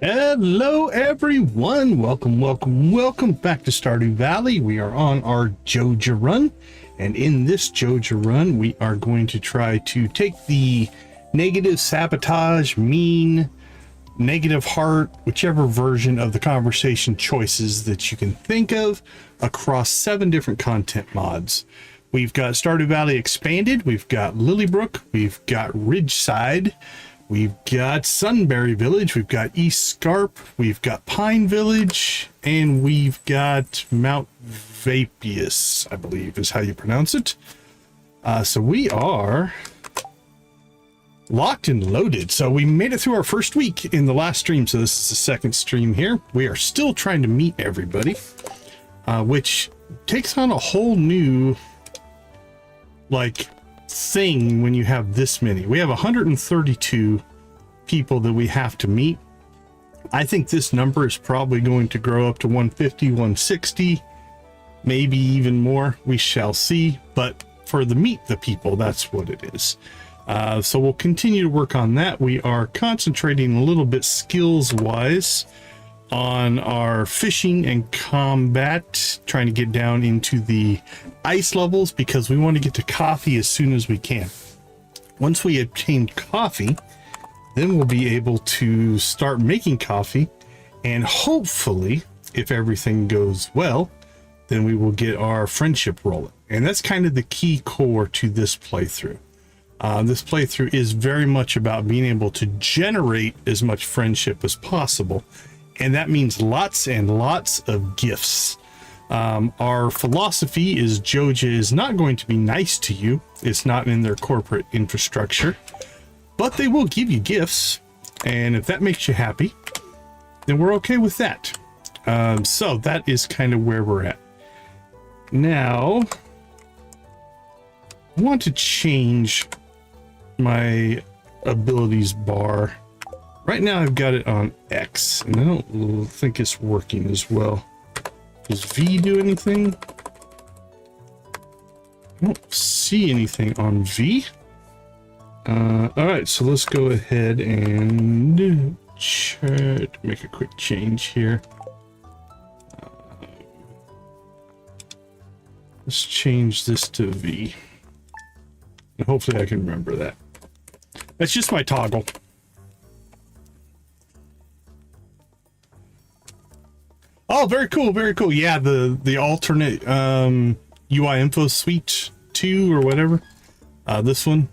Hello everyone, welcome back to Stardew Valley. We are on our Joja run, and in this Joja run we are going to try to take the negative sabotage, mean, negative heart, whichever version of the conversation choices that you can think of, across 7 different content mods. We've got Stardew Valley Expanded, we've got Lilybrook, we've got Ridgeside, we've got Sunbury Village, we've got East Scarp, we've got Pine Village, and we've got Mount Vapius, I believe is how you pronounce it. So we are locked and loaded. So we made it through our first week in the last stream, so this is the second stream here. We are still trying to meet everybody, which takes on a whole new thing when you have this many. We have 132 people that we have to meet. I think this number is probably going to grow up to 150, 160, maybe even more. We shall see. But for the meet the people, that's what it is. So we'll continue to work on that. We are concentrating a little bit skills wise on our fishing and combat, trying to get down into the ice levels because we want to get to coffee as soon as we can. Once we obtain coffee, then we'll be able to start making coffee, and hopefully, if everything goes well, then we will get our friendship rolling. And that's kind of the key core to this playthrough. This playthrough is very much about being able to generate as much friendship as possible. And that means lots and lots of gifts. Our philosophy is Joja is not going to be nice to you. It's not in their corporate infrastructure, but they will give you gifts. And if that makes you happy, then we're okay with that. So that is kind of where we're at. Now, I want to change my abilities bar. Right now I've got it on X, and I don't think it's working as well. Does V do anything? I don't see anything on V. Alright, so let's go ahead and make a quick change here. Let's change this to V. And hopefully I can remember that. That's just my toggle. Oh, very cool, very cool. Yeah, the alternate UI info suite 2 or whatever. This one.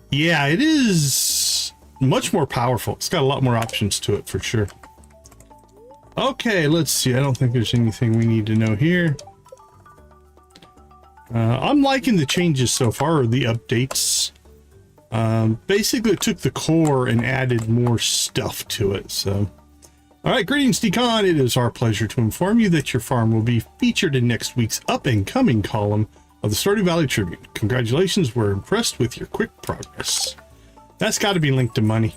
Yeah, it is much more powerful. It's got a lot more options to it for sure. Okay, let's see. I don't think there's anything we need to know here. I'm liking the changes so far, or the updates. Basically took the core and added more stuff to it, so. All right, greetings, Decon. It is our pleasure to inform you that your farm will be featured in next week's up and coming column of the Stardew Valley Tribune. Congratulations, we're impressed with your quick progress. That's got to be linked to money.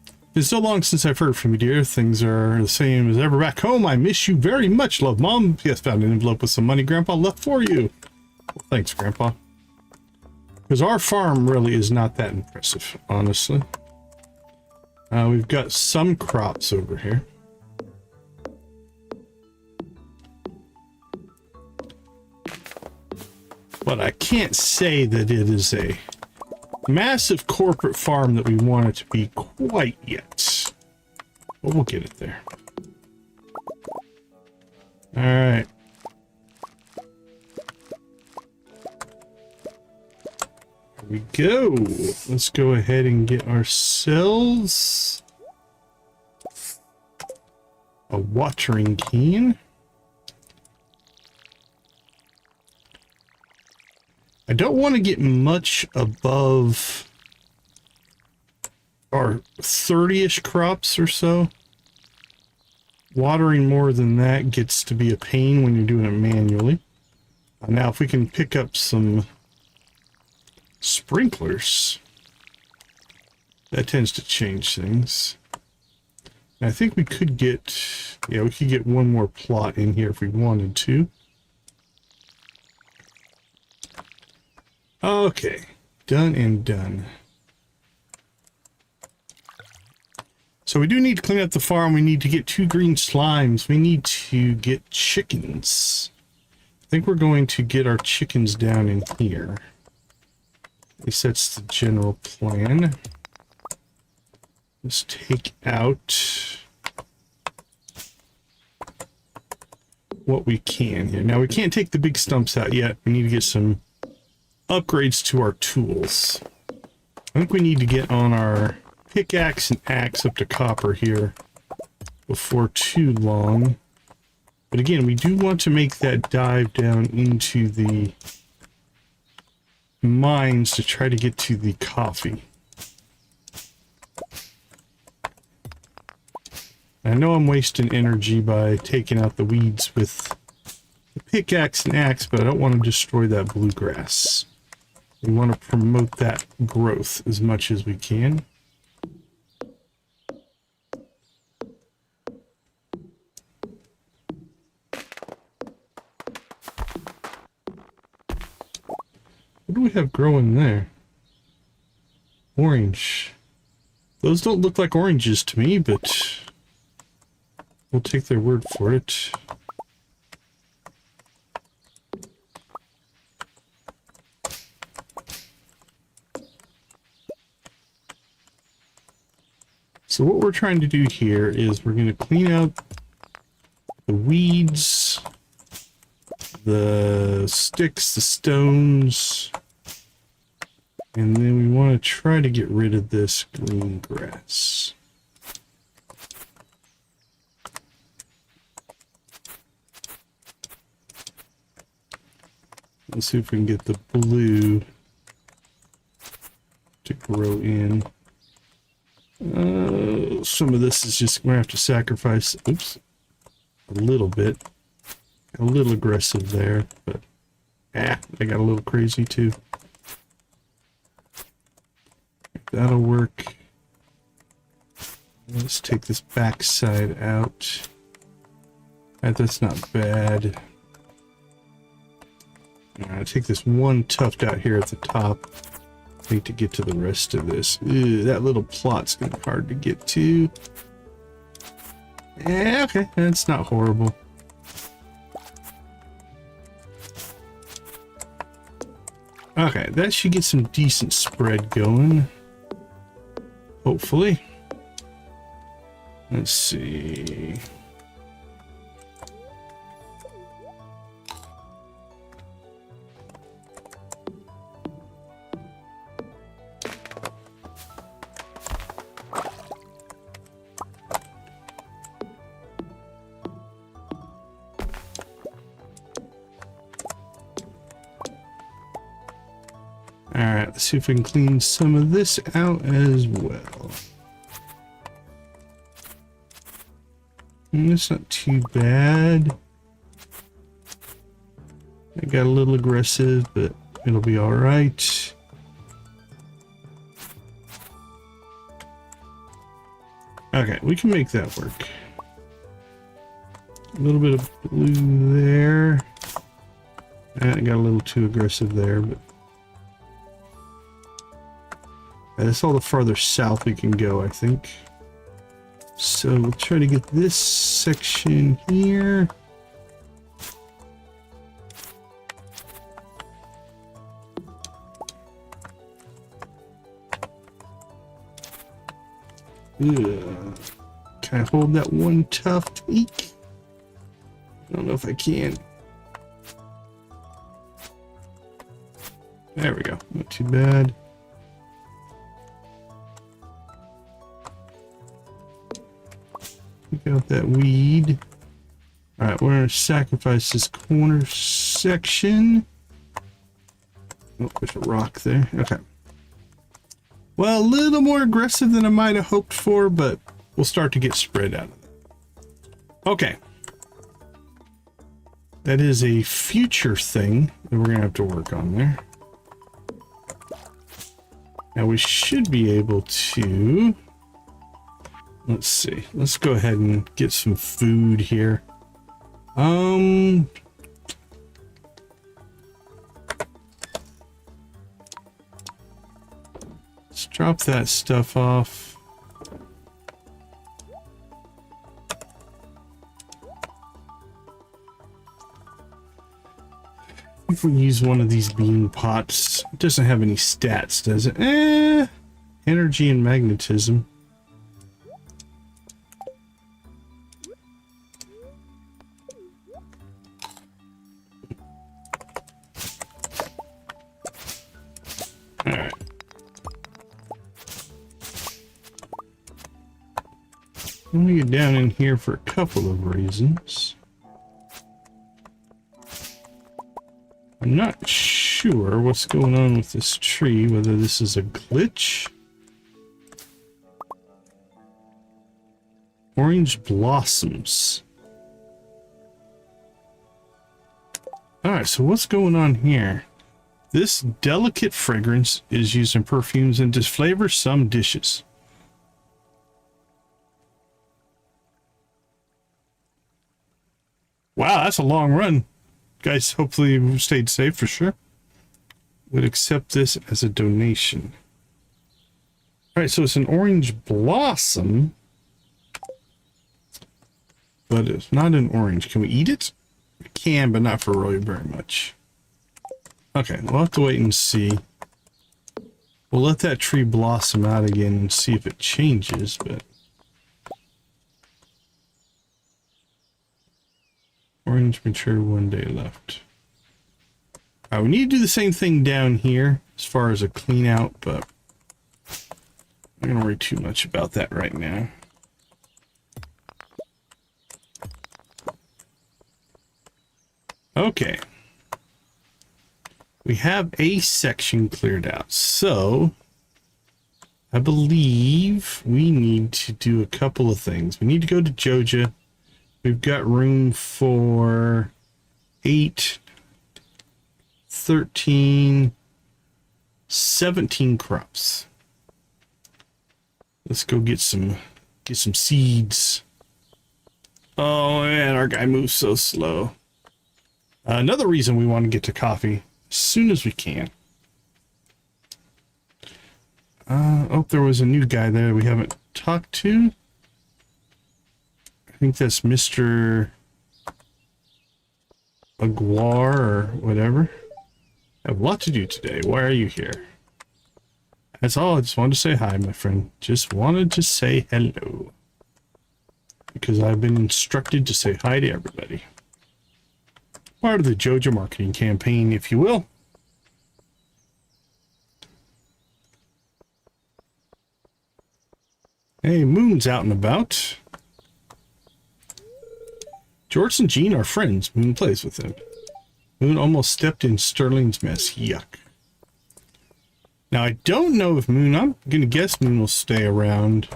It's been so long since I've heard from you, dear. Things are the same as ever back home. I miss you very much. Love, Mom. Yes, found an envelope with some money Grandpa left for you. Well, thanks, Grandpa. Because our farm really is not that impressive, honestly. We've got some crops over here. But I can't say that it is a massive corporate farm that we want it to be quite yet. But we'll get it there. All right. Here we go. Let's go ahead and get ourselves a watering can. I don't want to get much above our 30-ish crops or so. Watering more than that gets to be a pain when you're doing it manually. Now, if we can pick up some sprinklers, that tends to change things. And I think we could get, yeah, we could get one more plot in here if we wanted to. Okay, done and done. So we do need to clean up the farm. We need to get 2 green slimes. We need to get chickens. I think we're going to get our chickens down in here. At least that's the general plan. Let's take out what we can here. Now we can't take the big stumps out yet. We need to get some upgrades to our tools. I think we need to get on our pickaxe and axe up to copper here before too long. But again, we do want to make that dive down into the mines to try to get to the coffee. I know I'm wasting energy by taking out the weeds with the pickaxe and axe, but I don't want to destroy that bluegrass. We want to promote that growth as much as we can. What do we have growing there? Orange. Those don't look like oranges to me, but we'll take their word for it. So what we're trying to do here is we're going to clean out the weeds, the sticks, the stones, and then we want to try to get rid of this green grass. Let's see if we can get the blue to grow in. Some of this is just going to have to sacrifice, oops, a little bit. A little aggressive there, but I got a little crazy too. That'll work. Let's take this back side out. That's not bad. Alright, take this one tuft out here at the top. I need to get to the rest of this. Ew, that little plot's gonna be hard to get to. Yeah, okay, that's not horrible. Okay, that should get some decent spread going. Hopefully. Let's see. Alright, let's see if we can clean some of this out as well. It's not too bad. I got a little aggressive, but it'll be alright. Okay, we can make that work. A little bit of blue there. I got a little too aggressive there, but that's all the farther south we can go, I think. So we'll try to get this section here. Ugh. Can I hold that one tuft? Eek. I don't know if I can. There we go. Not too bad. Pick out that weed. Alright, we're going to sacrifice this corner section. Oh, there's a rock there. Okay. Well, a little more aggressive than I might have hoped for, but we'll start to get spread out of it. Okay. That is a future thing that we're going to have to work on there. Now we should be able to... Let's see. Let's go ahead and get some food here. Let's drop that stuff off. if we use one of these bean pots. It doesn't have any stats, does it? Energy and magnetism. Alright. Let me get down in here for a couple of reasons. I'm not sure what's going on with this tree, whether this is a glitch. Orange blossoms. Alright, so what's going on here? This delicate fragrance is used in perfumes and to flavor some dishes. Wow, that's a long run. Guys, hopefully you stayed safe for sure. Would accept this as a donation. Alright, so it's an orange blossom. But it's not an orange. Can we eat it? We can, but not for really very much. Okay, we'll have to wait and see. We'll let that tree blossom out again and see if it changes, but... Orange mature 1 day left. We need to do the same thing down here as far as a clean out, but I'm not going to worry too much about that right now. Okay. We have a section cleared out, so I believe we need to do a couple of things. We need to go to Joja. We've got room for 8, 13, 17 crops. Let's go get some seeds. Oh man, our guy moves so slow. Another reason we want to get to coffee as soon as we can. Oh, there was a new guy there we haven't talked to. I think that's Mr. Aguar or whatever. I have a lot to do today. Why are you here? That's all. I just wanted to say hi, my friend. Just wanted to say hello. Because I've been instructed to say hi to everybody. Part of the Joja marketing campaign, if you will. Hey, Moon's out and about. George and Jean are friends. Moon plays with them. Moon almost stepped in Sterling's mess. Yuck. Now, I don't know if Moon... I'm going to guess Moon will stay around.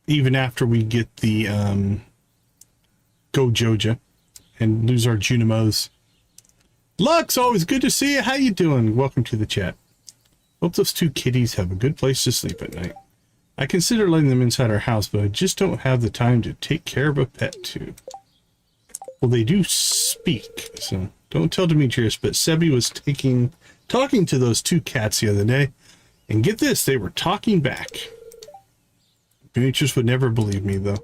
Even after we get the... Go Joja. And lose our Junimos. Lux, always good to see you. How you doing? Welcome to the chat. Hope those two kitties have a good place to sleep at night. I consider letting them inside our house, but I just don't have the time to take care of a pet too. Well, they do speak, so don't tell Demetrius, but Sebi was talking to those two cats the other day, and get this, they were talking back. Demetrius would never believe me, though.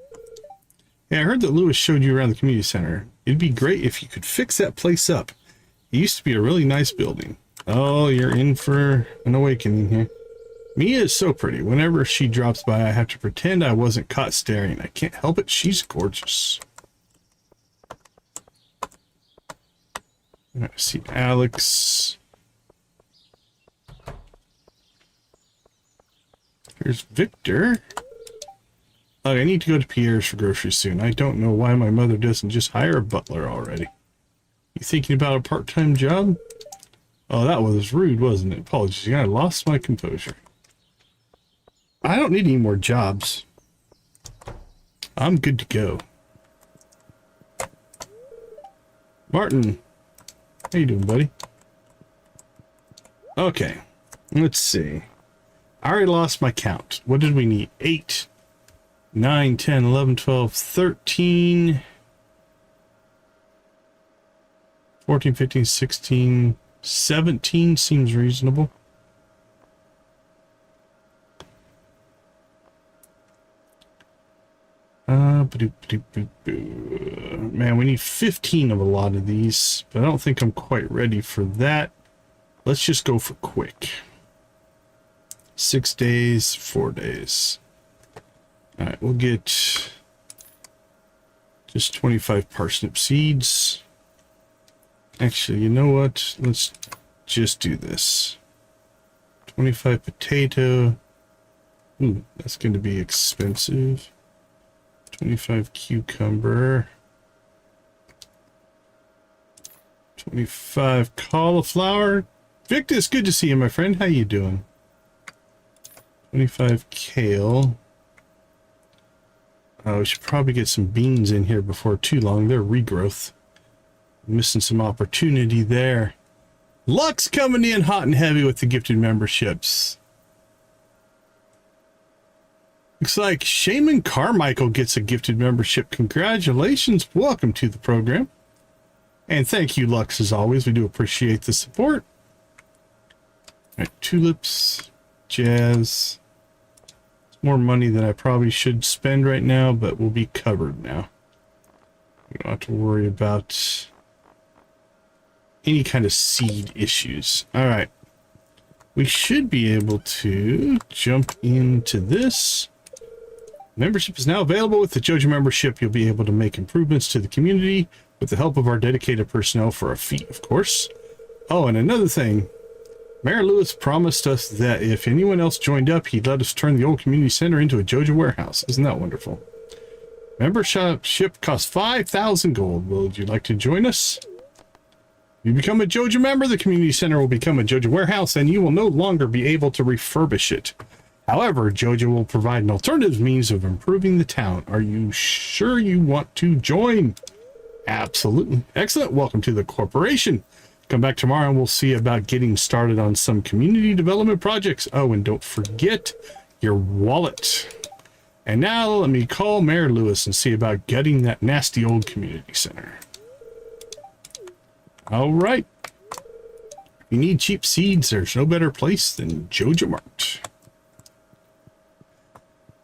Yeah, I heard that Lewis showed you around the community center. It'd be great if you could fix that place up. It used to be a really nice building. Oh, you're in for an awakening here. Mia is so pretty. Whenever she drops by, I have to pretend I wasn't caught staring. I can't help it. She's gorgeous. I see Alex. Here's Victor. Oh, I need to go to Pierre's for groceries soon. I don't know why my mother doesn't just hire a butler already. You thinking about a part-time job? Oh, that was rude, wasn't it? Apologies. I lost my composure. I don't need any more jobs. I'm good to go. Martin. How you doing, buddy? Okay. Let's see. I already lost my count. What did we need? 8, 9, 10, 11, 12, 13, 14, 15, 16, 17 seems reasonable. Man, we need 15 of a lot of these, but I don't think I'm quite ready for that. Let's just go for quick. 6 days, 4 days. All right, we'll get just 25 parsnip seeds. Actually, you know what? Let's just do this. 25 potato. Ooh, that's going to be expensive. 25 cucumber. 25 cauliflower. Victus, good to see you, my friend. How you doing? 25 kale. We should probably get some beans in here before too long. They're regrowth. Missing some opportunity there. Lux coming in hot and heavy with the gifted memberships. Looks like Shaman Carmichael gets a gifted membership. Congratulations. Welcome to the program. And thank you, Lux, as always. We do appreciate the support. All right, tulips, jazz. It's more money than I probably should spend right now, but we'll be covered now. We don't have to worry about any kind of seed issues. All right. We should be able to jump into this. Membership is now available. With the Joja membership, you'll be able to make improvements to the community with the help of our dedicated personnel for a fee, of course. Oh, and another thing. Mayor Lewis promised us that if anyone else joined up, he'd let us turn the old community center into a Joja warehouse. Isn't that wonderful? Membership costs 5,000 gold. Would you like to join us? If you become a Joja member, the community center will become a Joja warehouse, and you will no longer be able to refurbish it. However, Joja will provide an alternative means of improving the town. Are you sure you want to join? Absolutely. Excellent. Welcome to the corporation. Come back tomorrow and we'll see about getting started on some community development projects. Oh, and don't forget your wallet. And now let me call Mayor Lewis and see about getting that nasty old community center. All right. If you need cheap seeds, there's no better place than Joja Mart.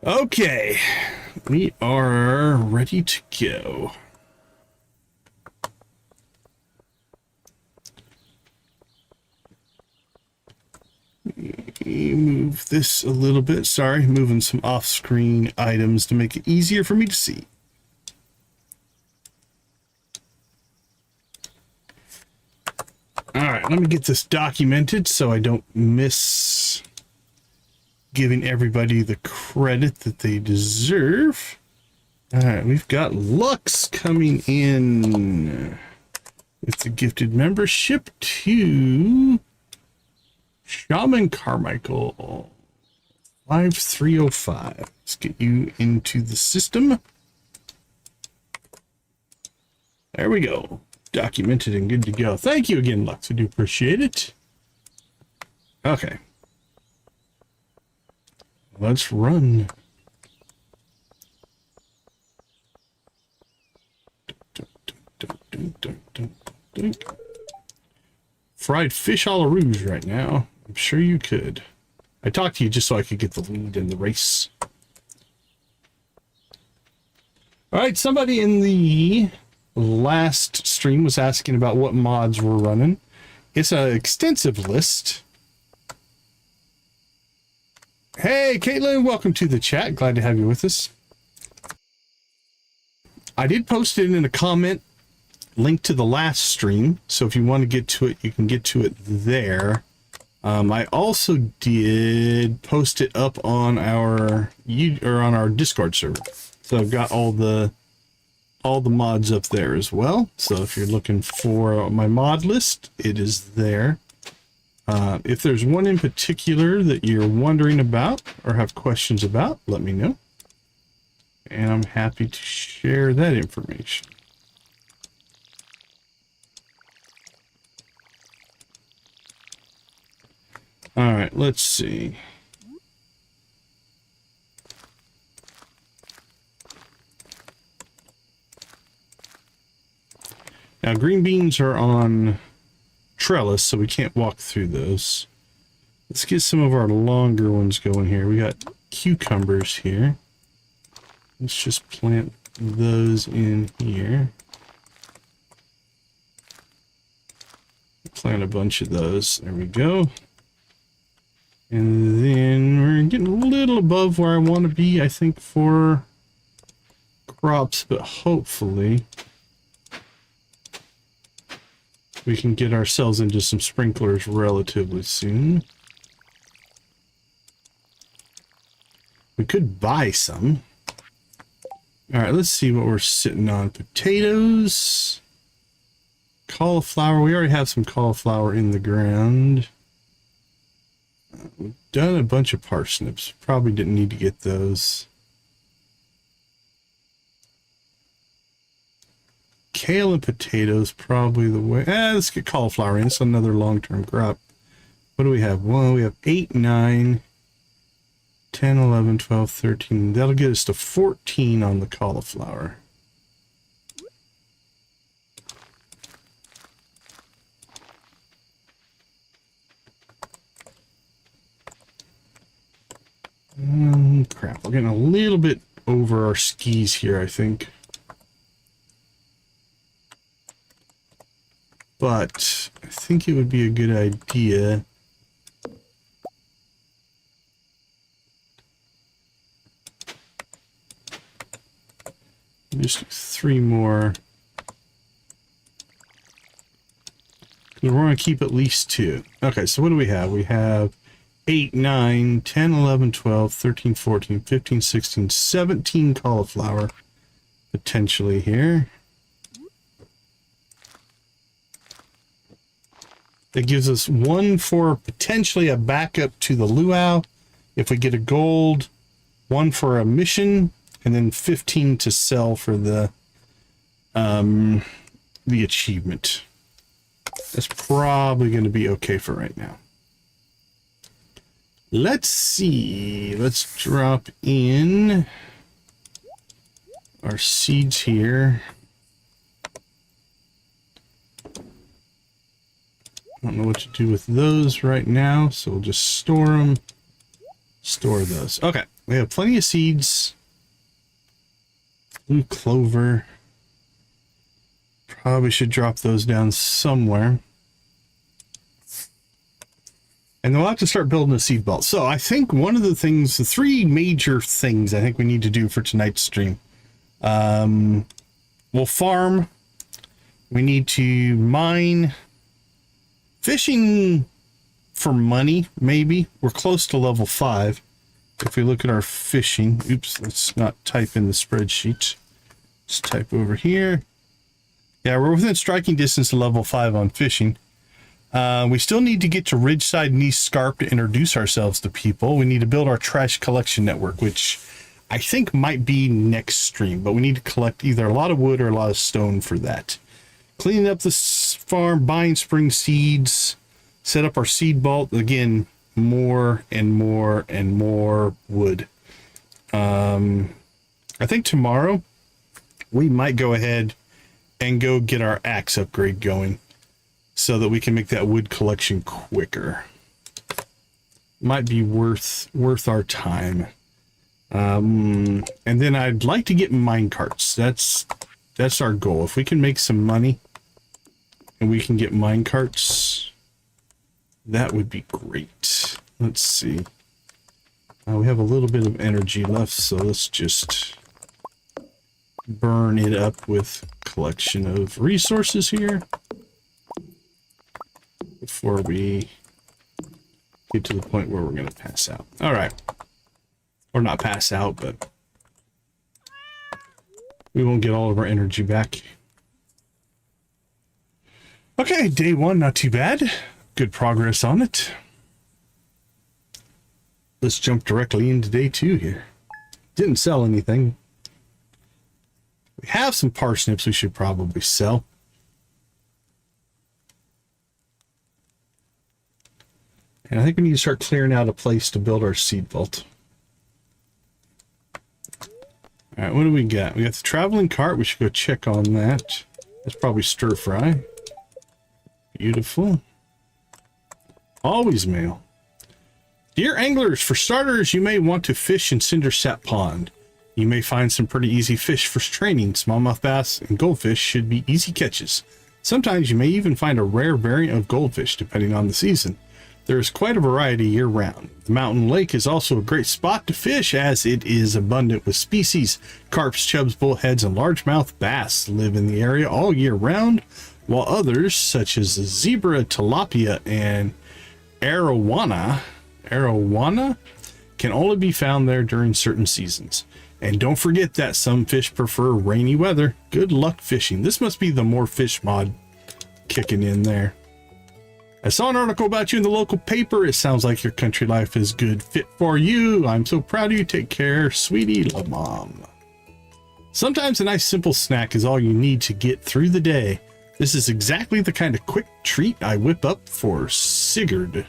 Okay, we are ready to go. Move this a little bit. Sorry, moving some off-screen items to make it easier for me to see. All right, let me get this documented so I don't miss giving everybody the credit that they deserve. All right, we've got Lux coming in with the gifted membership to Shaman Carmichael 5305. Let's get you into the system. There we go. Documented and good to go. Thank you again, Lux. I do appreciate it. Okay. Let's run. Fried fish a la rouge right now. I'm sure you could. I talked to you just so I could get the lead in the race. All right, somebody in the last stream was asking about what mods we're running. It's an extensive list. Hey, Caitlin, welcome to the chat. Glad to have you with us. I did post it in a comment link to the last stream, so if you want to get to it, you can get to it there. I also did post it up on our on our Discord server, so I've got all the mods up there as well. So if you're looking for my mod list, it is there. If there's one in particular that you're wondering about or have questions about, let me know, and I'm happy to share that information. All right, let's see. Now, green beans are on trellis, so we can't walk through those. Let's get some of our longer ones going here. We got cucumbers here. Let's just plant those in here. Plant a bunch of those. There we go. And then we're getting a little above where I want to be, I think, for crops, but hopefully we can get ourselves into some sprinklers relatively soon. We could buy some. All right, let's see what we're sitting on. Potatoes, cauliflower. We already have some cauliflower in the ground. We've done a bunch of parsnips. Probably didn't need to get those. Kale and potatoes, probably the way. Let's get cauliflower in. It's another long-term crop. What do we have? Well, we have 8, 9, 10, 11, 12, 13. That'll get us to 14 on the cauliflower. Crap. We're getting a little bit over our skis here, I think. But I think it would be a good idea just 3 more. We want to keep at least 2. Okay, so what do we have? We have 8, 9, 10, 11, 12, 13, 14, 15, 16, 17 cauliflower potentially here. That gives us 1 for potentially a backup to the luau if we get a gold, 1 for a mission, and then 15 to sell for the achievement. That's probably going to be okay for right now. Let's see. Let's drop in our seeds here. I don't know what to do with those right now, so we'll just store them. Store those. Okay, we have plenty of seeds. Blue clover. Probably should drop those down somewhere. And then we'll have to start building a seed vault. So I think one of the things, the 3 major things I think we need to do for tonight's stream. We'll farm. We need to mine. Fishing for money, maybe. We're close to level 5. If we look at our fishing. Oops, let's not type in the spreadsheet. Let's type over here. Yeah, we're within striking distance of level 5 on fishing. We still need to get to Ridgeside and East Scarp to introduce ourselves to people. We need to build our trash collection network, which I think might be next stream, but we need to collect either a lot of wood or a lot of stone for that. Cleaning up the farm, buying spring seeds, set up our seed vault. Again, more and more and more wood. I think tomorrow we might go ahead and go get our axe upgrade going so that we can make that wood collection quicker. Might be worth our time. And then I'd like to get mine carts. That's our goal. If we can make some money and we can get mine carts, that would be great. Let's see. We have a little bit of energy left, so let's just burn it up with collection of resources here before we get to the point where we're going to pass out. All right. Or not pass out, but we won't get all of our energy back. Okay, day 1, not too bad. Good progress on it. Let's jump directly into day 2 here. Didn't sell anything. We have some parsnips we should probably sell. And I think we need to start clearing out a place to build our seed vault. All right, what do we got? We got the traveling cart. We should go check on that. That's probably stir fry. Beautiful. Always mail. Dear anglers, for starters, you may want to fish in Cindersap Pond. You may find some pretty easy fish for training. Smallmouth bass and goldfish should be easy catches. Sometimes you may even find a rare variant of goldfish, depending on the season. There is quite a variety year-round. The mountain lake is also a great spot to fish, as it is abundant with species. Carps, chubs, bullheads, and largemouth bass live in the area all year round, while others, such as the zebra, tilapia, and arowana, can only be found there during certain seasons. And don't forget that some fish prefer rainy weather. Good luck fishing. This must be the more fish mod kicking in there. I saw an article about you in the local paper. It sounds like your country life is good fit for you. I'm so proud of you. Take care, sweetie, la mom. Sometimes a nice simple snack is all you need to get through the day. This is exactly the kind of quick treat I whip up for Sigurd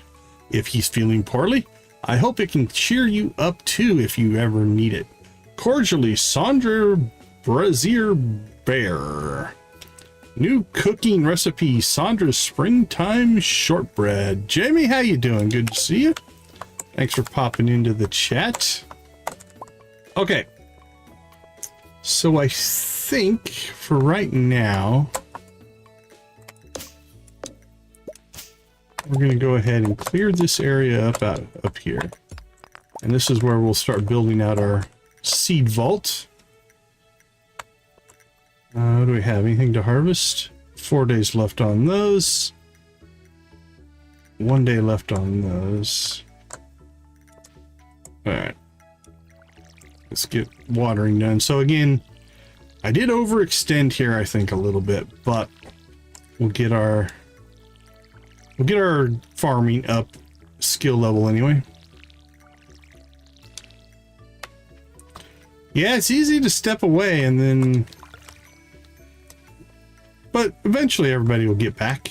if he's feeling poorly. I hope it can cheer you up too if you ever need it. Cordially, Sandra Brazier Bear. New cooking recipe, Sandra's springtime shortbread. Jamie, how you doing? Good to see you. Thanks for popping into the chat. Okay. So I think for right now, we're going to go ahead and clear this area up here. And this is where we'll start building out our seed vault. What do we have? Anything to harvest? 4 days left on those. 1 day left on those. Alright. Let's get watering done. So again, I did overextend here, I think, a little bit, but we'll get our farming up skill level anyway. Yeah, it's easy to step away and then, but eventually everybody will get back.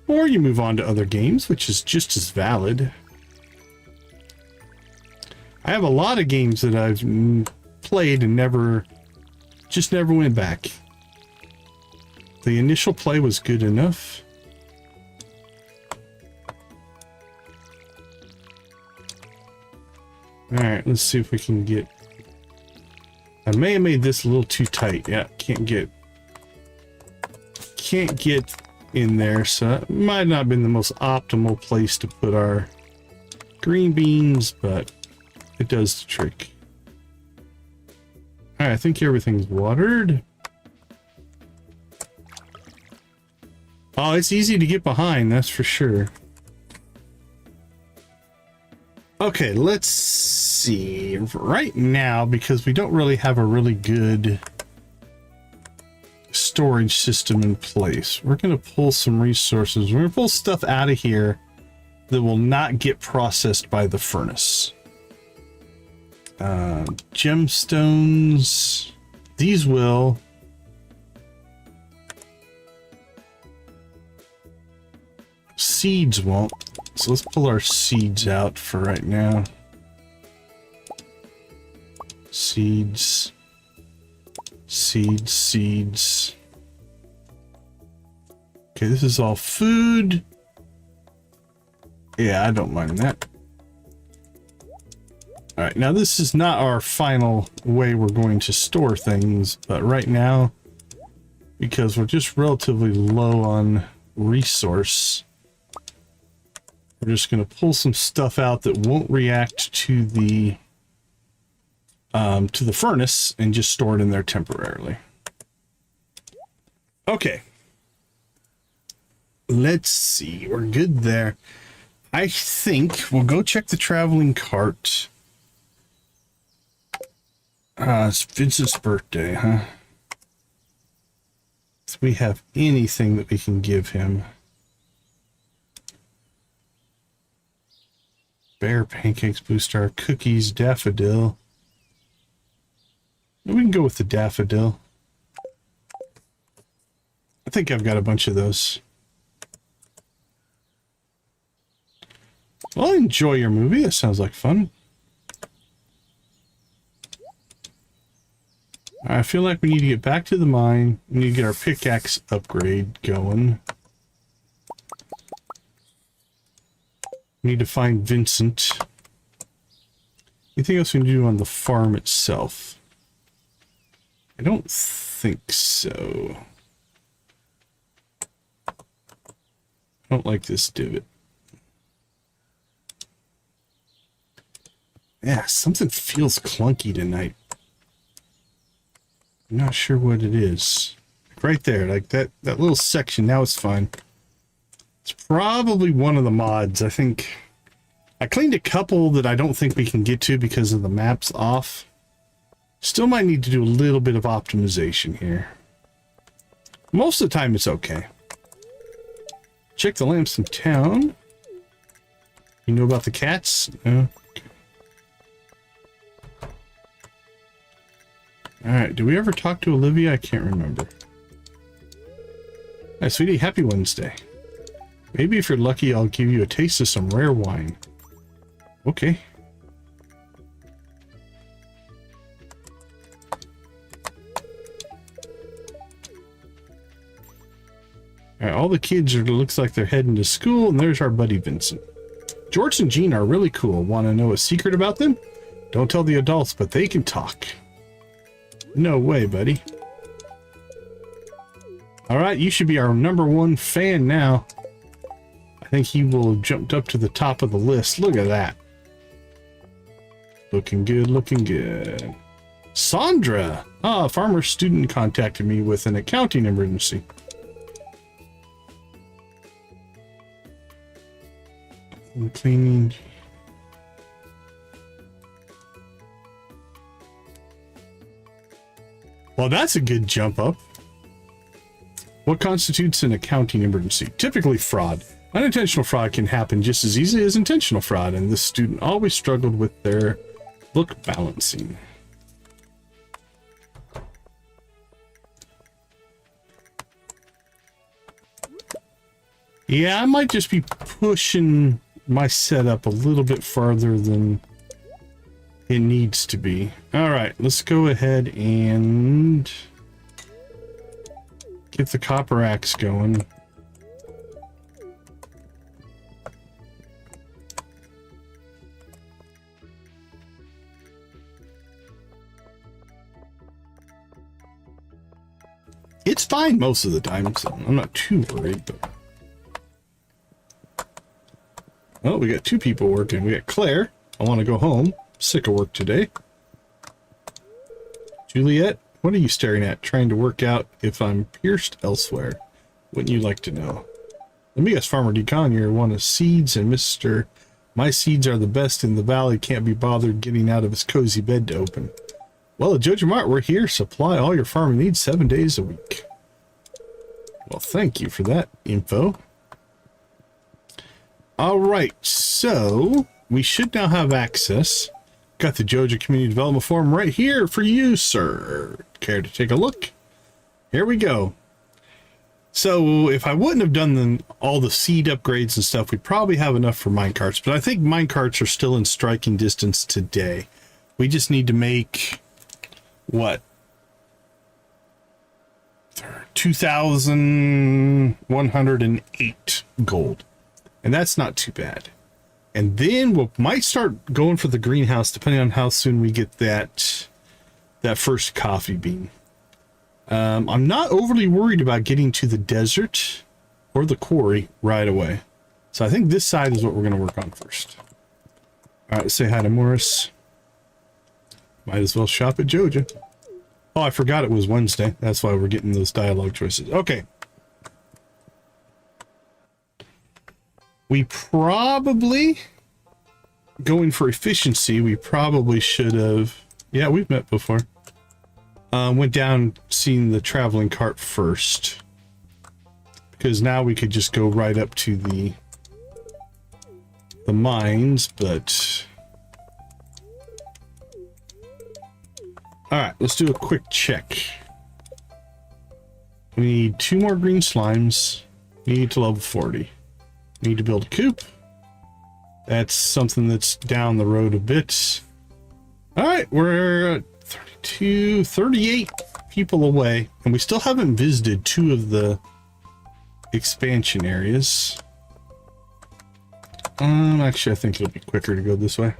Or you move on to other games, which is just as valid. I have a lot of games that I've played and never went back. The initial play was good enough. Alright, let's see if we can get... I may have made this a little too tight. Yeah, can't get in there, so it might not have been the most optimal place to put our green beans, but it does the trick. Alright, I think everything's watered. Oh, it's easy to get behind, that's for sure. Okay, let's see. Right now, because we don't really have a really good storage system in place, we're going to pull some resources. We're going to pull stuff out of here that will not get processed by the furnace. Gemstones. These will. Seeds won't. So let's pull our seeds out for right now. Seeds. Seeds, seeds. Okay, this is all food. Yeah, I don't mind that. Alright, now this is not our final way we're going to store things, but right now, because we're just relatively low on resource, we're just going to pull some stuff out that won't react to the furnace and just store it in there temporarily. Okay. Let's see. We're good there. I think we'll go check the traveling cart. It's Vincent's birthday, huh? Do we have anything that we can give him? Bear, pancakes, Blue Star, cookies, daffodil. We can go with the daffodil. I think I've got a bunch of those. Well, enjoy your movie. That sounds like fun. I feel like we need to get back to the mine. We need to get our pickaxe upgrade going. We need to find Vincent. Anything else we need to do on the farm itself? I don't think so. I don't like this divot. Yeah, something feels clunky tonight. I'm not sure what it is. Right there, like that little section, now it's fine. It's probably one of the mods. I think I cleaned a couple that I don't think we can get to because of the maps off. Still might need to do a little bit of optimization here. Most of the time it's okay. Check the lamps in town. You know about the cats? No. Okay. Alright, do we ever talk to Olivia? I can't remember. Hi, sweetie. Happy Wednesday. Maybe if you're lucky, I'll give you a taste of some rare wine. Okay. Alright, all the kids are, looks like they're heading to school, and there's our buddy Vincent. George and Jean are really cool. Want to know a secret about them? Don't tell the adults, but they can talk. No way, buddy. Alright, you should be our #1 fan now. I think he will have jumped up to the top of the list. Look at that. Looking good, looking good. Sandra! Ah, a farmer student contacted me with an accounting emergency. Cleaning. Well, that's a good jump up. What constitutes an accounting emergency? Typically fraud. Unintentional fraud can happen just as easily as intentional fraud, and this student always struggled with their book balancing. Yeah, I might just be pushing my setup a little bit farther than it needs to be. All right, let's go ahead and get the copper axe going. It's fine most of the time, so I'm not too worried, but... Oh, we got 2 people working. We got Claire. I want to go home. Sick of work today. Juliet, what are you staring at? Trying to work out if I'm pierced elsewhere. Wouldn't you like to know? Let me guess, Farmer Decon, you're one of seeds, and Mr. My seeds are the best in the valley. Can't be bothered getting out of his cozy bed to open. Well, at Joja Mart, we're here. Supply all your farming needs 7 days a week. Well, thank you for that info. All right, so we should now have access. Got the Joja Community Development Forum right here for you, sir. Care to take a look? Here we go. So if I wouldn't have done all the seed upgrades and stuff, we'd probably have enough for minecarts. But I think minecarts are still in striking distance today. We just need to make, what? 2,108 gold. And that's not too bad. And then we might start going for the greenhouse, depending on how soon we get that first coffee bean. I'm not overly worried about getting to the desert or the quarry right away. So I think this side is what we're going to work on first. All right, let's say hi to Morris. Might as well shop at Joja. Oh, I forgot it was Wednesday. That's why we're getting those dialogue choices. Okay. We probably, going for efficiency, we probably should have, yeah, we've met before. Went down, seen the traveling cart first. Because now we could just go right up to the mines, but... Alright, let's do a quick check. We need 2 more green slimes. We need to level 40. Need to build a coop. That's something that's down the road a bit. All right, we're 32, 38 people away, and we still haven't visited 2 of the expansion areas. Actually, I think it'll be quicker to go this way.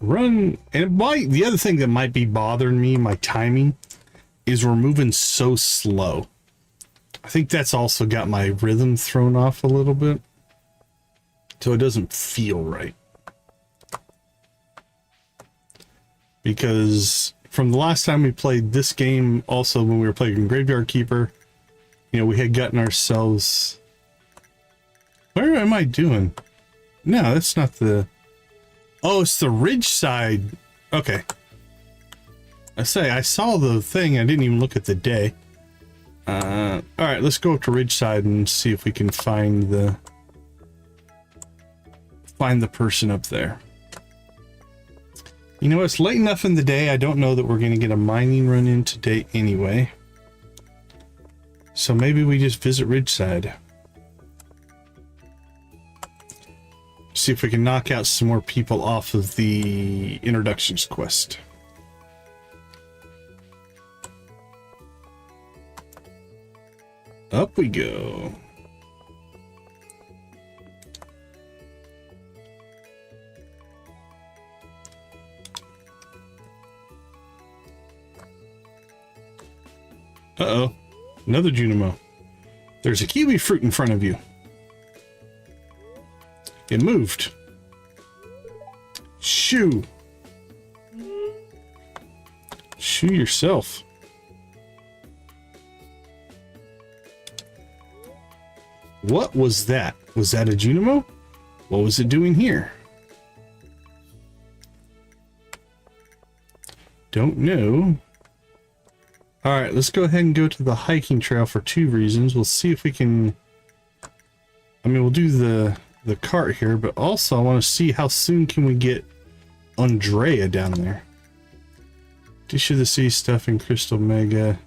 Run, and the other thing that might be bothering me, my timing, is we're moving so slow. I think that's also got my rhythm thrown off a little bit, so it doesn't feel right. Because from the last time we played this game, also when we were playing Graveyard Keeper, you know, we had gotten ourselves... Where am I doing? No, that's not the... Oh, it's the ridge side. Okay. I saw the thing. I didn't even look at the day. All right, let's go up to ridge side and see if we can find the person up there. You know, it's late enough in the day. I don't know that we're going to get a mining run in today anyway. So maybe we just visit Ridgeside. See if we can knock out some more people off of the introductions quest. Up we go. Uh-oh. Another Junimo. There's a kiwi fruit in front of you. It moved. Shoo. Shoo yourself. What was that? Was that a Junimo? What was it doing here? Don't know. All right, let's go ahead and go to the hiking trail for 2 reasons. We'll see if we can... I mean, we'll do the cart here, but also I want to see how soon can we get Andrea down there. Dish of the Sea stuff in Crystal Mega.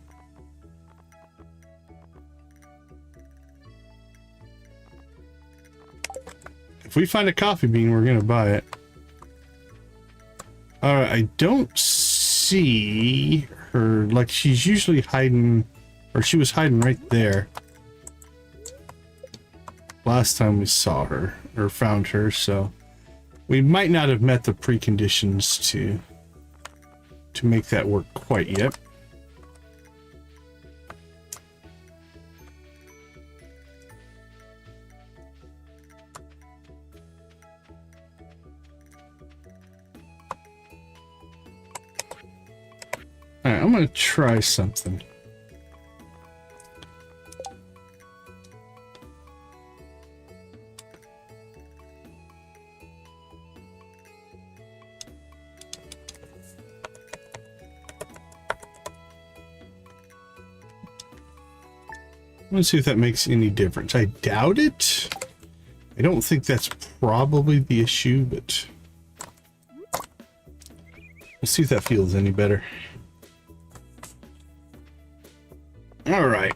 If we find a coffee bean, we're gonna buy it. Alright, I don't see her, like she's usually hiding, or she was hiding right there last time we saw her or found her, so we might not have met the preconditions to make that work quite yet. All right, I'm gonna try something. Let's see if that makes any difference. I doubt it. I don't think that's probably the issue, but let's see if that feels any better. All right.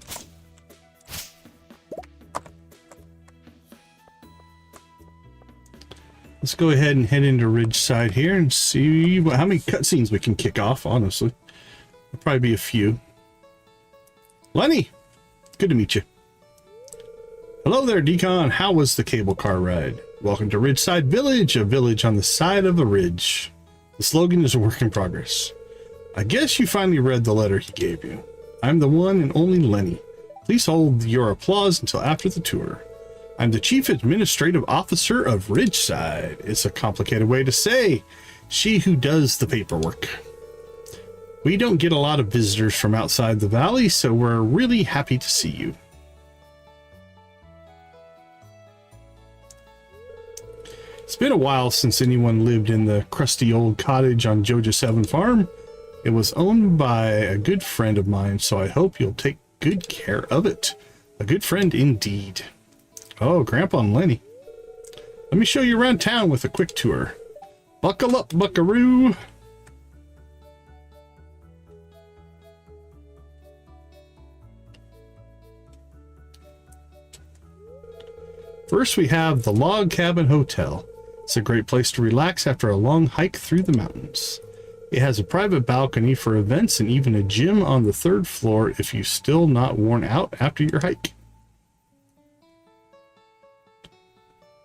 Let's go ahead and head into Ridgeside here and see how many cutscenes we can kick off, honestly. There'll probably be a few. Lenny! Good to meet you. Hello there, Decon. How was the cable car ride? Welcome to Ridgeside Village, a village on the side of a ridge. The slogan is a work in progress. I guess you finally read the letter he gave you. I'm the one and only Lenny. Please hold your applause until after the tour. I'm the Chief Administrative Officer of Ridgeside. It's a complicated way to say she who does the paperwork. We don't get a lot of visitors from outside the valley, so we're really happy to see you. It's been a while since anyone lived in the crusty old cottage on Joja 7 Farm. It was owned by a good friend of mine, so I hope you'll take good care of it. A good friend indeed. Oh, Grandpa and Lenny. Let me show you around town with a quick tour. Buckle up, buckaroo. First, we have the Log Cabin Hotel. It's a great place to relax after a long hike through the mountains. It has a private balcony for events and even a gym on the 3rd floor if you're still not worn out after your hike.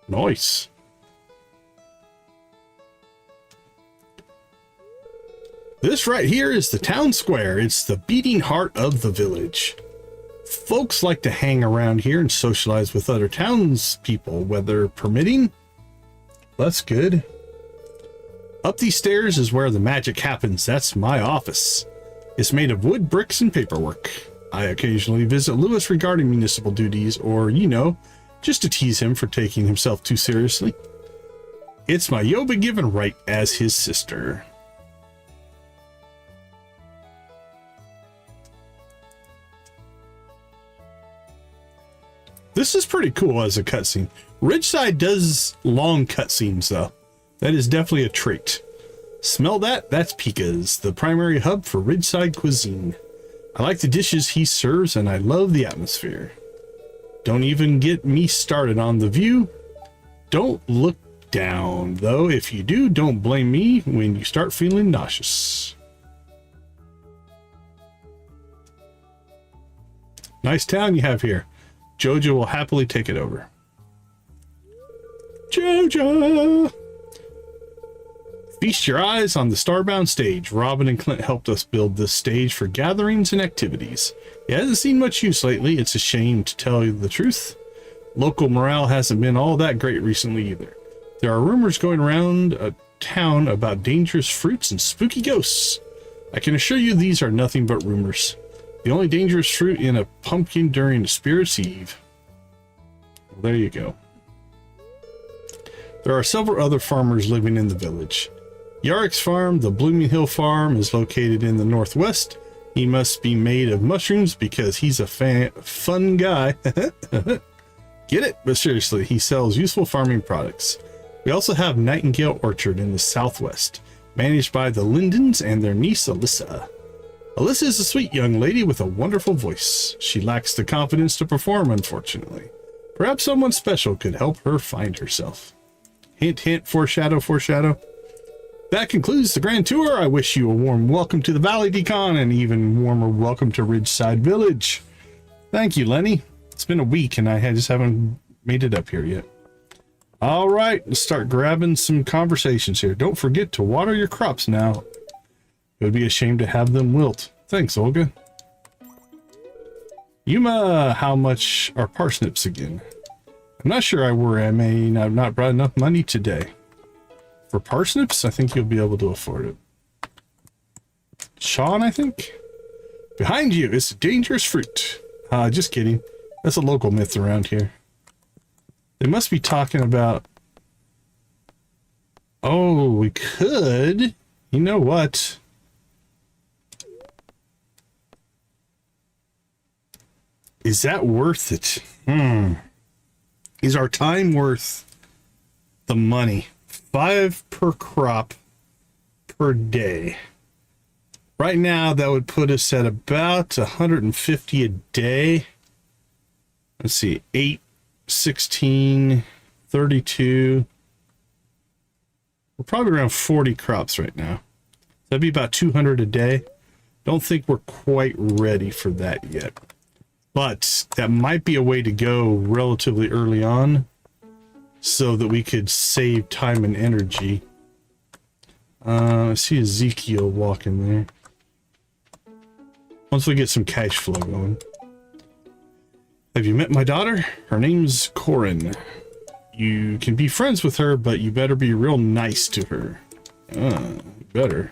Nice. This right here is the town square. It's the beating heart of the village. Folks like to hang around here and socialize with other townspeople, weather permitting. That's good. Up these stairs is where the magic happens. That's my office. It's made of wood, bricks, and paperwork. I occasionally visit Lewis regarding municipal duties, or, you know, just to tease him for taking himself too seriously. It's my Yoba given right as his sister. This is pretty cool as a cutscene. Ridgeside does long cutscenes, though. That is definitely a trait. Smell that? That's Pika's, the primary hub for Ridgeside cuisine. I like the dishes he serves, and I love the atmosphere. Don't even get me started on the view. Don't look down, though. If you do, don't blame me when you start feeling nauseous. Nice town you have here. Joja will happily take it over. Joja! Feast your eyes on the Starbound stage. Robin and Clint helped us build this stage for gatherings and activities. It hasn't seen much use lately. It's a shame, to tell you the truth. Local morale hasn't been all that great recently either. There are rumors going around town about dangerous fruits and spooky ghosts. I can assure you these are nothing but rumors. The only dangerous fruit in a pumpkin during a Spirit's Eve. Well, there you go. There are several other farmers living in the village. Yarick's farm, the Blooming Hill farm, is located in the northwest. He must be made of mushrooms because he's a fun guy. Get it? But seriously, he sells useful farming products. We also have Nightingale Orchard in the southwest, managed by the Lindens and their niece Alyssa. Alyssa is a sweet young lady with a wonderful voice. She lacks the confidence to perform, unfortunately. Perhaps someone special could help her find herself. Hint, hint, foreshadow, foreshadow. That concludes the grand tour. I wish you a warm welcome to the Valley Decon and even warmer welcome to Ridgeside Village. Thank you, Lenny. It's been a week and I just haven't made it up here yet. All right, let's start grabbing some conversations here. Don't forget to water your crops now. It would be a shame to have them wilt. Thanks, Olga. Yuma, how much are parsnips again? I'm not sure I worry. I may have not brought enough money today. For parsnips, I think you'll be able to afford it. Sean, I think? Behind you is a dangerous fruit. Just kidding. That's a local myth around here. They must be talking about... Oh, we could... You know what? Is that worth it? Is our time worth the money? 5 per crop per day. Right now, that would put us at about 150 a day. Let's see, 8, 16, 32. We're probably around 40 crops right now. That'd be about 200 a day. Don't think we're quite ready for that yet. But that might be a way to go relatively early on so that we could save time and energy. I see Ezekiel walking there. Once we get some cash flow going. Have you met my daughter? Her name's Corin. You can be friends with her, but you better be real nice to her. Better.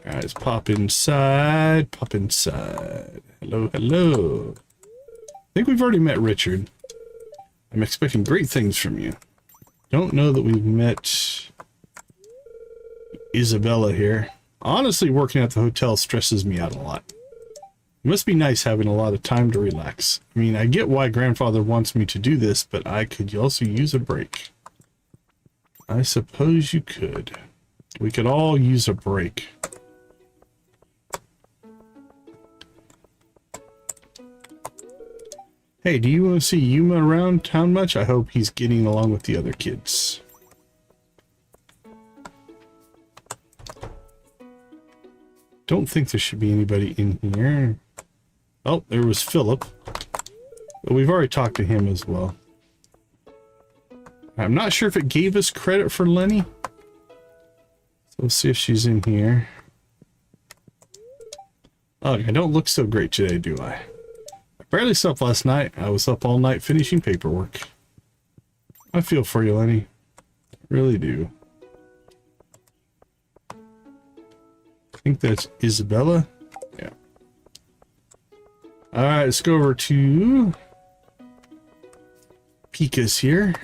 Guys, pop inside. Pop inside. Hello, hello. I think we've already met Richard. I'm expecting great things from you. Don't know that we've met Isabella here. Honestly, working at the hotel stresses me out a lot. It must be nice having a lot of time to relax. I mean, I get why grandfather wants me to do this, but I could also use a break. I suppose you could. We could all use a break. Hey, do you want to see Yuma around town much? I hope he's getting along with the other kids. don't think there should be anybody in here. Oh, there was Philip. But we've already talked to him as well. I'm not sure if it gave us credit for Lenny. So let's see if she's in here. Oh, I don't look so great today, do I? I barely slept last night. I was up all night finishing paperwork. I feel for you, Lenny. I really do. I think that's Isabella. Yeah. Alright, let's go over to Pika's here.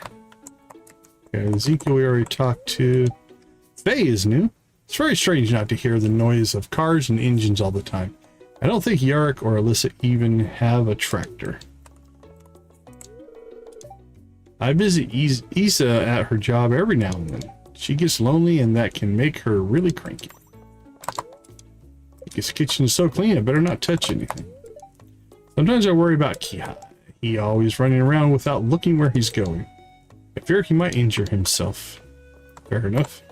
Okay, Ezekiel we already talked to. Faye is new. It's very strange not to hear the noise of cars and engines all the time. I don't think Yarick or Alyssa even have a tractor. I visit Isa at her job every now and then. She gets lonely and that can make her really cranky. This kitchen is so clean, I better not touch anything. Sometimes I worry about Kiha. He always running around without looking where he's going. I fear he might injure himself. Fair enough.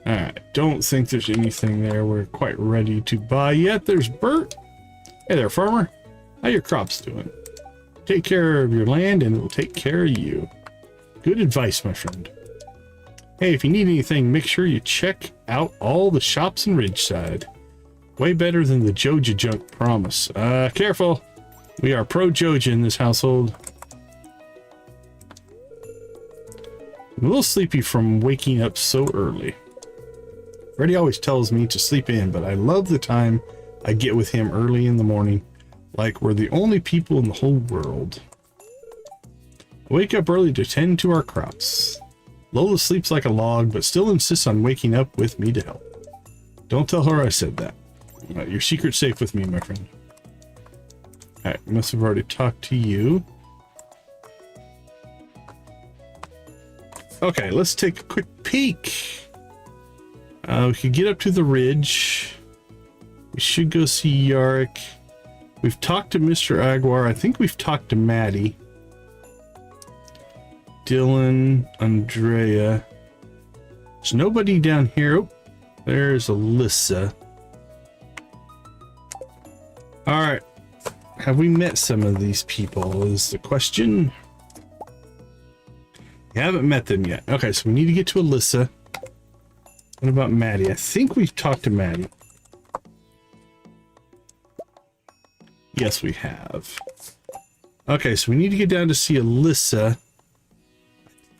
Alright, don't think there's anything there we're quite ready to buy yet. There's Bert. Hey there, farmer. How your crops doing? Take care of your land and it will take care of you. Good advice, my friend. Hey, if you need anything, make sure you check out all the shops in Ridgeside. Way better than the Joja junk, promise. Careful. We are pro Joja in this household. I'm a little sleepy from waking up so early. Freddie always tells me to sleep in, but I love the time I get with him early in the morning. Like we're the only people in the whole world. I wake up early to tend to our crops. Lola sleeps like a log, but still insists on waking up with me to help. Don't tell her I said that. Your secret's safe with me, my friend. Alright, must have already talked to you. Okay, let's take a quick peek. We could get up to the ridge. We should go see Yarick. We've talked to Mr. Aguar. I think we've talked to Maddie. Dylan, Andrea. There's nobody down here. Oh, there's Alyssa. Alright. Have we met some of these people is the question. We haven't met them yet. Okay, so we need to get to Alyssa. What about Maddie? I think we've talked to Maddie. Yes, we have. Okay, so we need to get down to see Alyssa.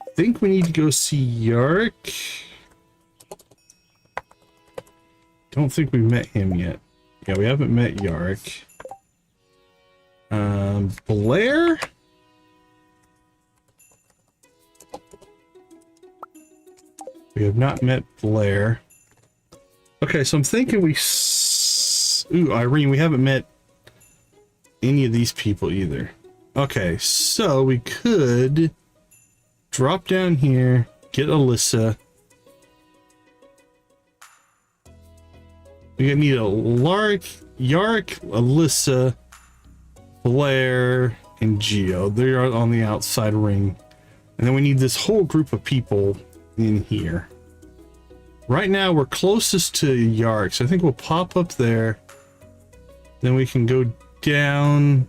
I think we need to go see Yarick. Don't think we've met him yet. Yeah, we haven't met Yarick. Blair? We have not met Blair. Okay, so I'm thinking Ooh, Irene, we haven't met any of these people either. Okay, so we could drop down here, get Alyssa. We need a Yarick, Alyssa, Blair, and Geo. They're on the outside ring. And then we need this whole group of people in here. Right now we're closest to Yarick, so I think we'll pop up there. Then we can go down,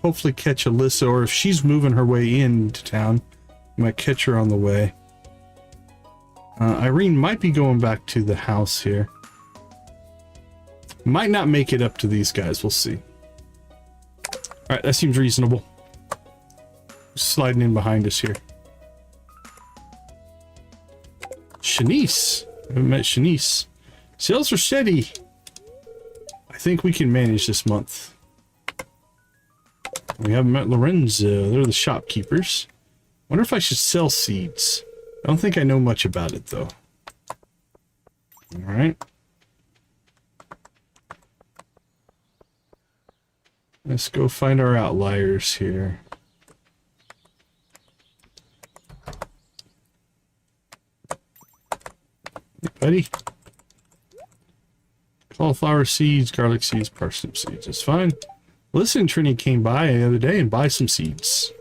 hopefully catch Alyssa, or if she's moving her way into town, we might catch her on the way. Irene might be going back to the house here. Might not make it up to these guys, we'll see. Alright, that seems reasonable. Sliding in behind us here. Shanice. I haven't met Shanice. Sales are steady. I think we can manage this month. We haven't met Lorenzo. They're the shopkeepers. Wonder if I should sell seeds. I don't think I know much about it though. Alright. Let's go find our outliers here. Hey, buddy. Cauliflower seeds, garlic seeds, parsnip seeds. That's fine. Alyssa and Trini came by the other day and buy some seeds.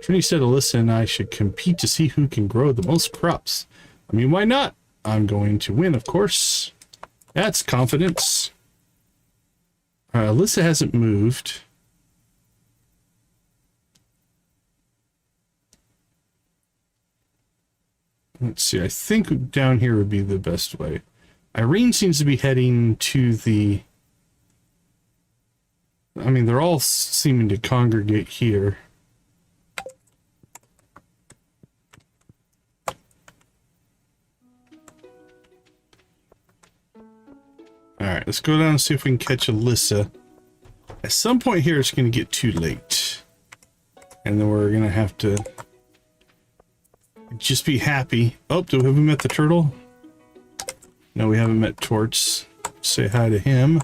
Trini said Alyssa and I should compete to see who can grow the most crops. I mean, why not? I'm going to win, of course. That's confidence. Alyssa hasn't moved. Let's see. I think down here would be the best way. Irene seems to be heading to the... I mean, they're all seeming to congregate here. Alright, let's go down and see if we can catch Alyssa. At some point here, it's going to get too late. And then we're going to have to just be happy. Oh, have we met the turtle? No, we haven't met Torts. Say hi to him.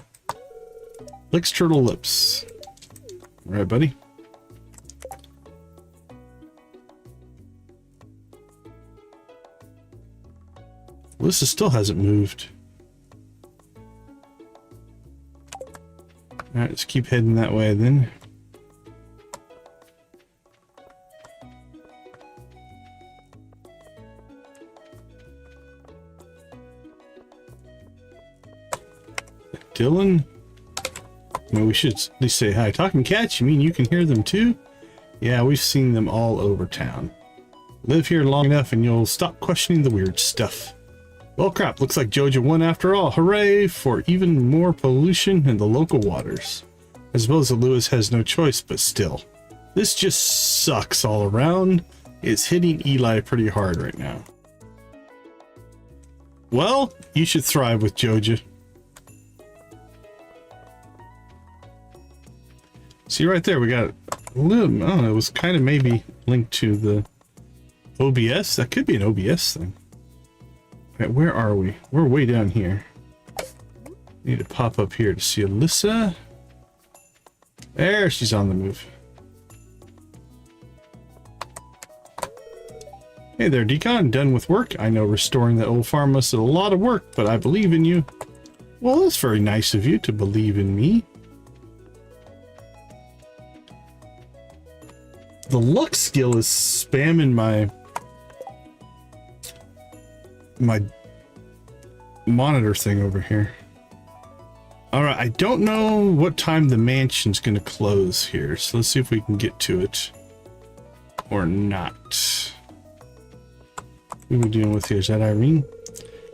Licks turtle lips. All right, buddy. Alyssa still hasn't moved. All right, let's keep heading that way then. Dylan? Well, we should at least say hi. Talking cats, you mean you can hear them too? Yeah, we've seen them all over town. Live here long enough and you'll stop questioning the weird stuff. Well, crap, looks like Joja won after all. Hooray for even more pollution in the local waters. I suppose that Lewis has no choice, but still. This just sucks all around. It's hitting Eli pretty hard right now. Well, you should thrive with Joja. See right there, we got a little, I don't know, it was kind of maybe linked to the OBS. That could be an OBS thing. Right, where are we? We're way down here. Need to pop up here to see Alyssa. There, she's on the move. Hey there, Decon. Done with work? I know restoring that old farm must have a lot of work, but I believe in you. Well, that's very nice of you to believe in me. The luck skill is spamming my monitor thing over here. All right, I don't know what time the mansion's going to close here, so let's see if we can get to it or not. Who are we dealing with here? Is that Irene?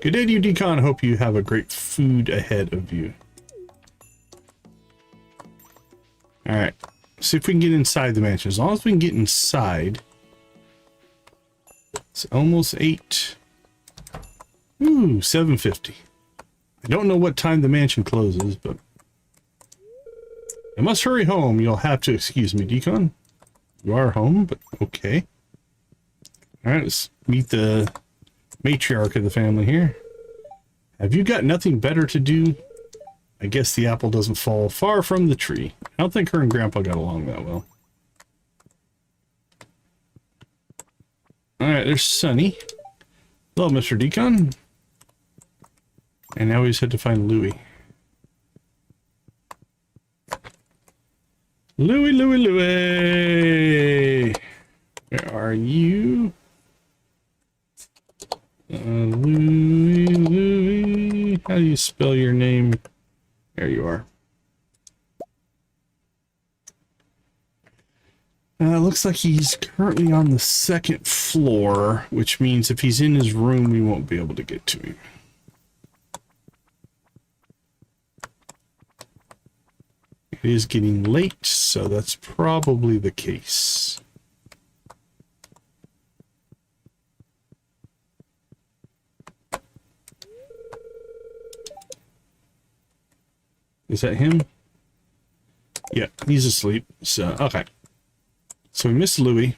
Good day to you, Decon. Hope you have a great food ahead of you. All right, see if we can get inside the mansion. As long as we can get inside. It's almost 8. Ooh, 7:50. I don't know what time the mansion closes, but I must hurry home. You'll have to excuse me, Decon. You are home, but okay. All right, let's meet the matriarch of the family here. Have you got nothing better to do? I guess the apple doesn't fall far from the tree. I don't think her and Grandpa got along that well. All right, there's Sonny. Hello, Mr. Decon. And now we just had to find Louie. Louie! Where are you? Louie. How do you spell your name? There you are. Looks like he's currently on the 2nd floor, which means if he's in his room, we won't be able to get to him. It is getting late, so that's probably the case. Is that him? Yeah, he's asleep. So, okay. So we missed Louie.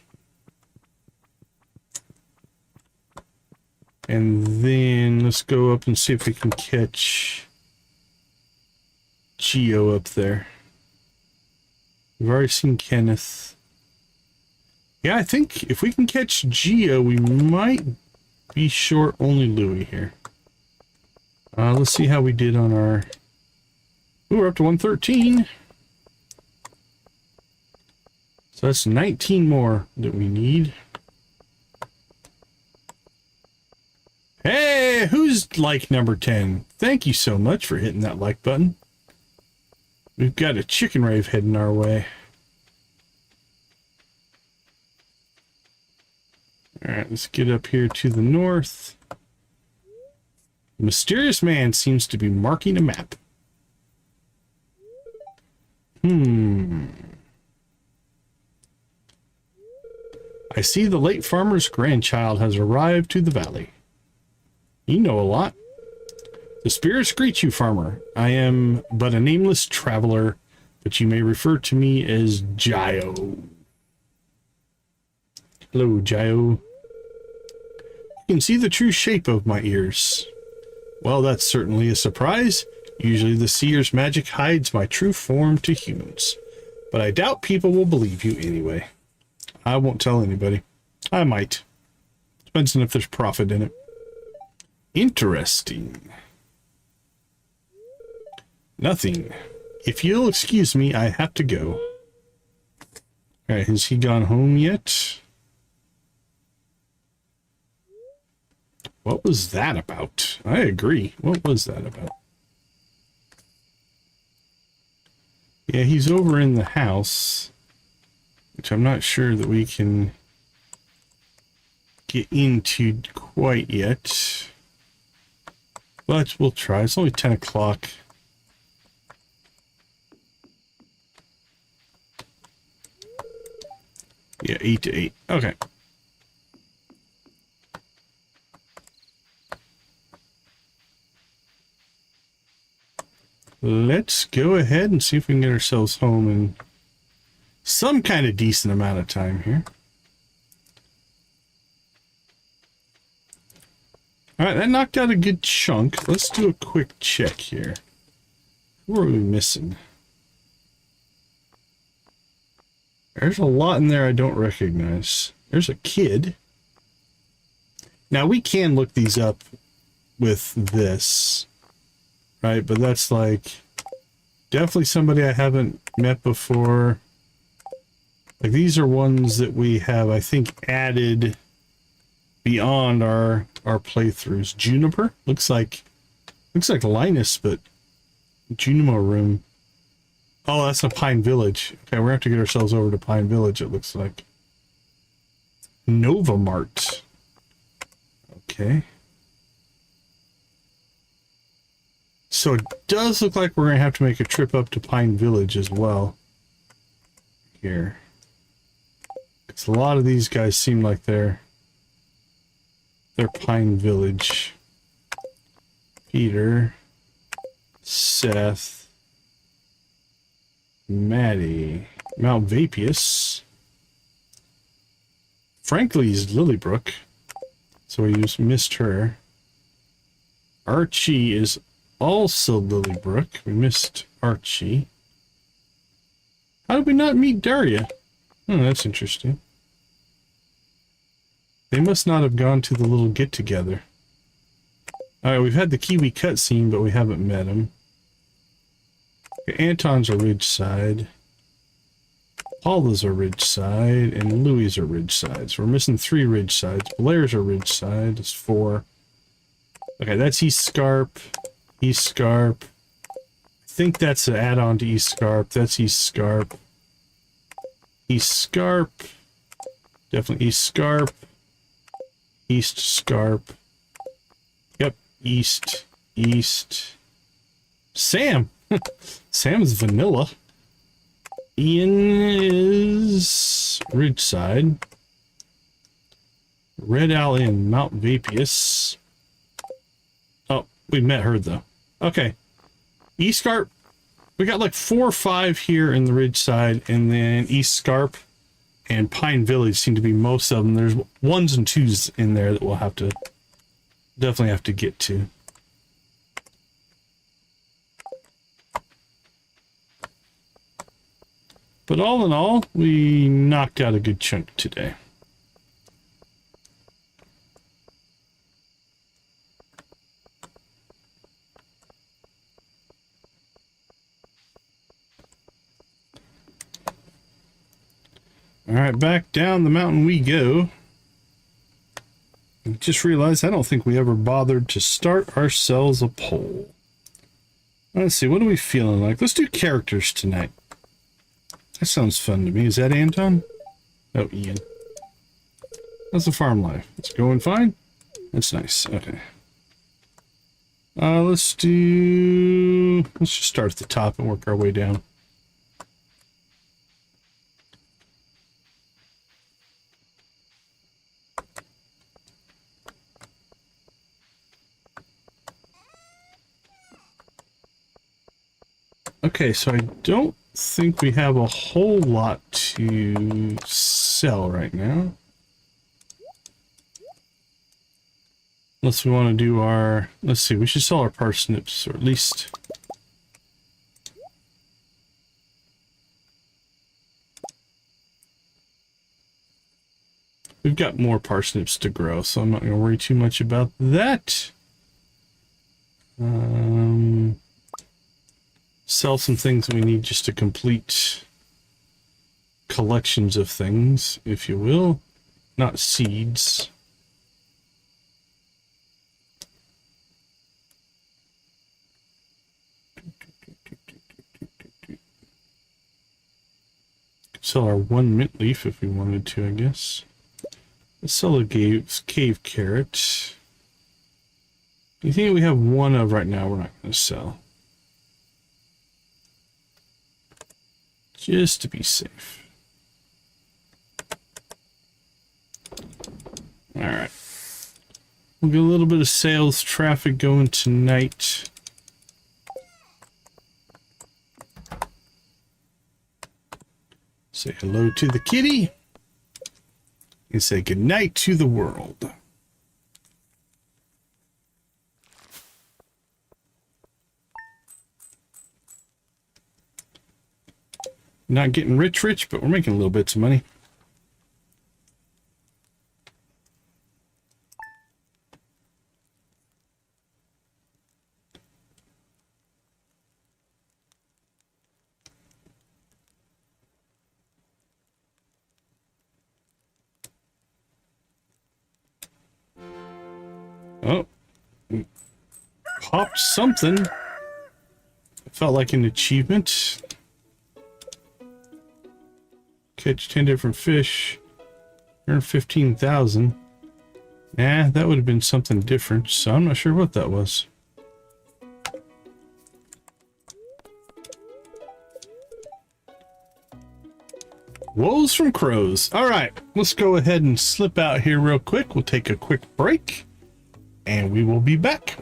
And then let's go up and see if we can catch Geo up there. We've already seen Kenneth. Yeah, I think if we can catch Geo, we might be short only Louie here. Let's see how we did on our... Ooh, we're up to 113. So that's 19 more that we need. Hey, who's like number 10? Thank you so much for hitting that like button. We've got a chicken rave heading our way. Alright, let's get up here to the north. The mysterious man seems to be marking a map. I see the late farmer's grandchild has arrived to the valley. You know a lot. The spirits greet you, farmer. I am but a nameless traveler, but you may refer to me as Gio. Hello, Gio. You can see the true shape of my ears. Well, that's certainly a surprise. Usually the seer's magic hides my true form to humans. But I doubt people will believe you anyway. I won't tell anybody. I might. Depends on if there's profit in it. Interesting. Nothing. If you'll excuse me, I have to go. Alright, has he gone home yet? What was that about? I agree. What was that about? Yeah, he's over in the house, which I'm not sure that we can get into quite yet. But we'll try. It's only 10 o'clock. Yeah, 8 to 8. Okay. Let's go ahead and see if we can get ourselves home in some kind of decent amount of time here. Alright, that knocked out a good chunk. Let's do a quick check here. Who are we missing? There's a lot in there I don't recognize. There's a kid. Now, we can look these up with this, right? But that's like definitely somebody I haven't met before. Like, these are ones that we have, I think, added beyond our playthroughs. Juniper looks like Linus, but Junimo room. Oh, that's a Pine Village. Okay, we're gonna have to get ourselves over to Pine Village, it looks like. Nova Mart. Okay. So it does look like we're gonna have to make a trip up to Pine Village as well. Here. Because a lot of these guys seem like they're Pine Village. Peter. Seth. Maddie. Mount Vapius. Frankly's Lilybrook. So we just missed her. Archie is also Lilybrook. We missed Archie. How did we not meet Daria? Oh, that's interesting. They must not have gone to the little get-together. Alright, we've had the Kiwi cutscene, but we haven't met him. Okay, Anton's a Ridgeside. Paula's a Ridgeside, and Louie's a Ridgeside. So we're missing 3 Ridgesides. Blair's a Ridgeside. That's 4. Okay, that's East Scarp. East Scarp. I think that's an add-on to East Scarp. That's East Scarp. East Scarp. Definitely East Scarp. East Scarp. Yep, East. Sam! Sam's vanilla. Ian is Ridgeside. Red Owl Inn, Mount Vapius. Oh, we met her though. Okay. East Scarp. We got like 4 or 5 here in the Ridgeside, and then East Scarp and Pine Village seem to be most of them. There's 1s and 2s in there that we'll have to definitely have to get to. But all in all, we knocked out a good chunk today. Alright, back down the mountain we go. just realized I don't think we ever bothered to start ourselves a poll. Let's see, what are we feeling like? Let's do characters tonight. That sounds fun to me. Is that Anton? Oh, Ian. How's the farm life? It's going fine? That's nice. Okay. Let's just start at the top and work our way down. Okay, so I don't think we have a whole lot to sell right now. Unless we want to do our... Let's see, we should sell our parsnips, or at least... We've got more parsnips to grow, so I'm not going to worry too much about that. Sell some things we need just to complete collections of things, if you will. Not seeds. Sell our 1 mint leaf if we wanted to, I guess. Let's sell a cave carrot. Anything we have one of right now, we're not going to sell. Just to be safe. Alright. We'll get a little bit of sales traffic going tonight. Say hello to the kitty. And say goodnight to the world. Not getting rich, but we're making little bits of money. Oh, we popped something. It felt like an achievement. Catch 10 different fish. Earn 15,000. Nah, that would have been something different, so I'm not sure what that was. Woes from crows. All right, let's go ahead and slip out here real quick. We'll take a quick break, and we will be back.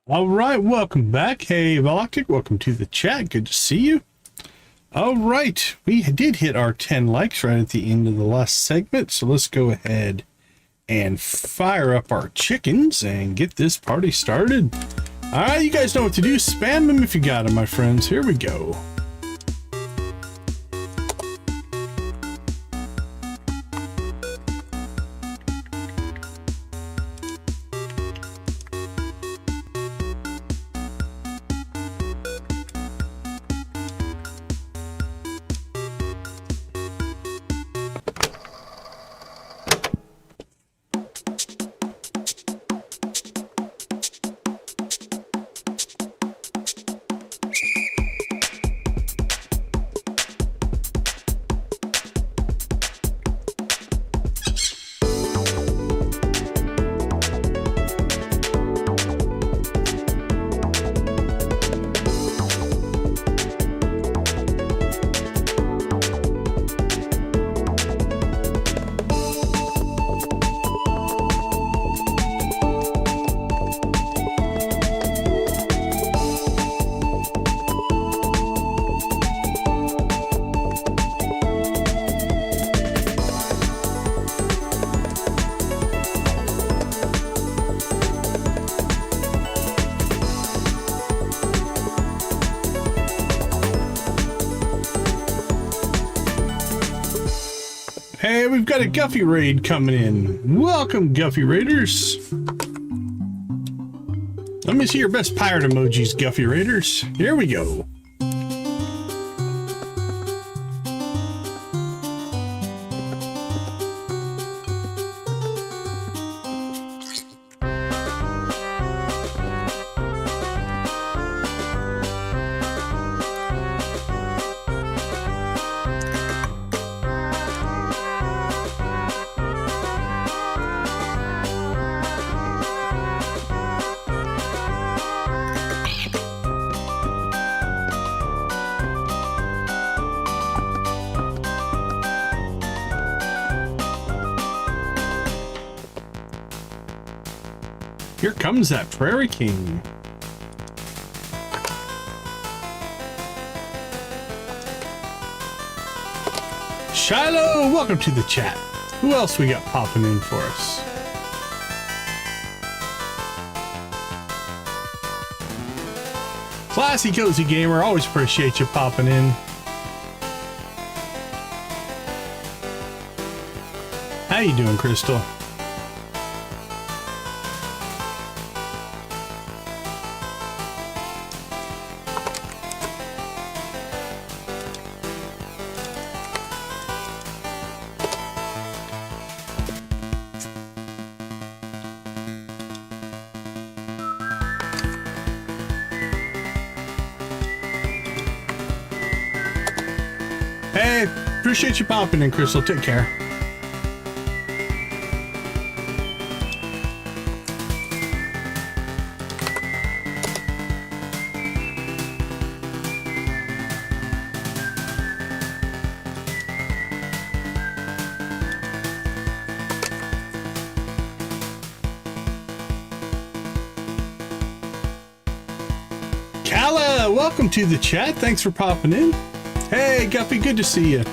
All right, welcome back. Hey, Veloctic, welcome to the chat. Good to see you. All right, we did hit our 10 likes right at the end of the last segment, so let's go ahead and fire up our chickens and get this party started. All right, you guys know what to do. Spam them if you got them, my friends. Here we go. Hey, we've got a Guffy raid coming in. Welcome, Guffy Raiders. Let me see your best pirate emojis, Guffy Raiders. Here we go. Here comes that Prairie King. Shiloh, welcome to the chat. Who else we got popping in for us? Classy Cozy Gamer, always appreciate you popping in. How you doing, Crystal? Hey, appreciate you popping in, Crystal. Take care. Kala, welcome to the chat. Thanks for popping in. Hey, Guppy, good to see you.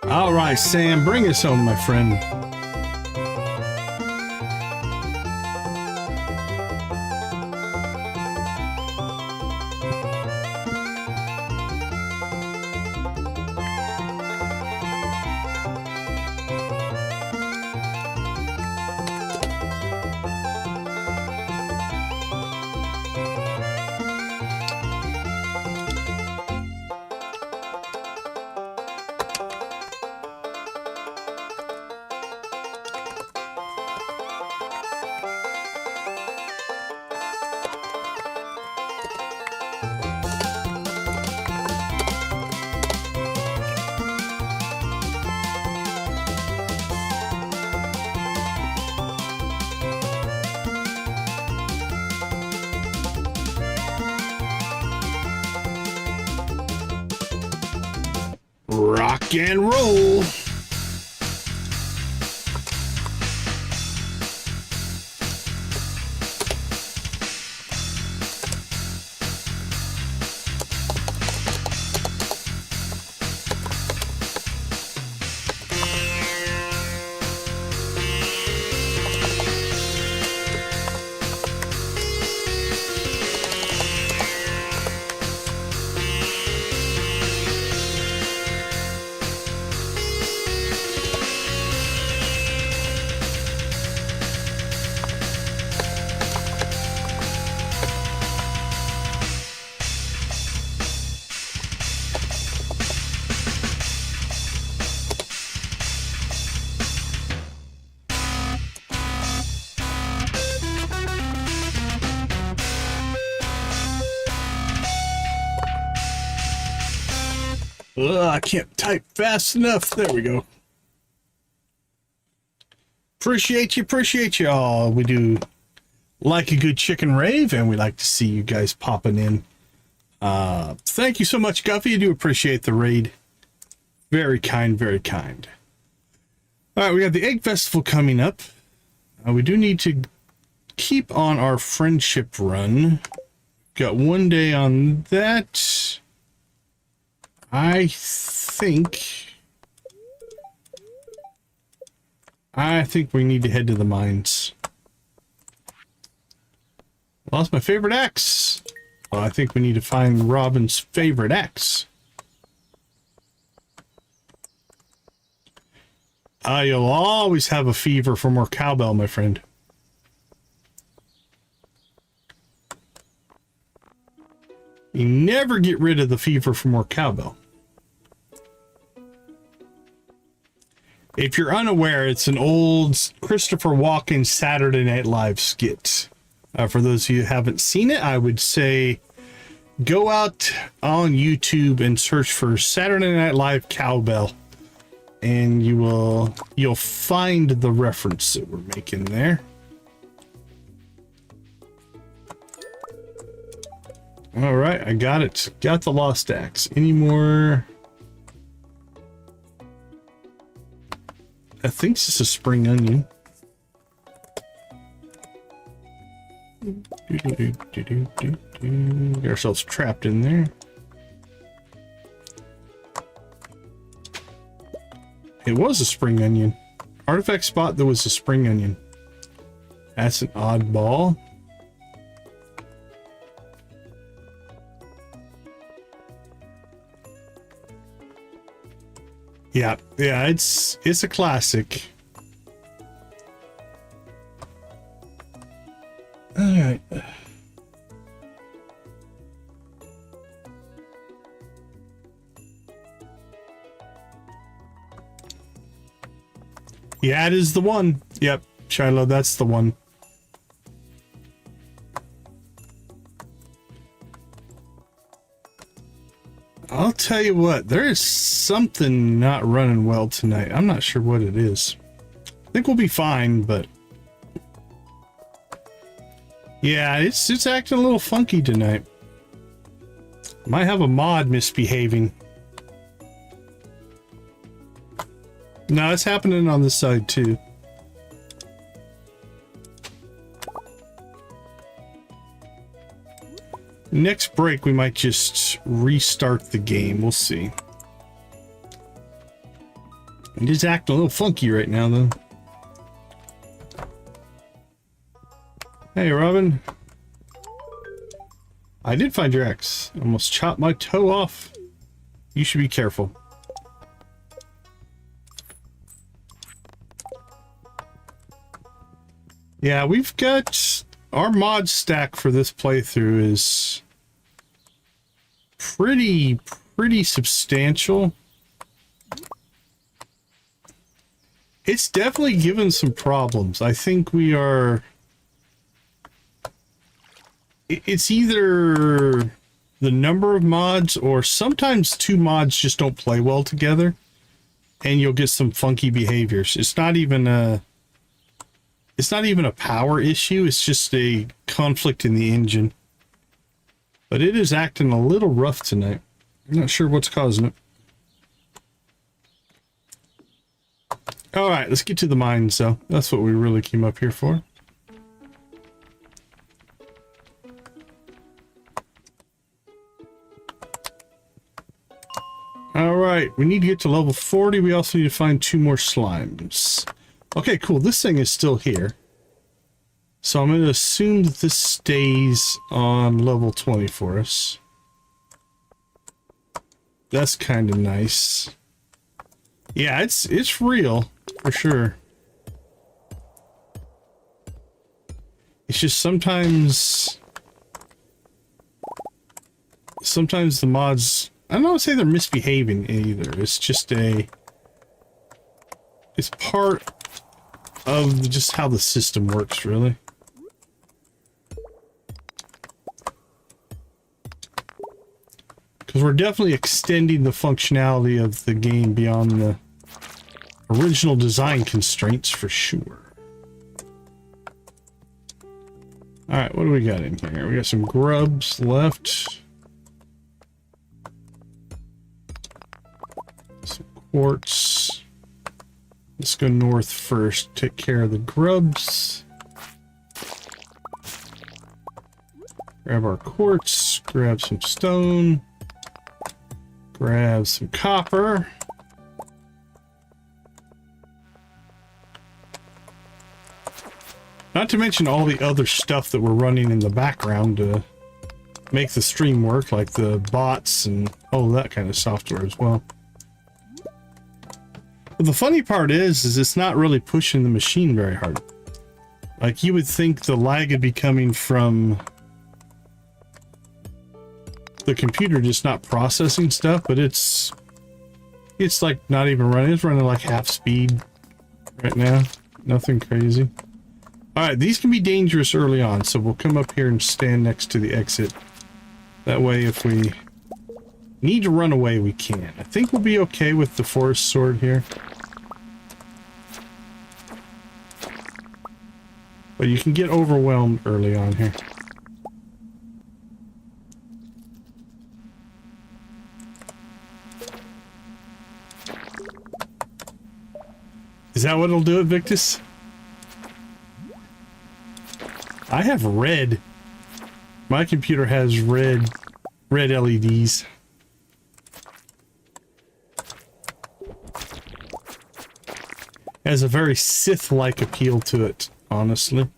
All right, Sam, bring us home, my friend. Rock and roll. I can't type fast enough. There we go. Appreciate you all. We do like a good chicken rave, and we like to see you guys popping in. Thank you so much, Guffy. I do appreciate the raid. Very kind, very kind. All right, we got the Egg Festival coming up. We do need to keep on our friendship run. Got 1 day on that. I think we need to head to the mines. Lost my favorite axe. Well, I think we need to find Robin's favorite axe. You'll always have a fever for more cowbell, my friend. You never get rid of the fever for more cowbell. If you're unaware, it's an old Christopher Walken Saturday Night Live skit. For those of you who haven't seen it, I would say go out on YouTube and search for Saturday Night Live cowbell, and you'll find the reference that we're making there. All right, I got it. Got the lost axe. Any more? I think this is a spring onion. Get ourselves trapped in there. It was a spring onion. Artifact spot that was a spring onion. That's an oddball. Yeah, it's a classic. All right. Yeah, it is the one. Yep, Shiloh, that's the one. I'll tell you what, there is something not running well tonight. I'm not sure what it is. I think we'll be fine, but yeah, it's acting a little funky tonight. Might have a mod misbehaving. No, it's happening on this side too. Next break, we might just restart the game. We'll see. It is acting a little funky right now, though. Hey, Robin. I did find your axe. Almost chopped my toe off. You should be careful. Yeah, we've got... Our mod stack for this playthrough is pretty substantial. It's definitely given some problems. I think we are... It's either the number of mods, or sometimes two mods just don't play well together, and you'll get some funky behaviors. It's not even a power issue, it's just a conflict in the engine. But it is acting a little rough tonight. I'm not sure what's causing it. All right, let's get to the mines, though. That's what we really came up here for. All right, we need to get to level 40. We also need to find 2 more slimes. Okay, cool. This thing is still here. So I'm going to assume that this stays on level 20 for us. That's kind of nice. Yeah, it's real, for sure. It's just sometimes the mods, I don't want to say they're misbehaving either. It's just it's part of just how the system works, really. Because we're definitely extending the functionality of the game beyond the original design constraints, for sure. Alright, what do we got in here? We got some grubs left. Some quartz. Let's go north first. Take care of the grubs. Grab our quartz. Grab some stone. Grab some copper. Not to mention all the other stuff that we're running in the background to make the stream work, like the bots and all that kind of software as well. But the funny part is it's not really pushing the machine very hard. Like, you would think the lag would be coming from the computer just not processing stuff, but it's like not even running. It's running like half speed right now. Nothing crazy. All right, these can be dangerous early on, so we'll come up here and stand next to the exit. That way, if we need to run away, we can. I think we'll be okay with the forest sword here. But you can get overwhelmed early on here. Is that what'll do it, Victus? I have red. My computer has red LEDs. Has a very Sith-like appeal to it, honestly.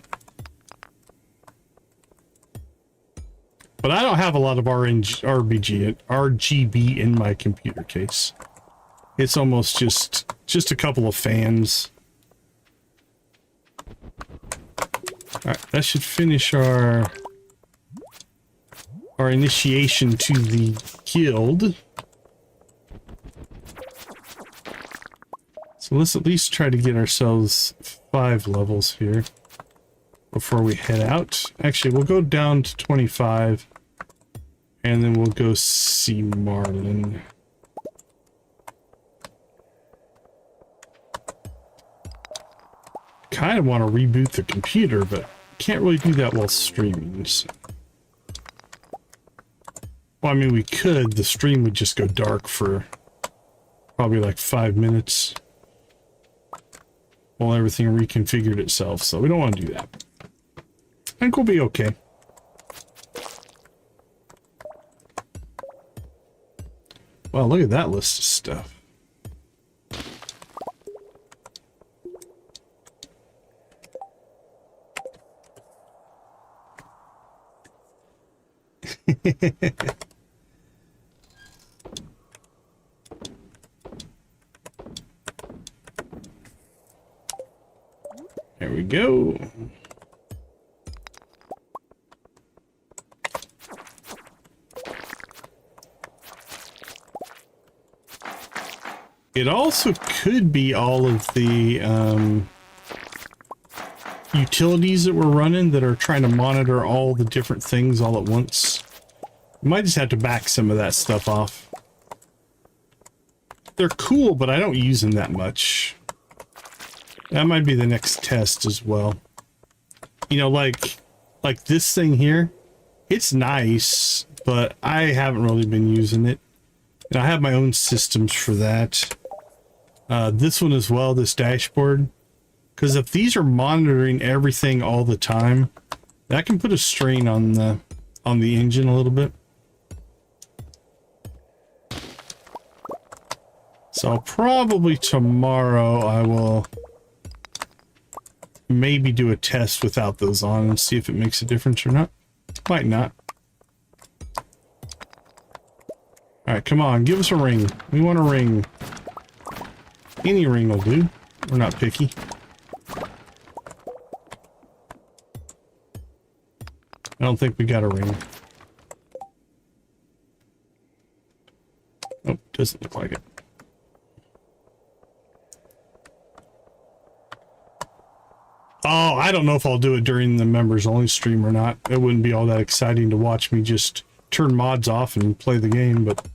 But I don't have a lot of RGB in my computer case. It's almost just a couple of fans. Alright, that should finish our initiation to the guild. So let's at least try to get ourselves 5 levels here before we head out. Actually, we'll go down to 25 and then we'll go see Marlin. Kind of want to reboot the computer, but can't really do that while streaming. So. Well, I mean, we could. The stream would just go dark for probably like 5 minutes while everything reconfigured itself, so we don't want to do that. I think we'll be okay. Wow, look at that list of stuff. There we go. It also could be all of the utilities that we're running that are trying to monitor all the different things all at once. We might just have to back some of that stuff off. They're cool, but I don't use them that much. That might be the next test as well. You know, like this thing here, it's nice, but I haven't really been using it. And I have my own systems for that. This one as well, this dashboard. Because if these are monitoring everything all the time, that can put a strain on the engine a little bit. So probably tomorrow I will maybe do a test without those on and see if it makes a difference or not. Might not. Alright, come on, give us a ring. We want a ring. Any ring will do. We're not picky. I don't think we got a ring. Oh, doesn't look like it. Oh, I don't know if I'll do it during the members only stream or not. It wouldn't be all that exciting to watch me just turn mods off and play the game, but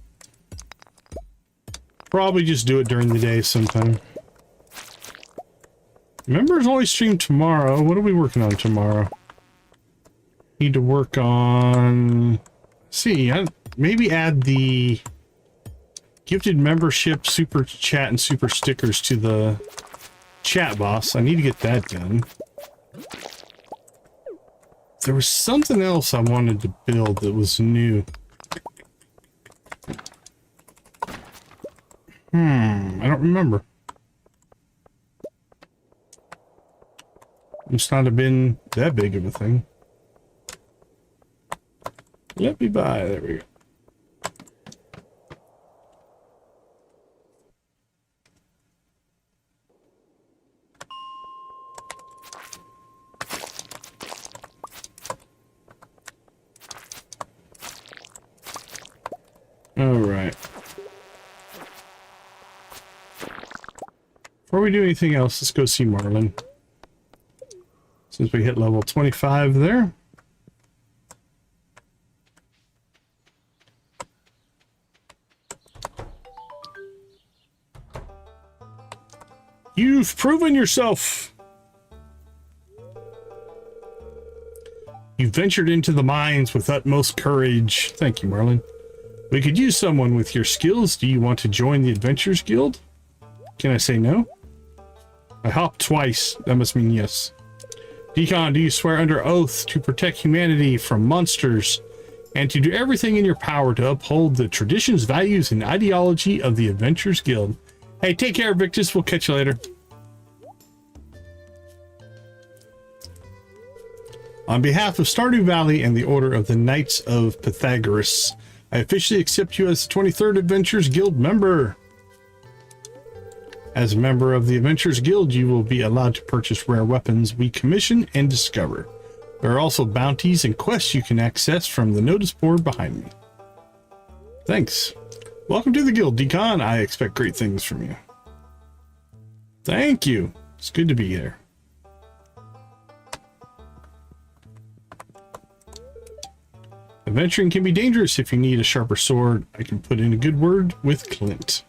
probably just do it during the day sometime. Members only stream tomorrow. What are we working on tomorrow? Need to work on... maybe add the gifted membership, super chat, and super stickers to the chat box. I need to get that done. There was something else I wanted to build that was new. I don't remember. Must not have been that big of a thing. Let me buy. There we go. All right. Before we do anything else, let's go see Marlin. Since we hit level 25 there. You've proven yourself. You ventured into the mines with utmost courage. Thank you, Marlin. We could use someone with your skills. Do you want to join the Adventurers Guild? Can I say no? I hopped twice. That must mean yes. Decon, do you swear under oath to protect humanity from monsters and to do everything in your power to uphold the traditions, values, and ideology of the Adventurers Guild? Hey, take care, Victus. We'll catch you later. On behalf of Stardew Valley and the Order of the Knights of Pythagoras, I officially accept you as the 23rd Adventurers Guild member. As a member of the Adventurers Guild, you will be allowed to purchase rare weapons we commission and discover. There are also bounties and quests you can access from the notice board behind me. Thanks. Welcome to the Guild, Decon. I expect great things from you. Thank you. It's good to be here. Adventuring can be dangerous. If you need a sharper sword, I can put in a good word with Clint.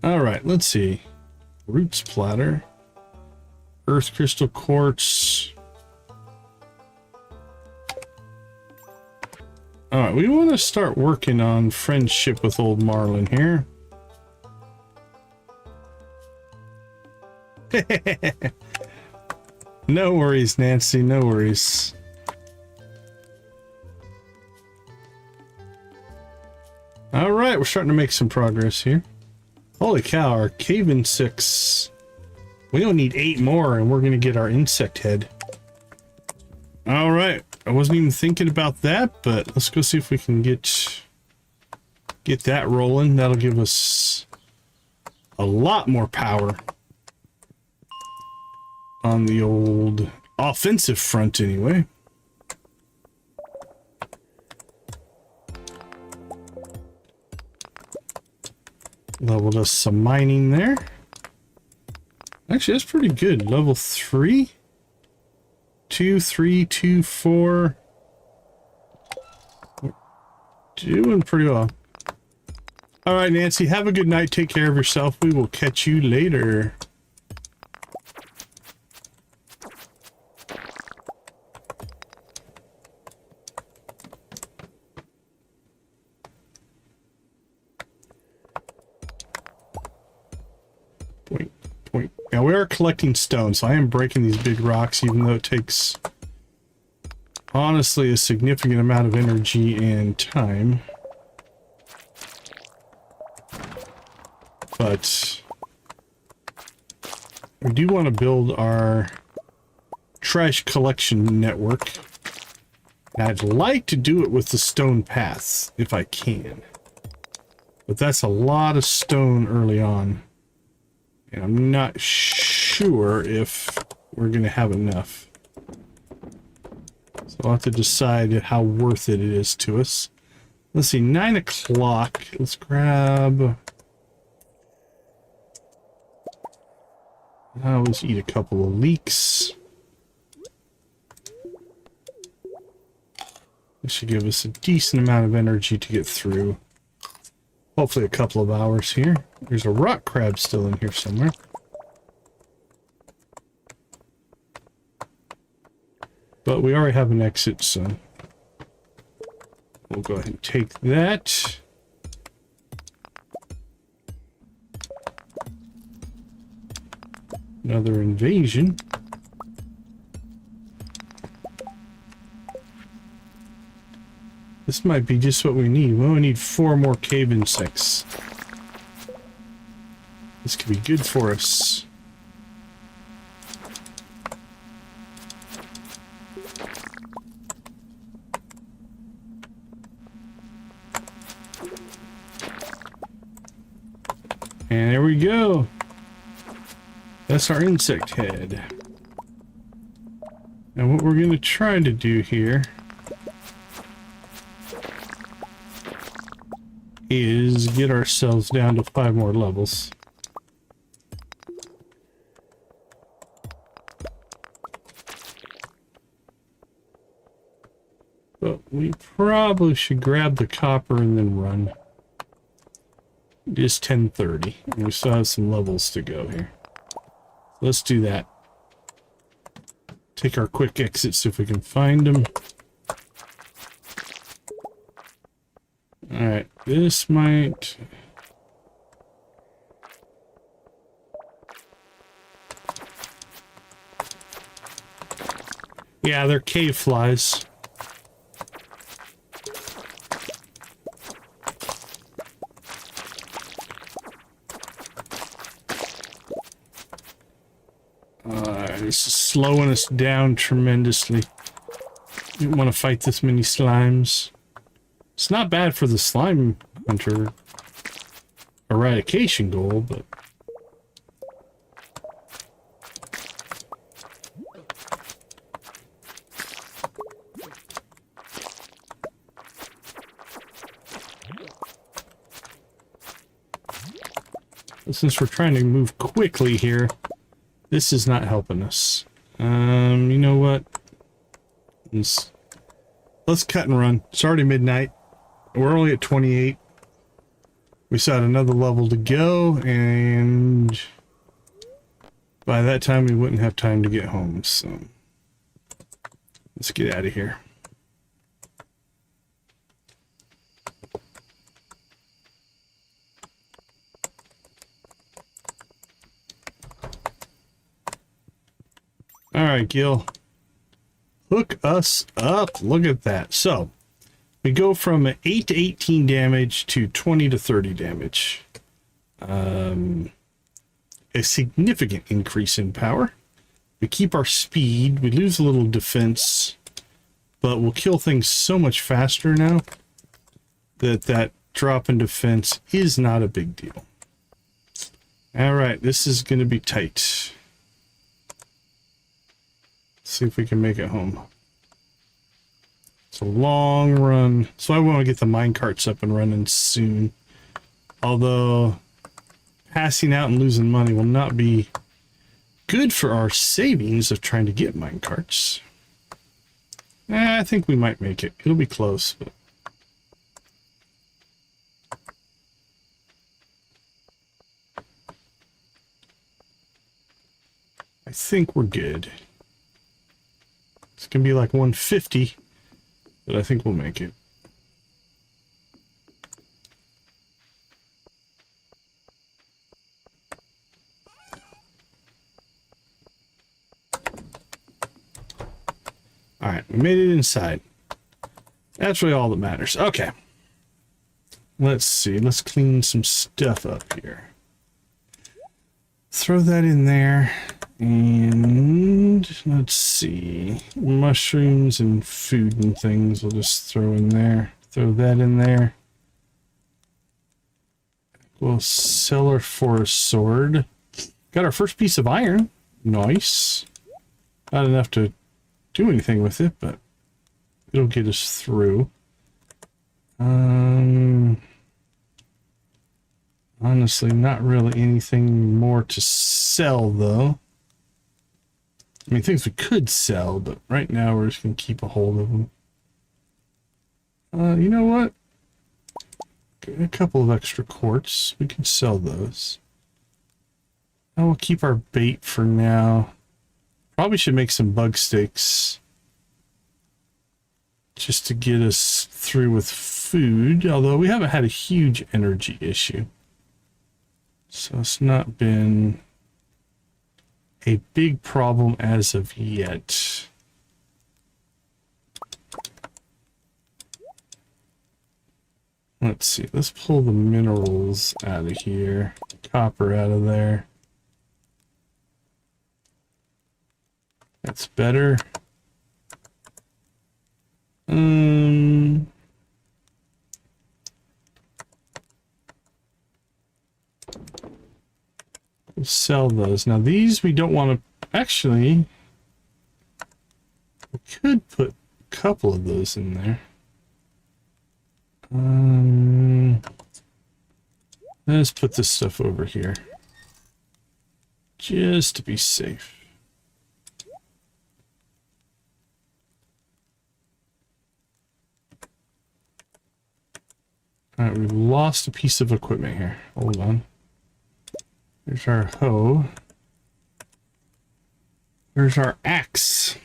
Alright, let's see. Roots platter. Earth crystal quartz. Alright, we want to start working on friendship with old Marlin here. No worries, Nancy, no worries. Alright, we're starting to make some progress here. Holy cow, our cave insects. We don't need 8 more and we're going to get our insect head. Alright, I wasn't even thinking about that, but let's go see if we can get that rolling. That'll give us a lot more power on the old offensive front anyway. Leveled us some mining there. Actually, that's pretty good. Level 3. 2, 3, 2, 4. Doing pretty well. All right, Nancy, have a good night. Take care of yourself. We will catch you later. Now we are collecting stone, so I am breaking these big rocks, even though it takes, honestly, a significant amount of energy and time. But we do want to build our trash collection network. And I'd like to do it with the stone paths, if I can. But that's a lot of stone early on. And I'm not sure if we're going to have enough. So I'll have to decide how worth it is to us. Let's see, 9 o'clock. Let's grab... let's eat a couple of leeks. This should give us a decent amount of energy to get through. Hopefully a couple of hours here. There's a rock crab still in here somewhere. But we already have an exit, so we'll go ahead and take that. Another invasion. This might be just what we need. We only need 4 more cave insects. This could be good for us. And there we go. That's our insect head. And what we're going to try to do here is get ourselves down to 5 more levels. But we probably should grab the copper and then run. It is 10:30, and we still have some levels to go here. Let's do that. Take our quick exits if we can find them. Alright, this might... Yeah, they're cave flies. This is slowing us down tremendously. We don't want to fight this many slimes. It's not bad for the slime hunter eradication goal, but... since we're trying to move quickly here, this is not helping us. You know what? Let's cut and run. It's already midnight. We're only at 28. We still had another level to go, and by that time we wouldn't have time to get home, so let's get out of here. All right, Gil. Hook us up. Look at that. So, we go from 8 to 18 damage to 20 to 30 damage. A significant increase in power. We keep our speed. We lose a little defense. But we'll kill things so much faster now that that drop in defense is not a big deal. All right, this is going to be tight. See if we can make it home. It's a long run, so I want to get the minecarts up and running soon. Although passing out and losing money will not be good for our savings of trying to get minecarts. I think we might make it. It'll be close, but I think we're good. It's gonna be like 150, but I think we'll make it. All right, we made it inside. That's really all that matters. Okay. Let's see. Let's clean some stuff up here. Throw that in there. And let's see. Mushrooms and food and things we'll just throw in there. Throw that in there. We'll sell her for a sword. Got our first piece of iron. Nice. Not enough to do anything with it, but it'll get us through. Honestly, not really anything more to sell, though. I mean, things we could sell, but right now we're just going to keep a hold of them. You know what? A couple of extra quartz. We can sell those. I will keep our bait for now. Probably should make some bug sticks. Just to get us through with food. Although we haven't had a huge energy issue. So it's not been a big problem as of yet. Let's see. Let's pull the minerals out of here. Copper out of there. That's better. We'll sell those. Now these we don't want to... Actually, we could put a couple of those in there. Let's put this stuff over here. Just to be safe. Alright, we've lost a piece of equipment here. Hold on. There's our hoe. There's our axe.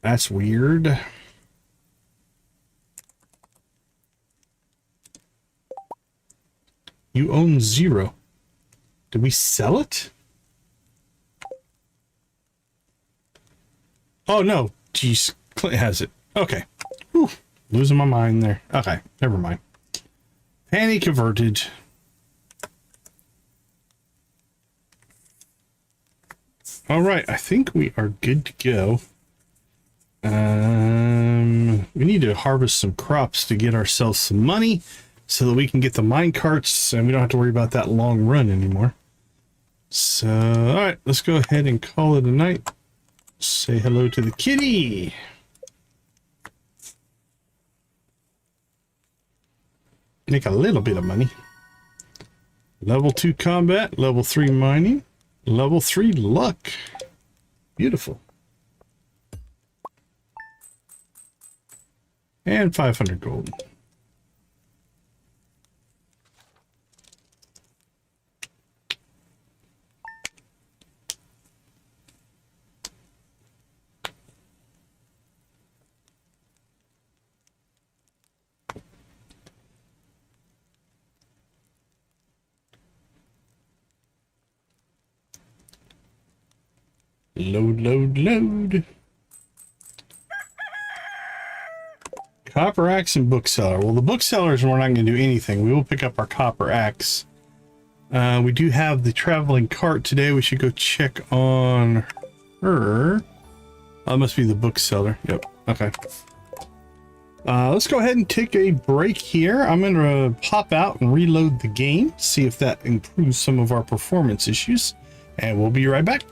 That's weird. You own 0. Did we sell it? Oh no, jeez, Clint has it. Okay. Whew. Losing my mind there. Okay, never mind. Panic averted. All right, I think we are good to go. We need to harvest some crops to get ourselves some money so that we can get the mine carts and we don't have to worry about that long run anymore. So, all right, let's go ahead and call it a night. Say hello to the kitty. Make a little bit of money. Level 2 combat, level 3 mining, level 3 luck. Beautiful. And 500 gold. Load, load, load. Copper axe and bookseller. Well, the booksellers, we're not going to do anything. We will pick up our copper axe. We do have the traveling cart today. We should go check on her. Oh, it must be the bookseller. Yep. Okay. Let's go ahead and take a break here. I'm going to pop out and reload the game, see if that improves some of our performance issues, and we'll be right back.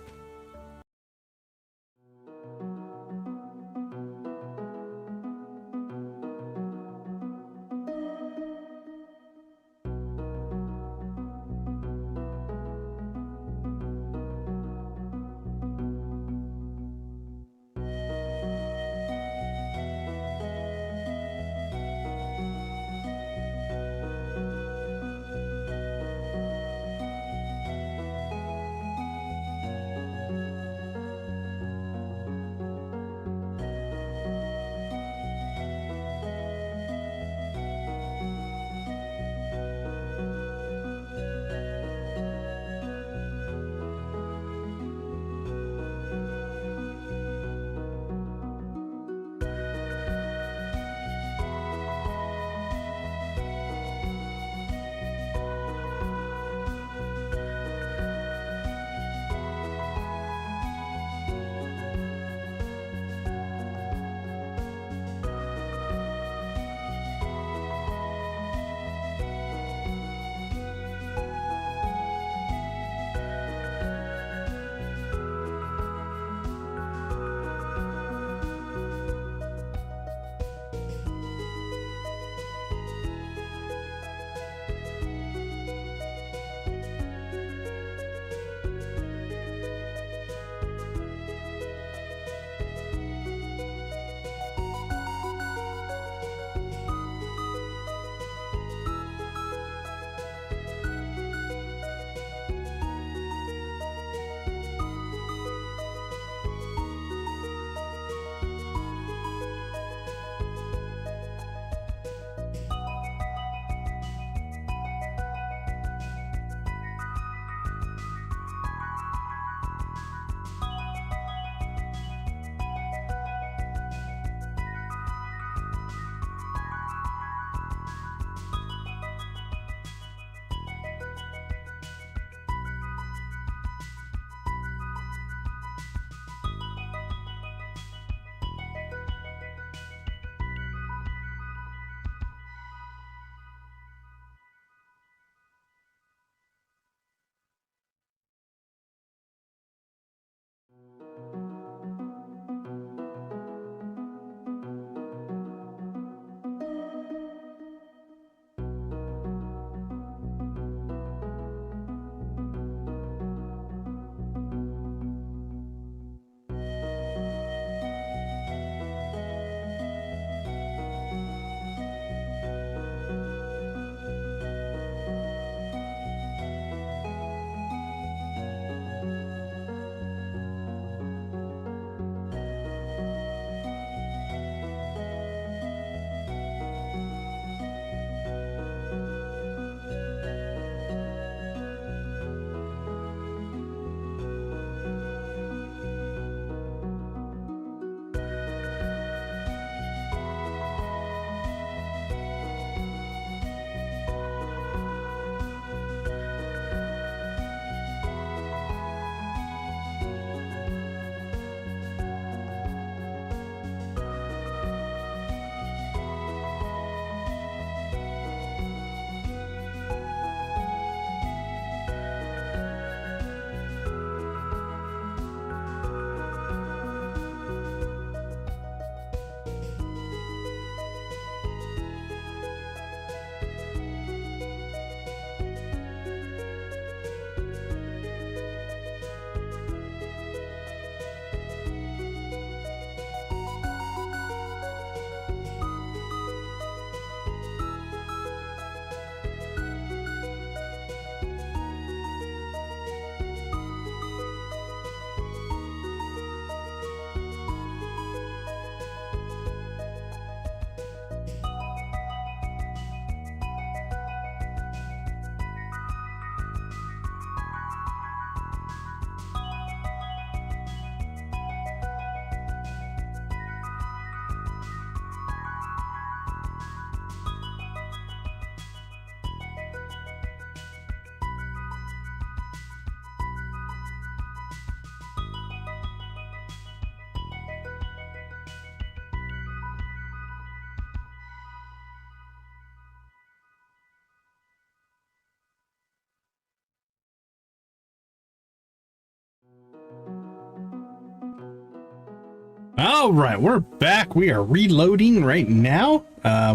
All right, we're back. We are reloading right now.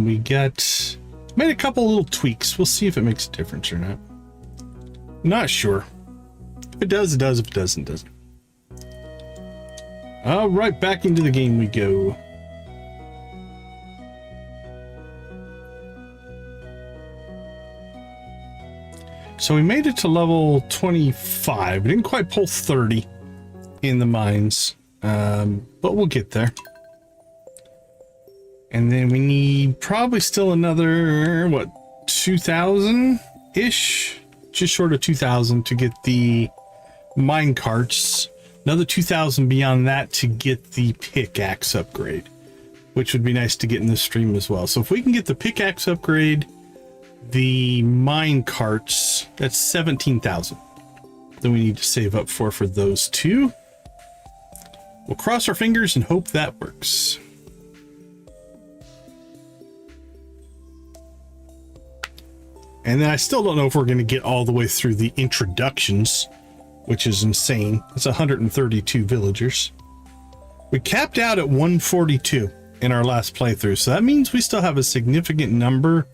We made a couple little tweaks. We'll see if it makes a difference or not. Not sure. If it does, it does. If it doesn't, it doesn't. All right, back into the game we go. So we made it to level 25. We didn't quite pull 30 in the mines, but we'll get there. And then we need probably still another, what, 2,000-ish? Just short of 2,000 to get the mine carts. Another 2,000 beyond that to get the pickaxe upgrade, which would be nice to get in this stream as well. So if we can get the pickaxe upgrade, the mine carts, that's 17,000. Then we need to save up for those two. We'll cross our fingers and hope that works. And then I still don't know if we're going to get all the way through the introductions, which is insane. It's 132 villagers. We capped out at 142 in our last playthrough, so that means we still have a significant number,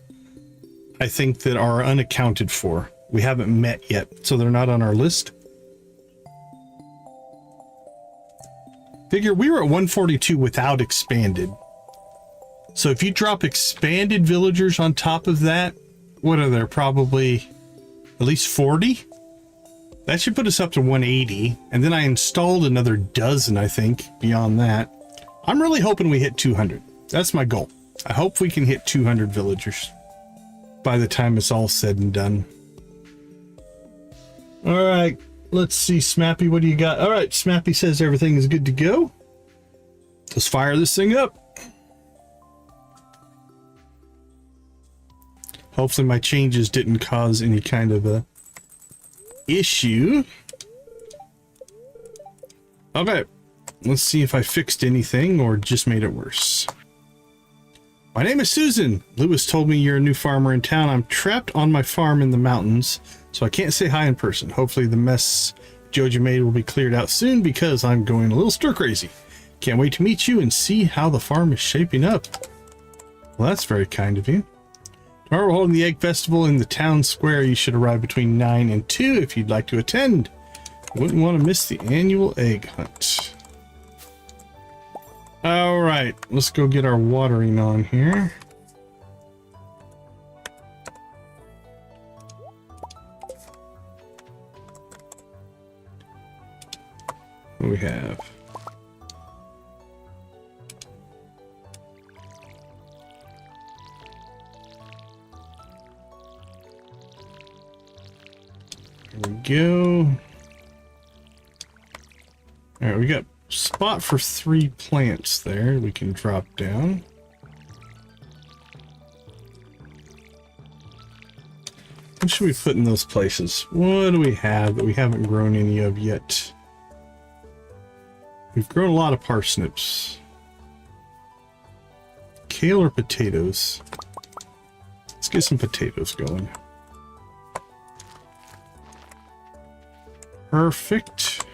I think, that are unaccounted for. We haven't met yet, so they're not on our list. Figure we were at 142 without expanded. So if you drop expanded villagers on top of that, what are there? Probably at least 40? That should put us up to 180. And then I installed another dozen, I think, beyond that. I'm really hoping we hit 200. That's my goal. I hope we can hit 200 villagers by the time it's all said and done. All right, let's see, Smappy, what do you got? All right, Smappy says everything is good to go. Let's fire this thing up. Hopefully my changes didn't cause any kind of a issue. Okay, let's see if I fixed anything or just made it worse. My name is Susan. Lewis told me you're a new farmer in town. I'm trapped on my farm in the mountains, so I can't say hi in person. Hopefully the mess Joja made will be cleared out soon because I'm going a little stir crazy. Can't wait to meet you and see how the farm is shaping up. Well, that's very kind of you. Tomorrow we're holding the Egg Festival in the town square. You should arrive between 9 and 2 if you'd like to attend. Wouldn't want to miss the annual egg hunt. All right, let's go get our watering on here. What do we have? There we go. All right, we got spot for 3 plants there. We can drop down. What should we put in those places? What do we have that we haven't grown any of yet? We've grown a lot of parsnips. Kale or potatoes? Let's get some potatoes going. Perfect.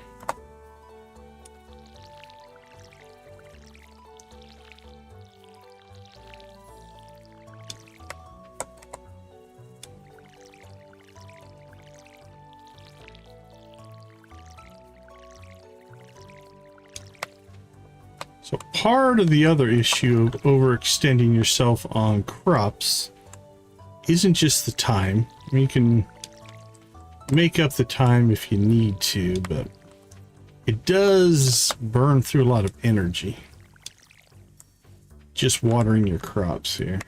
So part of the other issue of overextending yourself on crops isn't just the time. I mean, you can make up the time if you need to, but it does burn through a lot of energy just watering your crops here.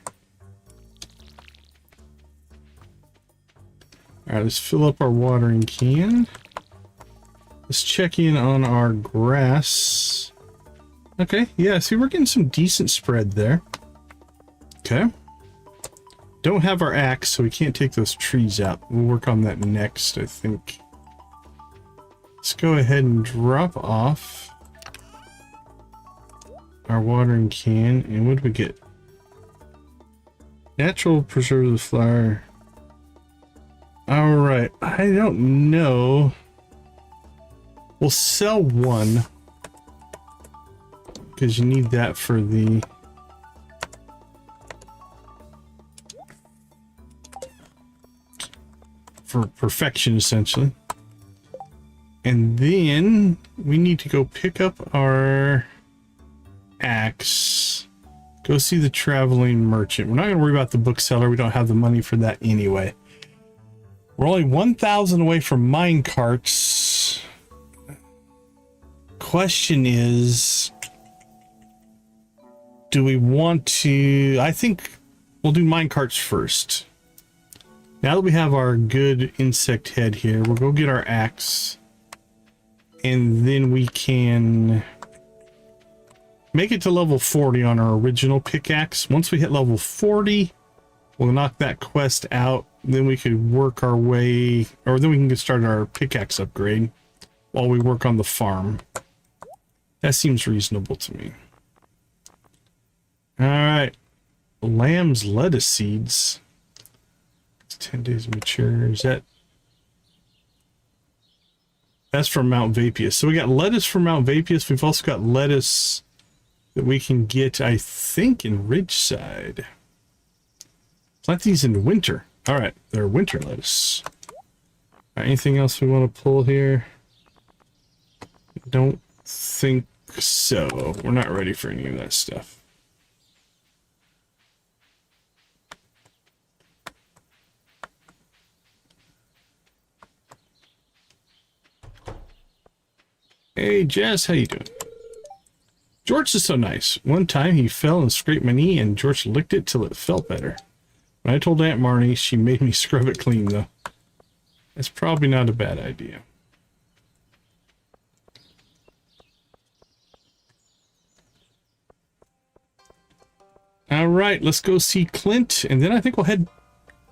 All right, let's fill up our watering can. Let's check in on our grass. Okay, yeah, see, we're getting some decent spread there. Okay. Don't have our axe, so we can't take those trees out. We'll work on that next, I think. Let's go ahead and drop off our watering can. And what do we get? Natural preservative flour. All right, I don't know. We'll sell one, because you need that for the perfection, essentially. And then we need to go pick up our axe. Go see the traveling merchant. We're not going to worry about the bookseller. We don't have the money for that anyway. We're only 1,000 away from mine carts. Question is, do we want to... I think we'll do mine carts first. Now that we have our good insect head here, we'll go get our axe. And then we can make it to level 40 on our original pickaxe. Once we hit level 40, we'll knock that quest out. Then we could work our way, or then we can get started our pickaxe upgrade while we work on the farm. That seems reasonable to me. All right. Lamb's lettuce seeds. It's 10 days mature. Is that... That's from Mount Vapius. So we got lettuce from Mount Vapius. We've also got lettuce that we can get, I think, in Ridgeside. Plant these in winter. All right, they're winter lettuce. All right, anything else we want to pull here? Don't think so. We're not ready for any of that stuff. Hey, Jess, how you doing? George is so nice. One time he fell and scraped my knee, and George licked it till it felt better. When I told Aunt Marnie, she made me scrub it clean, though. That's probably not a bad idea. All right, let's go see Clint, and then I think we'll head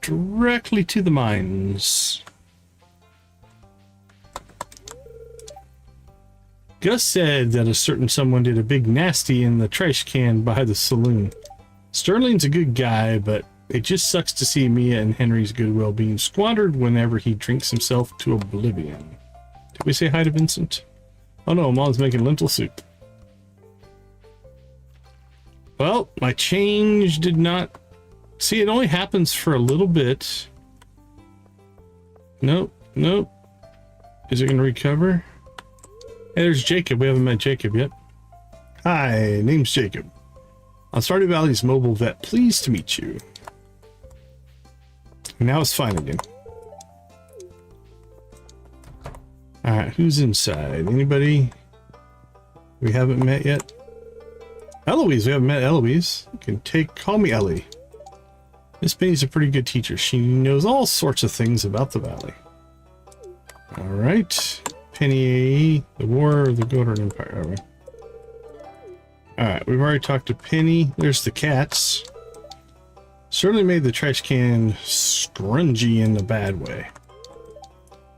directly to the mines. Gus said that a certain someone did a big nasty in the trash can by the saloon. Sterling's a good guy, but it just sucks to see Mia and Henry's goodwill being squandered whenever he drinks himself to oblivion. Did we say hi to Vincent? Oh no, Mom's making lentil soup. Well, my change did not... See, it only happens for a little bit. Nope, nope. Is it going to recover? Hey, there's Jacob. We haven't met Jacob yet. Hi, name's Jacob. On Stardew Valley's mobile vet. Pleased to meet you. Now it's fine again. Alright, who's inside? Anybody we haven't met yet? Eloise, we haven't met Eloise. You can call me Ellie. Miss Penny's a pretty good teacher. She knows all sorts of things about the valley. Alright. Penny, the War of the Godard Empire, are we? Alright, we've already talked to Penny. There's the cats. Certainly made the trash can scrungy in a bad way.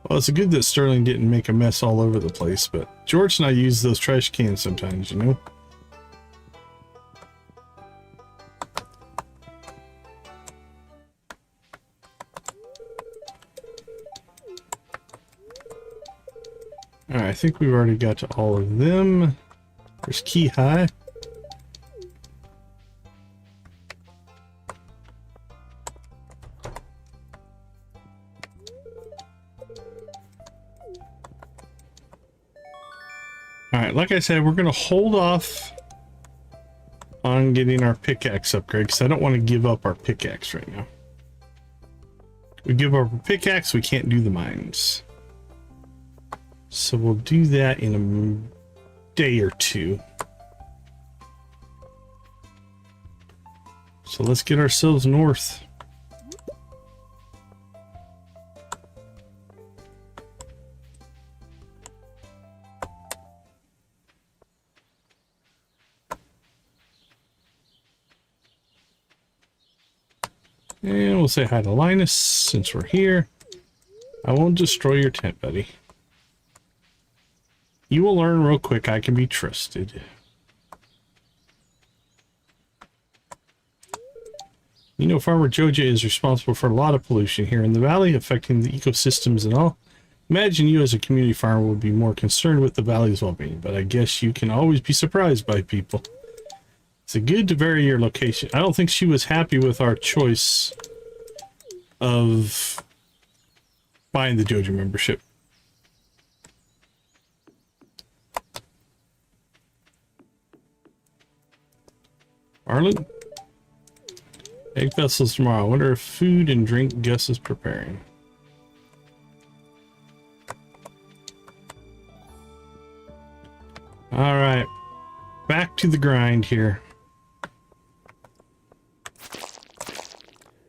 Well, it's good that Sterling didn't make a mess all over the place, but George and I use those trash cans sometimes, you know? Alright, I think we've already got to all of them. There's Key High. Alright, like I said, we're going to hold off on getting our pickaxe upgrade because I don't want to give up our pickaxe right now. If we give up our pickaxe, we can't do the mines. So we'll do that in a day or two. So let's get ourselves north. And we'll say hi to Linus since we're here. I won't destroy your tent, buddy. You will learn real quick I can be trusted. You know, Farmer Joja is responsible for a lot of pollution here in the valley, affecting the ecosystems and all. Imagine you as a community farmer would be more concerned with the valley's well-being, but I guess you can always be surprised by people. It's a good to vary your location. I don't think she was happy with our choice of buying the Joja membership. Arlen? Egg vessels tomorrow. I wonder if food and drink Gus is preparing. Alright. Back to the grind here.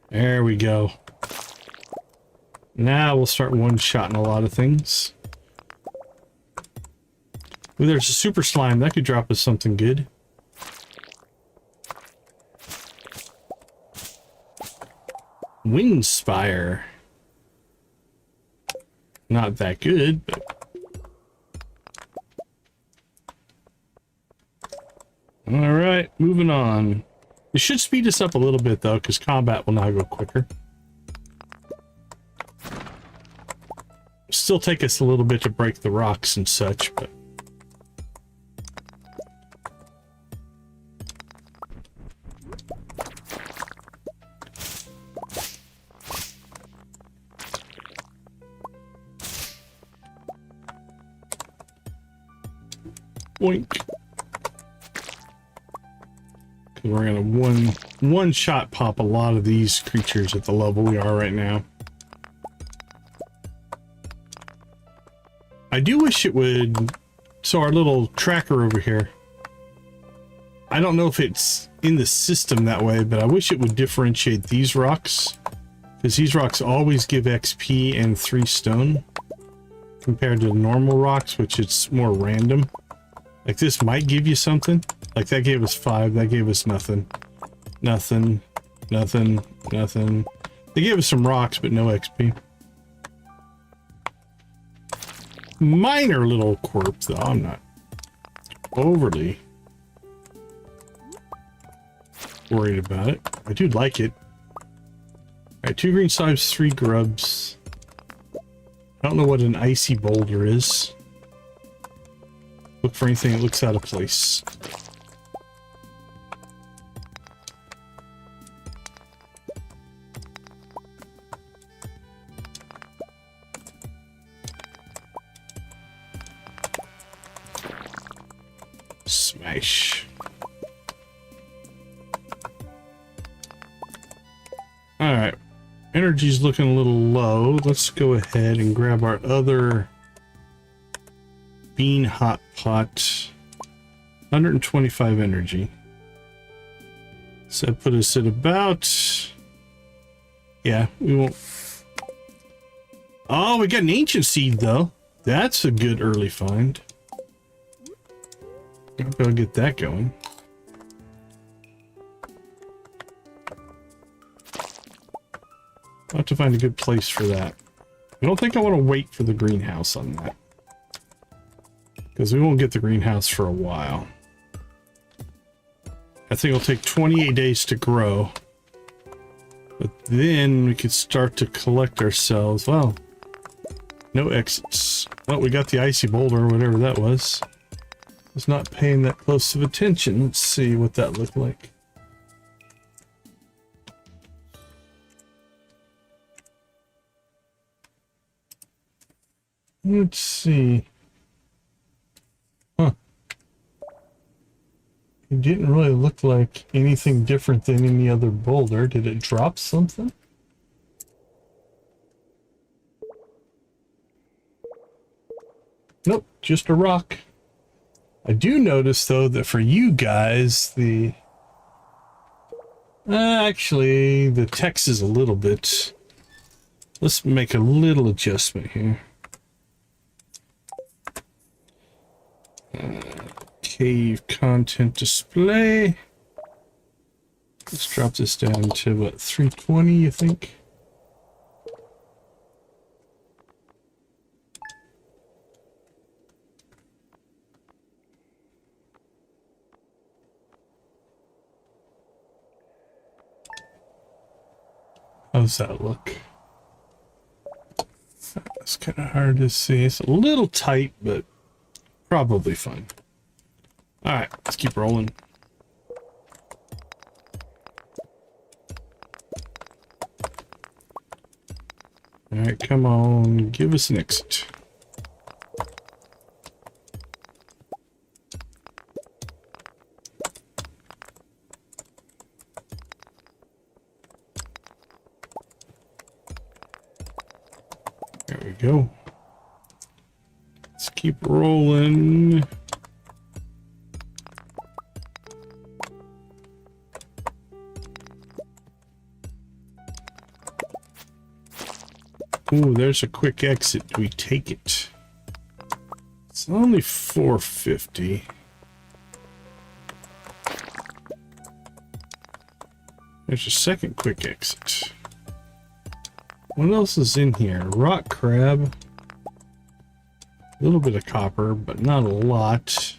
There we go. Now we'll start one-shotting a lot of things. Ooh, there's a super slime. That could drop us something good. Wind Spire. Not that good, but... Alright, moving on. It should speed us up a little bit, though, because combat will now go quicker. Still take us a little bit to break the rocks and such, but... Boink. We're gonna one shot pop a lot of these creatures at the level we are right now. I do wish it would. So our little tracker over here, I don't know if it's in the system that way, but I wish it would differentiate these rocks, because these rocks always give XP and 3 stone compared to the normal rocks, which it's more random. Like this might give you something. Like that gave us 5, that gave us nothing. Nothing, nothing, nothing. They gave us some rocks, but no XP. Minor little quirk, though. I'm not overly worried about it. I do like it. Alright, 2 green slimes, 3 grubs. I don't know what an icy boulder is. Look for anything that looks out of place. Smash. Alright. Energy's looking a little low. Let's go ahead and grab our other bean hot pot. 125 energy. So that put us at about... Yeah, we won't... Oh, we got an ancient seed, though. That's a good early find. I'll go get that going. I'll have to find a good place for that. I don't think I want to wait for the greenhouse on that, because we won't get the greenhouse for a while. I think it'll take 28 days to grow. But then we could start to collect ourselves. Well, no exits. Well, we got the icy boulder, or whatever that was. I was not paying that close of attention. Let's see what that looked like. Let's see. Huh. It didn't really look like anything different than any other boulder. Did it drop something? Nope, just a rock. I do notice, though, that for you guys, the... actually, the text is a little bit... Let's make a little adjustment here. Cave content display. Let's drop this down to, what, 320, you think? How's that look? Let's kind of hard to see. It's a little tight, but probably fine. All right, let's keep rolling. All right, come on, give us an exit. There we go. Let's keep rolling. Ooh, there's a quick exit. Do we take it? It's only 450. There's a second quick exit. What else is in here? Rock crab. A little bit of copper, but not a lot.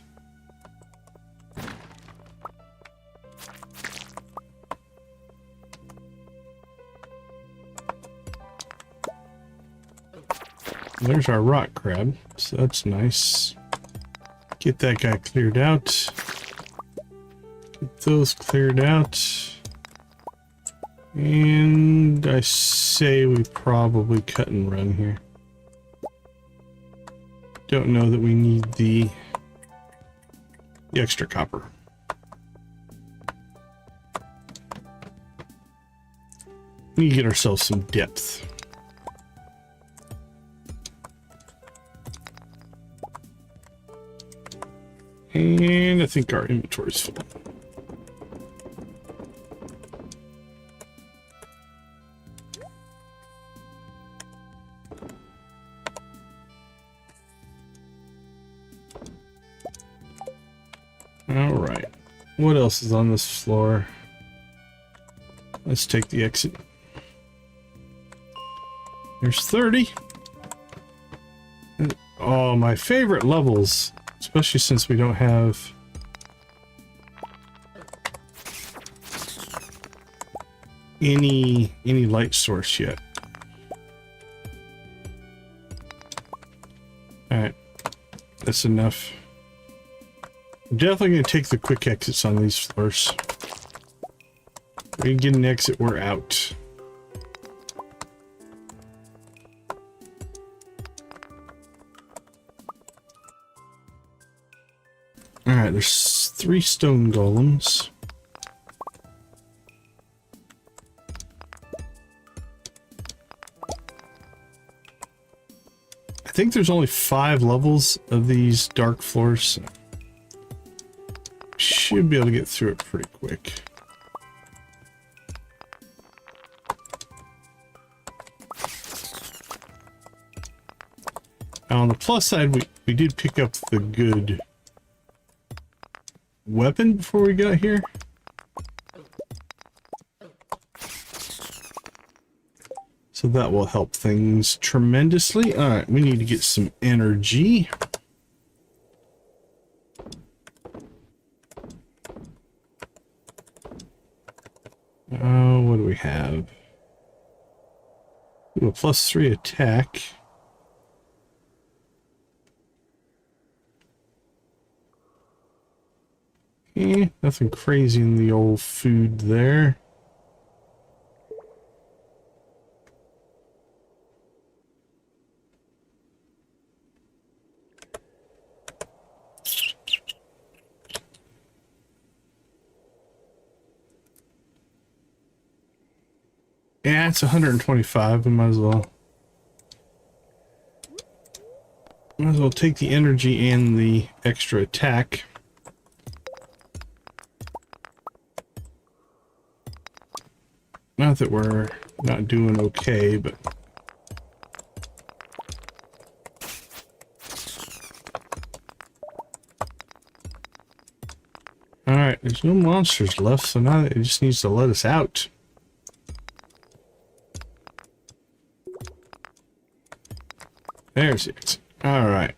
There's our rock crab, so that's nice. Get that guy cleared out. Get those cleared out. And I say we probably cut and run here. Don't know that we need the extra copper. We need to get ourselves some depth. And I think our inventory's full. All right. What else is on this floor? Let's take the exit. There's 30. Oh, my favorite levels. Especially since we don't have any light source yet. Alright, that's enough. I'm definitely going to take the quick exits on these floors. We get an exit, we're out. Alright, there's 3 stone golems. I think there's only 5 levels of these dark floors. So should be able to get through it pretty quick. Now on the plus side, we did pick up the good weapon before we got here. So that will help things tremendously. All right, we need to get some energy. What do we have? Ooh, a +3 attack. Nothing crazy in the old food there. Yeah, it's 125. We might as well take the energy and the extra attack. Not that we're not doing okay, but alright, there's no monsters left, so now it just needs to let us out. There's it. Alright.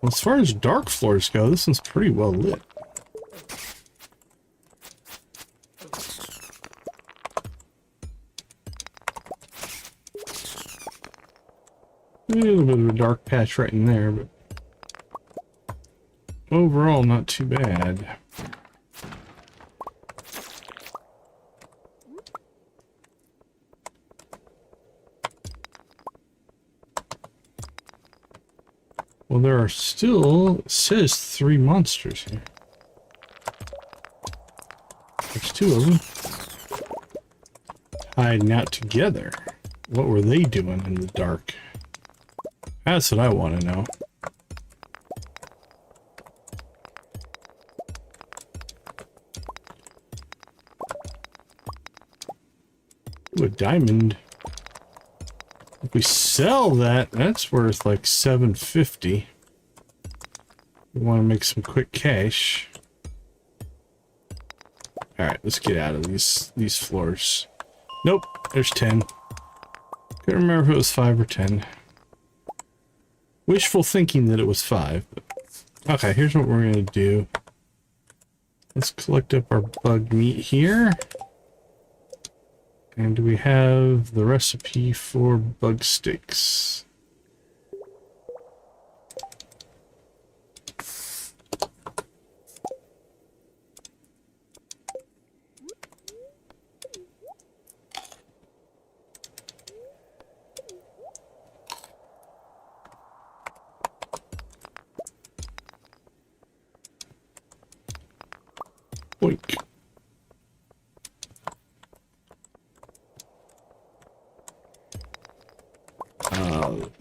Well, as far as dark floors go, this one's pretty well lit. little bit of a dark patch right in there, but overall not too bad. Well, there are still, it says 3 monsters here. There's 2 of them. Hiding out together. What were they doing in the dark? That's what I want to know. Ooh, a diamond. If we sell that, that's worth like $750. We want to make some quick cash. All right, let's get out of these floors. Nope, there's 10. Couldn't remember if it was 5 or 10. Wishful thinking that it was 5. But okay, here's what we're gonna do. Let's collect up our bug meat here. And do we have the recipe for bug steaks? Boink.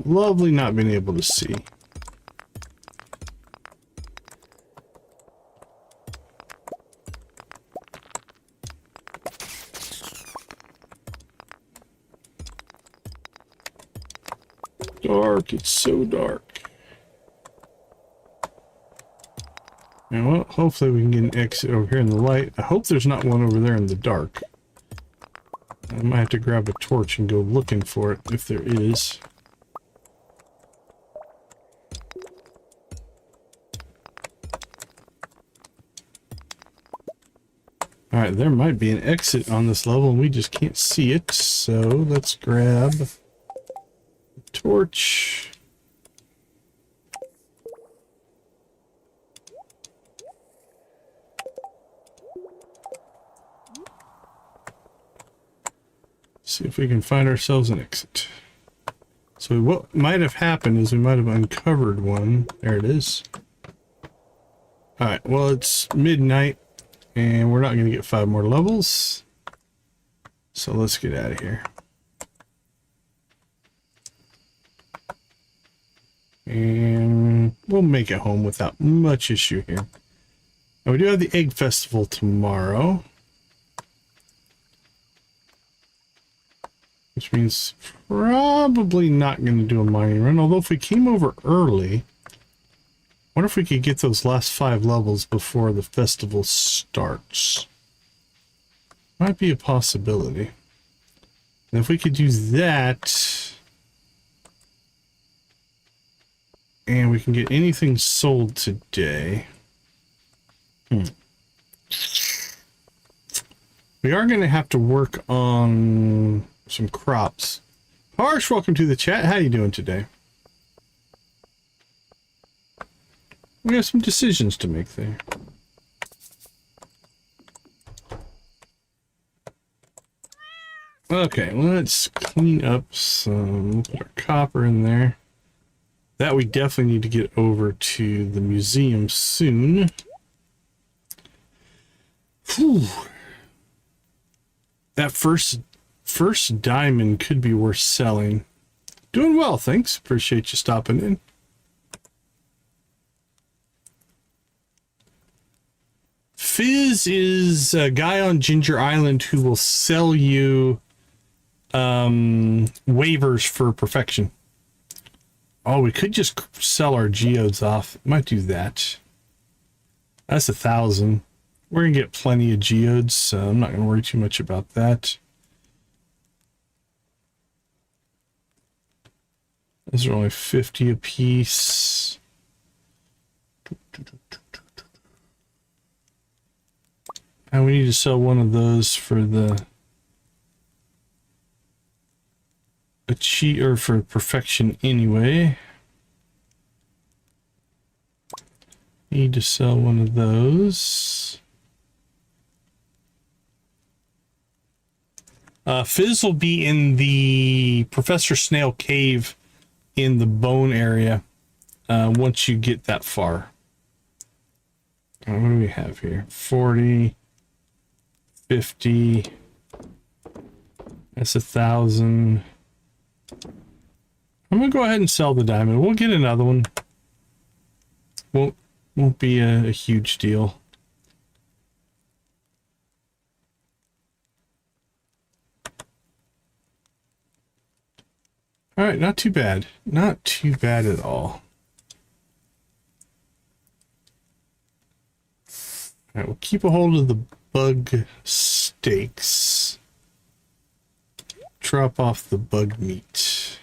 Lovely not being able to see. Dark, it's so dark. And well, hopefully we can get an exit over here in the light. I hope there's not one over there in the dark. I might have to grab a torch and go looking for it if there is. Alright, there might be an exit on this level and we just can't see it, so let's grab a torch. See if we can find ourselves an exit. So what might have happened is we might have uncovered one. There it is. Alright, well it's midnight. And we're not going to get 5 more levels. So let's get out of here. And we'll make it home without much issue here. Now we do have the Egg Festival tomorrow. Which means probably not going to do a mining run. Although if we came over early... I wonder if we could get those last 5 levels before the festival starts. Might be a possibility. And if we could do that, and we can get anything sold today. We are going to have to work on some crops. Harsh, welcome to the chat. How you doing today? We have some decisions to make there. Okay, let's clean up some, put our copper in there. That we definitely need to get over to the museum soon. Whew. That first diamond could be worth selling. Doing well, thanks. Appreciate you stopping in. Fizz is a guy on Ginger Island who will sell you waivers for perfection. Oh, we could just sell our geodes off. Might do that. That's 1,000. We're gonna get plenty of geodes, so I'm not gonna worry too much about that. Those are only 50 a piece. And we need to sell one of those for the achieve or for perfection anyway. Need to sell one of those. Fizz will be in the Professor Snail cave in the bone area once you get that far. What do we have here? 40, 50. That's 1,000. I'm gonna go ahead and sell the diamond. We'll get another one. Won't be a huge deal. All right, not too bad. Not too bad at all. All right, we'll keep a hold of the bug steaks. Drop off the bug meat.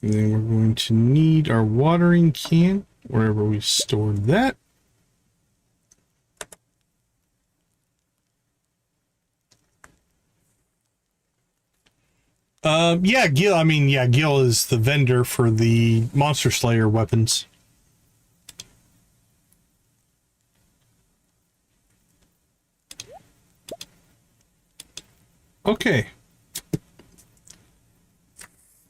And then we're going to need our watering can, wherever we stored that. Yeah, Gil, Gil is the vendor for the Monster Slayer weapons. Okay.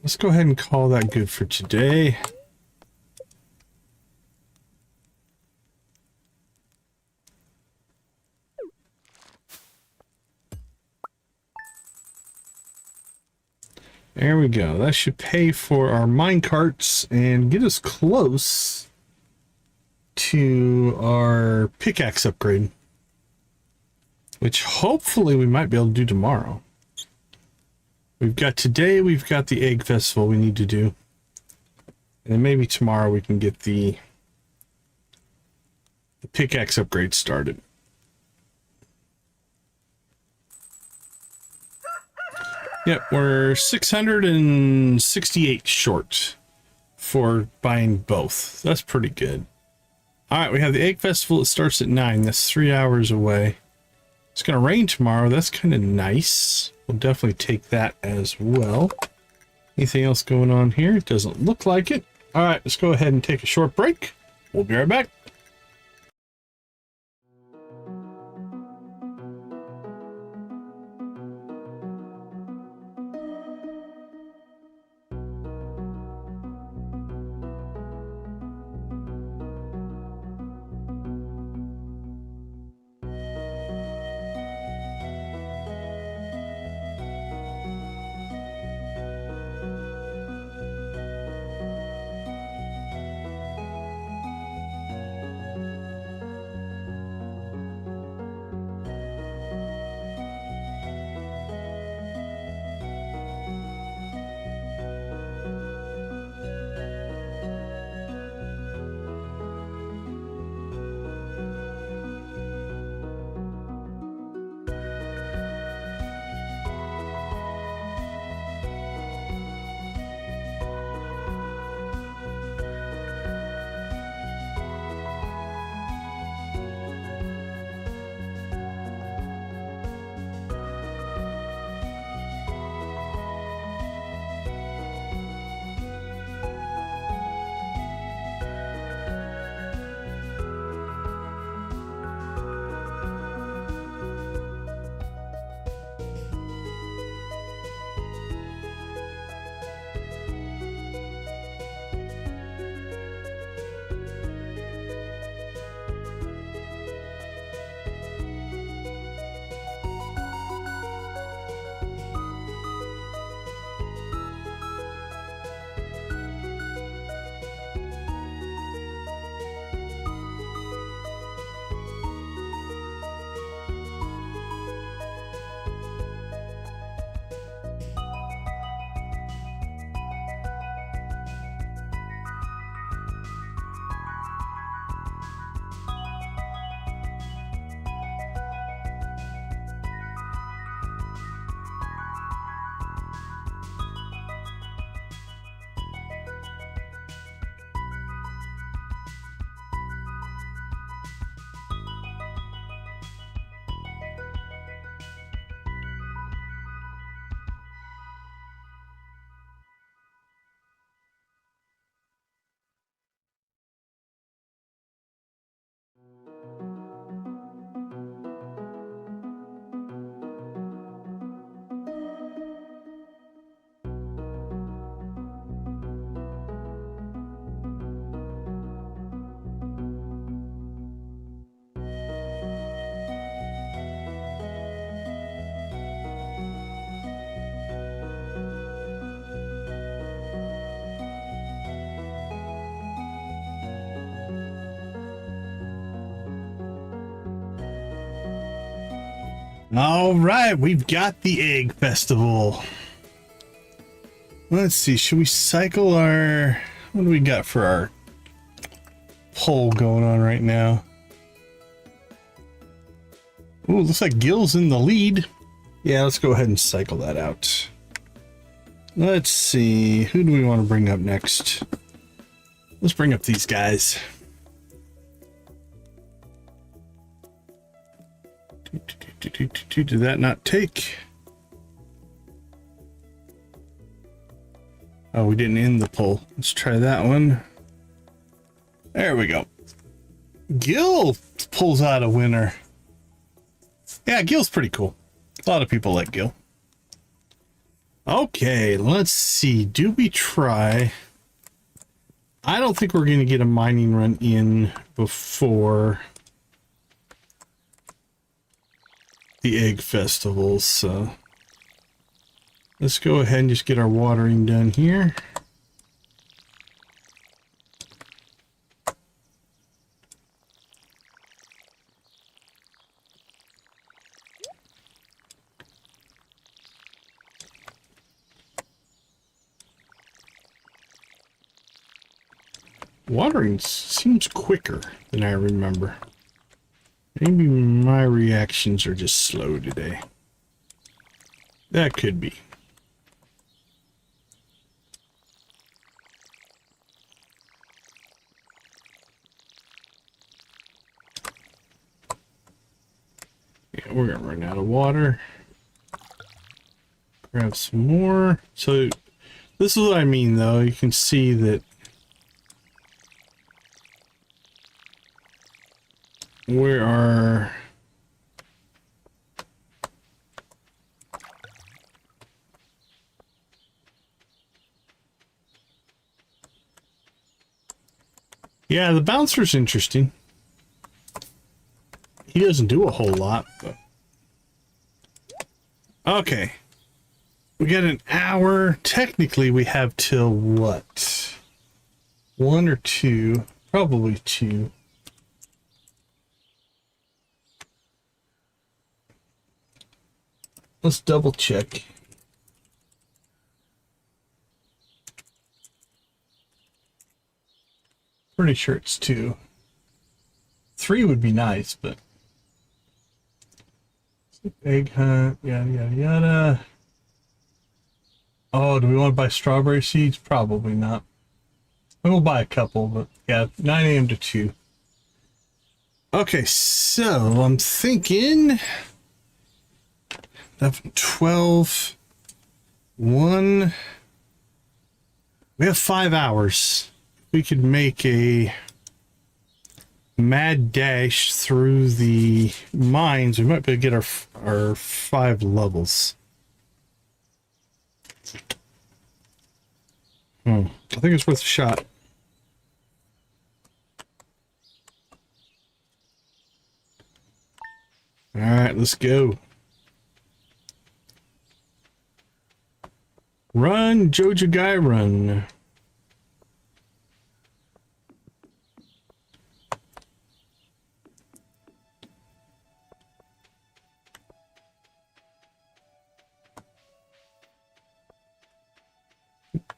Let's go ahead and call that good for today. There we go. That should pay for our mine carts and get us close to our pickaxe upgrade, which hopefully we might be able to do tomorrow. We've got today, we've got the egg festival we need to do. And then maybe tomorrow we can get the pickaxe upgrade started. Yep, we're 668 short for buying both. That's pretty good. All right, we have the egg festival. It starts at 9. That's 3 hours away. It's going to rain tomorrow. That's kind of nice. We'll definitely take that as well. Anything else going on here? It doesn't look like it. All right, let's go ahead and take a short break. We'll be right back. All right, we've got the egg festival. Let's see, should we cycle our... What do we got for our poll going on right now? Oh, looks like Gil's in the lead. Yeah, let's go ahead and cycle that out. Let's see, who do we want to bring up next? Let's bring up these guys. Did that not take? Oh, we didn't end the poll. Let's try that one. There we go. Gil pulls out a winner. Yeah, Gil's pretty cool. A lot of people like Gil. Okay, let's see. Do we try? I don't think we're going to get a mining run in before the egg festival, so let's go ahead and just get our watering done here. Watering seems quicker than I remember. Maybe my reactions are just slow today. That could be. Yeah, we're gonna run out of water. Grab some more. So this is what I mean though. You can see that we are yeah, the bouncer's interesting. He doesn't do a whole lot, but okay. We got an hour. Technically we have till what? 1 or 2, probably 2. Let's double check. Pretty sure it's 2. 3 would be nice, but egg hunt, yada yada yada. Oh, do we want to buy strawberry seeds? Probably not. We'll buy a couple, but yeah, 9 a.m. to 2. Okay, so I'm thinking 11, 12, 1. We have 5 hours. We could make a mad dash through the mines. We might be able to get our 5 levels. I think it's worth a shot. All right, let's go. Run, Joja guy, run.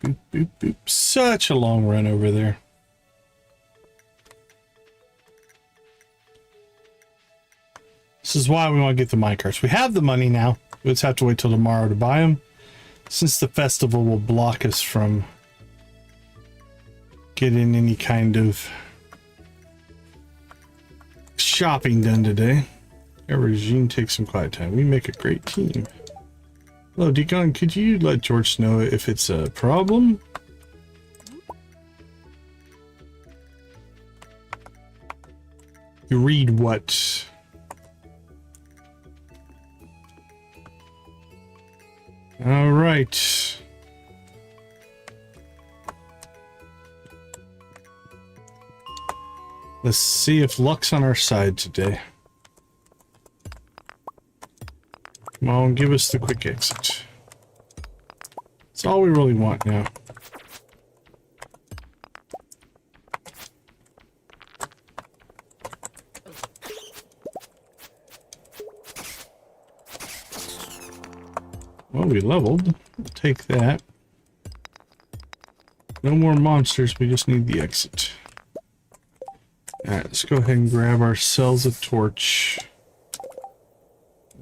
Boop, boop, boop. Such a long run over there. This is why we want to get the minecarts. We have the money now. We just have to wait till tomorrow to buy them, since the festival will block us from getting any kind of shopping done today. Our regime takes some quiet time. We make a great team. Hello, Deacon. Could you let George know if it's a problem? You read what? All right. Let's see if luck's on our side today. Come on, give us the quick exit. That's all we really want now. Well, we leveled. We'll take that. No more monsters, we just need the exit. Alright, let's go ahead and grab ourselves a torch.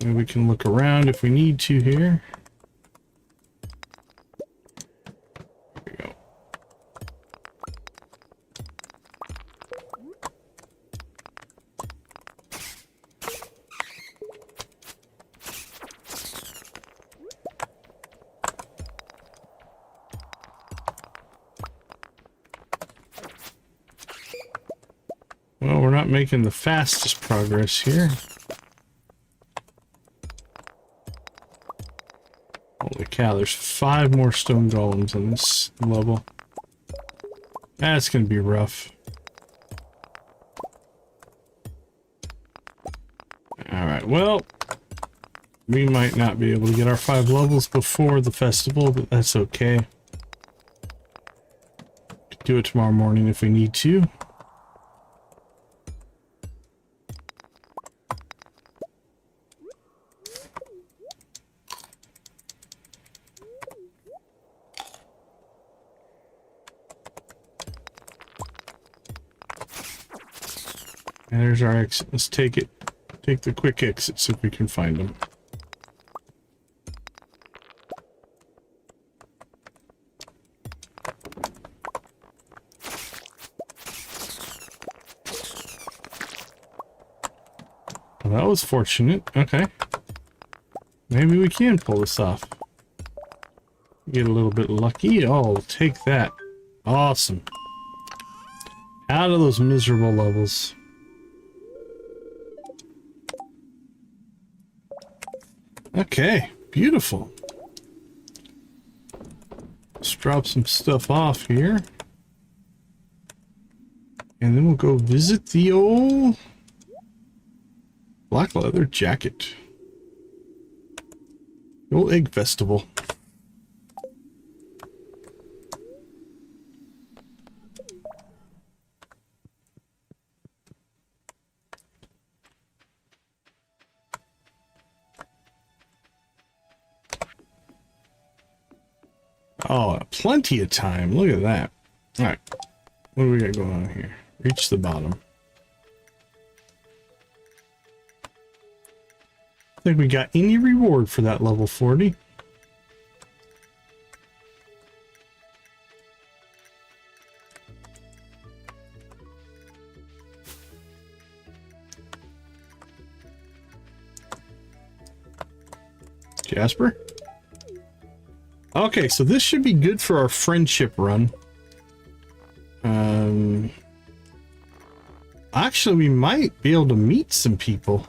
Maybe we can look around if we need to here. There we go. Well, we're not making the fastest progress here. Holy cow, there's 5 more stone golems on this level. That's gonna be rough. Alright, well, we might not be able to get our 5 levels before the festival, but that's okay. Could do it tomorrow morning if we need to. And there's our exit. Let's take it. Take the quick exits if we can find them. Well, that was fortunate. Okay. Maybe we can pull this off. Get a little bit lucky. Oh, take that. Awesome. Out of those miserable levels. Okay, beautiful. Let's drop some stuff off here. And then we'll go visit the old black leather jacket. The old egg festival. Oh, plenty of time. Look at that. All right. What do we got going on here? Reach the bottom. I think we got any reward for that level 40. Jasper? Okay, so this should be good for our friendship run. Actually, we might be able to meet some people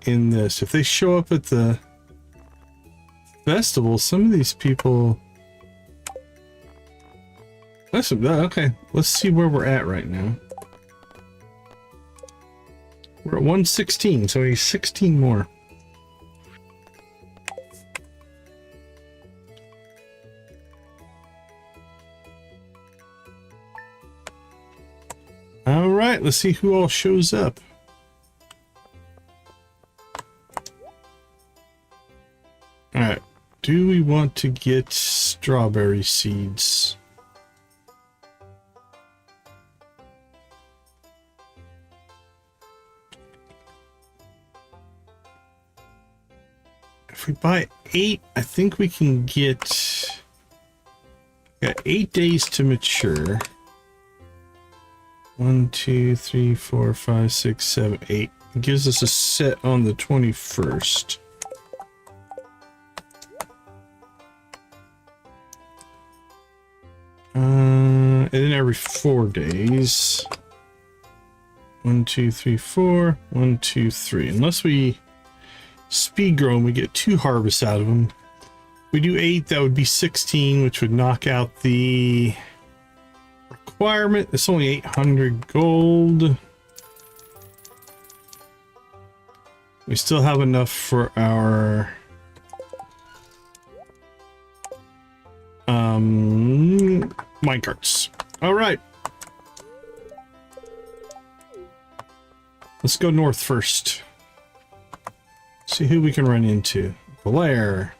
in this. If they show up at the festival, some of these people... Okay, let's see where we're at right now. We're at 116, so we need 16 more. All right, let's see who all shows up. All right, do we want to get strawberry seeds? If we buy 8, I think we can get... Got 8 days to mature. 1, 2, 3, 4, 5, 6, 7, 8. It gives us a set on the 21st. And then every 4 days. 1, 2, 3, 4. 1, 2, 3. Unless we speed grow them, we get 2 harvests out of them. If we do 8, that would be 16, which would knock out the requirement. It's only 800 gold. We still have enough for our minecarts. All right, let's go north first. See who we can run into. Blair,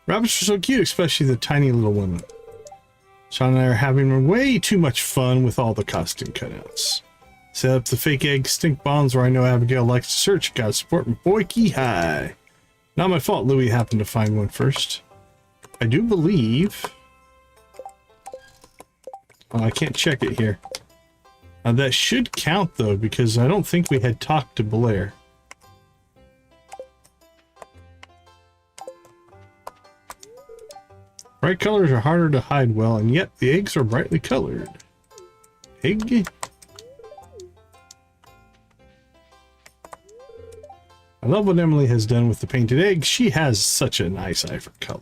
Rabbits are so cute, especially the tiny little one. Sean and I are having way too much fun with all the costume cutouts. Set up the fake egg stink bombs where I know Abigail likes to search. Gotta support my boy Key High. Not my fault Louis happened to find one first. I do believe... Oh, I can't check it here. That should count though, because I don't think we had talked to Blair. Bright colors are harder to hide well, and yet the eggs are brightly colored. Egg? I love what Emily has done with the painted eggs. She has such a nice eye for color.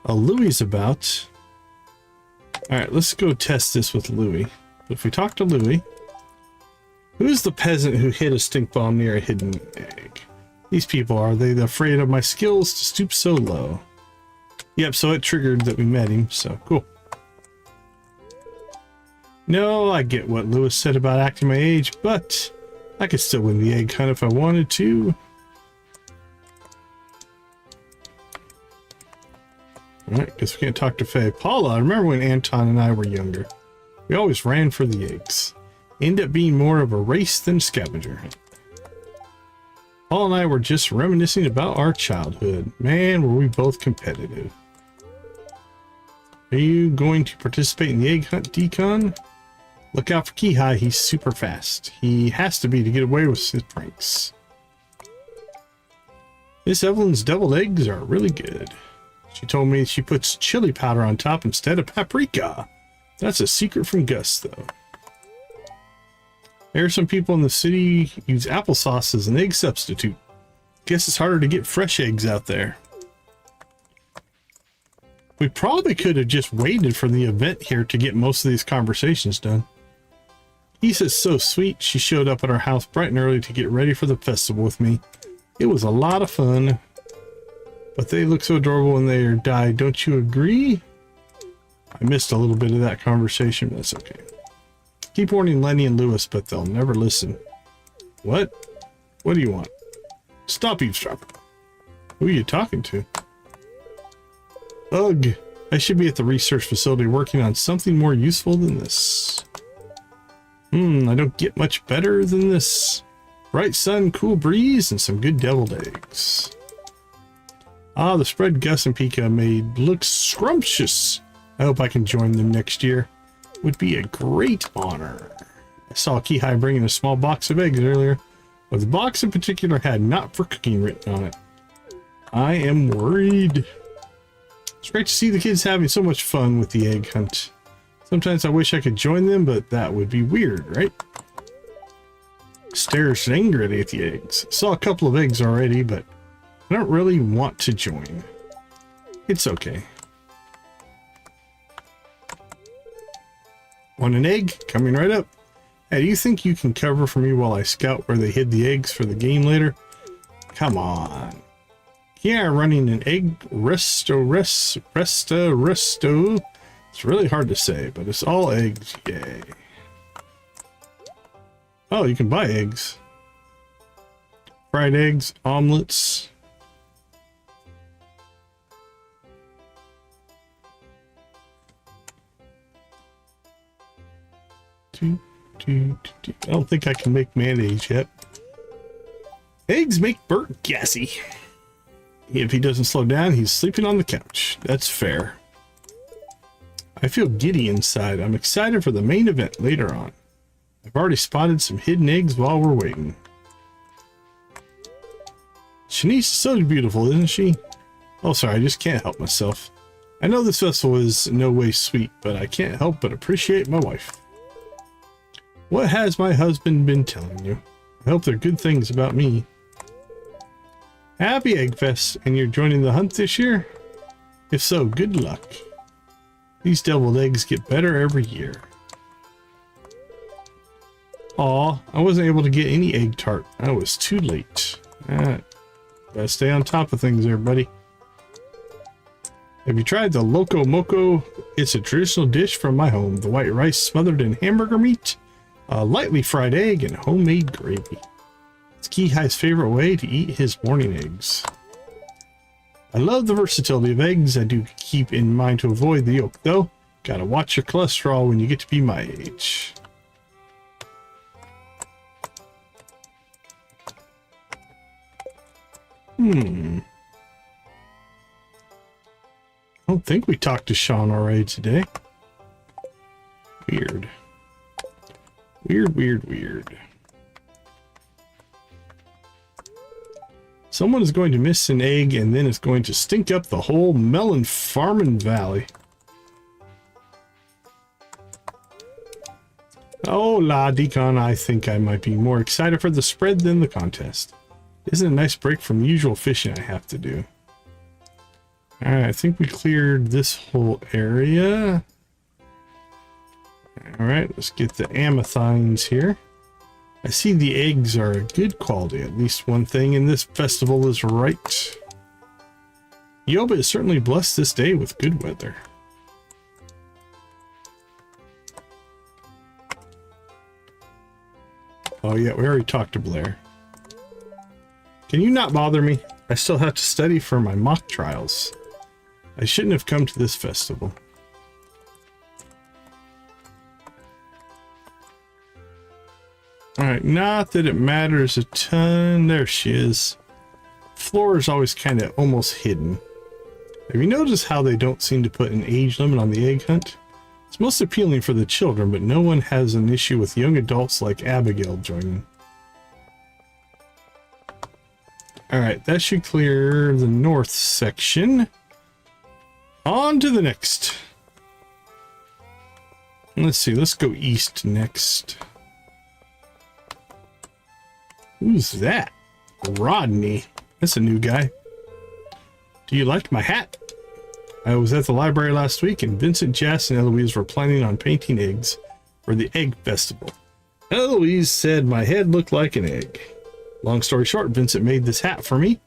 Louis about. Alright, let's go test this with Louis. If we talk to Louis, who's the peasant who hid a stink bomb near a hidden egg? These people, are they afraid of my skills to stoop so low? Yep, so it triggered that we met him, so cool. No, I get what Lewis said about acting my age, but I could still win the egg hunt if I wanted to. Alright, guess we can't talk to Faye. Paula, I remember when Anton and I were younger. We always ran for the eggs. Ended up being more of a race than scavenger hunt. Paul and I were just reminiscing about our childhood. Man, were we both competitive. Are you going to participate in the egg hunt, Decon? Look out for Key High, he's super fast. He has to be to get away with his pranks. Miss Evelyn's deviled eggs are really good. She told me she puts chili powder on top instead of paprika. That's a secret from Gus, though. There are some people in the city use applesauce as an egg substitute. Guess it's harder to get fresh eggs out there. We probably could have just waited for the event here to get most of these conversations done. Isa's so sweet. She showed up at our house bright and early to get ready for the festival with me. It was a lot of fun. But they look so adorable when they die. Don't you agree? I missed a little bit of that conversation, but that's okay. Keep warning Lenny and Lewis, but they'll never listen. What? What do you want? Stop eavesdropping. Who are you talking to? Ugh. I should be at the research facility working on something more useful than this. I don't get much better than this. Bright sun, cool breeze, and some good deviled eggs. Ah, the spread Gus and Pika made looks scrumptious. I hope I can join them next year. Would be a great honor. I saw Key High bringing a small box of eggs earlier, but the box in particular had "not for cooking" written on it. I am worried. It's great to see the kids having so much fun with the egg hunt. Sometimes I wish I could join them, but that would be weird, right? Stares angrily at the eggs. Saw a couple of eggs already, but I don't really want to join. It's okay. Want an egg? Coming right up. Hey, do you think you can cover for me while I scout where they hid the eggs for the game later? Come on. Yeah, running an egg resto. It's really hard to say, but it's all eggs. Yay. Oh, you can buy eggs. Fried eggs, omelets. I don't think I can make mayonnaise yet. Eggs make Bert gassy. If he doesn't slow down, he's sleeping on the couch. That's fair. I feel giddy inside. I'm excited for the main event later on. I've already spotted some hidden eggs while we're waiting. Shanice is so beautiful, isn't she? Oh, sorry, I just can't help myself. I know this festival is in no way sweet, but I can't help but appreciate my wife. What has my husband been telling you? I hope they're good things about me. Happy Eggfest, and you're joining the hunt this year? If so, good luck. These deviled eggs get better every year. Aw, I wasn't able to get any egg tart. I was too late. Gotta stay on top of things there, buddy. Have you tried the Loco Moco? It's a traditional dish from my home. The white rice smothered in hamburger meat, a lightly fried egg, and homemade gravy. It's Key High's favorite way to eat his morning eggs. I love the versatility of eggs. I do keep in mind to avoid the yolk, though. Gotta watch your cholesterol when you get to be my age. I don't think we talked to Sean already today. Weird. Weird. Someone is going to miss an egg and then it's going to stink up the whole melon farming valley. Oh la Decon, I think I might be more excited for the spread than the contest. Isn't it a nice break from the usual fishing I have to do? Alright, I think we cleared this whole area. Alright, let's get the amathines here. I see the eggs are good quality. At least one thing in this festival is right. Yoba is certainly blessed this day with good weather. Oh yeah, we already talked to Blair. Can you not bother me? I still have to study for my mock trials. I shouldn't have come to this festival. Alright, not that it matters a ton. There she is. Floor is always kind of almost hidden. Have you noticed how they don't seem to put an age limit on the egg hunt? It's most appealing for the children, but no one has an issue with young adults like Abigail joining. Alright, that should clear the north section. On to the next. Let's see, let's go east next. Who's that? Rodney. That's a new guy. Do you like my hat? I was at the library last week and Vincent, Jess, and Eloise were planning on painting eggs for the egg festival. Eloise said my head looked like an egg. Long story short, Vincent made this hat for me.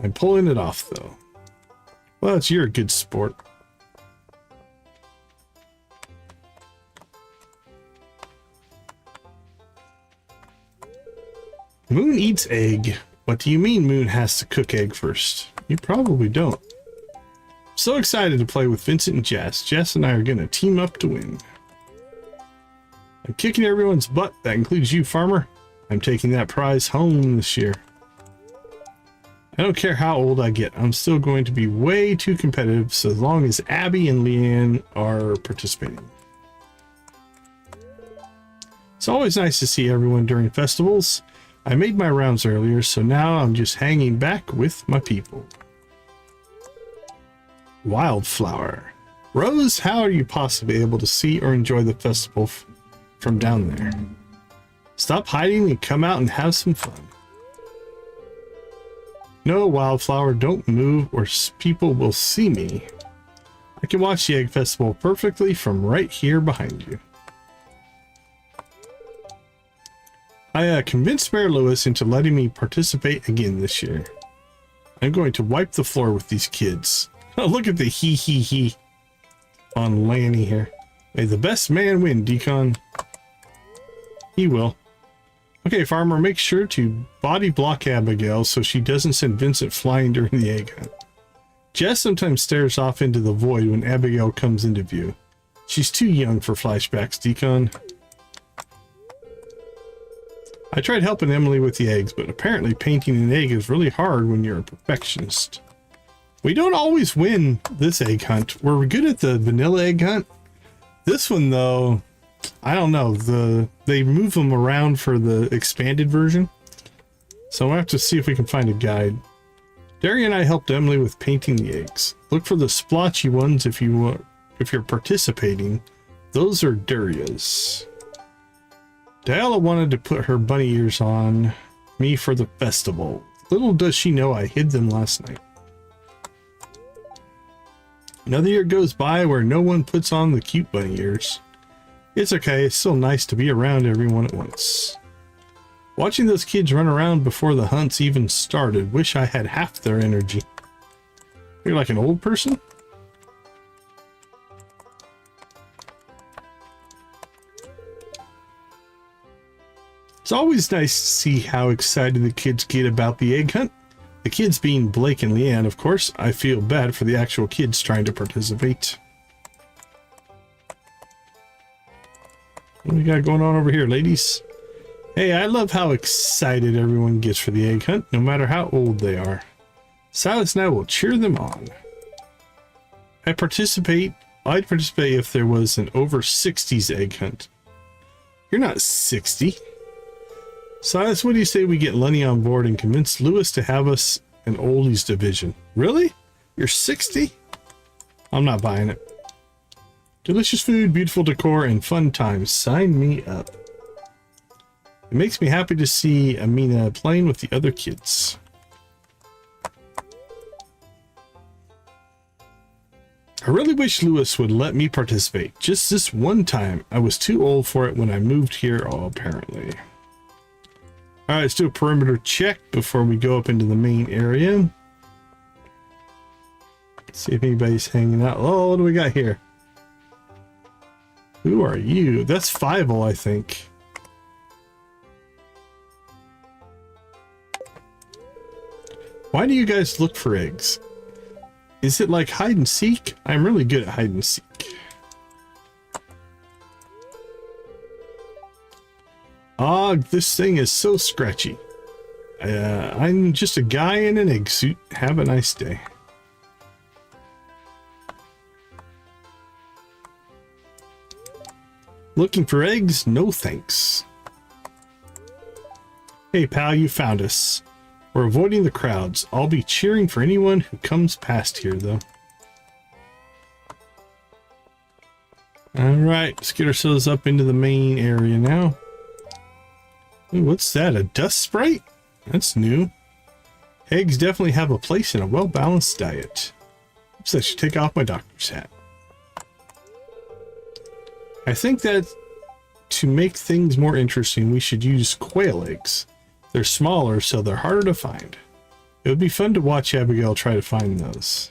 I'm pulling it off though. Well, you're a good sport. Moon eats egg. What do you mean Moon has to cook egg first? You probably don't. So excited to play with Vincent and Jess. Jess and I are going to team up to win. I'm kicking everyone's butt. That includes you, farmer. I'm taking that prize home this year. I don't care how old I get. I'm still going to be way too competitive so long as Abby and Leanne are participating. It's always nice to see everyone during festivals. I made my rounds earlier, so now I'm just hanging back with my people. Wildflower. Rose, how are you possibly able to see or enjoy the festival from down there? Stop hiding and come out and have some fun. No, Wildflower, don't move or people will see me. I can watch the egg festival perfectly from right here behind you. I convinced Mayor Lewis into letting me participate again this year. I'm going to wipe the floor with these kids. Oh, look at the he on Lanny here. May the best man win, Decon. He will. Okay, farmer, make sure to body block Abigail so she doesn't send Vincent flying during the egg hunt. Jess sometimes stares off into the void when Abigail comes into view. She's too young for flashbacks, Decon. I tried helping Emily with the eggs, but apparently painting an egg is really hard when you're a perfectionist. We don't always win this egg hunt. We're good at the vanilla egg hunt. This one, though, I don't know. They move them around for the expanded version. So we'll have to see if we can find a guide. Daria and I helped Emily with painting the eggs. Look for the splotchy ones if you're participating. Those are Daria's. Dialog wanted to put her bunny ears on me for the festival. Little does she know I hid them last night. Another year goes by where no one puts on the cute bunny ears. It's okay, it's still nice to be around everyone at once. Watching those kids run around before the hunts even started, wish I had half their energy. You're like an old person? It's always nice to see how excited the kids get about the egg hunt. The kids being Blake and Leanne, of course. I feel bad for the actual kids trying to participate. What do we got going on over here, ladies? Hey, I love how excited everyone gets for the egg hunt, no matter how old they are. Silas and I will cheer them on. I'd participate if there was an over 60s egg hunt. You're not 60. Silas, what do you say we get Lenny on board and convince Lewis to have us an oldies division? Really? You're 60? I'm not buying it. Delicious food, beautiful decor, and fun times. Sign me up. It makes me happy to see Amina playing with the other kids. I really wish Lewis would let me participate. Just this one time. I was too old for it when I moved here, apparently. Alright, let's do a perimeter check before we go up into the main area. See if anybody's hanging out. Oh, what do we got here? Who are you? That's Fievel, I think. Why do you guys look for eggs? Is it like hide and seek? I'm really good at hide and seek. Ah, this thing is so scratchy. I'm just a guy in an egg suit. Have a nice day. Looking for eggs? No thanks. Hey pal, you found us. We're avoiding the crowds. I'll be cheering for anyone who comes past here, though. Alright, let's get ourselves up into the main area now. Ooh, what's that? A dust sprite? That's new. Eggs definitely have a place in a well-balanced diet. Oops, I should take off my doctor's hat. I think that to make things more interesting, we should use quail eggs. They're smaller, so they're harder to find. It would be fun to watch Abigail try to find those.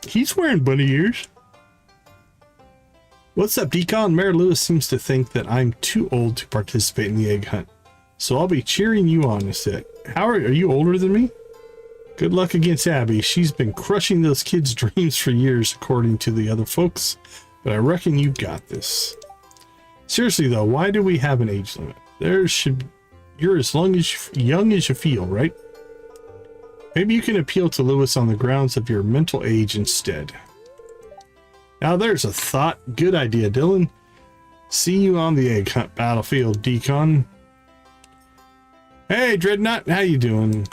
He's wearing bunny ears. What's up, Decon? Mayor Lewis seems to think that I'm too old to participate in the egg hunt, so I'll be cheering you on a set. How are you older than me? Good luck against Abby. She's been crushing those kids' dreams for years, according to the other folks, but I reckon you've got this. Seriously though, why do we have an age limit? You're as young as you feel, right? Maybe you can appeal to Lewis on the grounds of your mental age instead. Now there's a thought. Good idea, Dylan. See you on the egg hunt battlefield, Decon. Hey, Dreadnought, how you doing?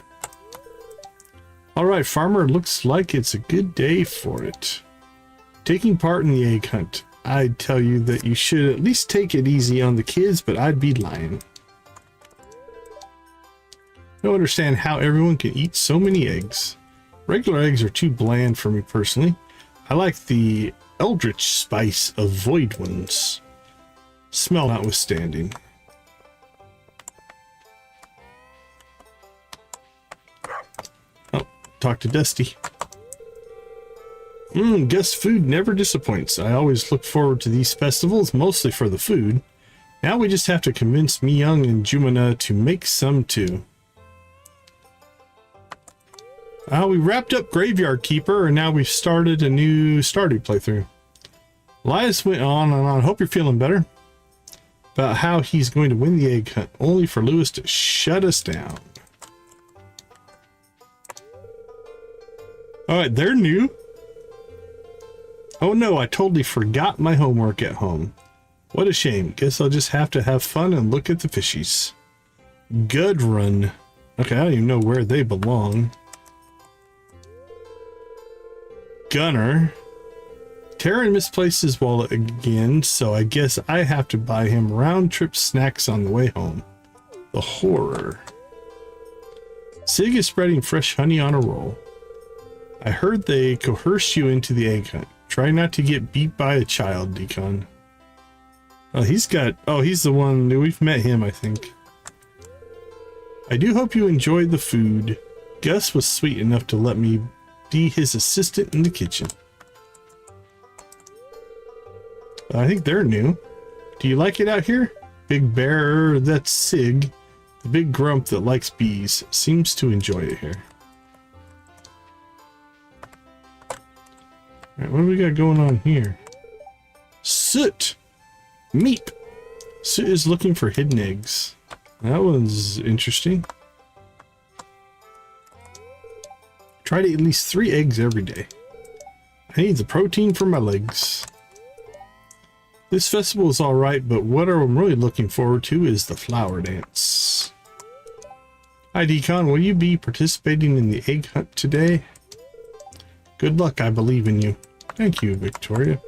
Alright, Farmer, looks like it's a good day for it. Taking part in the egg hunt. I'd tell you that you should at least take it easy on the kids, but I'd be lying. I don't understand how everyone can eat so many eggs. Regular eggs are too bland for me personally. I like the eldritch spice of void ones. Smell notwithstanding. Oh, talk to Dusty. Guess food never disappoints. I always look forward to these festivals, mostly for the food. Now we just have to convince Myung and Jumana to make some too. We wrapped up Graveyard Keeper, and now we've started a new Stardew playthrough. Elias went on and on. Hope you're feeling better. About how he's going to win the egg hunt, only for Lewis to shut us down. Alright, they're new. Oh no, I totally forgot my homework at home. What a shame. Guess I'll just have to have fun and look at the fishies. Good run. Okay, I don't even know where they belong. Gunner. Taryn misplaced his wallet again, so I guess I have to buy him round-trip snacks on the way home. The horror. Sig is spreading fresh honey on a roll. I heard they coerced you into the egg hunt. Try not to get beat by a child, Decon. Oh, he's the one. We've met him, I think. I do hope you enjoyed the food. Gus was sweet enough to let me be his assistant in the kitchen. I think they're new. Do you like it out here? Big Bear, that's Sig. The big grump that likes bees seems to enjoy it here. Alright, what do we got going on here? Soot! Meep! Soot is looking for hidden eggs. That one's interesting. Try to eat at least 3 eggs every day. I need the protein for my legs. This festival is alright, but what I'm really looking forward to is the flower dance. Hi Decon, will you be participating in the egg hunt today? Good luck, I believe in you. Thank you, Victoria.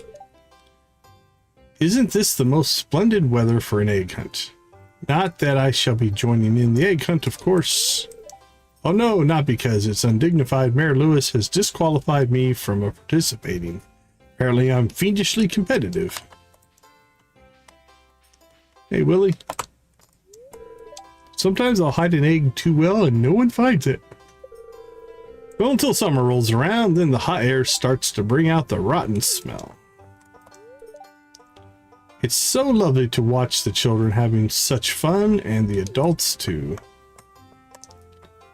Isn't this the most splendid weather for an egg hunt? Not that I shall be joining in the egg hunt, of course. Oh no, not because it's undignified. Mayor Lewis has disqualified me from participating. Apparently I'm fiendishly competitive. Hey, Willie. Sometimes I'll hide an egg too well and no one finds it. Well, until summer rolls around, then the hot air starts to bring out the rotten smell. It's so lovely to watch the children having such fun, and the adults too.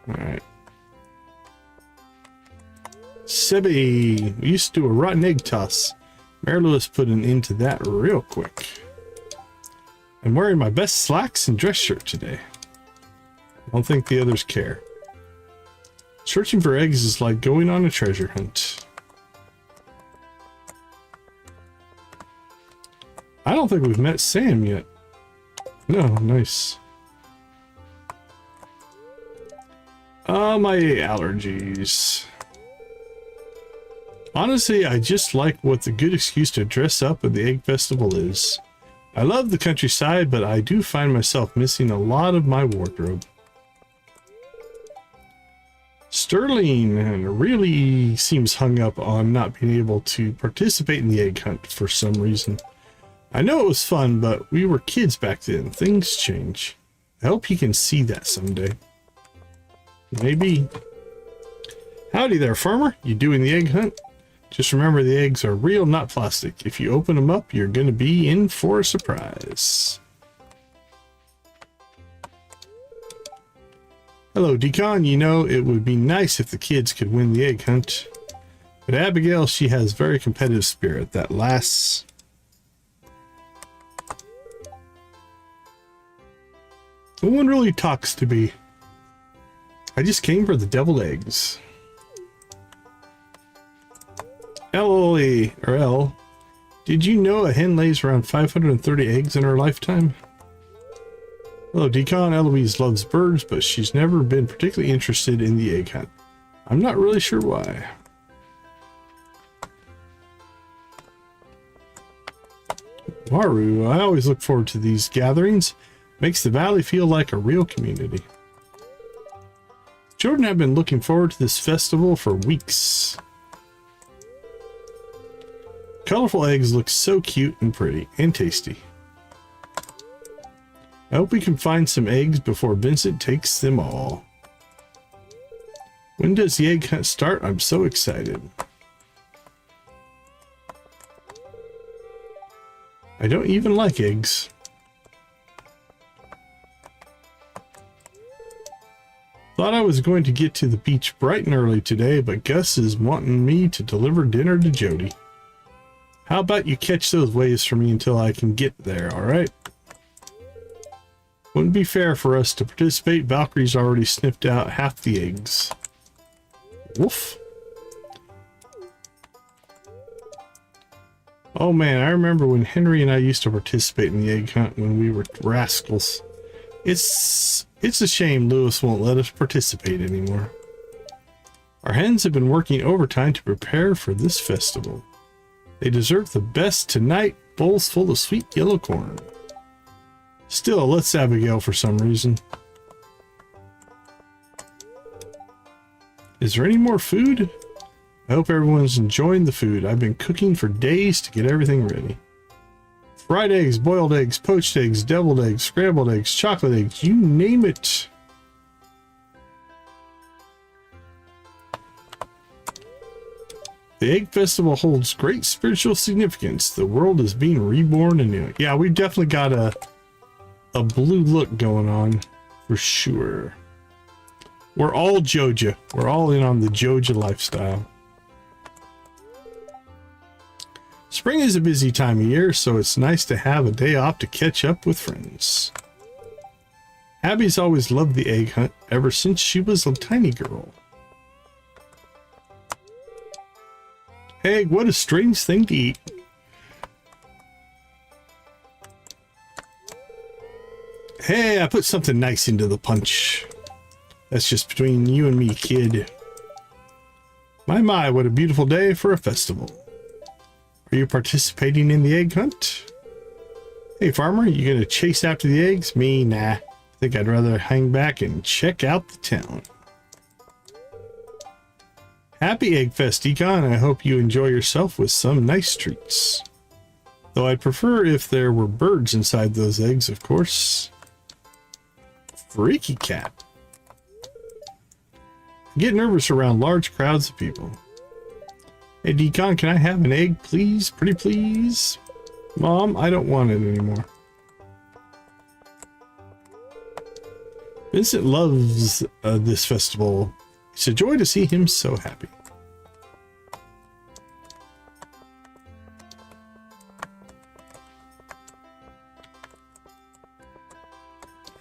Alright. Sebby, we used to do a rotten egg toss. Mayor Lewis put an end to that real quick. I'm wearing my best slacks and dress shirt today. I don't think the others care. Searching for eggs is like going on a treasure hunt. I don't think we've met Sam yet. No, nice. My allergies. Honestly, I just like what the good excuse to dress up at the egg festival is. I love the countryside, but I do find myself missing a lot of my wardrobe. Sterling really seems hung up on not being able to participate in the egg hunt for some reason. I know it was fun, but we were kids back then. Things change. I hope he can see that someday. Maybe. Howdy there, farmer. You doing the egg hunt? Just remember the eggs are real, not plastic. If you open them up, you're going to be in for a surprise. Hello, Decon. You know, it would be nice if the kids could win the egg hunt. But Abigail, she has very competitive spirit that lasts. No one really talks to me. I just came for the deviled eggs. Ellie, or L, did you know a hen lays around 530 eggs in her lifetime? Hello, Decon. Eloise loves birds, but she's never been particularly interested in the egg hunt. I'm not really sure why. Maru, I always look forward to these gatherings. Makes the valley feel like a real community. Children have been looking forward to this festival for weeks. Colorful eggs look so cute and pretty and tasty. I hope we can find some eggs before Vincent takes them all. When does the egg hunt start? I'm so excited. I don't even like eggs. Thought I was going to get to the beach bright and early today, but Gus is wanting me to deliver dinner to Jody. How about you catch those waves for me until I can get there, alright? Wouldn't be fair for us to participate. Valkyrie's already sniffed out half the eggs. Woof. Oh man, I remember when Henry and I used to participate in the egg hunt when we were rascals. It's a shame Lewis won't let us participate anymore. Our hens have been working overtime to prepare for this festival. They deserve the best tonight, bowls full of sweet yellow corn. Still, let's Abigail for some reason. Is there any more food? I hope everyone's enjoying the food. I've been cooking for days to get everything ready. Fried eggs, boiled eggs, poached eggs, deviled eggs, scrambled eggs, chocolate eggs, you name it. The Egg Festival holds great spiritual significance. The world is being reborn anew. Yeah, we've definitely got a blue look going on for sure. We're all Joja. We're all in on the Joja lifestyle. Spring is a busy time of year, so it's nice to have a day off to catch up with friends. Abby's always loved the egg hunt ever since she was a tiny girl. Egg, what a strange thing to eat. Hey, I put something nice into the punch. That's just between you and me, kid. My, what a beautiful day for a festival. Are you participating in the egg hunt? Hey, farmer, you gonna chase after the eggs? Me, nah. Think I'd rather hang back and check out the town. Happy Egg Fest, Econ. I hope you enjoy yourself with some nice treats. Though I'd prefer if there were birds inside those eggs, of course. Freaky cat. I get nervous around large crowds of people. Hey, Decon, can I have an egg, please? Pretty please? Mom, I don't want it anymore. Vincent loves this festival. It's a joy to see him so happy.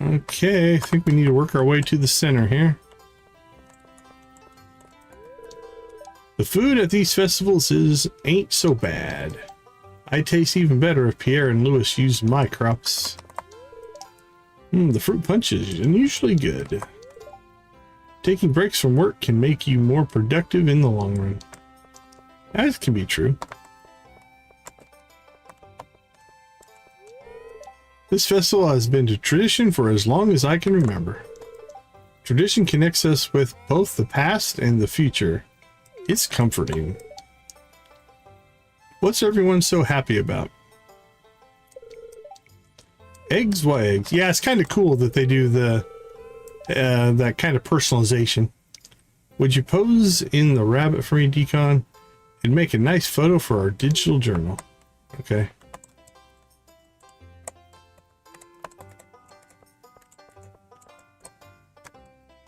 Okay, I think we need to work our way to the center here. The food at these festivals ain't so bad. I'd taste even better if Pierre and Louis used my crops. The fruit punch is unusually good. Taking breaks from work can make you more productive in the long run. That can be true. This festival has been a tradition for as long as I can remember. Tradition connects us with both the past and the future. It's comforting. What's everyone so happy about? Eggs? Why eggs? Yeah, it's kind of cool that they do the that kind of personalization. Would you pose in the rabbit for me, Decon? It'd make a nice photo for our digital journal. Okay.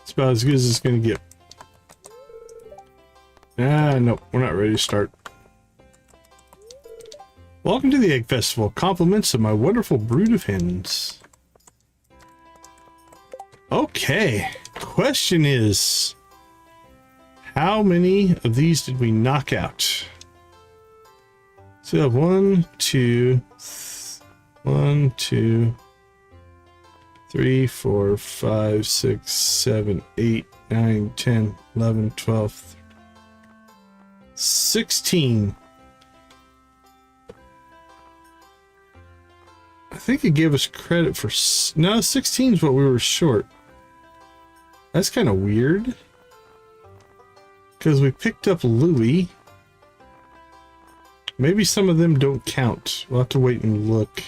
It's about as good as it's going to get. Nope, we're not ready to start. Welcome to the Egg Festival. Compliments of my wonderful brood of hens. Okay, question is, how many of these did we knock out? So we have 1, 2, 3, 4, 5, 6, 7, 8, 9, 10, 11, 12, 16. I think it gave us credit for... No, 16 is what we were short. That's kind of weird. Because we picked up Louis. Maybe some of them don't count. We'll have to wait and look.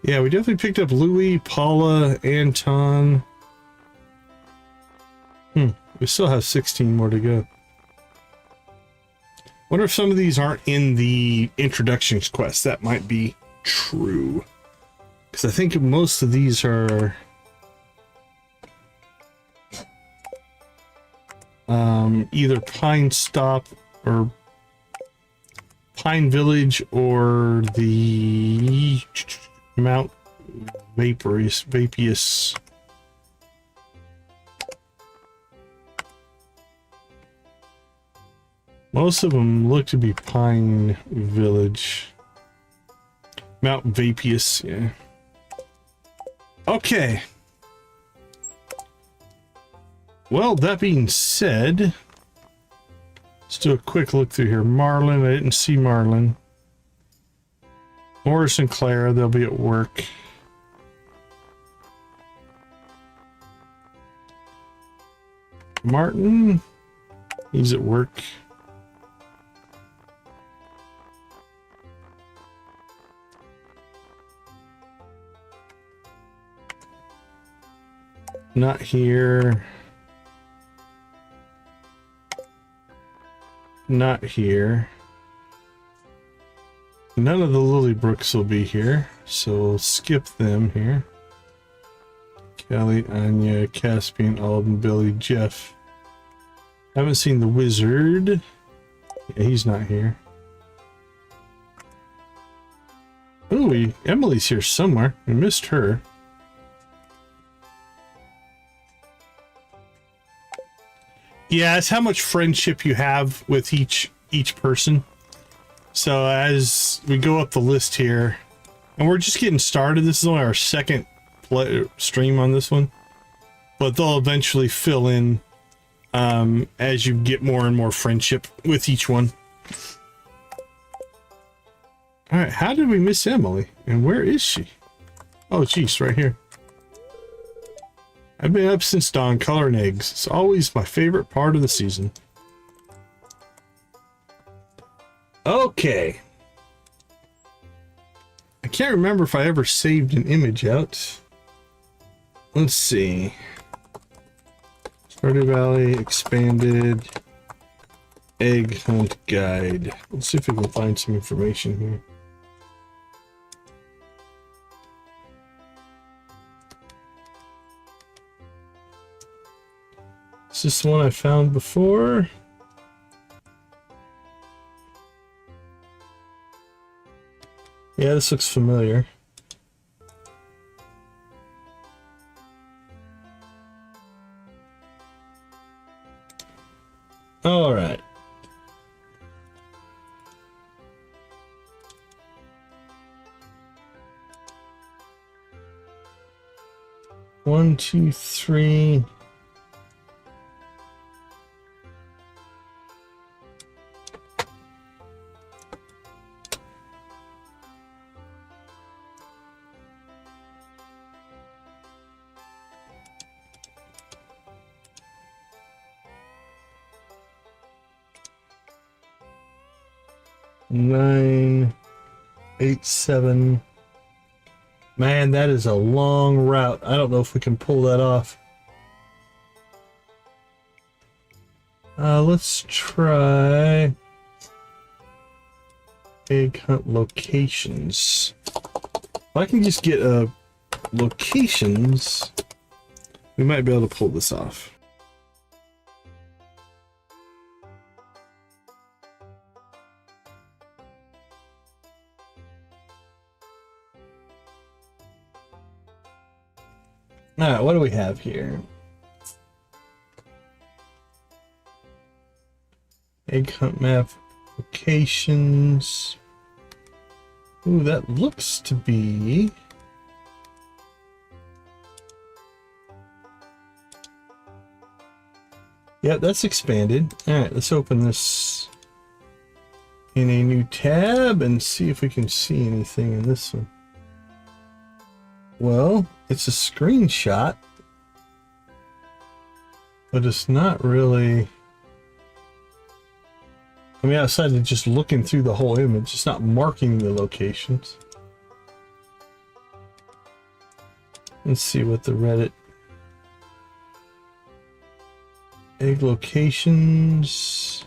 Yeah, we definitely picked up Louis, Paula, Anton. We still have 16 more to go. Wonder if some of these aren't in the introductions quest. That might be true. Because I think most of these are... either Pine Stop or Pine Village or the Mount Vapious. Most of them look to be Pine Village. Mount Vapious, yeah. Okay. Well, that being said, let's do a quick look through here. Marlin, I didn't see Marlin. Morris and Clara, they'll be at work. Martin, he's at work. Not here. Not here. None of the Lily Brooks will be here, so we'll skip them here. Kelly, Anya, Caspian, Alden, Billy, Jeff. Haven't seen the wizard. Yeah, he's not here. Oh, Emily's here somewhere. We missed her. Yeah, it's how much friendship you have with each person. So as we go up the list here, and we're just getting started. This is only our second stream on this one, but they'll eventually fill in as you get more and more friendship with each one. All right, how did we miss Emily? And where is she? Oh, geez, right here. I've been up since dawn coloring eggs. It's always my favorite part of the season. Okay. I can't remember if I ever saved an image out. Let's see. Stardew Valley expanded egg hunt guide. Let's see if we can find some information here. Is this the one I found before? Yeah, this looks familiar. All right. One, two, three. Nine, 8, 7. Man, that is a long route. I don't know if we can pull that off. Let's try egg hunt locations. If I can just get locations, we might be able to pull this off. Alright, what do we have here? Egg hunt map locations. Ooh, that looks to be... Yep, that's expanded. Alright, let's open this in a new tab and see if we can see anything in this one. Well, it's a screenshot, but it's not really... I mean, outside of just looking through the whole image, it's not marking the locations. Let's see what the Reddit... Egg locations...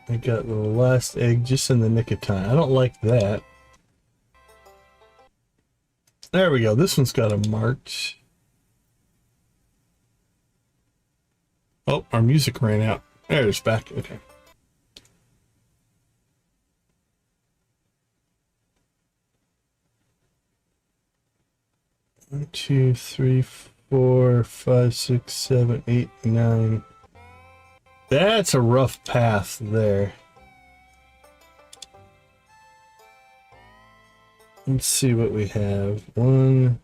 I got the last egg just in the nick of time. I don't like that. There we go. This one's got a marked. Oh, our music ran out. There it's back. Okay. One, two, three, 4, 5, 6, 7, 8, 9. That's a rough path there. Let's see what we have. 1,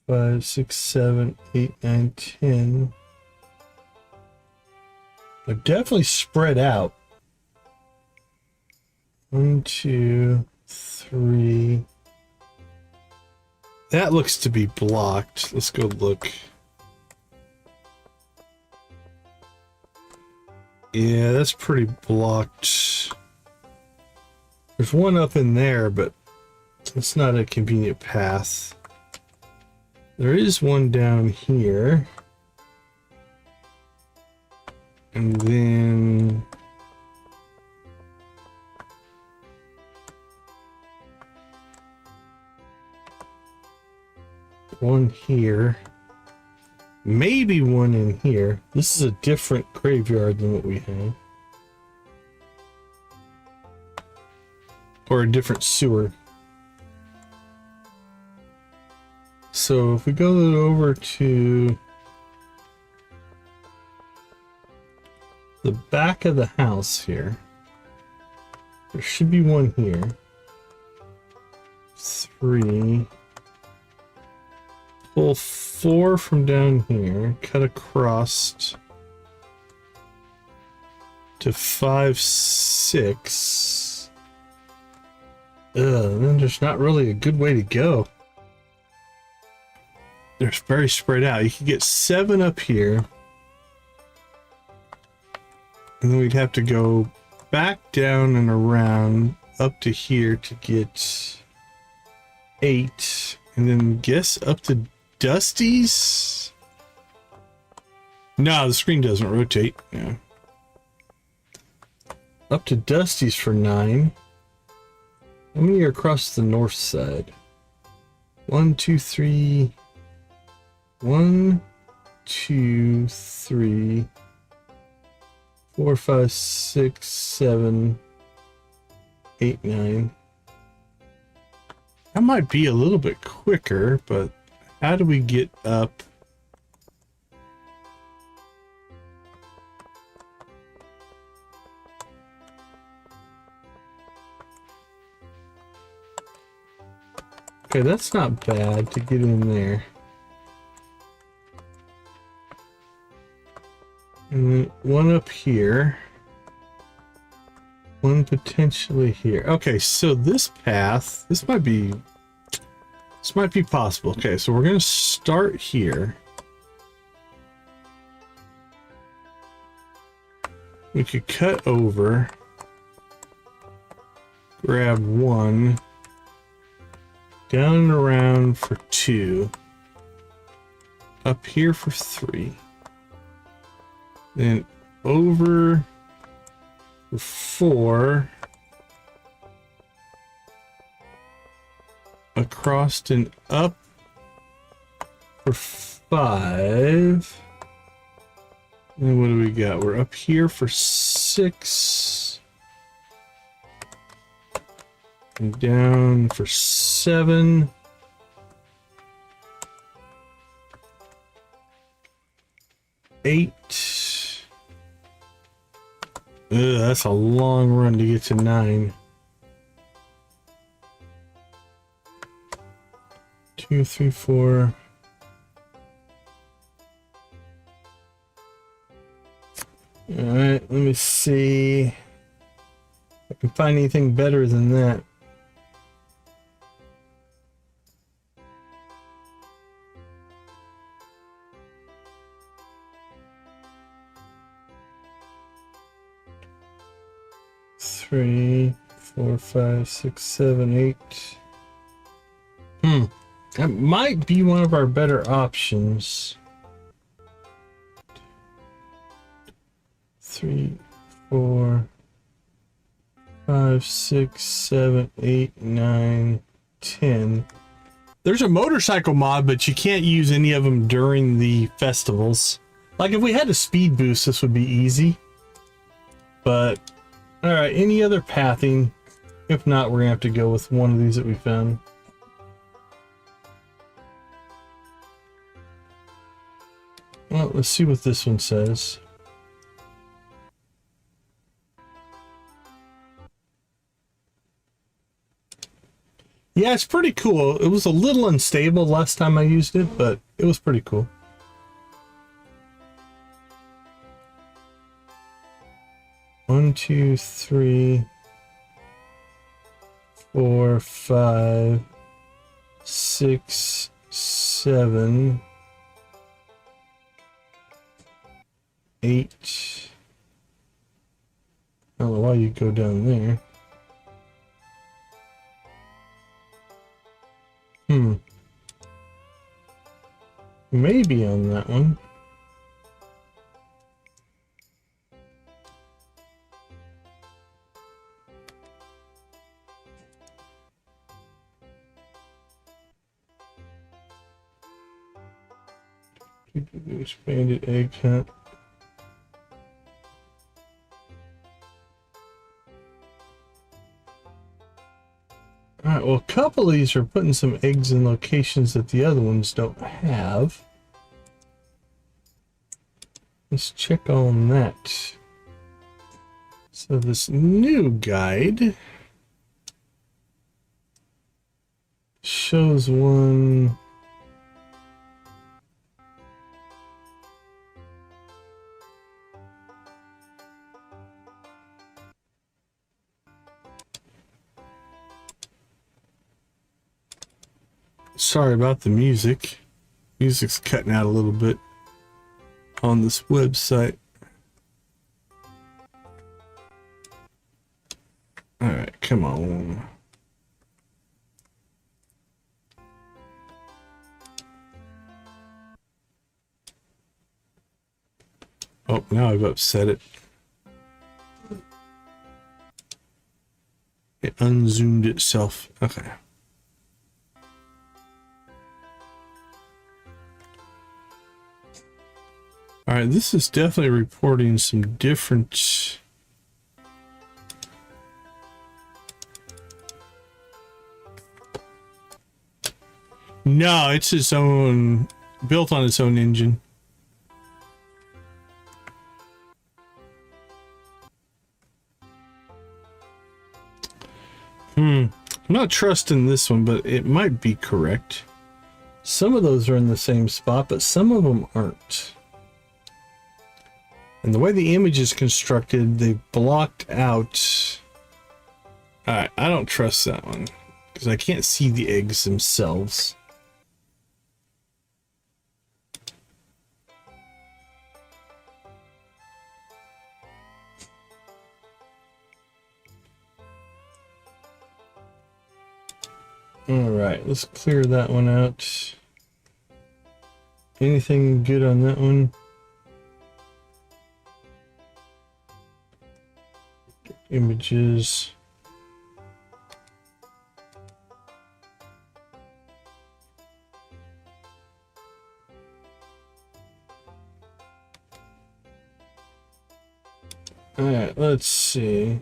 5, 6, 7, 8, 9, 10. They're definitely spread out. 1, 2, 3. That looks to be blocked. Let's go look. Yeah, that's pretty blocked. There's one up in there, but it's not a convenient path. There is one down here. And then... one here. Maybe one in here. This is a different graveyard than what we have. Or a different sewer. So if we go over to the back of the house here, there should be one here. 3. Pull 4 from down here, cut across to 5, 6. Then there's not really a good way to go. They're very spread out. You could get 7 up here. And then we'd have to go back down and around up to here to get 8. And then guess up to Dusty's? No, the screen doesn't rotate. Yeah. Up to Dusty's for 9. How many are across the north side? 1, 2, 3. 1, 2, 3, 4, 5, 6, 7, 8, 9. That might be a little bit quicker, but how do we get up? Okay, that's not bad to get in there. And then one up here. One potentially here. Okay, so this path, this might be possible. Okay, so we're gonna start here. We could cut over, grab 1, down and around for 2, up here for 3. Then over 4, across and up for 5. And then what do we got? We're up here for 6. And down for 7. 8. That's a long run to get to 9. 2, 3, 4. All right, let me see if I can find anything better than that. Three, 4, 5, 6, 7, 8. That might be one of our better options. 3, 4, 5, 6, 7, 8, 9, 10. There's a motorcycle mod, but you can't use any of them during the festivals. Like if we had a speed boost, this would be easy. But all right, any other pathing? If not, we're gonna have to go with one of these that we found. Well, let's see what this one says. Yeah, it's pretty cool. It was a little unstable last time I used it, but it was pretty cool. One, 2, 3, 4, 5, 6, 7, 8. I don't know why you go down there. Maybe on that one. Expanded egg hunt. Alright, well, a couple of these are putting some eggs in locations that the other ones don't have. Let's check on that. So this new guide shows one. Sorry about the music. Music's cutting out a little bit on this website. All right, come on. Oh, now I've upset it. It unzoomed itself. Okay. All right, this is definitely reporting some different. No, it's its own, built on its own engine. I'm not trusting this one, but it might be correct. Some of those are in the same spot, but some of them aren't. And the way the image is constructed, they blocked out. Alright, I don't trust that one because I can't see the eggs themselves. Alright, let's clear that one out. Anything good on that one? Images. Alright, let's see.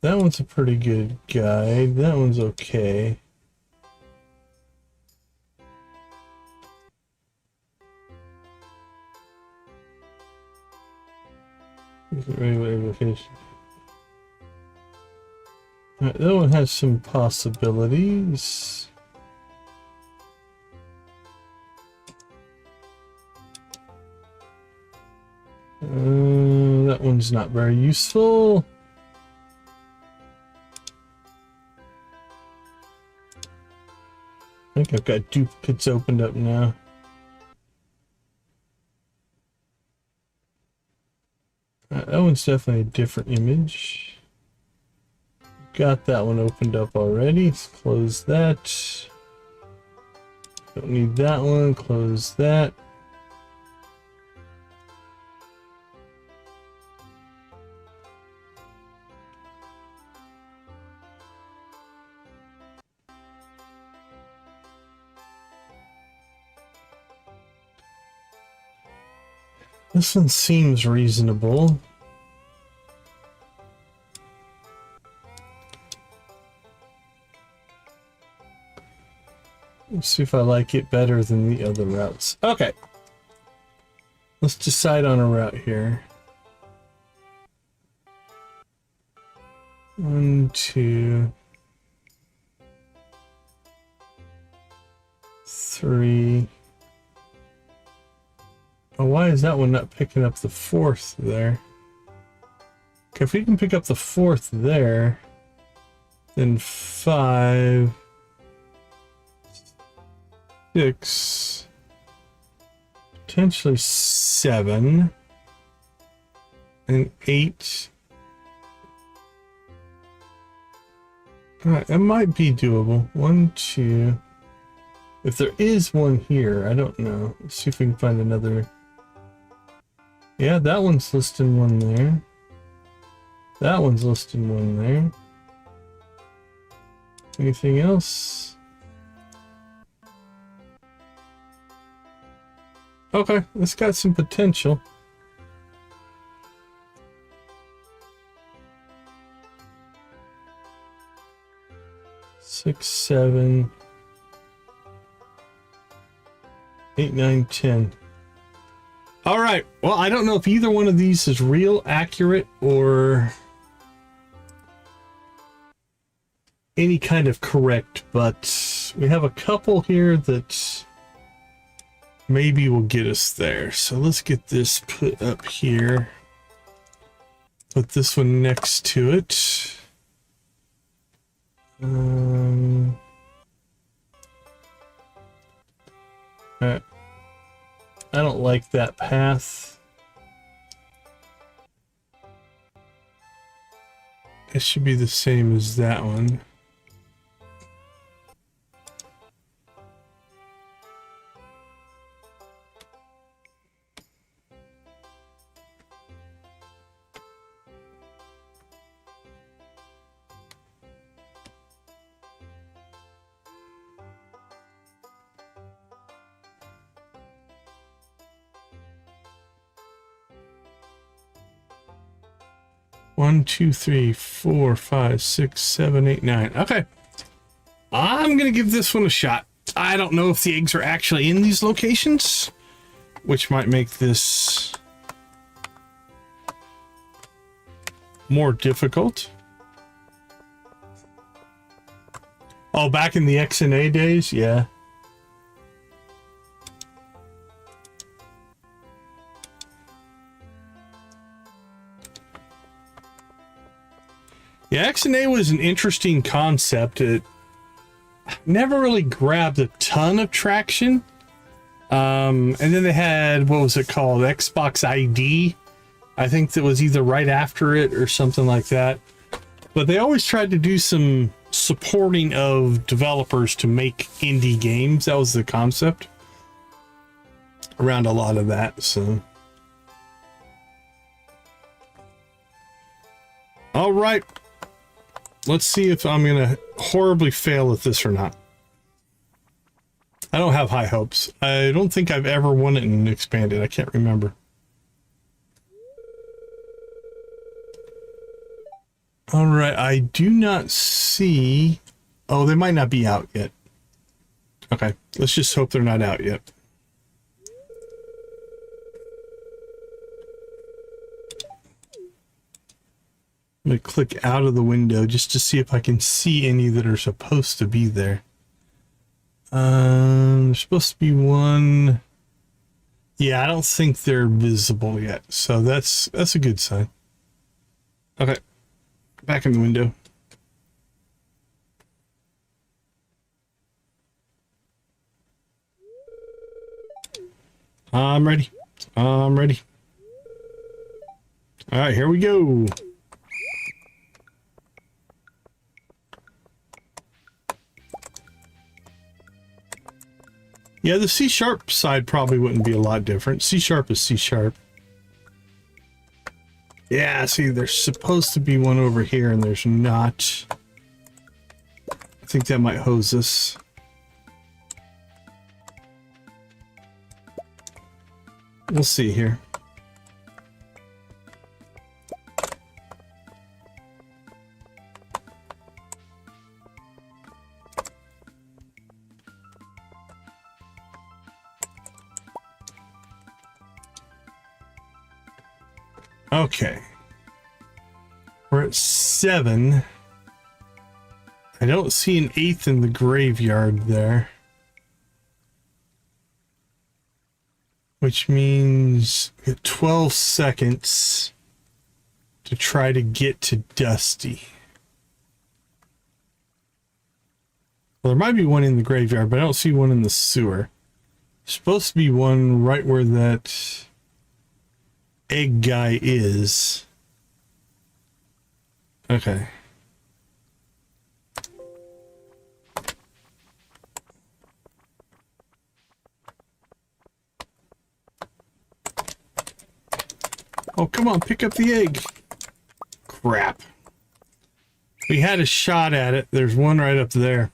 That one's a pretty good guide. That one's okay. Alright, that one has some possibilities. That one's not very useful. I think I've got duplicates opened up now. That one's definitely a different image. Got that one opened up already. Let's close that. Don't need that one. Close that. This one seems reasonable. Let's see if I like it better than the other routes. Okay. Let's decide on a route here. 1, 2, 3. Oh, why is that one not picking up the 4th there? Okay, if we can pick up the 4th there, then 5, 6, potentially 7, and 8. Alright, that might be doable. 1, 2. If there is one here, I don't know. Let's see if we can find another. Yeah, that one's listing one there. That one's listing one there. Anything else? Okay, it's got some potential. Six, 7, 8, 9, 10. All right. Well, I don't know if either one of these is real, accurate, or any kind of correct, but we have a couple here that maybe will get us there. So let's get this put up here. Put this one next to it. I don't like that path. It should be the same as that one. One, two, three, four, five, six, 7, 8, 9. Okay. I'm gonna give this one a shot. I don't know if the eggs are actually in these locations, which might make this more difficult. Oh, back in the XNA days? Yeah. Yeah, XNA was an interesting concept. It never really grabbed a ton of traction. And then they had, what was it called? Xbox ID. I think that was either right after it or something like that. But they always tried to do some supporting of developers to make indie games. That was the concept around a lot of that. So, all right. Let's see if I'm going to horribly fail at this or not. I don't have high hopes. I don't think I've ever won it and expanded. I can't remember. All right. I do not see... Oh, they might not be out yet. Okay. Let's just hope they're not out yet. I'm going to click out of the window just to see if I can see any that are supposed to be there. There's supposed to be one. Yeah, I don't think they're visible yet. So that's a good sign. Okay. Back in the window. I'm ready. I'm ready. All right, here we go. Yeah, the C# side probably wouldn't be a lot different. C# is C#. Yeah, see, there's supposed to be one over here, and there's not. I think that might hose us. We'll see here. Okay. We're at 7. I don't see an 8th in the graveyard there. Which means we have 12 seconds to try to get to Dusty. Well, there might be one in the graveyard, but I don't see one in the sewer. There's supposed to be one right where that egg guy is. Okay. Oh, come on, pick up the egg. Crap. We had a shot at it. There's one right up there.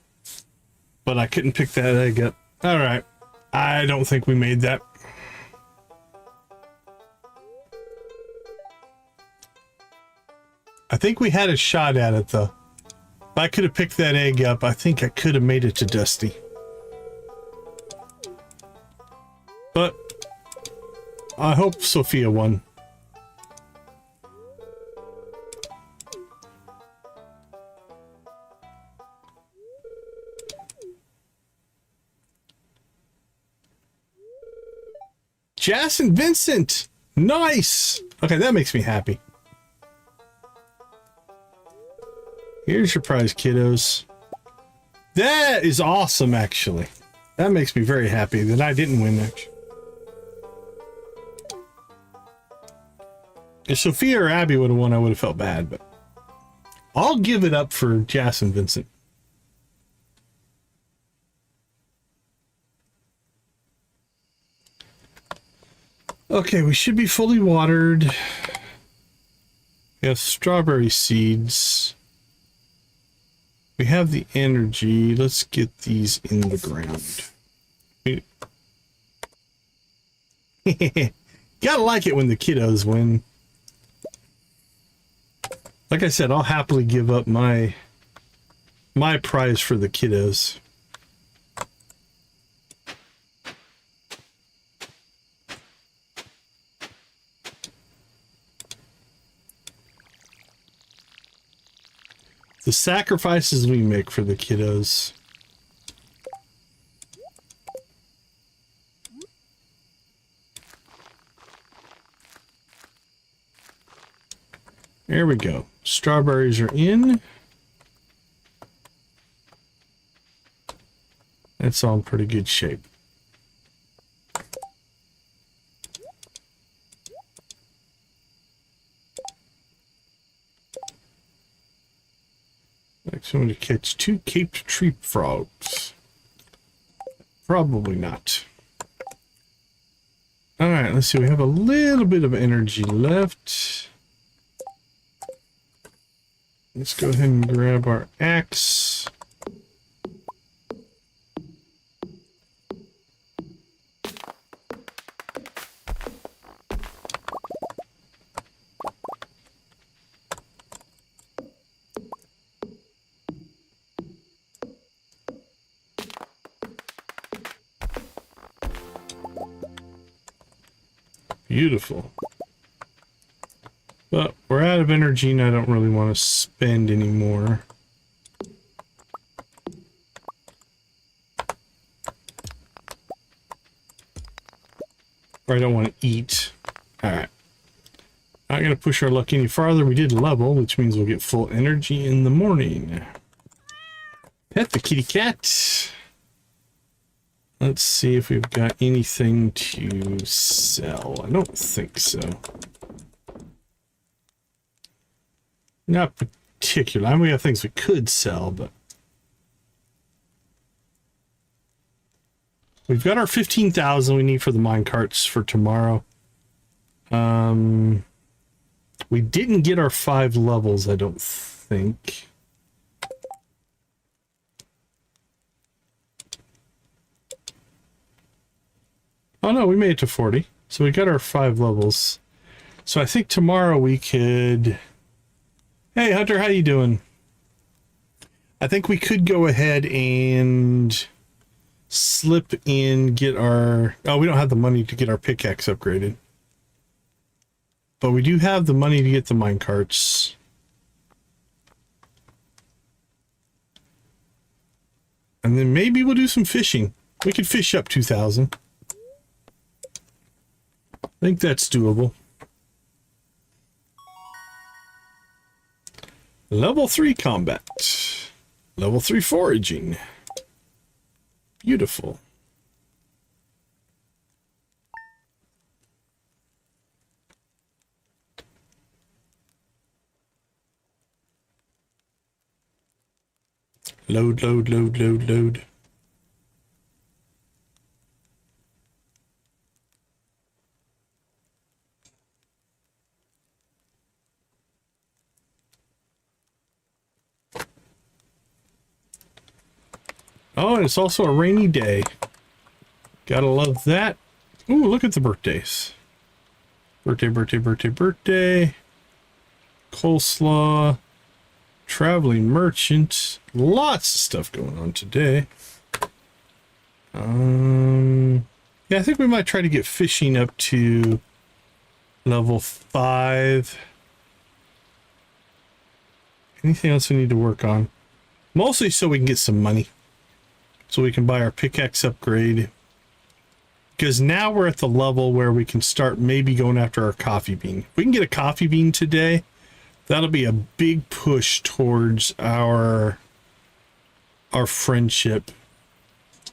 But I couldn't pick that egg up. All right. I don't think we made that. I think we had a shot at it, though. If I could have picked that egg up, I think I could have made it to Dusty. But I hope Sophia won. Jas and Vincent! Nice! Okay, that makes me happy. Here's your prize, kiddos. That is awesome, actually. That makes me very happy that I didn't win, actually. If Sophia or Abby would have won, I would have felt bad, but I'll give it up for Jas and Vincent. Okay, we should be fully watered. We have strawberry seeds. We have the energy. Let's get these in the ground. Gotta like it when the kiddos win. Like I said, I'll happily give up my prize for the kiddos. The sacrifices we make for the kiddos. There we go. Strawberries are in. That's all in pretty good shape. Next, I'm going to catch 2 Cape tree frogs. Probably not. All right, let's see. We have a little bit of energy left. Let's go ahead and grab our axe. Beautiful. But we're out of energy and I don't really want to spend any more. Or I don't want to eat. Alright. Not going to push our luck any farther. We did level, which means we'll get full energy in the morning. Pet the kitty cat. Let's see if we've got anything to sell. I don't think so. Not particularly. I mean, we have things we could sell, but we've got our 15,000 we need for the mine carts for tomorrow. We didn't get our 5 levels, I don't think. Oh no, we made it to 40. So we got our 5 levels. So I think tomorrow we could... Hey Hunter, how you doing? I think we could go ahead and slip in, get our... Oh, we don't have the money to get our pickaxe upgraded. But we do have the money to get the mine carts. And then maybe we'll do some fishing. We could fish up 2,000. I think that's doable. Level 3 combat. Level 3 foraging. Beautiful. Load, load, load, load, load. Oh, and it's also a rainy day. Gotta love that. Ooh, look at the birthdays. Birthday, birthday, birthday, birthday. coleslaw, traveling merchant. Lots of stuff going on today. Yeah, I think we might try to get fishing up to level 5. Anything else we need to work on? Mostly so we can get some money. So we can buy our pickaxe upgrade. Because now we're at the level where we can start maybe going after our coffee bean. If we can get a coffee bean today, that'll be a big push towards our friendship.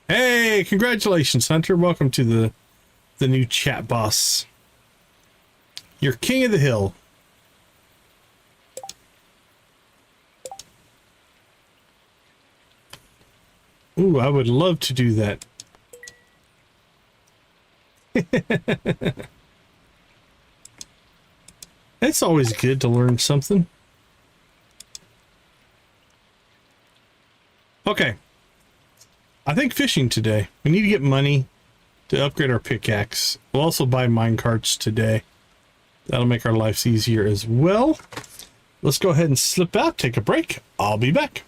Hey, congratulations, Hunter. Welcome to the new chat boss. You're king of the hill. Ooh, I would love to do that. It's always good to learn something. Okay. I think fishing today. We need to get money to upgrade our pickaxe. We'll also buy mine carts today. That'll make our lives easier as well. Let's go ahead and slip out, take a break. I'll be back.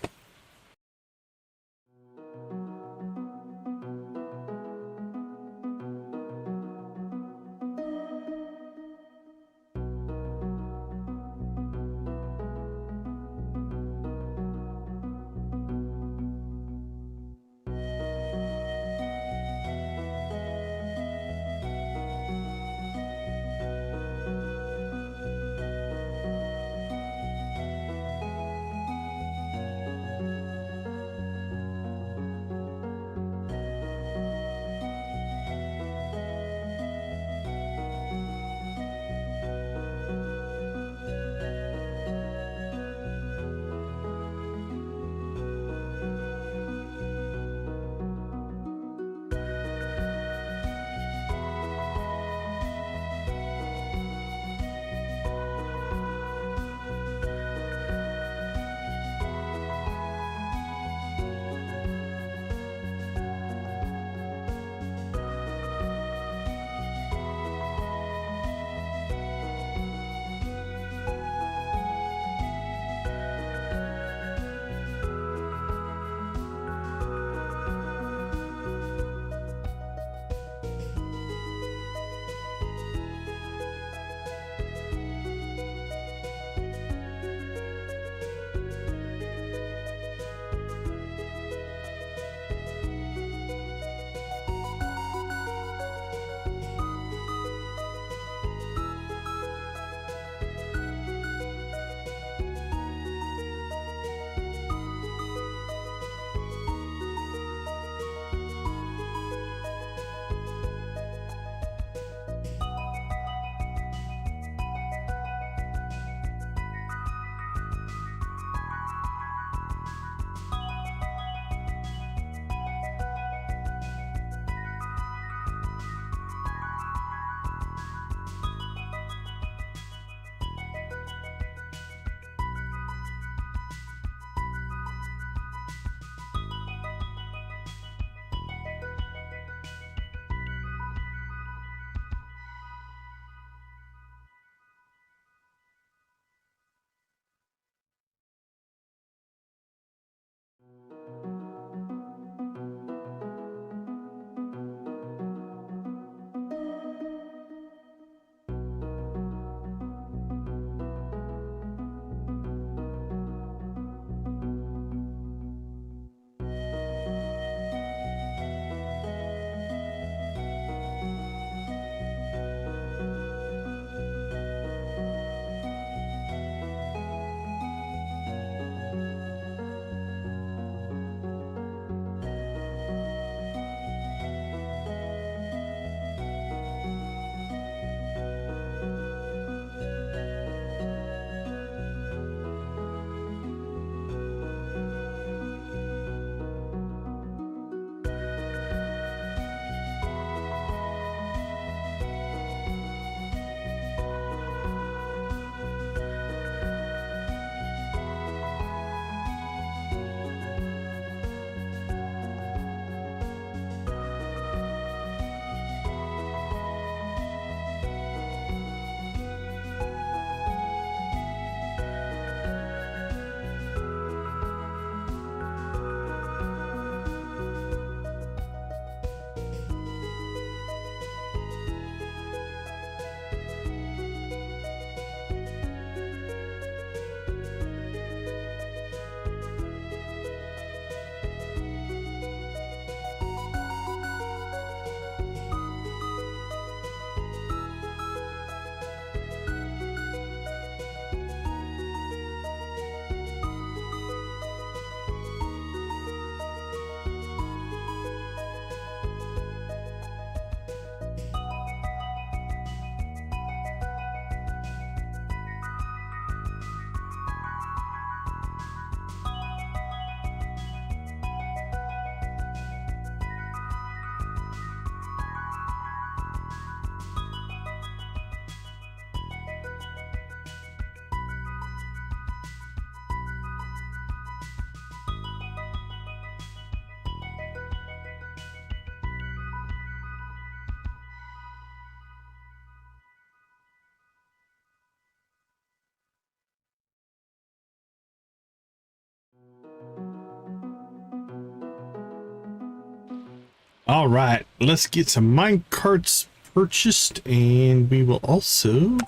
All right, let's get some mine carts purchased, and we will also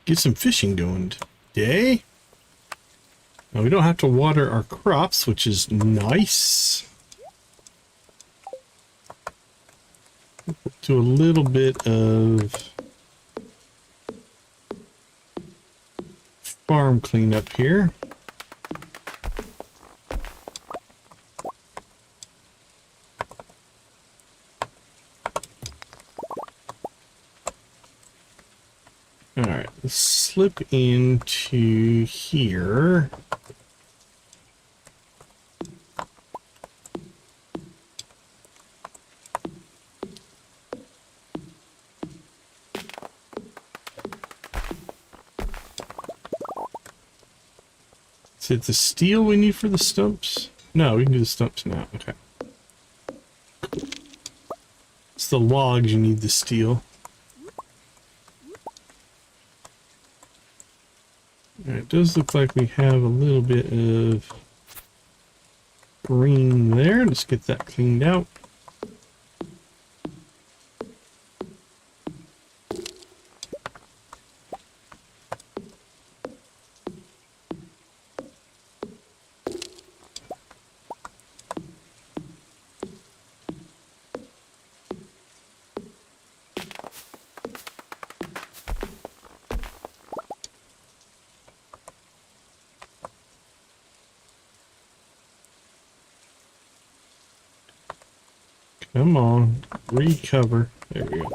get some fishing going today. Now we don't have to water our crops, which is nice. Do a little bit of farm cleanup here. All right, let's slip into here. Is it the steel we need for the stumps? No, we can do the stumps now. Okay. It's the logs you need the steel. Alright, it does look like we have a little bit of green there. Let's get that cleaned out. Come on, recover. There we go.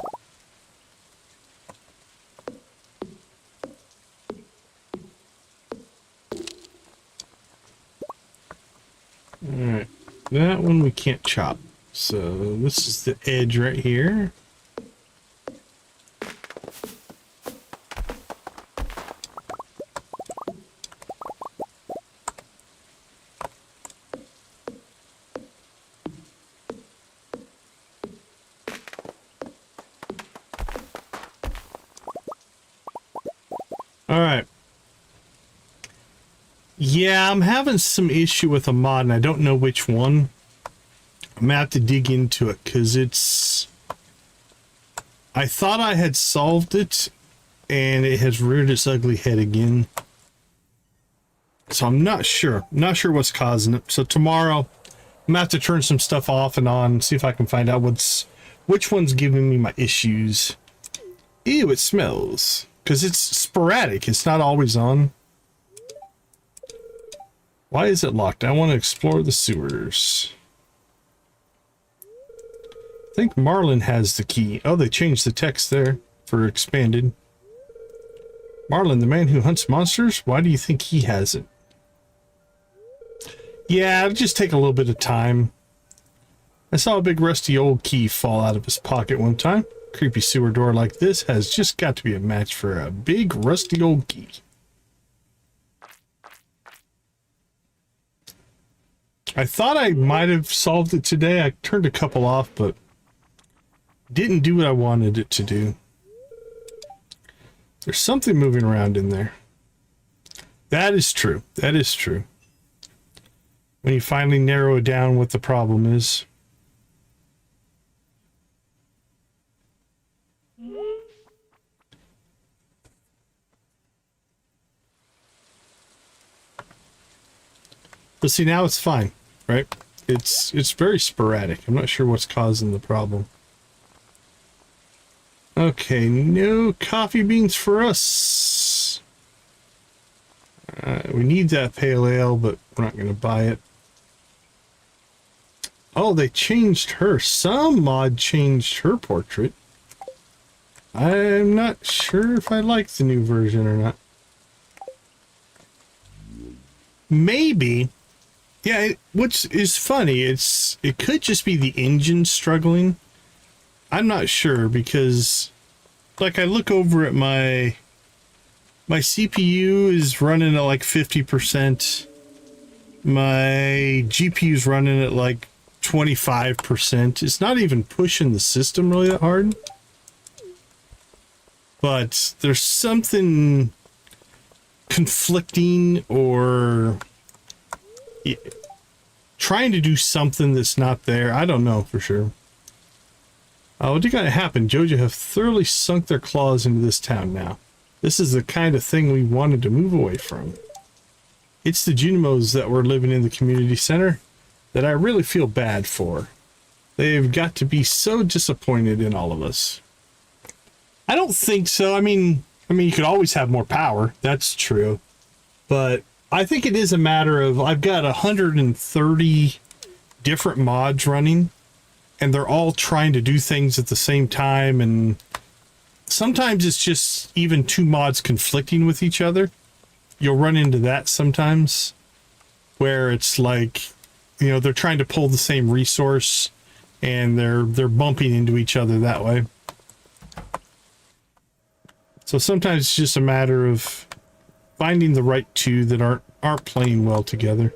Alright, that one we can't chop. So this is the edge right here. Alright. Yeah, I'm having some issue with a mod, and I don't know which one. I'm gonna have to dig into it, because it's... I thought I had solved it, and it has reared its ugly head again. So I'm not sure. Not sure what's causing it. So tomorrow, I'm gonna have to turn some stuff off and on, see if I can find out which one's giving me my issues. Ew, it smells. Because it's sporadic, it's not always on. Why is it locked? I want to explore the sewers. I think Marlin has the key. Oh, they changed the text there for expanded. Marlin, the man who hunts monsters? Why do you think he has it? Yeah, it'll just take a little bit of time. I saw a big rusty old key fall out of his pocket one time. Creepy sewer door like this has just got to be a match for a big rusty old key. I thought I might have solved it today. I turned a couple off, but didn't do what I wanted it to do. There's something moving around in there. That is true. That is true. When you finally narrow it down what the problem is. But see, now it's fine, right? It's very sporadic. I'm not sure what's causing the problem. Okay, no coffee beans for us. We need that pale ale, but we're not going to buy it. Oh, they changed her. Some mod changed her portrait. I'm not sure if I like the new version or not. Maybe. Yeah, which is funny, it could just be the engine struggling. I'm not sure, because like I look over at my CPU is running at like 50%. My GPU is running at like 25%. It's not even pushing the system really that hard. But there's something conflicting or trying to do something that's not there. I don't know for sure. What got to happen? Joja have thoroughly sunk their claws into this town now. This is the kind of thing we wanted to move away from. It's the Junimos that were living in the community center that I really feel bad for. They've got to be so disappointed in all of us. I don't think so. I mean, you could always have more power. That's true. But I think it is a matter of, I've got 130 different mods running, and they're all trying to do things at the same time, and sometimes it's just even two mods conflicting with each other. You'll run into that sometimes, where it's like, you know, they're trying to pull the same resource, and they're bumping into each other that way. So sometimes it's just a matter of finding the right two that aren't playing well together.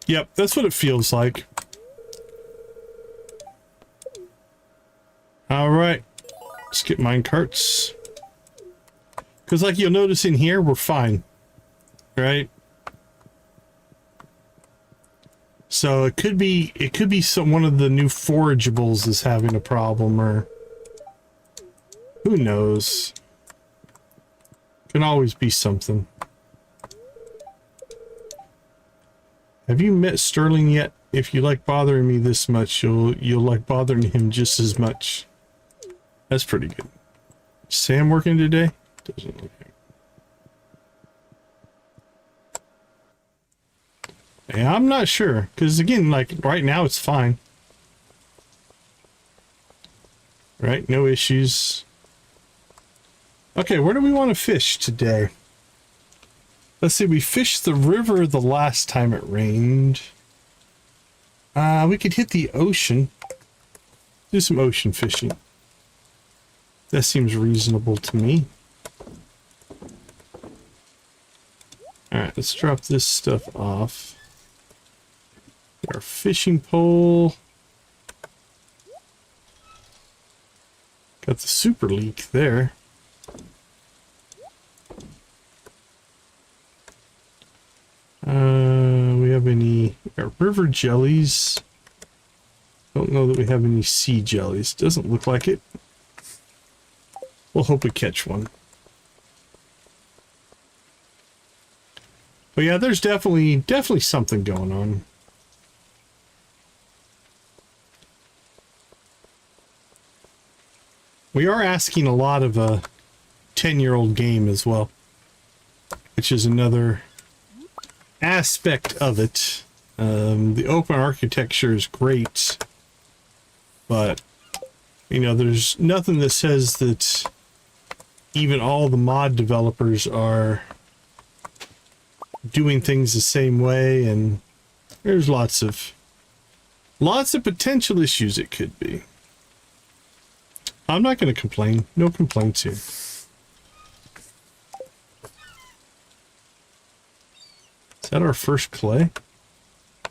Yep, that's what it feels like. All right, let's get mine carts. Because like you'll notice in here, we're fine, right? So it could be one of the new forageables is having a problem, or who knows? Can always be something. Have you met Sterling yet? If you like bothering me this much, you'll like bothering him just as much. That's pretty good. Sam working today? Doesn't look like. Yeah, I'm not sure, because again, like right now it's fine. Right, no issues. Okay, where do we want to fish today? Let's see, we fished the river the last time it rained. We could hit the ocean. Do some ocean fishing. That seems reasonable to me. Alright, let's drop this stuff off. Our fishing pole. Got the super leak there. We have any river jellies? Don't know that we have any sea jellies. Doesn't look like it. We'll hope we catch one. But yeah, there's definitely something going on. We are asking a lot of a 10-year-old game as well, which is another aspect of it. The open architecture is great, but you know, there's nothing that says that even all the mod developers are doing things the same way, and there's lots of potential issues it could be. I'm not going to complain. No complaints here. Is that our first clay? I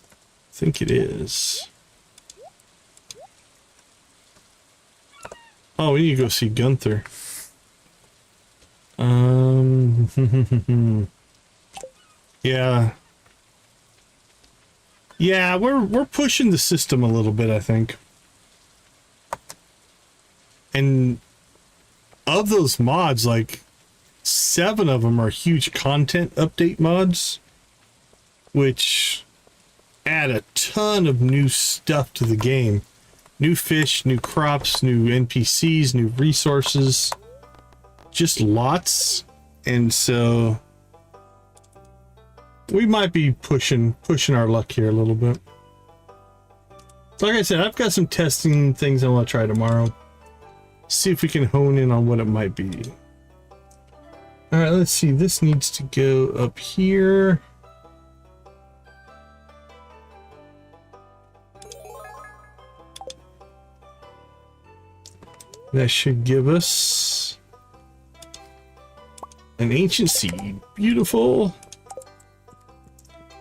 think it is. Oh, we need to go see Gunther. Yeah. Yeah, we're pushing the system a little bit, I think. And of those mods, like 7 of them are huge content update mods, which add a ton of new stuff to the game. New fish, new crops, new NPCs, new resources, just lots. And so we might be pushing our luck here a little bit. So like I said, I've got some testing things I want to try tomorrow. See if we can hone in on what it might be. All right, let's see. This needs to go up here. That should give us an ancient seed. Beautiful.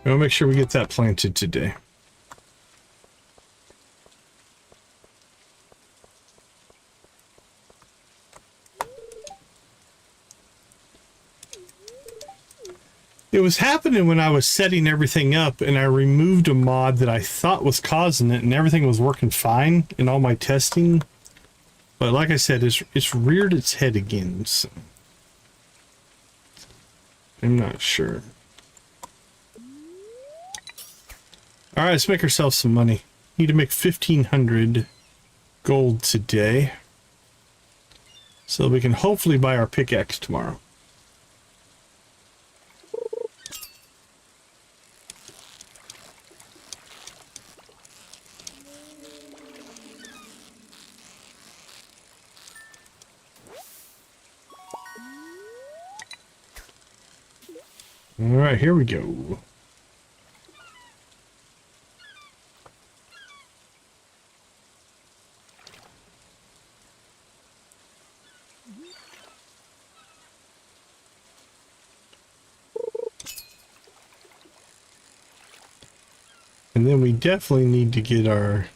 I'll make sure we get that planted today. It was happening when I was setting everything up, and I removed a mod that I thought was causing it, and everything was working fine in all my testing. But like I said, it's reared its head again, so I'm not sure. All right, let's make ourselves some money. Need to make 1,500 gold today, so we can hopefully buy our pickaxe tomorrow. All right, here we go. And then we definitely need to get our...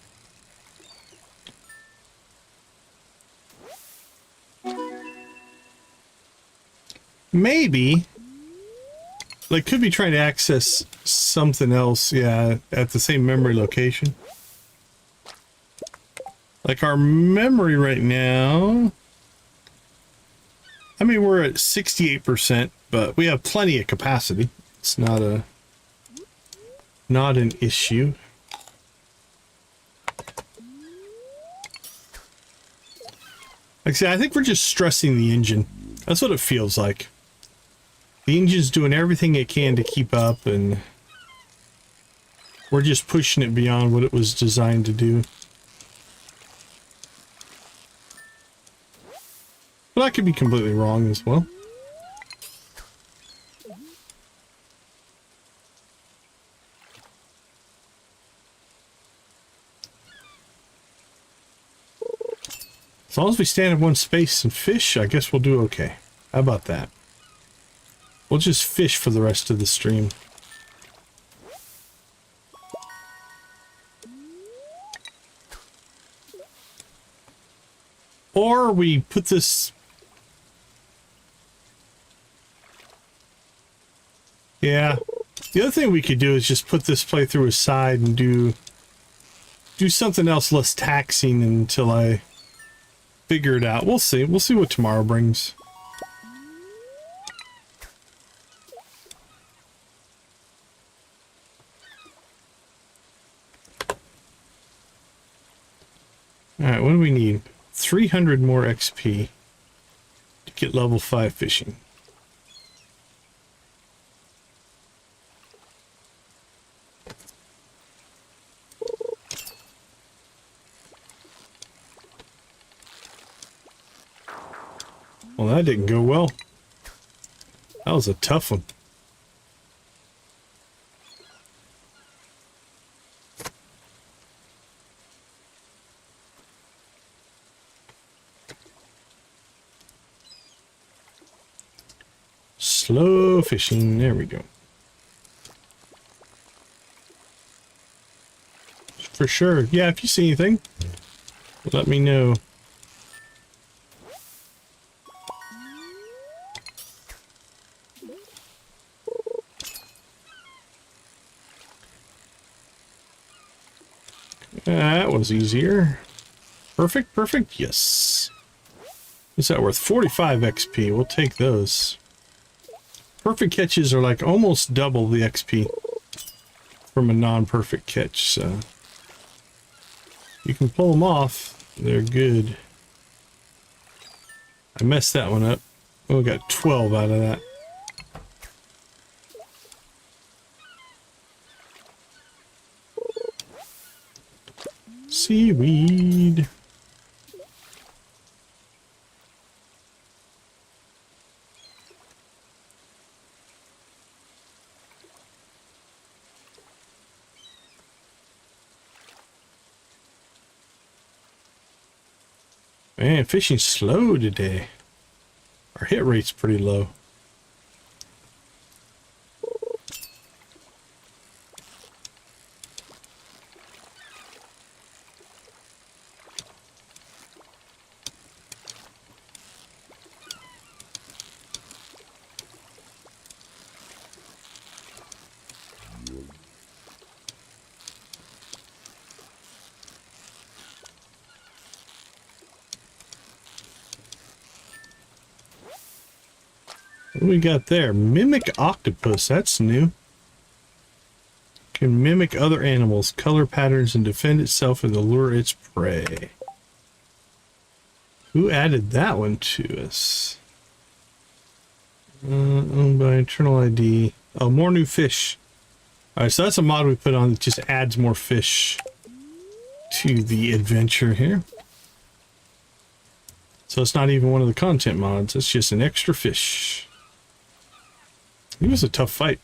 Maybe... They could be trying to access something else, yeah, at the same memory location. Like our memory right now... I mean, we're at 68%, but we have plenty of capacity. It's not an issue. Like I said, I think we're just stressing the engine. That's what it feels like. The engine's doing everything it can to keep up, and we're just pushing it beyond what it was designed to do. But I could be completely wrong as well. As long as we stand in one space and fish, I guess we'll do okay. How about that? We'll just fish for the rest of the stream. Or we put this... Yeah. The other thing we could do is just put this playthrough aside and do something else less taxing until I figure it out. We'll see. We'll see what tomorrow brings. Alright, what do we need? 300 more XP to get level 5 fishing. Well, that didn't go well. That was a tough one. Slow fishing, there we go. For sure. Yeah, if you see anything, let me know. That was easier. Perfect, perfect, yes. What's that worth? 45 XP, we'll take those. Perfect catches are like almost double the XP from a non-perfect catch, so you can pull them off. They're good. I messed that one up. Oh, we got 12 out of that. Seaweed. Man, fishing's slow today. Our hit rate's pretty low. What do we got there? Mimic octopus. That's new. Can mimic other animals, color patterns, and defend itself and lure its prey. Who added that one to us? Owned by internal ID. Oh, more new fish. Alright, so that's a mod we put on that just adds more fish to the adventure here. So it's not even one of the content mods, it's just an extra fish. It was a tough fight.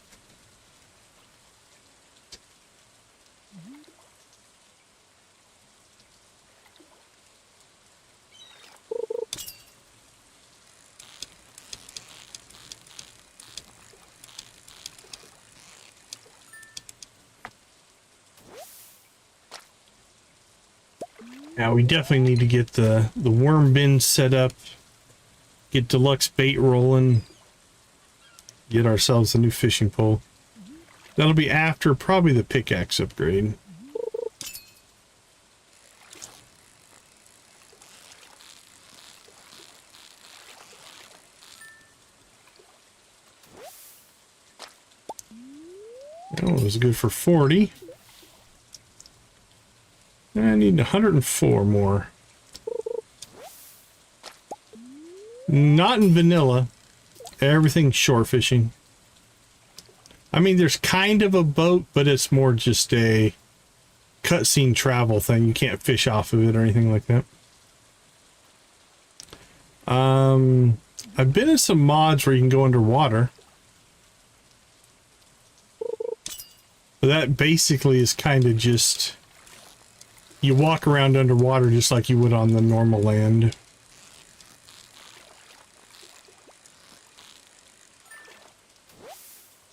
Now we definitely need to get the worm bin set up, get deluxe bait rolling, get ourselves a new fishing pole. That'll be after probably the pickaxe upgrade. That was good for 40. I need 104 more. Not in vanilla. Everything's shore fishing. I mean, there's kind of a boat, but it's more just a cutscene travel thing. You can't fish off of it or anything like that. I've been in some mods where you can go underwater. But that basically is kind of just... you walk around underwater just like you would on the normal land.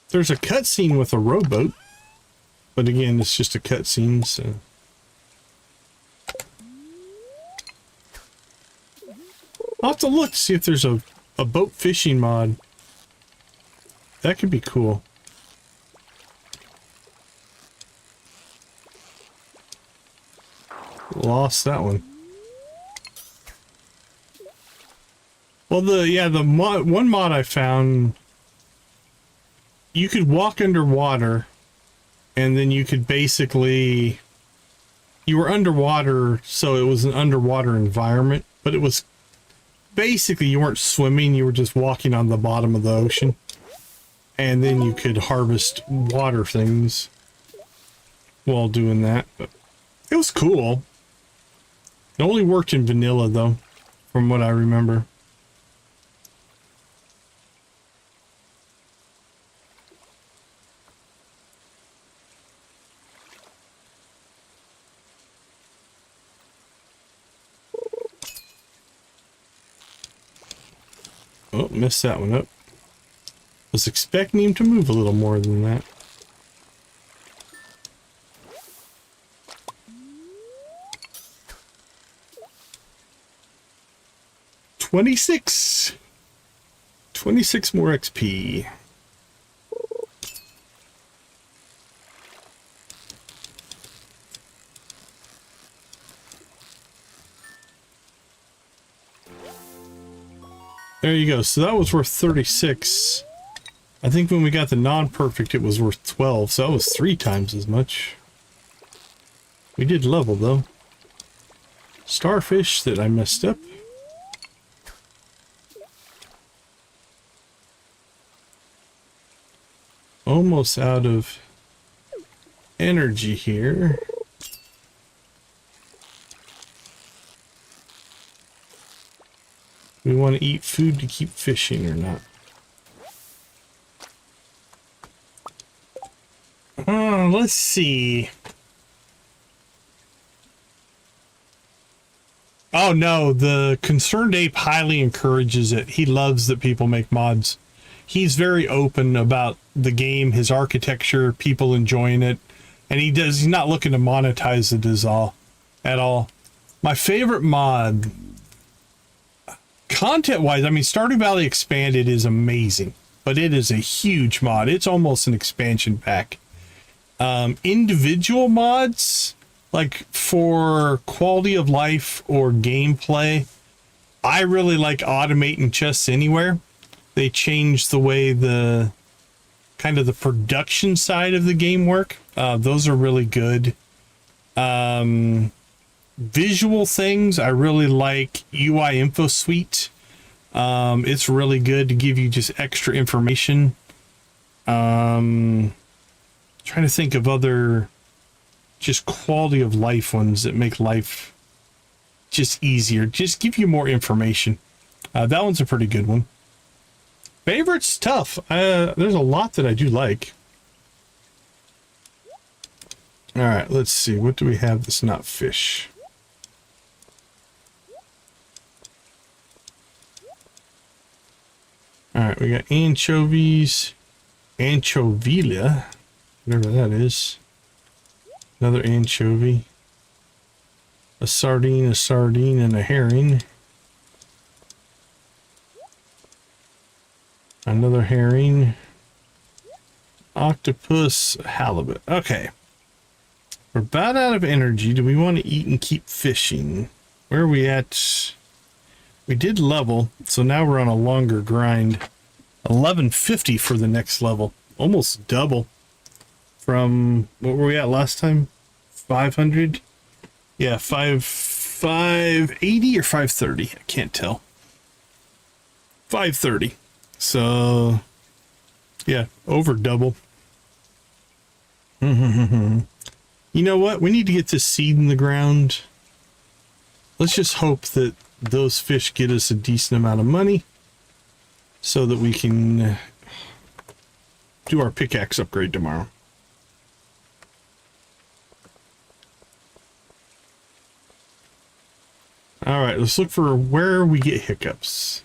There's a cutscene with a rowboat, but again, it's just a cutscene, so... I'll have to look to see if there's a boat fishing mod. That could be cool. Lost that one. Well, the mod, one mod I found, you could walk underwater and then you could basically, you were underwater, so it was an underwater environment, but it was basically, you weren't swimming, you were just walking on the bottom of the ocean, and then you could harvest water things while doing that. But it was cool. It only worked in vanilla, though, from what I remember. Oh, missed that one up. Was expecting him to move a little more than that. $26 more XP. There you go. So that was worth 36. I think when we got the non-perfect, it was worth 12. So that was 3 times as much. We did level, though. Starfish that I messed up. Almost out of energy here. We want to eat food to keep fishing or not? Let's see. Oh no, the Concerned Ape highly encourages it. He loves that people make mods. He's very open about the game, his architecture, people enjoying it, and he's not looking to monetize it at all. My favorite mod, content-wise, I mean, Stardew Valley Expanded is amazing, but it is a huge mod. It's almost an expansion pack. Individual mods, like for quality of life or gameplay, I really like automating chests anywhere. They changed the way the kind of the production side of the game work. Those are really good. Visual things, I really like UI Info Suite. It's really good to give you just extra information. Trying to think of other just quality of life ones that make life just easier, just give you more information. That one's a pretty good one. Favorites, tough. There's a lot that I do like. All right, let's see. What do we have that's not fish? All right, we got anchovies, anchovilla, whatever that is. Another anchovy. A sardine, and a herring. Another herring. Octopus, halibut. Okay. We're about out of energy. Do we want to eat and keep fishing? Where are we at? We did level, so now we're on a longer grind. 1150 for the next level. Almost double from what were we at last time? 500? Yeah, 580 or 530. I can't tell. 530. So, yeah, over double. You know what? We need to get this seed in the ground. Let's just hope that those fish get us a decent amount of money so that we can do our pickaxe upgrade tomorrow. All right, let's look for where we get hiccups.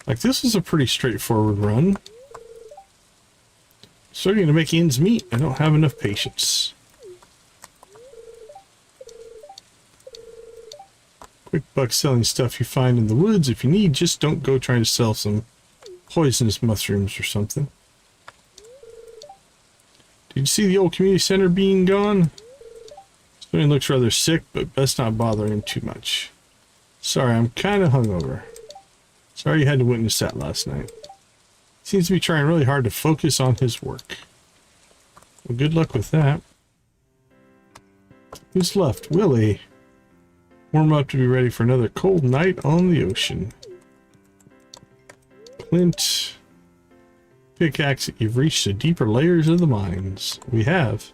Like, this is a pretty straightforward run. Starting to make ends meet. I don't have enough patience. Quick buck selling stuff you find in the woods. If you need, just don't go trying to sell some poisonous mushrooms or something. Did you see the old community center being gone? Somebody looks rather sick, but best not bother him too much. Sorry, I'm kind of hungover. Sorry you had to witness that last night. Seems to be trying really hard to focus on his work. Well, good luck with that. Who's left? Willie. Warm up to be ready for another cold night on the ocean. Clint. Pickaxe, you've reached the deeper layers of the mines. We have.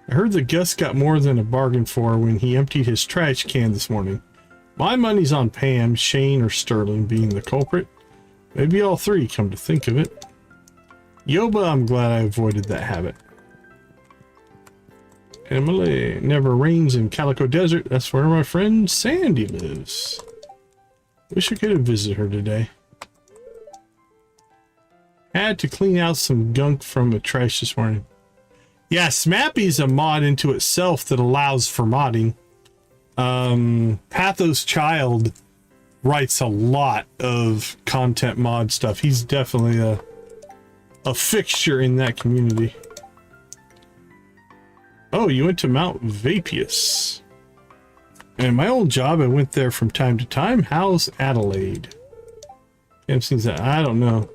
I heard that Gus got more than a bargain for when he emptied his trash can this morning. My money's on Pam, Shane, or Sterling being the culprit. Maybe all three, come to think of it. Yoba, I'm glad I avoided that habit. Emily, never rains in Calico Desert. That's where my friend Sandy lives. Wish I could have visited her today. Had to clean out some gunk from the trash this morning. Yeah, Smappy's a mod into itself that allows for modding. Pathos Child writes a lot of content mod stuff. He's definitely a fixture in that community. Oh, you went to Mount Vapius. And my old job, I went there from time to time. How's Adelaide? Haven't seen that. I don't know.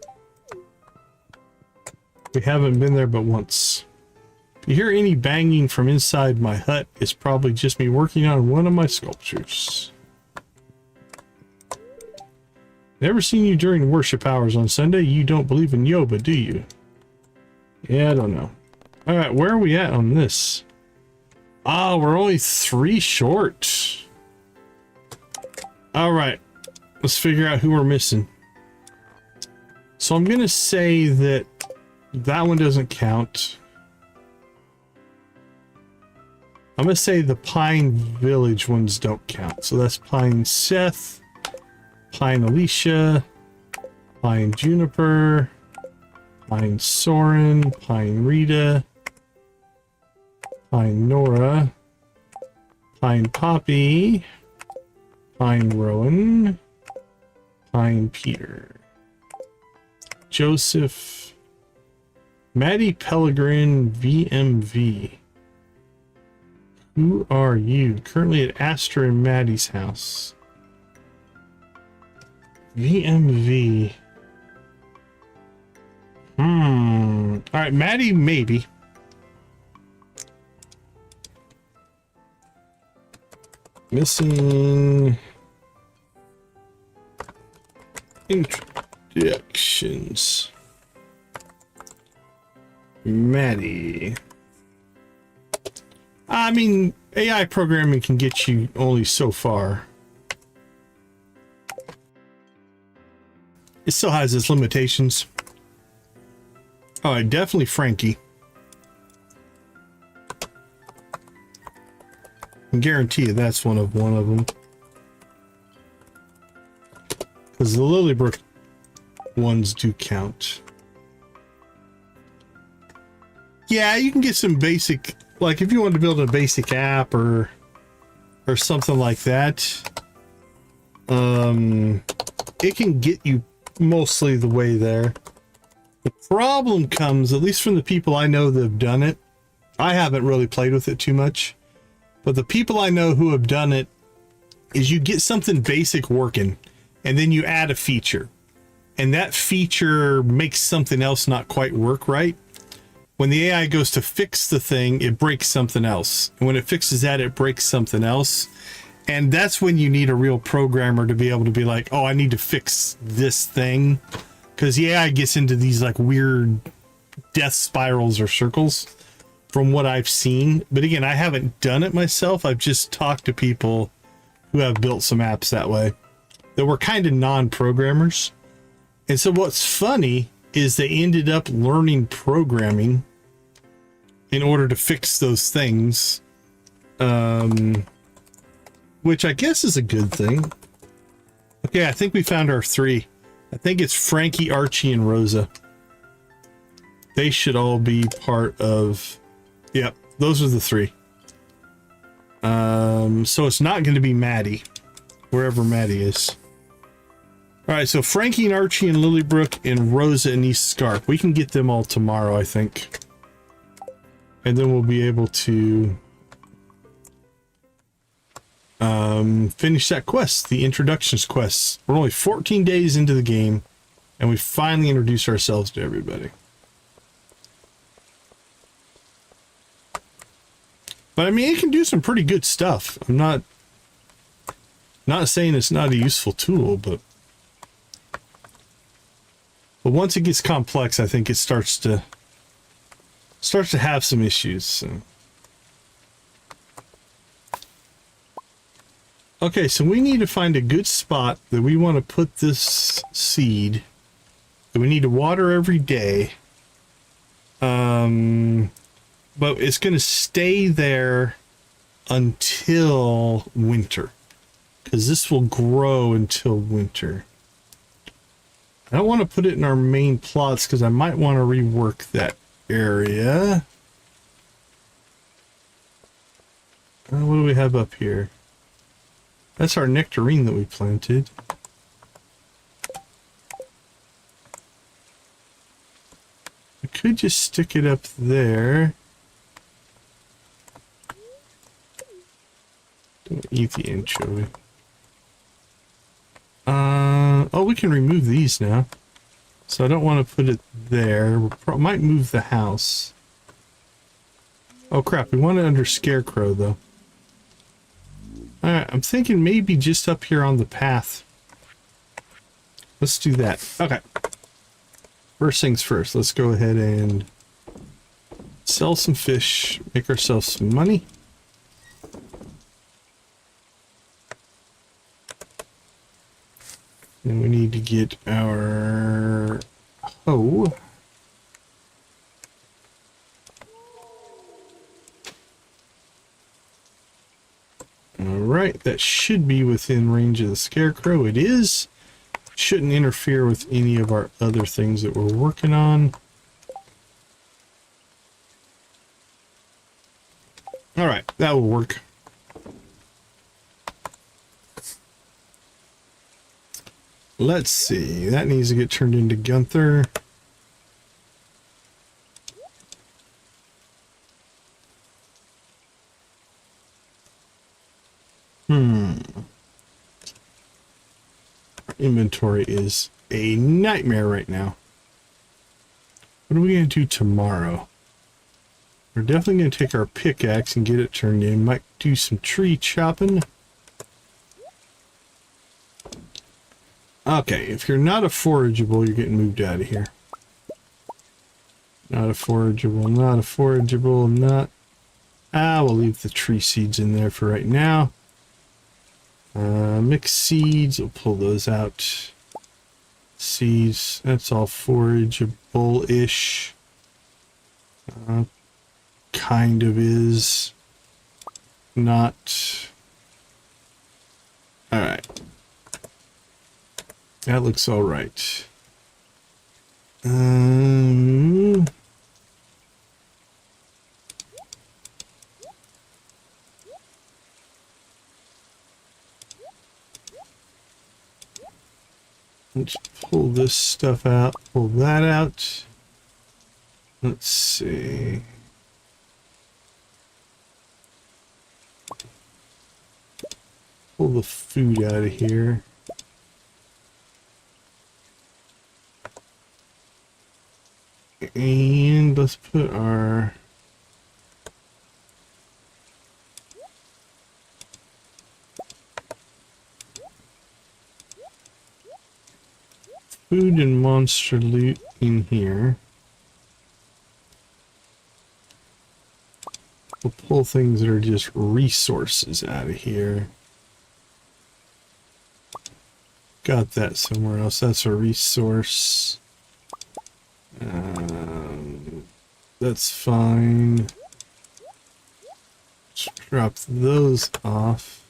We haven't been there but once. If you hear any banging from inside my hut, it's probably just me working on one of my sculptures. Never seen you during worship hours on Sunday. You don't believe in Yoba, do you? Yeah, I don't know. Alright, where are we at on this? Ah, we're only 3 short. Alright, let's figure out who we're missing. So I'm going to say that that one doesn't count. I'm going to say the Pine Village ones don't count. So that's Pine Seth, Pine Alicia, Pine Juniper, Pine Soren, Pine Rita, Pine Nora, Pine Poppy, Pine Rowan, Pine Peter, Joseph, Maddie Pellegrin, VMV. Who are you? Currently at Astor and Maddie's house. VMV. Alright, Maddie, maybe. Missing introductions. Maddie. I mean, AI programming can get you only so far. It still has its limitations. Oh, definitely Frankie. I can guarantee you that's one of them. Because the Lilybrook ones do count. Yeah, you can get some basic, like if you want to build a basic app or something like that, it can get you mostly the way there. The problem comes, at least from the people I know that have done it, I haven't really played with it too much, but the people I know who have done it, is you get something basic working and then you add a feature, and that feature makes something else not quite work right. When the AI goes to fix the thing, it breaks something else, and when it fixes that, it breaks something else. And that's when you need a real programmer to be able to be like, oh, I need to fix this thing. Because the AI gets into these like weird death spirals or circles from what I've seen. But again, I haven't done it myself. I've just talked to people who have built some apps that way that were kind of non-programmers. And so what's funny is they ended up learning programming in order to fix those things. Which I guess is a good thing. Okay, I think we found our three. I think it's Frankie, Archie, and Rosa. They should all be part of... Yep, those are the three. So it's not going to be Maddie, wherever Maddie is. Alright, so Frankie and Archie and Lilybrook and Rosa and East Scarp. We can get them all tomorrow, I think. And then we'll be able to... finish that quest, the introductions quest. We're only 14 days into the game, and we finally introduce ourselves to everybody. But I mean, it can do some pretty good stuff. I'm not saying it's not a useful tool, but once it gets complex, I think it starts to have some issues. So. Okay, so we need to find a good spot that we want to put this seed. That we need to water every day. But it's going to stay there until winter. Because this will grow until winter. I don't want to put it in our main plots because I might want to rework that area. What do we have up here? That's our nectarine that we planted. I could just stick it up there. Don't eat the anchovy. Oh, we can remove these now. So I don't want to put it there. We might move the house. Oh crap, we want it under Scarecrow though. Alright, I'm thinking maybe just up here on the path. Let's do that. Okay. First things first, let's go ahead and sell some fish, make ourselves some money. And we need to get our hoe. Alright, that should be within range of the Scarecrow. It is. Shouldn't interfere with any of our other things that we're working on. Alright, that will work. Let's see, that needs to get turned into Gunther. inventory is a nightmare right now. What are we going to do tomorrow? We're definitely going to take our pickaxe and get it turned in. Might do some tree chopping. Okay, if you're not a forageable, you're getting moved out of here. Not a forageable, not a forageable, not... we'll leave the tree seeds in there for right now. Mixed seeds, we'll pull those out. Seeds, that's all forageable-ish. Kind of is. Not. Alright. That looks alright. Let's pull this stuff out, pull that out. Let's see. Pull the food out of here. And let's put our food and monster loot in here. We'll pull things that are just resources out of here. Got that somewhere else. That's a resource. That's fine. Let's drop those off.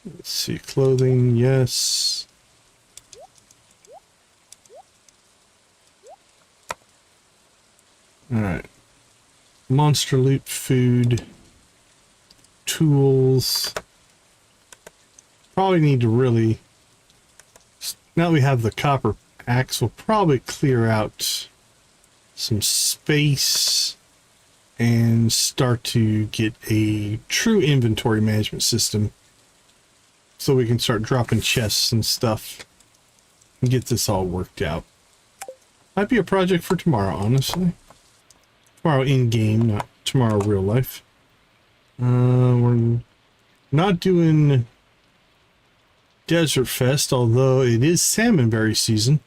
Let's see, clothing, yes. Alright. Monster loot, food, tools. Probably need to really, now that we have the copper axe, we'll probably clear out some space and start to get a true inventory management system so we can start dropping chests and stuff and get this all worked out. Might be a project for tomorrow, honestly. Tomorrow in game, not tomorrow real life. We're not doing Desert Fest, although it is salmonberry season.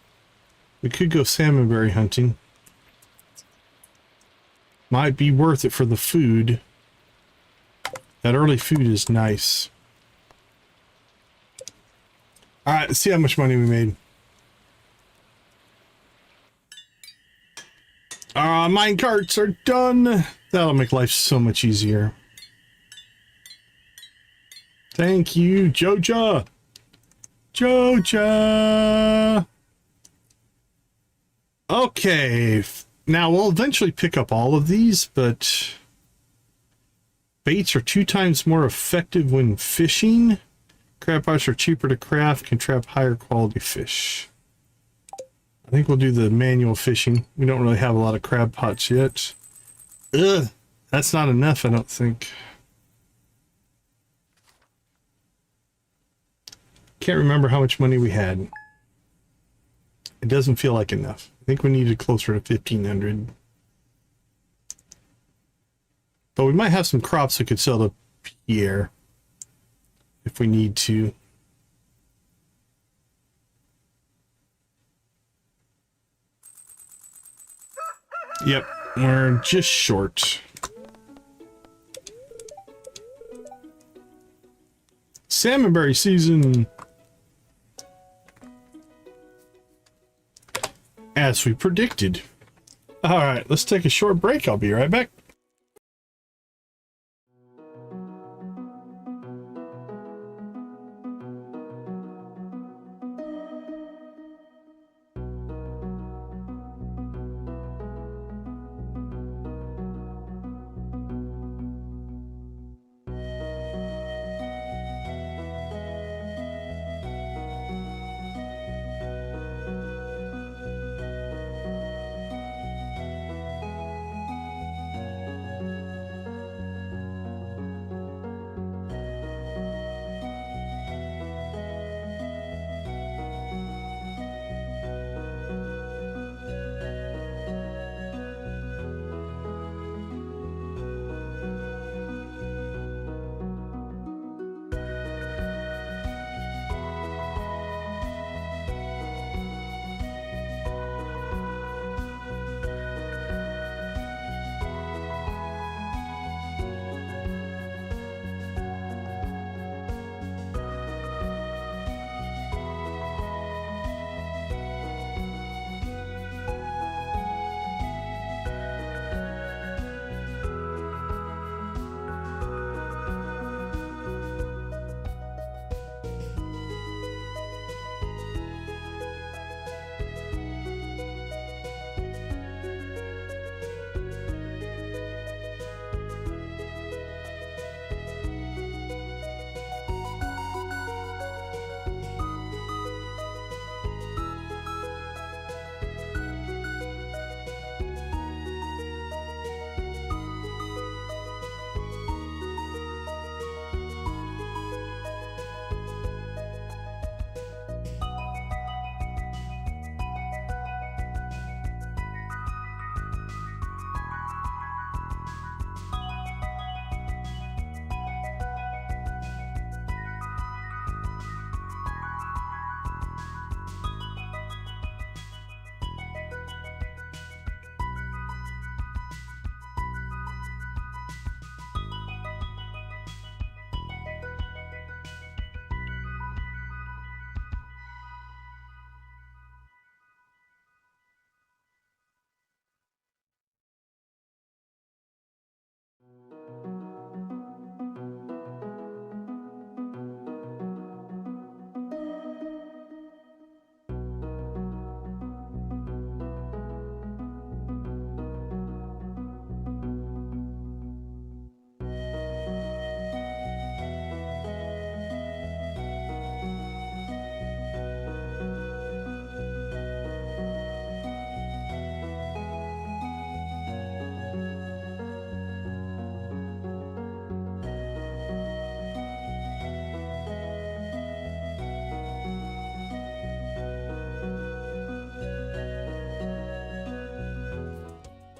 We could go salmonberry hunting. Might be worth it for the food. That early food is nice. Alright, let's see how much money we made. Mine carts are done. That'll make life so much easier. Thank you, Joja. Joja. Okay. Now we'll eventually pick up all of these, but baits are 2 times more effective when fishing. Crab pots are cheaper to craft, can trap higher quality fish. I think we'll do the manual fishing. We don't really have a lot of crab pots yet. Ugh, that's not enough, I don't think. Can't remember how much money we had. It doesn't feel like enough. I think we needed closer to 1,500. But we might have some crops we could sell to Pierre if we need to. Yep, we're just short. Salmonberry season! As we predicted. Alright, let's take a short break. I'll be right back.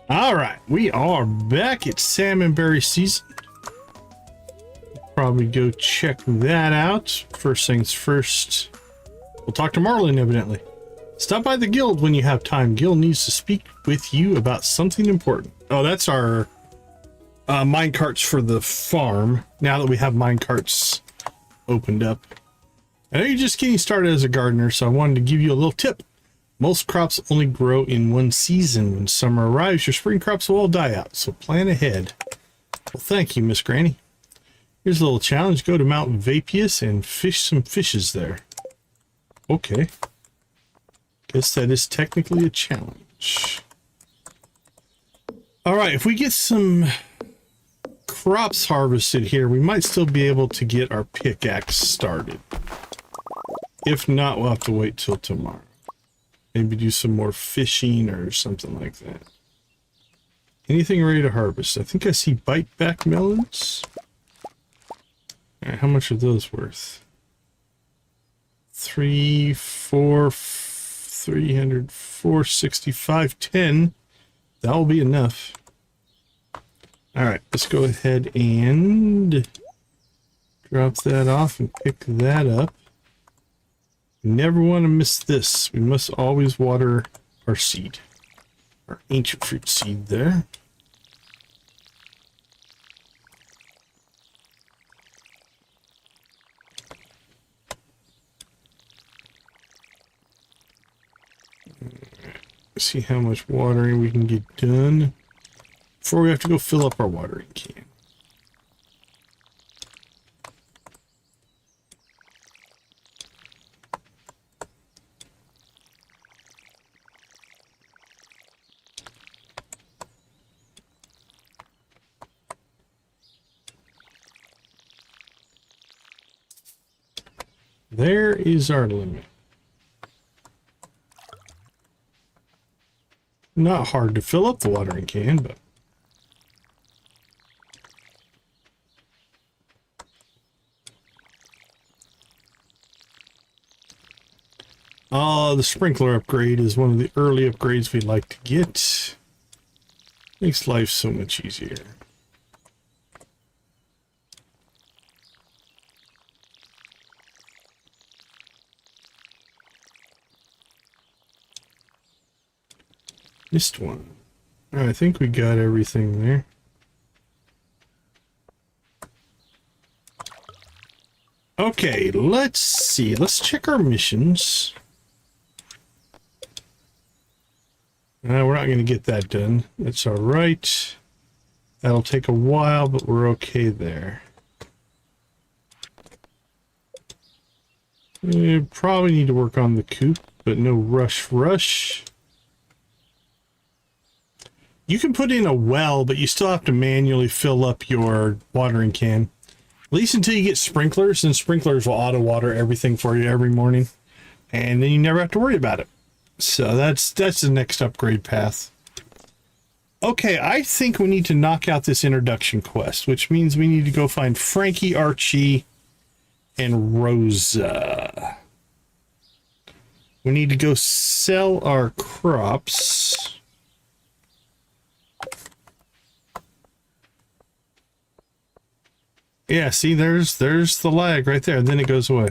All right, we are back at salmonberry season. Probably go check that out. First things first, we'll talk to Marlin, evidently. Stop by the guild when you have time. Guild needs to speak with you about something important. Oh, that's our mine carts for the farm. Now that we have mine carts opened up. I know you're just getting started as a gardener, so I wanted to give you a little tip. Most crops only grow in one season. When summer arrives, your spring crops will all die out, so plan ahead. Well, thank you, Miss Granny. Here's a little challenge. Go to Mount Vapius and fish some fishes there. Okay. Guess that is technically a challenge. All right, if we get some crops harvested here, we might still be able to get our pickaxe started. If not, we'll have to wait till tomorrow. Maybe do some more fishing or something like that. Anything ready to harvest? I think I see bite back melons. All right, how much are those worth? 300, 465, 10. That'll be enough. All right, let's go ahead and drop that off and pick that up. Never want to miss this. We must always water our seed. Our ancient fruit seed there. See how much watering we can get done before we have to go fill up our watering can. There is our limit. Not hard to fill up the watering can, but the sprinkler upgrade is one of the early upgrades we'd like to get. Makes life so much easier. Missed one. I think we got everything there. Okay, let's see. Let's check our missions. We're not going to get that done. That's all right. That'll take a while, but we're okay there. We probably need to work on the coop, but no rush. You can put in a well, but you still have to manually fill up your watering can. At least until you get sprinklers, and sprinklers will auto water everything for you every morning. And then you never have to worry about it. So that's the next upgrade path. Okay, I think we need to knock out this introduction quest, which means we need to go find Frankie, Archie, and Rosa. We need to go sell our crops. Yeah, see, there's the lag right there, and then it goes away.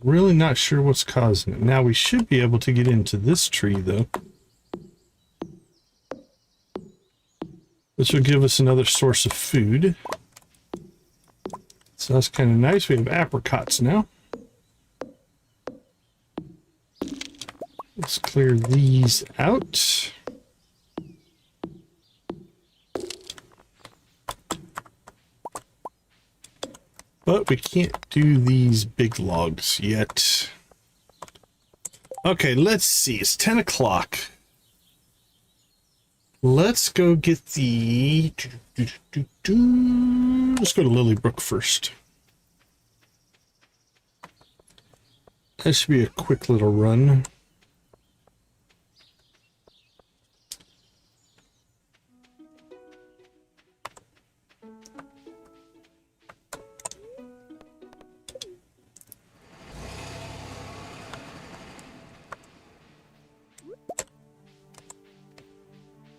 Really not sure what's causing it. Now we should be able to get into this tree, though. This will give us another source of food. So that's kind of nice. We have apricots now. Let's clear these out. But we can't do these big logs yet. Okay, let's see. It's 10 o'clock. Let's go get the... Let's go to Lilybrook first. That should be a quick little run.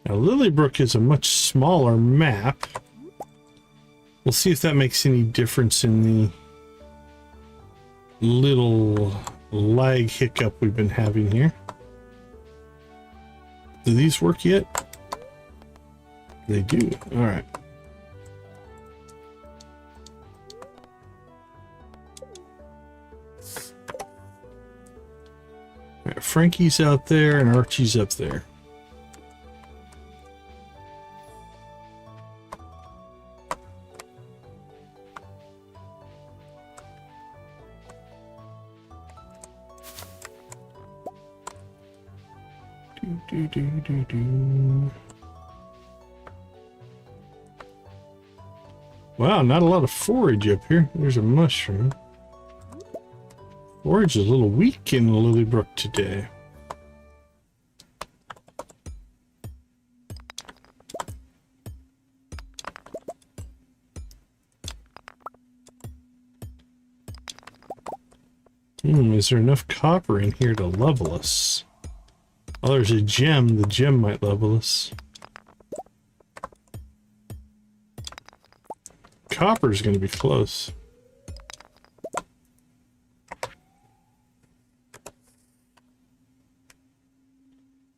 Now, Lilybrook is a much smaller map. We'll see if that makes any difference in the little lag hiccup we've been having here. Do these work yet? They do. All right. All right, Frankie's out there and Archie's up there. Wow, not a lot of forage up here. There's a mushroom. Forage is a little weak in Lilybrook today. Is there enough copper in here to level us? Oh, there's a gem. The gem might level us. Copper's going to be close.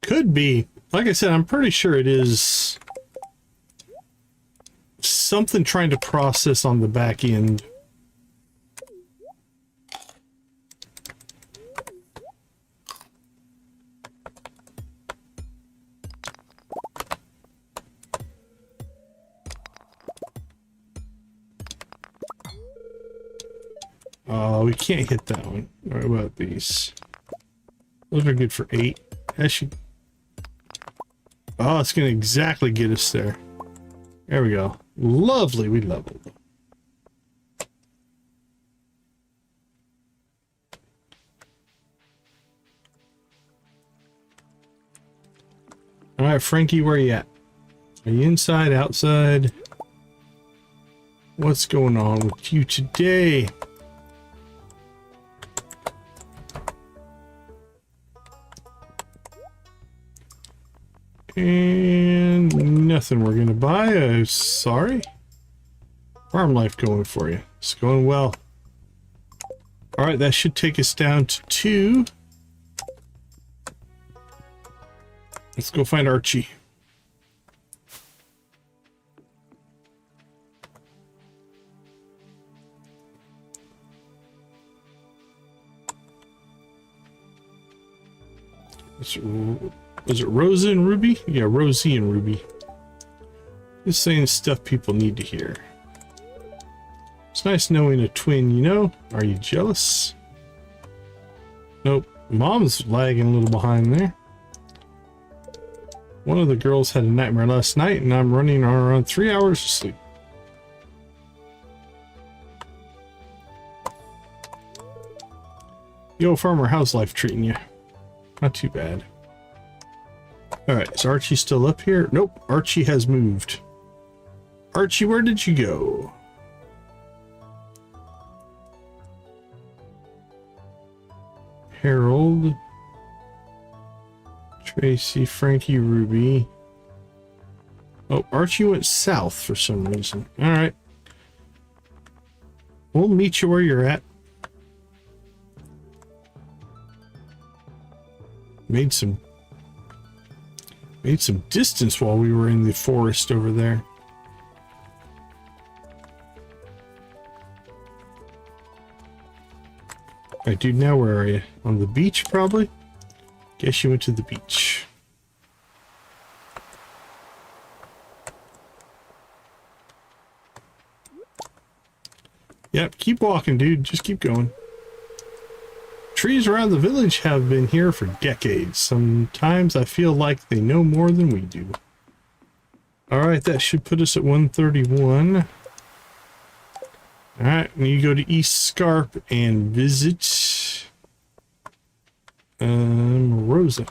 Could be. Like I said, I'm pretty sure it is something trying to process on the back end. Oh, we can't hit that one. What about these? Those are good for 8. That should... Oh, it's going to exactly get us there. There we go. Lovely, we leveled. All right, Frankie, where are you at? Are you inside, outside? What's going on with you today? And nothing we're gonna buy. Sorry. Farm life going for you. It's going well. All right, that should take us down to 2. Let's go find Archie. Was it Rosa and Ruby? Yeah, Rosie and Ruby. Just saying stuff people need to hear. It's nice knowing a twin, you know? Are you jealous? Nope. Mom's lagging a little behind there. One of the girls had a nightmare last night, and I'm running on around 3 hours of sleep. Yo, farmer, how's life treating you? Not too bad. Alright, is Archie still up here? Nope, Archie has moved. Archie, where did you go? Harold. Tracy, Frankie, Ruby. Oh, Archie went south for some reason. Alright. We'll meet you where you're at. Made some distance while we were in the forest over there. Alright, dude, now where are you? On the beach, probably? Guess you went to the beach. Yep, keep walking, dude. Just keep going. Trees around the village have been here for decades. Sometimes I feel like they know more than we do. Alright, that should put us at 131. Alright, and you go to East Scarp and visit Rosa.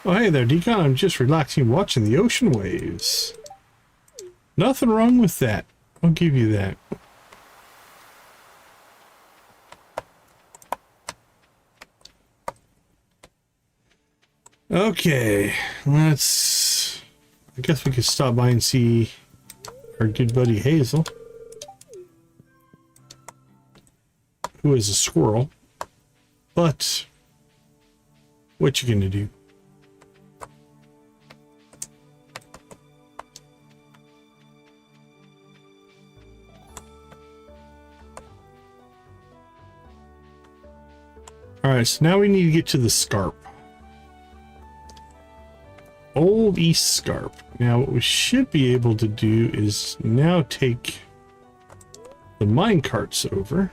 Oh, hey there, Deacon. I'm just relaxing watching the ocean waves. Nothing wrong with that. I'll give you that. Okay, let's... I guess we could stop by and see our good buddy Hazel, who is a squirrel. But what you gonna do? All right, so now we need to get to the Scarp. Old East Scarp. Now what we should be able to do is now take the mine carts over.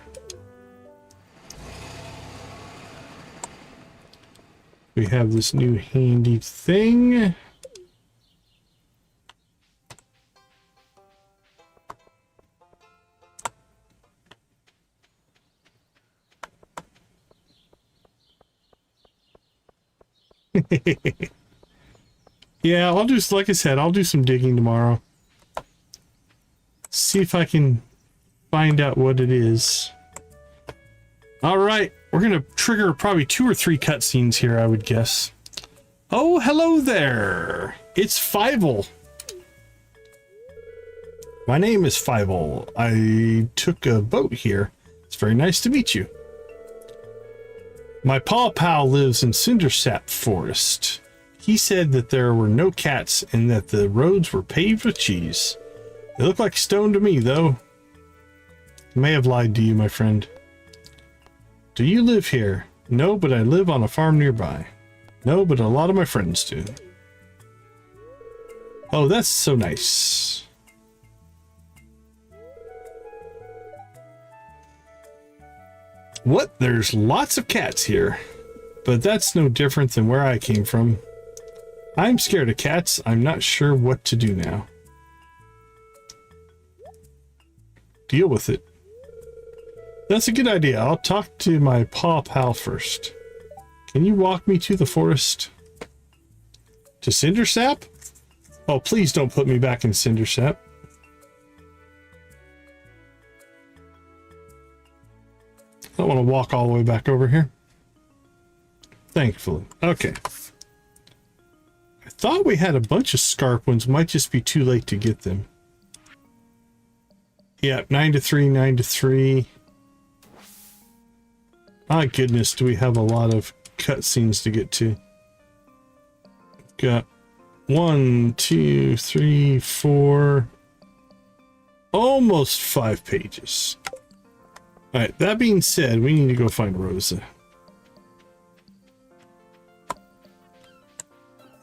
We have this new handy thing. Yeah, I'll do, like I said, I'll do some digging tomorrow. See if I can find out what it is. All right, we're gonna trigger probably 2 or 3 cutscenes here, I would guess. Oh, hello there. It's Fievel. My name is Fievel. I took a boat here. It's very nice to meet you. My paw pal lives in Cindersap Forest. He said that there were no cats and that the roads were paved with cheese. They look like stone to me, though. I may have lied to you, my friend. Do you live here? No, but I live on a farm nearby. No, but a lot of my friends do. Oh, that's so nice. What? There's lots of cats here. But that's no different than where I came from. I'm scared of cats. I'm not sure what to do now. Deal with it. That's a good idea. I'll talk to my paw pal first. Can you walk me to the forest? To Cindersap? Oh, please don't put me back in Cindersap. I don't want to walk all the way back over here. Thankfully. Okay. I thought we had a bunch of Scarp ones. Might just be too late to get them. Yeah, 9 to 3, 9 to 3. My goodness, do we have a lot of cutscenes to get to. Got 1, 2, 3, 4. Almost 5 pages. Alright, that being said, we need to go find Rosa.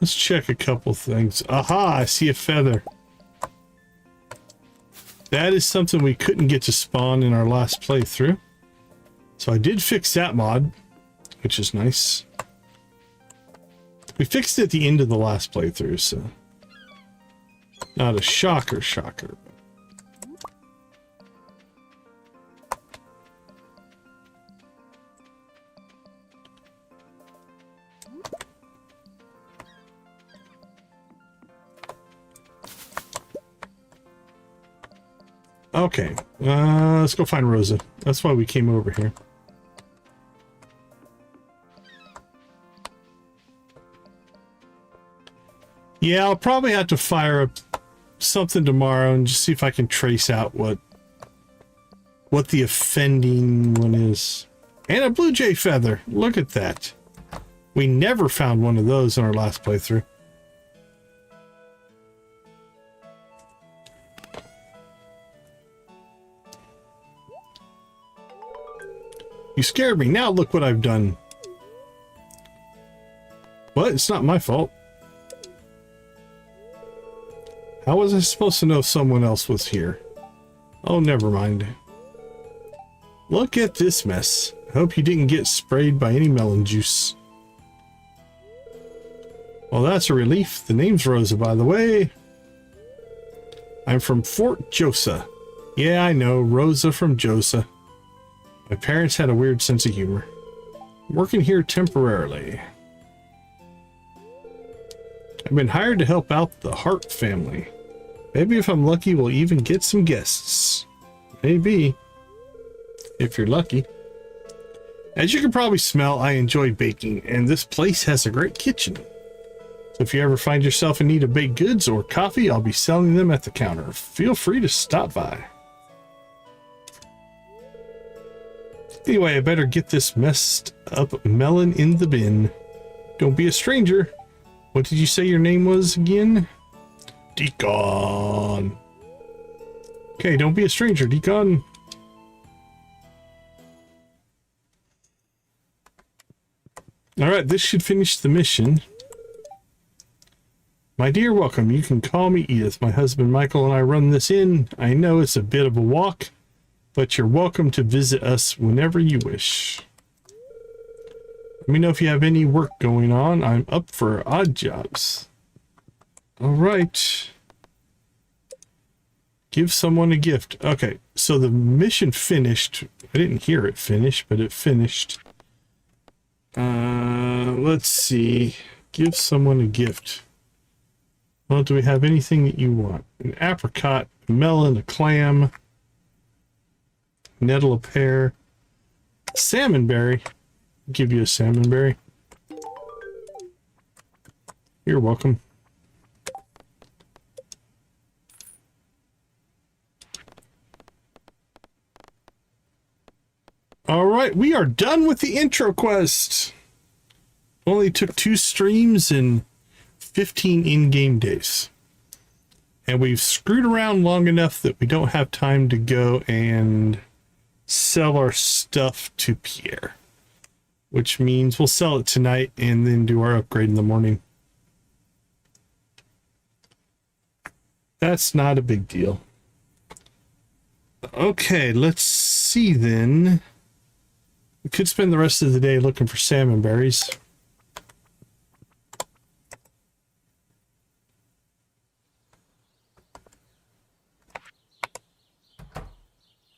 Let's check a couple things. Aha, I see a feather. That is something we couldn't get to spawn in our last playthrough. So I did fix that mod, which is nice. We fixed it at the end of the last playthrough, so not a shocker. Okay, let's go find Rosa. That's why we came over here. Yeah, I'll probably have to fire up something tomorrow and just see if I can trace out what the offending one is. And a blue jay feather. Look at that. We never found one of those in our last playthrough. You scared me. Now look what I've done. What? It's not my fault. How was I supposed to know someone else was here? Oh, never mind. Look at this mess. I hope you didn't get sprayed by any melon juice. Well, that's a relief. The name's Rosa, by the way. I'm from Fort Josa. Yeah, I know. Rosa from Josa. My parents had a weird sense of humor. I'm working here temporarily. I've been hired to help out the Hart family. Maybe if I'm lucky, we'll even get some guests. Maybe. If you're lucky. As you can probably smell, I enjoy baking, and this place has a great kitchen. So if you ever find yourself in need of baked goods or coffee, I'll be selling them at the counter. Feel free to stop by. Anyway, I better get this messed up melon in the bin. Don't be a stranger. What did you say your name was again? Decon. Okay, don't be a stranger, Decon. Alright, this should finish the mission. My dear, welcome. You can call me Edith. My husband Michael and I run this inn. I know it's a bit of a walk, but you're welcome to visit us whenever you wish. Let me know if you have any work going on. I'm up for odd jobs. Alright. Give someone a gift. Okay, so the mission finished. I didn't hear it finish, but it finished. Let's see. Give someone a gift. Well, do we have anything that you want? An apricot, a melon, a clam, nettle, a pear, salmonberry. Give you a salmonberry. You're welcome. All right, we are done with the intro quest. Only took 2 streams and 15 in-game days. And we've screwed around long enough that we don't have time to go and sell our stuff to Pierre. Which means we'll sell it tonight and then do our upgrade in the morning. That's not a big deal. Okay, let's see then. We could spend the rest of the day looking for salmon berries.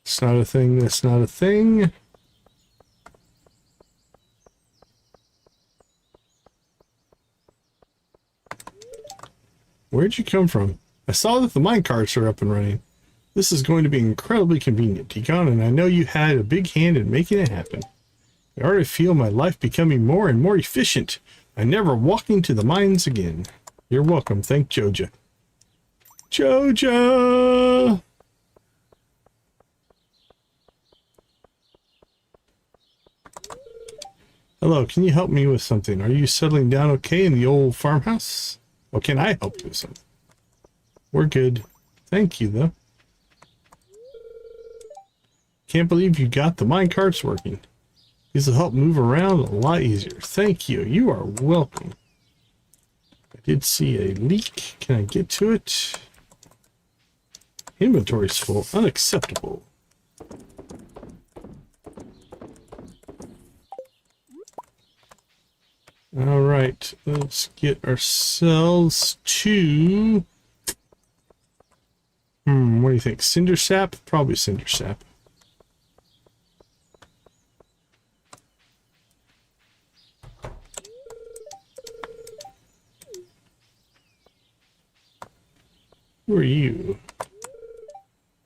It's not a thing, that's not a thing. Where'd you come from? I saw that the minecarts are up and running. This is going to be incredibly convenient, Deacon, and I know you had a big hand in making it happen. I already feel my life becoming more and more efficient. I'm never walking to the mines again. You're welcome. Thank Joja. Joja! Hello, can you help me with something? Are you settling down okay in the old farmhouse? Or can I help you with something? We're good. Thank you, though. Can't believe you got the minecarts working. These will help move around a lot easier. Thank you. You are welcome. I did see a leak. Can I get to it? Inventory's full. Unacceptable. All right. Let's get ourselves to... what do you think? Cinder sap? Probably cinder sap. Who are you?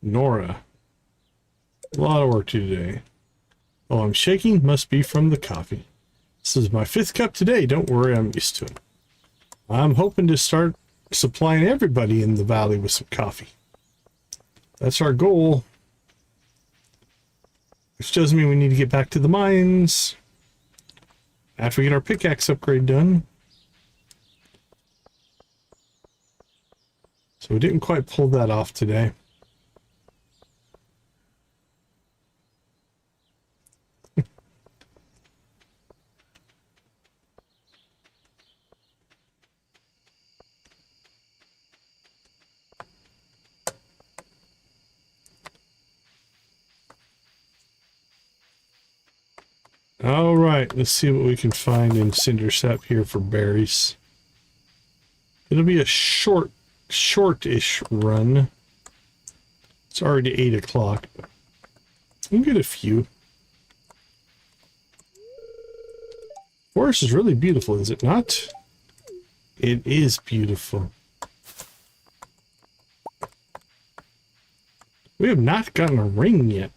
Nora. A lot of work to do today. Oh, I'm shaking. Must be from the coffee. This is my 5th cup today. Don't worry, I'm used to it. I'm hoping to start supplying everybody in the valley with some coffee. That's our goal. Which doesn't mean we need to get back to the mines after we get our pickaxe upgrade done. So we didn't quite pull that off today. All right, let's see what we can find in cinder sap here for berries. It'll be a short-ish run. It's already 8 o'clock, but we'll get a few. Forest is really beautiful, is it not? It is beautiful. We have not gotten a ring yet.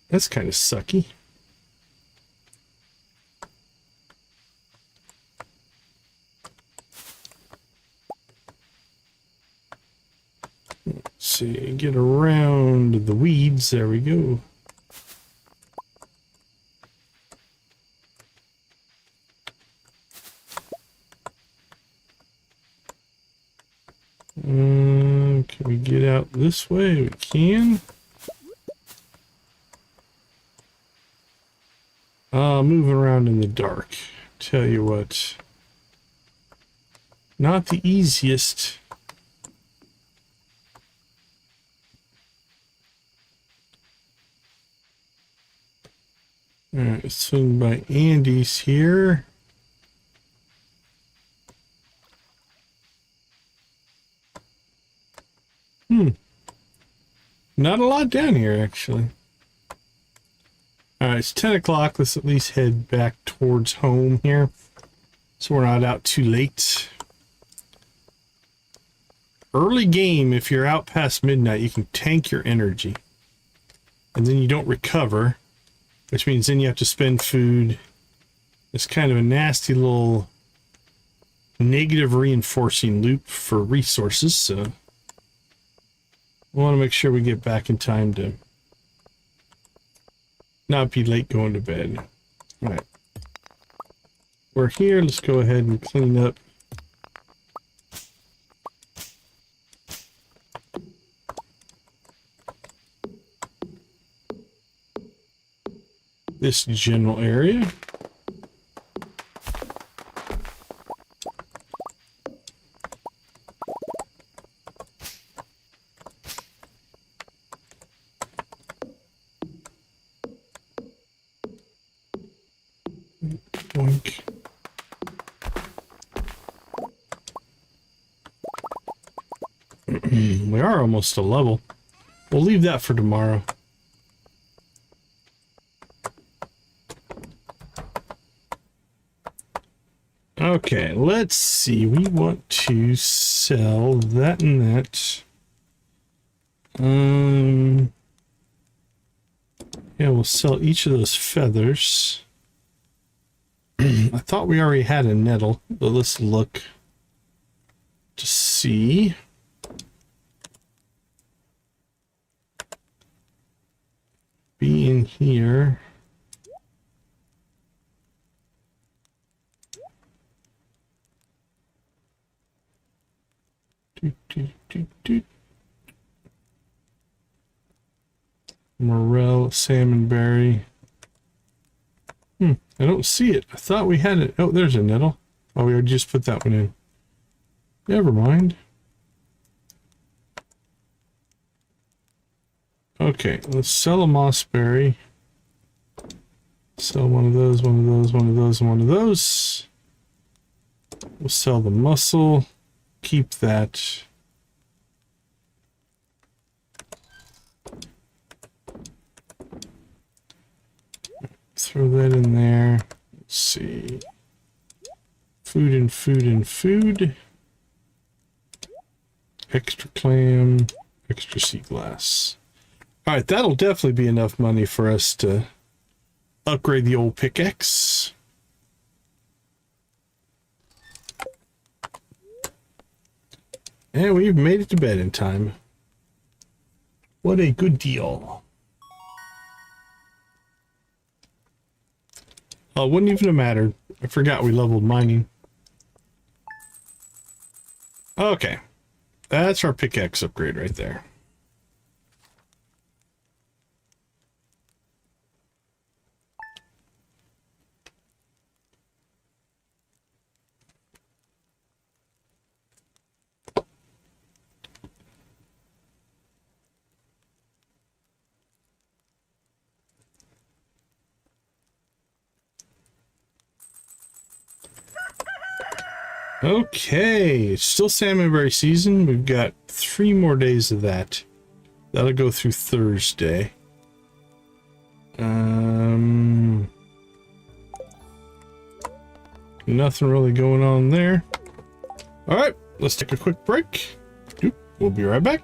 That's kind of sucky. Let's see, get around the weeds. There we go. Can we get out this way? We can. Moving around in the dark. Tell you what. Not the easiest. Alright, swing by Andy's here. Not a lot down here, actually. Alright, it's 10 o'clock. Let's at least head back towards home here, so we're not out too late. Early game, if you're out past midnight, you can tank your energy. And then you don't recover, which means then you have to spend food. It's kind of a nasty little negative reinforcing loop for resources, so we want to make sure we get back in time to not be late going to bed. All right. We're here. Let's go ahead and clean up. This general area. Boink. We are almost a level. We'll leave that for tomorrow. Okay, let's see. We want to sell that and that. Yeah, we'll sell each of those feathers. I thought we already had a nettle, but let's look to see. Be in here. Morel, salmonberry. I don't see it. I thought we had it. Oh, there's a nettle. Oh, we already just put that one in. Never mind. Okay, let's sell a mossberry. Sell one of those, one of those, one of those, and one of those. We'll sell the mussel. Keep that. Throw that in there. Let's see. Food and food and food. Extra clam. Extra sea glass. Alright, that'll definitely be enough money for us to upgrade the old pickaxe. And we've made it to bed in time. What a good deal. Oh, it wouldn't even have mattered. I forgot we leveled mining. Okay. That's our pickaxe upgrade right there. Okay, it's still salmonberry season. We've got 3 more days of that. That'll go through Thursday. Nothing really going on there. All right, let's take a quick break. We'll be right back.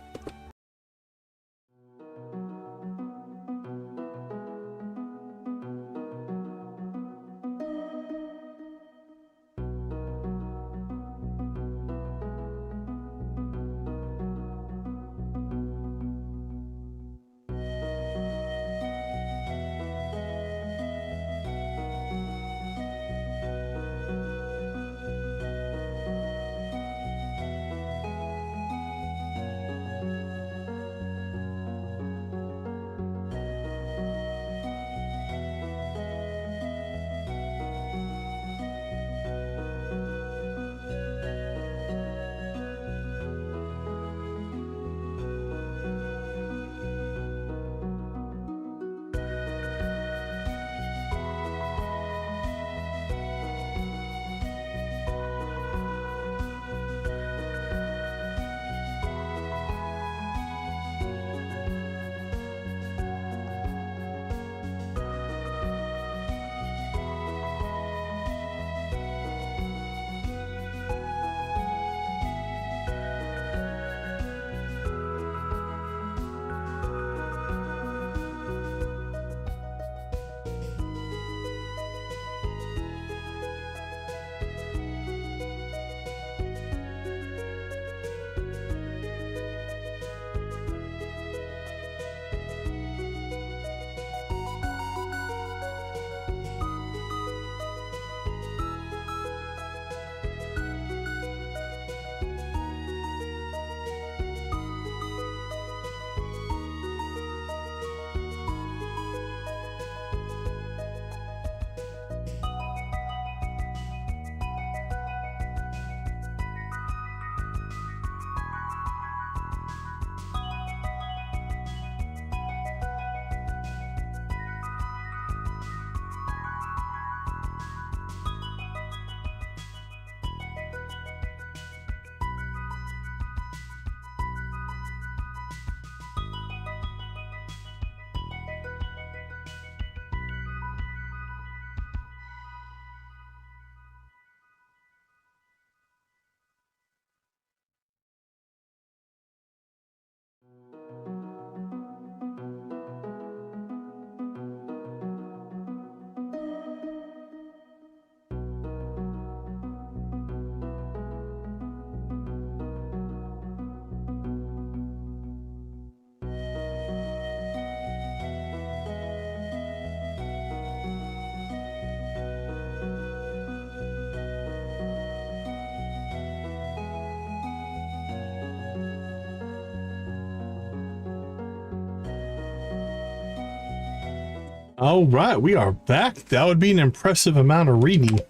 All right, we are back. That would be an impressive amount of reading to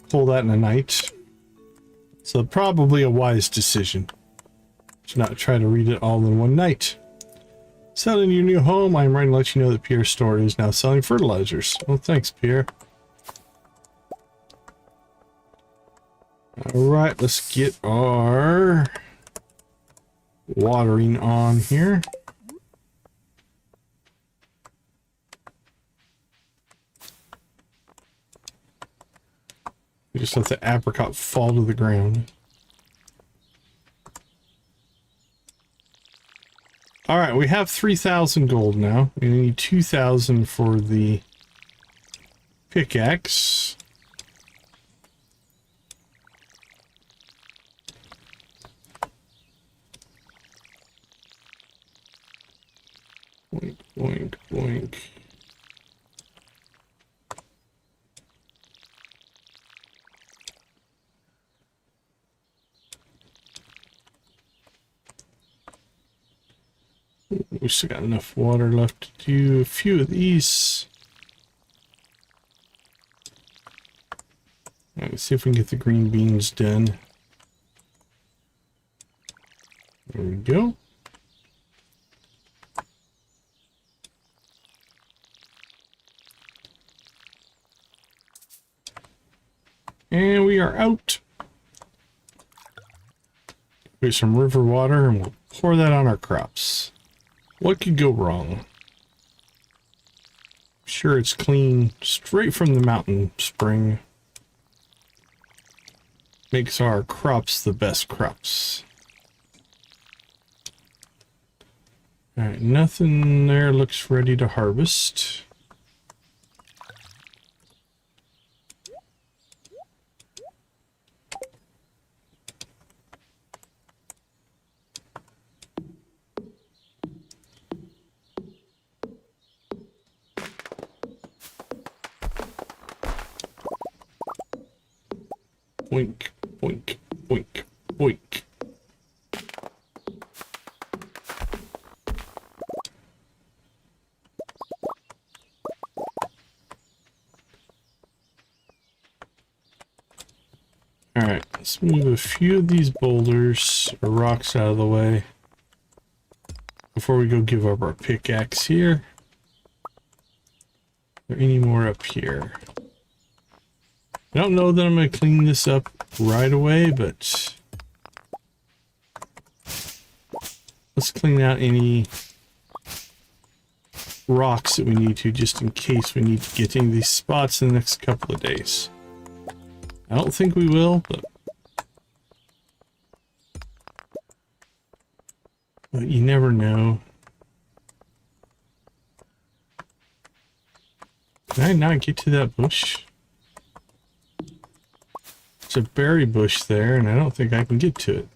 pull that in a night. So probably a wise decision to not try to read it all in one night. Selling your new home, I'm writing to let you know that Pierre's store is now selling fertilizers. Well, thanks, Pierre. All right, let's get our watering on here. We just let the apricot fall to the ground. All right, we have 3,000 gold now. We need 2,000 for the pickaxe. Boink, boink, boink. We still got enough water left to do a few of these. All right, let's see if we can get the green beans done. There we go. And we are out. Here's some river water and we'll pour that on our crops. What could go wrong? Sure, it's clean straight from the mountain spring. Makes our crops the best crops. Alright, nothing there looks ready to harvest. Boink, boink, boink, boink. Alright, let's move a few of these boulders or rocks out of the way before we go give up our pickaxe here. Are there any more up here? I don't know that I'm going to clean this up right away, but let's clean out any rocks that we need to, just in case we need to get into these spots in the next couple of days. I don't think we will, but you never know. Can I not get to that bush? There's a berry bush there, and I don't think I can get to it.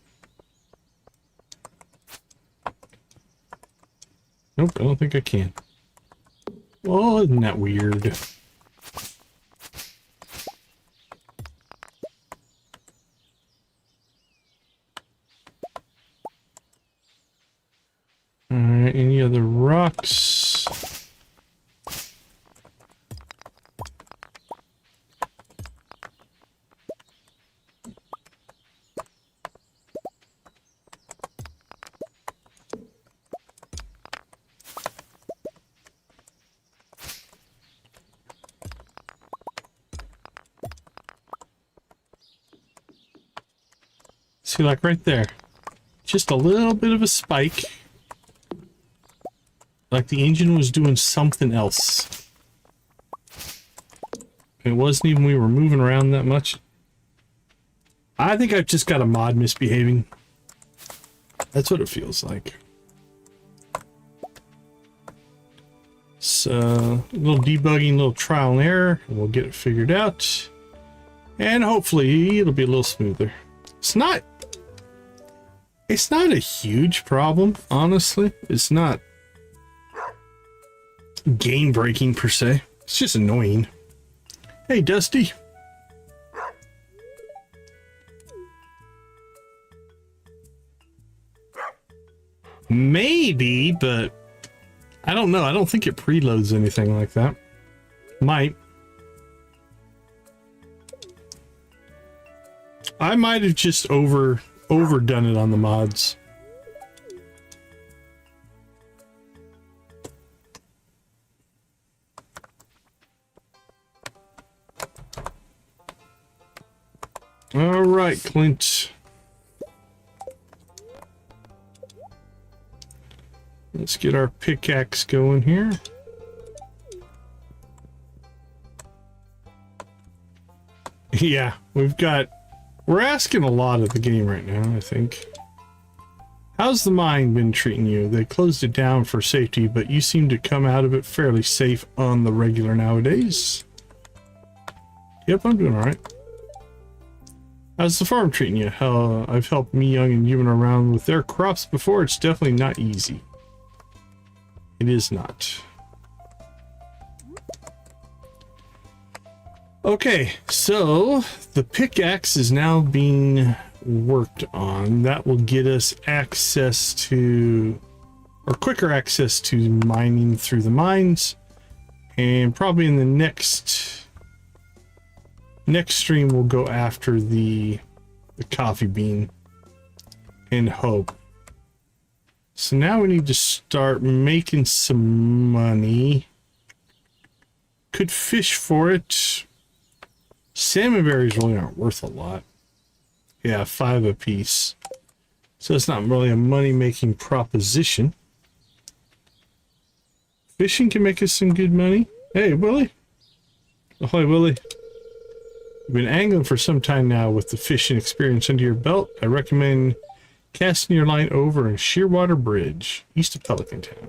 Nope, I don't think I can. Well, isn't that weird? Alright, any other rocks? See, like right there, just a little bit of a spike, like the engine was doing something else. It wasn't even we were moving around that much. I think I've just got a mod misbehaving. That's what it feels like. So, a little debugging, a little trial and error, and we'll get it figured out. And hopefully it'll be a little smoother. It's not a huge problem, honestly. It's not game breaking per se. It's just annoying. Hey, Dusty. Maybe, but I don't know. I don't think it preloads anything like that. Might. I might have just overdone it on the mods. All right, Clint. Let's get our pickaxe going here. Yeah, we're asking a lot of the game right now, I think. How's the mine been treating you? They closed it down for safety, but you seem to come out of it fairly safe on the regular nowadays. Yep, I'm doing all right. How's the farm treating you? Hell, I've helped me, Young, and Human around with their crops before. It's definitely not easy. It is not. Okay, so the pickaxe is now being worked on. That will get us access to, or quicker access to mining through the mines. And probably in the next stream we'll go after the coffee bean and hope. So now we need to start making some money. Could fish for it. Salmon berries really aren't worth a lot. Yeah, 5 a piece. So it's not really a money-making proposition. Fishing can make us some good money. Hey, Willie. Ahoy, Willie. You've been angling for some time now with the fishing experience under your belt. I recommend casting your line over in Shearwater Bridge, east of Pelican Town.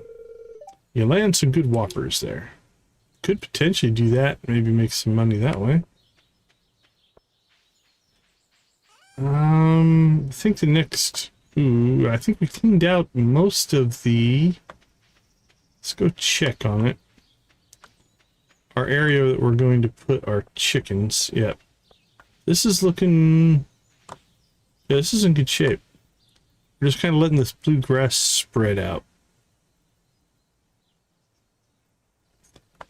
You land some good whoppers there. Could potentially do that, maybe make some money that way. I think the next... Ooh, I think we cleaned out most of the... Let's go check on it. Our area that we're going to put our chickens. Yep. This is looking... Yeah, this is in good shape. We're just kind of letting this bluegrass spread out.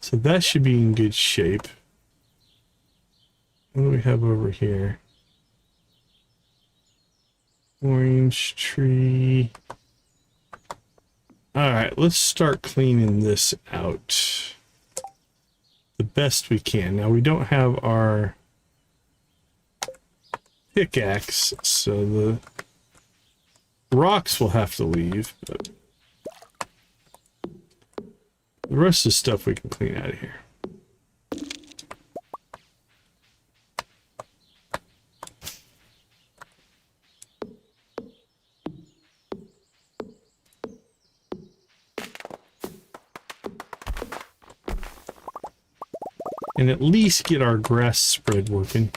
So that should be in good shape. What do we have over here? Orange tree. Alright, let's start cleaning this out the best we can. Now we don't have our pickaxe, so the rocks will have to leave, but the rest of the stuff we can clean out of here. And at least get our grass spread working.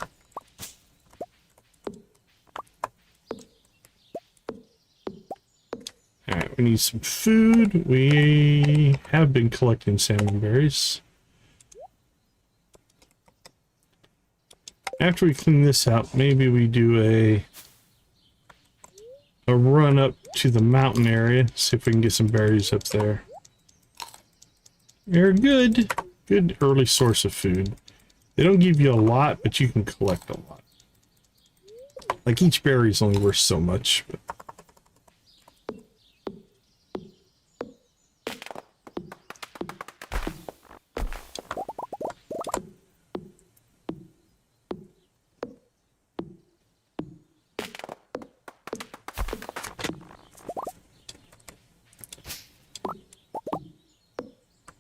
Alright, we need some food. We have been collecting salmon berries. After we clean this out, maybe we do a run up to the mountain area, see if we can get some berries up there. They're good. Good early source of food. They don't give you a lot, but you can collect a lot. Like each berry is only worth so much. But...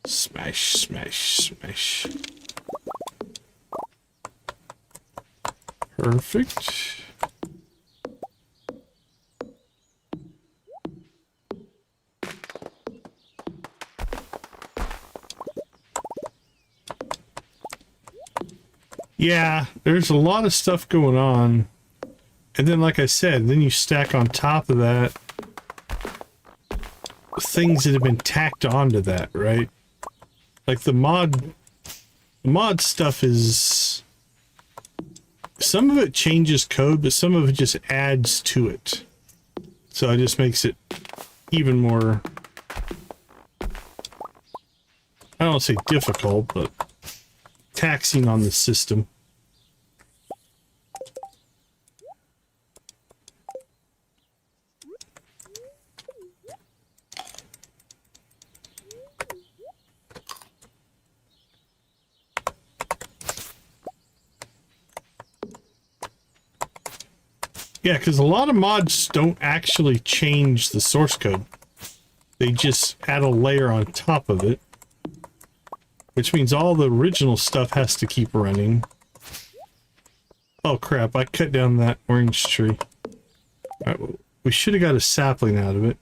Smash, smash, smash. Perfect. Yeah, there's a lot of stuff going on. And then, like I said, then you stack on top of that things that have been tacked onto that, right? Like the mod stuff is, some of it changes code, but some of it just adds to it. So it just makes it even more don't say difficult, but taxing on the system. Yeah, because a lot of mods don't actually change the source code. They just add a layer on top of it, which means all the original stuff has to keep running. Oh crap, I cut down that orange tree. We should have got a sapling out of it.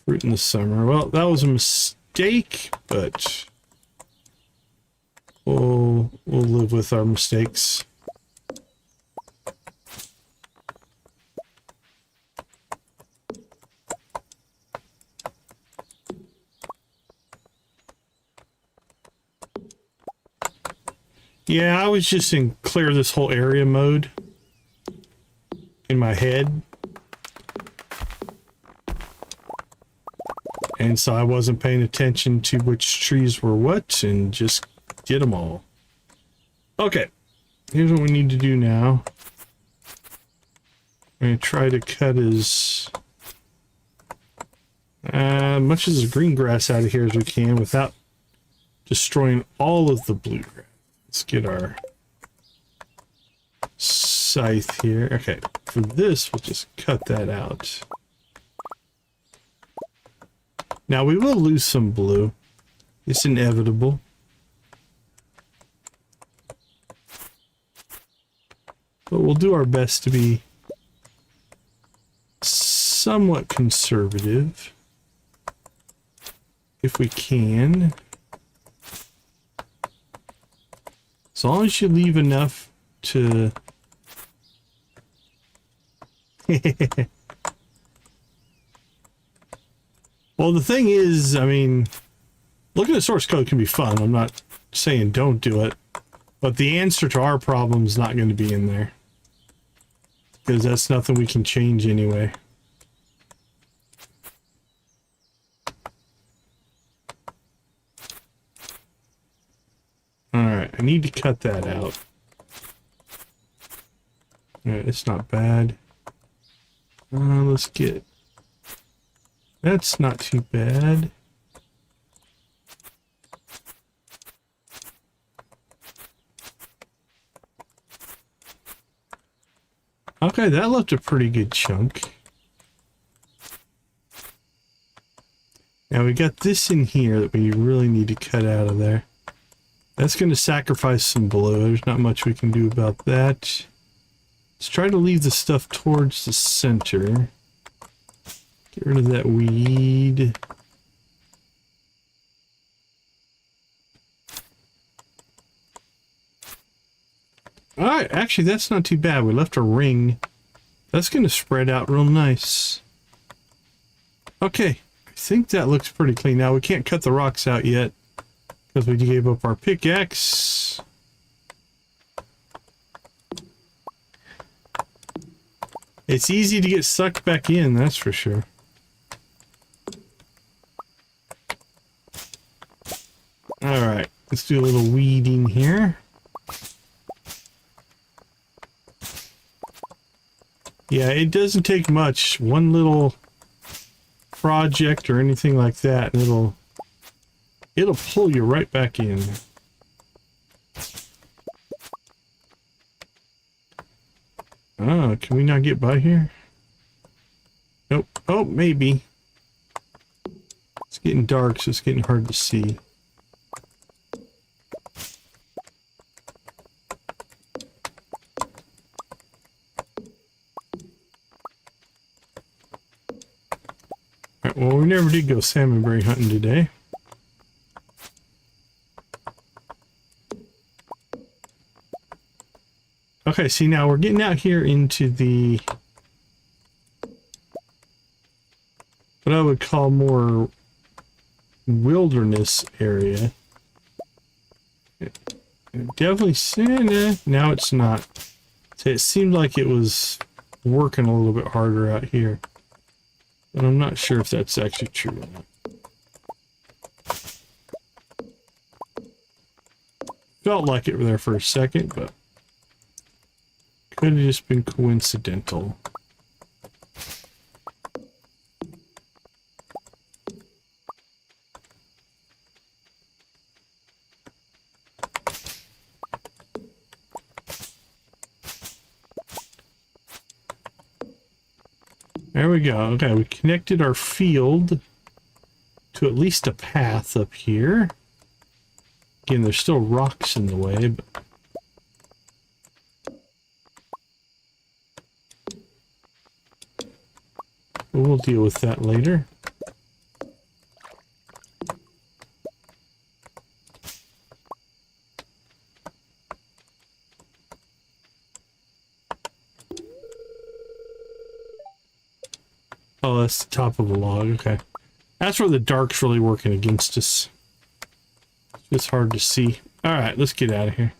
Fruit in the summer. Well, that was a mistake, but we'll live with our mistakes. Yeah, I was just in clear this whole area mode in my head. And so I wasn't paying attention to which trees were what and just did them all. Okay, here's what we need to do now. I'm going to try to cut as much of the green grass out of here as we can without destroying all of the bluegrass. Let's get our scythe here. Okay, for this, we'll just cut that out. Now, we will lose some blue. It's inevitable. But we'll do our best to be somewhat conservative, if we can. As long as you leave enough to... Well, the thing is, I mean, looking at source code can be fun. I'm not saying don't do it. But the answer to our problem is not going to be in there. Because that's nothing we can change anyway. Alright, I need to cut that out. Alright, it's not bad. Let's get... That's not too bad. Okay, that left a pretty good chunk. Now we got this in here that we really need to cut out of there. That's going to sacrifice some blue. There's not much we can do about that. Let's try to leave the stuff towards the center. Get rid of that weed. Alright, actually that's not too bad. We left a ring. That's going to spread out real nice. Okay, I think that looks pretty clean. Now we can't cut the rocks out yet because we gave up our pickaxe. It's easy to get sucked back in, that's for sure. Alright, let's do a little weeding here. Yeah, it doesn't take much. One little project or anything like that, and it'll pull you right back in. Oh, can we not get by here? Nope. Oh, maybe. It's getting dark, so it's getting hard to see. Alright, well, we never did go salmonberry hunting today. Okay, see now we're getting out here into the what I would call more wilderness area. Definitely, now it's not. So it seemed like it was working a little bit harder out here. But I'm not sure if that's actually true or not. Felt like it there for a second, but could have just been coincidental. There we go. Okay, we connected our field to at least a path up here. Again, there's still rocks in the way, but we'll deal with that later. Oh, that's the top of a log. Okay. That's where the dark's really working against us. It's hard to see. All right, let's get out of here.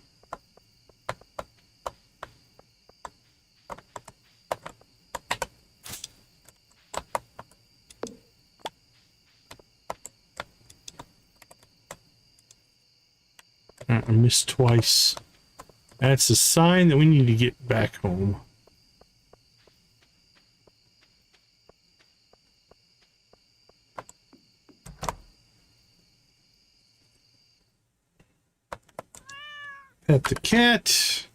I missed twice. That's a sign that we need to get back home. Pet the cat.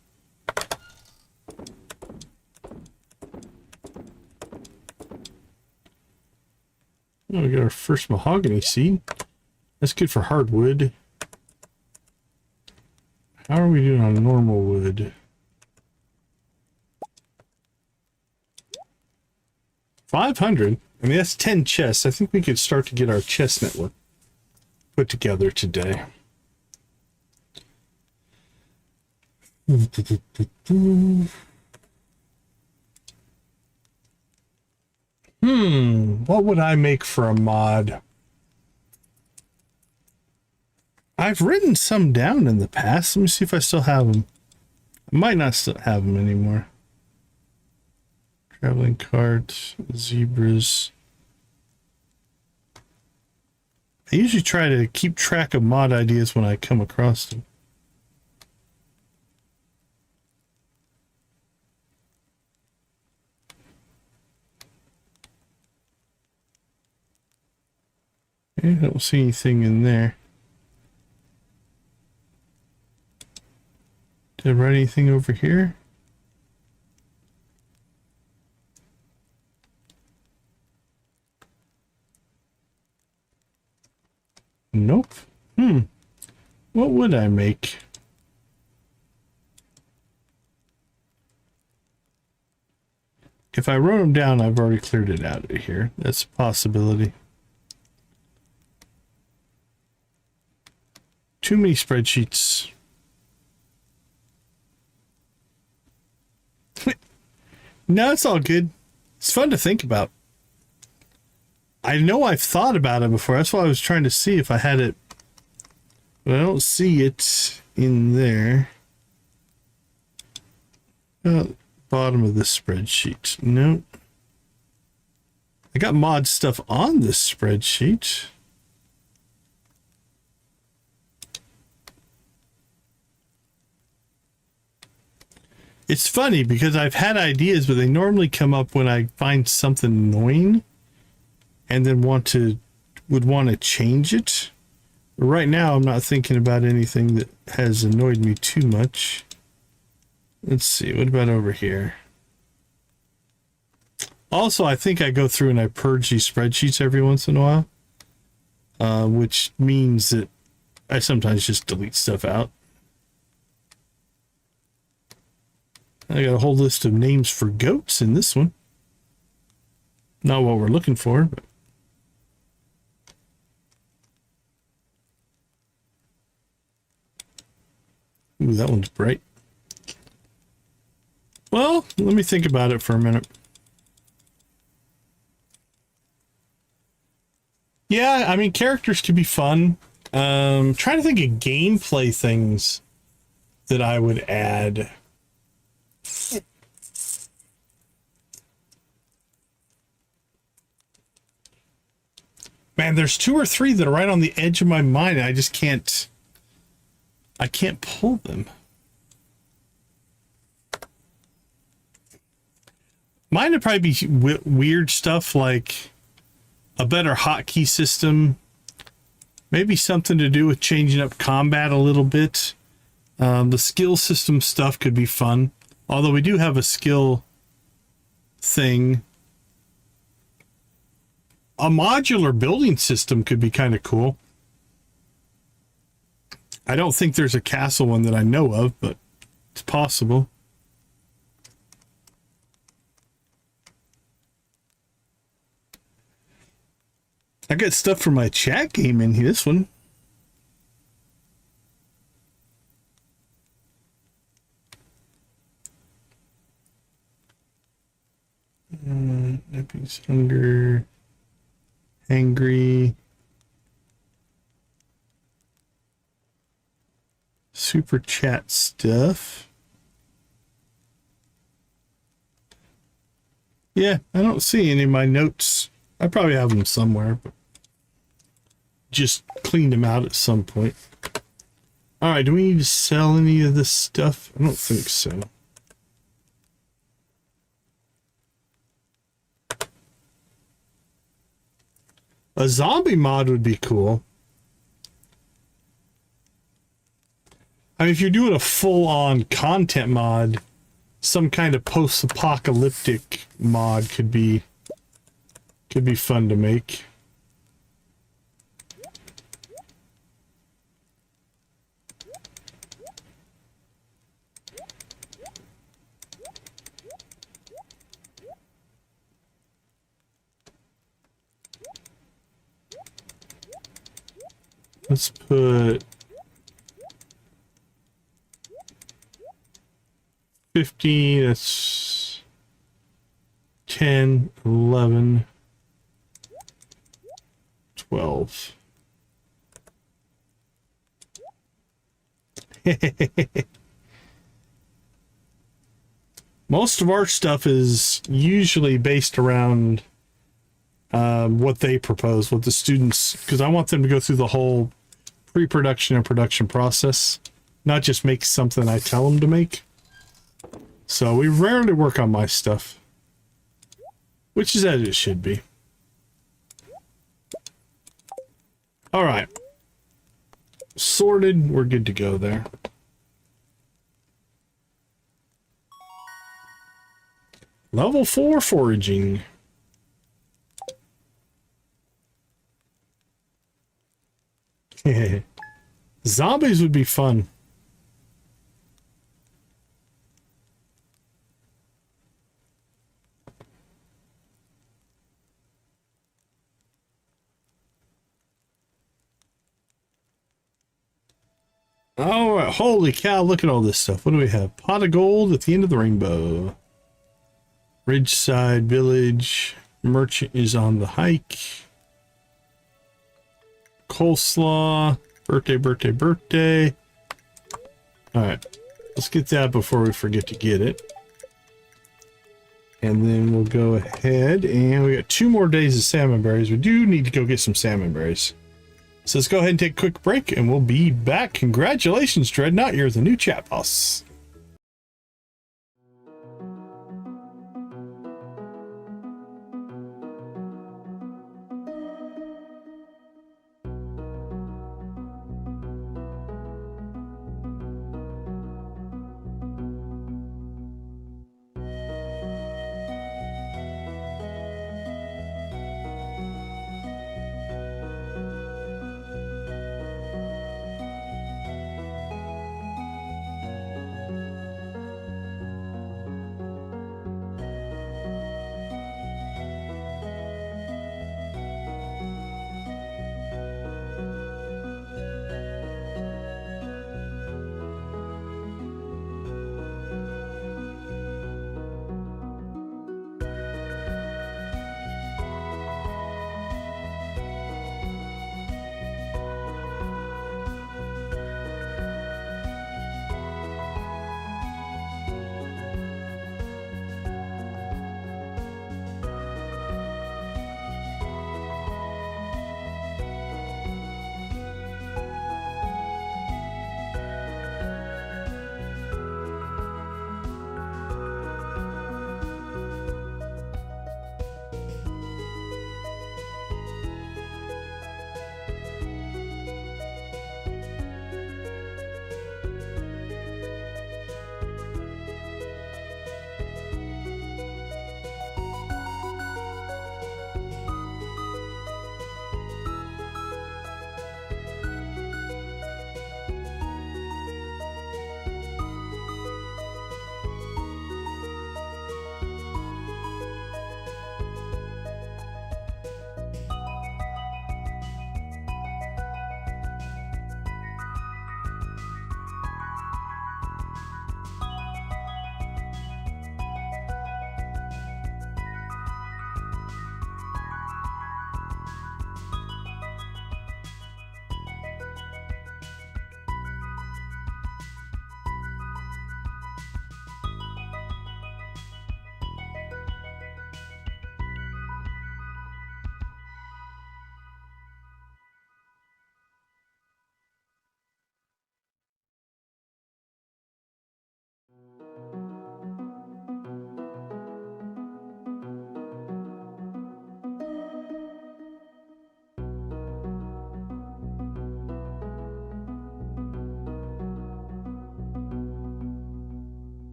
Oh, we got our first mahogany seed. That's good for hardwood. How are we doing on normal wood? 500. I mean, that's 10 chests. I think we could start to get our chest network put together today. What would I make for a mod? I've written some down in the past. Let me see if I still have them. I might not still have them anymore. Traveling cart, zebras. I usually try to keep track of mod ideas when I come across them. I don't see anything in there. Did I write anything over here? Nope. What would I make? If I wrote them down, I've already cleared it out of here. That's a possibility. Too many spreadsheets. No, it's all good. It's fun to think about. I know I've thought about it before. That's why I was trying to see if I had it. But I don't see it in there. Bottom of this spreadsheet. Nope. I got mod stuff on this spreadsheet. It's funny because I've had ideas, but they normally come up when I find something annoying and then would want to change it. But right now, I'm not thinking about anything that has annoyed me too much. Let's see. What about over here? Also, I think I go through and I purge these spreadsheets every once in a while, which means that I sometimes just delete stuff out. I got a whole list of names for goats in this one. Not what we're looking for, but ooh, that one's bright. Well, let me think about it for a minute. Yeah, I mean, characters can be fun. Trying to think of gameplay things that I would add. Man, there's 2 or 3 that are right on the edge of my mind. And I just can't I can't pull them. Mine would probably be weird stuff like a better hotkey system. Maybe something to do with changing up combat a little bit. The skill system stuff could be fun. Although we do have a skill thing. A modular building system could be kind of cool. I don't think there's a castle one that I know of, but it's possible. I got stuff for my chat game in here. This one. Epi's hunger. Angry. Super chat stuff. Yeah, I don't see any of my notes. I probably have them somewhere, but just cleaned them out at some point. All right, do we need to sell any of this stuff? I don't think so. A zombie mod would be cool. I mean, if you're doing a full-on content mod, some kind of post-apocalyptic mod could be fun to make. Let's put 15, that's 10, 11, 12. Most of our stuff is usually based around what they propose, what the students, because I want them to go through the whole pre-production and production process, not just make something I tell them to make. So we rarely work on my stuff, which is as it should be. All right. Sorted. We're good to go there. Level 4 foraging. Zombies would be fun. All right, holy cow, look at all this stuff. What do we have? Pot of gold at the end of the rainbow. Ridgeside Village. Merchant is on the hike. Coleslaw. Birthday. All right, let's get that before we forget to get it. And then we'll go ahead and we got 2 more days of salmon berries. We do need to go get some salmon berries. So let's go ahead and take a quick break and we'll be back. Congratulations, Dreadnought. You're the new chat boss.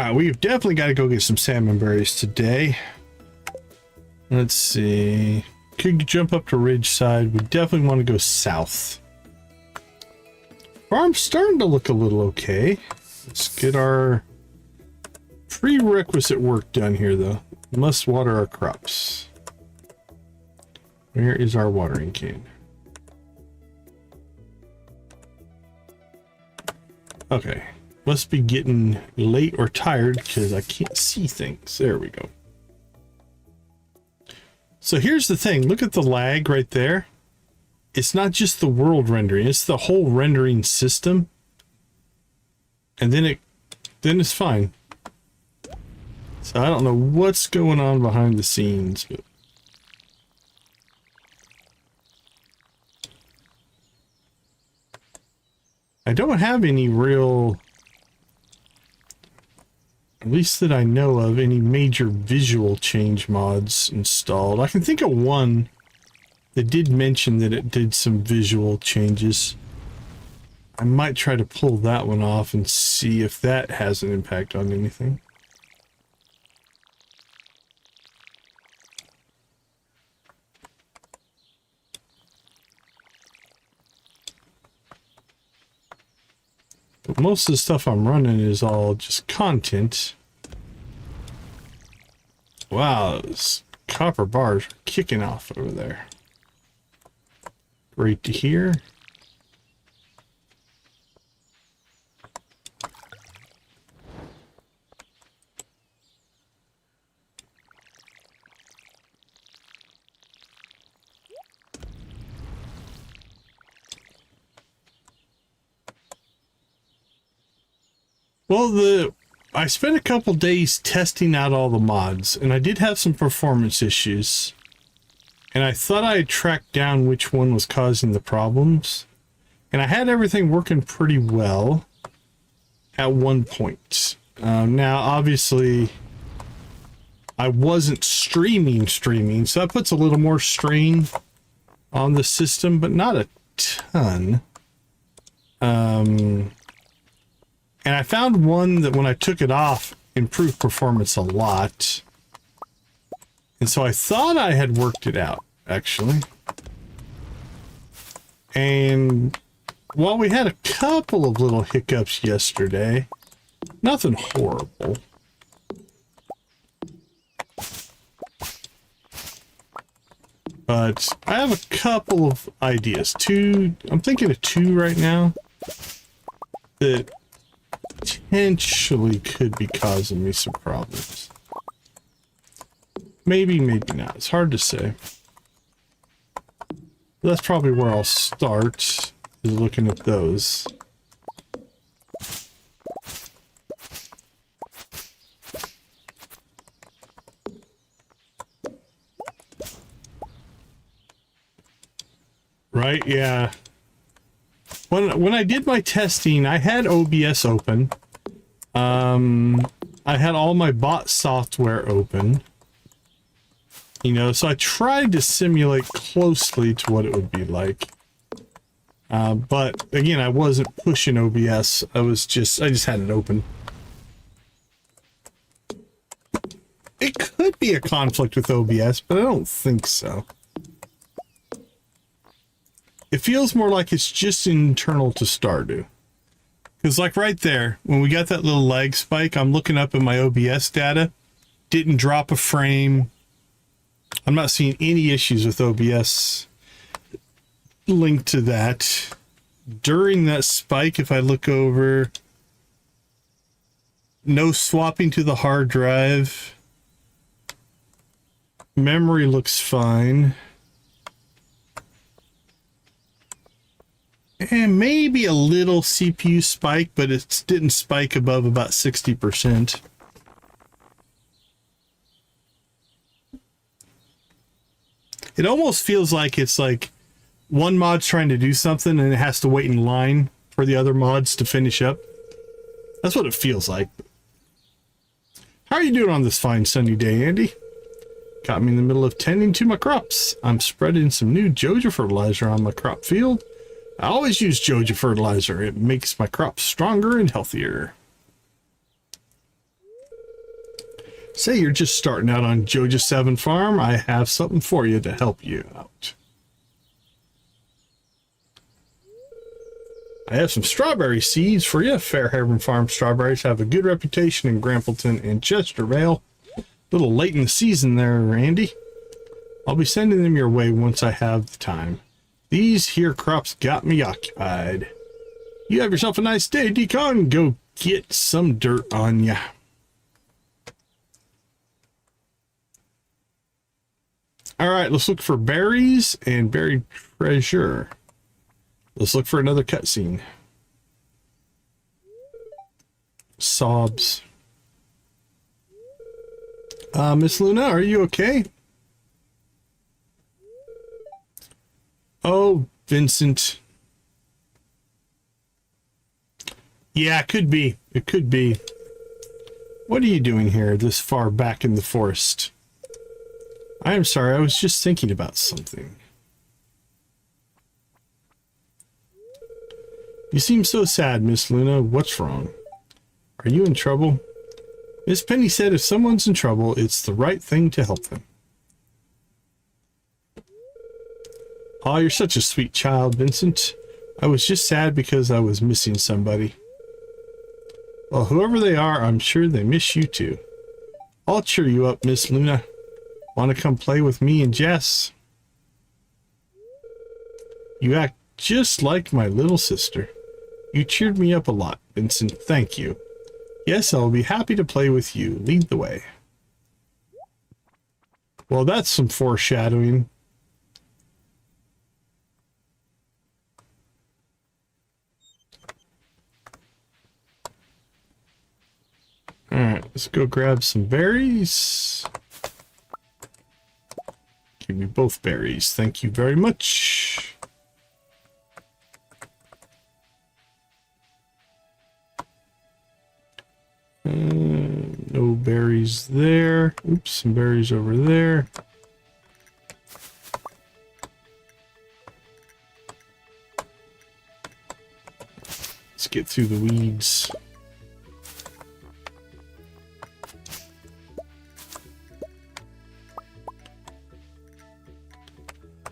right, we've definitely got to go get some salmon berries today. Let's see. Could jump up to Ridgeside. We definitely want to go south. Farm's starting to look a little okay. Let's get our prerequisite work done here, though. We must water our crops. Where is our watering can? Okay. Must be getting late or tired because I can't see things. There we go. So here's the thing. Look at the lag right there. It's not just the world rendering. It's the whole rendering system. And then it's fine. So I don't know what's going on behind the scenes, but I don't have any real, at least that I know of, any major visual change mods installed. I can think of one that did mention that it did some visual changes. I might try to pull that one off and see if that has an impact on anything. But most of the stuff I'm running is all just content. Wow, those copper bars are kicking off over there. Great to hear. Well, I spent a couple days testing out all the mods, and I did have some performance issues. And I thought I had tracked down which one was causing the problems. And I had everything working pretty well at one point. Now, obviously, I wasn't streaming, so that puts a little more strain on the system, but not a ton. And I found one that when I took it off, improved performance a lot. And so I thought I had worked it out, actually. And while we had a couple of little hiccups yesterday, nothing horrible. But I have a couple of ideas. I'm thinking of two right now that potentially could be causing me some problems. Maybe, maybe not. It's hard to say. That's probably where I'll start, is looking at those. Right, yeah. When I did my testing, I had OBS open. I had all my bot software open. You know, so I tried to simulate closely to what it would be like. But again, I wasn't pushing OBS. I just had it open. It could be a conflict with OBS, but I don't think so. It feels more like it's just internal to Stardew. Because like right there, when we got that little lag spike, I'm looking up in my OBS data. Didn't drop a frame. I'm not seeing any issues with OBS linked to that. During that spike, if I look over, no swapping to the hard drive. Memory looks fine. And maybe a little CPU spike, but it didn't spike above about 60%. It almost feels like it's like one mod's trying to do something and it has to wait in line for the other mods to finish up. That's what it feels like. How are you doing on this fine sunny day, Andy? Got me in the middle of tending to my crops. I'm spreading some new Joja fertilizer on my crop field. I always use Joja fertilizer. It makes my crops stronger and healthier. Say you're just starting out on Joja 7 Farm, I have something for you to help you out. I have some strawberry seeds for you. Fairhaven Farm strawberries have a good reputation in Grampleton and Chestervale. A little late in the season there, Randy. I'll be sending them your way once I have the time. These here crops got me occupied. You have yourself a nice day, Decon. Go get some dirt on ya. All right, let's look for berries and buried treasure. Let's look for another cutscene. Sobs. Miss Luna, are you okay? Oh, Vincent. Yeah, it could be. It could be. What are you doing here this far back in the forest? I am sorry, I was just thinking about something. You seem so sad, Miss Luna. What's wrong? Are you in trouble? Miss Penny said if someone's in trouble, it's the right thing to help them. Oh, you're such a sweet child, Vincent. I was just sad because I was missing somebody. Well, whoever they are, I'm sure they miss you too. I'll cheer you up, Miss Luna. Want to come play with me and Jess? You act just like my little sister. You cheered me up a lot, Vincent. Thank you. Yes, I'll be happy to play with you. Lead the way. Well, that's some foreshadowing. Alright, let's go grab some berries. Give me both berries. Thank you very much. No berries there. Oops, some berries over there. Let's get through the weeds.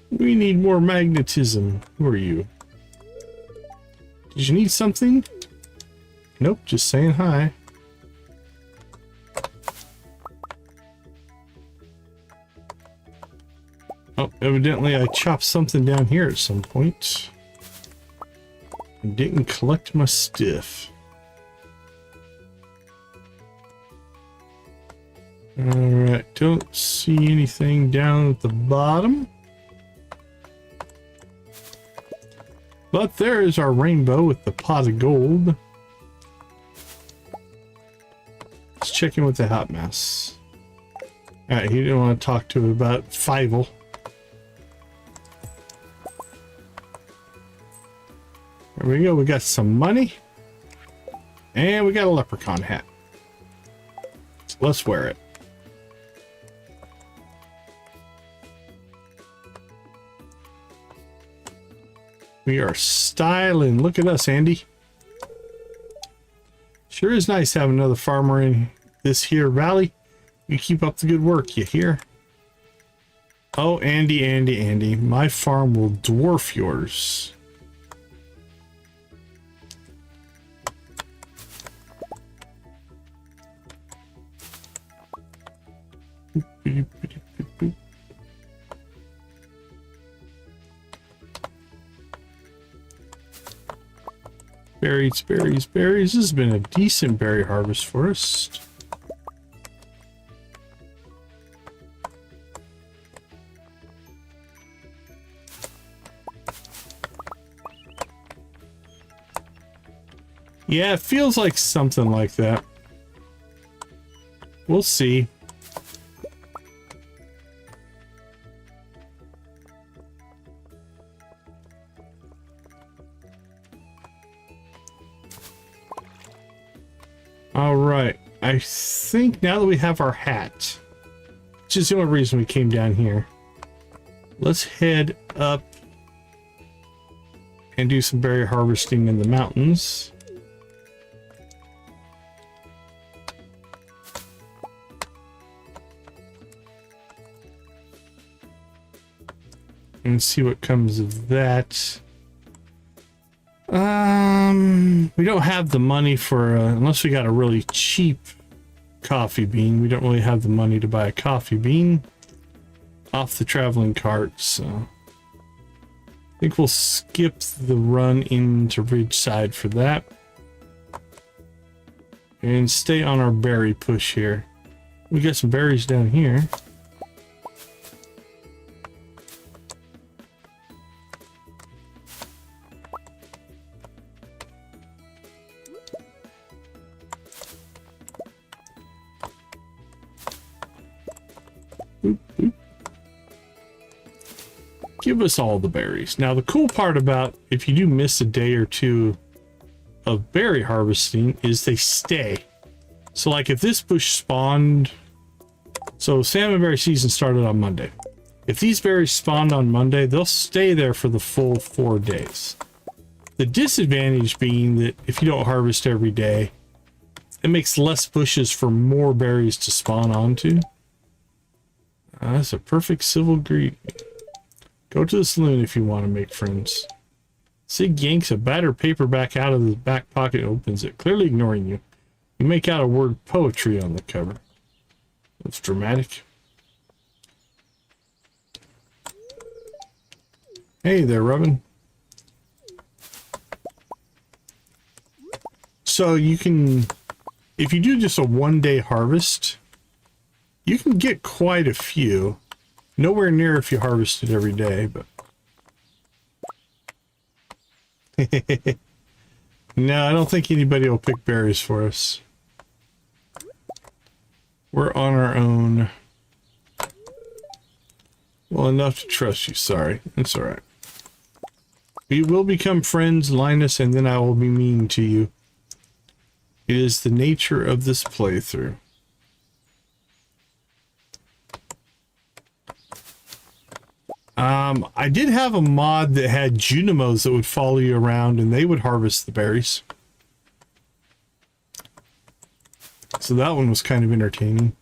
We need more magnetism. Who are you? Did you need something? Nope, just saying hi. Oh, evidently I chopped something down here at some point. I didn't collect my stuff. Alright, don't see anything down at the bottom. But there is our rainbow with the pot of gold. Let's check in with the hot mess. Alright, he didn't want to talk to him about Fievel. There we go, we got some money. And we got a leprechaun hat. So let's wear it. We are styling. Look at us, Andy. Sure is nice having another farmer in this here valley. You keep up the good work, you hear? Oh, Andy. My farm will dwarf yours. Berries. This has been a decent berry harvest for us. Yeah, it feels like something like that. We'll see. All right, I think now that we have our hat, which is the only reason we came down here, let's head up and do some berry harvesting in the mountains. and see what comes of that. We don't have the money for unless we got a really cheap coffee bean. We don't really have the money to buy a coffee bean off the traveling cart, so I think we'll skip the run into Ridgeside for that and stay on our berry push here. We got some berries down here. Boop, boop. Give us all the berries. Now the cool part about if you do miss a day or two of berry harvesting is they stay. So like if this bush spawned, so salmonberry season started on Monday. If these berries spawned on Monday, they'll stay there for the full 4 days. The disadvantage being that if you don't harvest every day, it makes less bushes for more berries to spawn onto. That's a perfect civil greet. Go to the saloon if you want to make friends. Sig yanks a battered paperback out of his back pocket and opens it, clearly ignoring you. You make out a word poetry on the cover. That's dramatic. Hey there, Robin. So you can, if you do just a 1-day harvest, you can get quite a few. Nowhere near if you harvest it every day, but no, I don't think anybody will pick berries for us. We're on our own. Well, enough to trust you. Sorry. It's all right. We will become friends, Linus, and then I will be mean to you. It is the nature of this playthrough. I did have a mod that had Junimos that would follow you around and they would harvest the berries. So that one was kind of entertaining.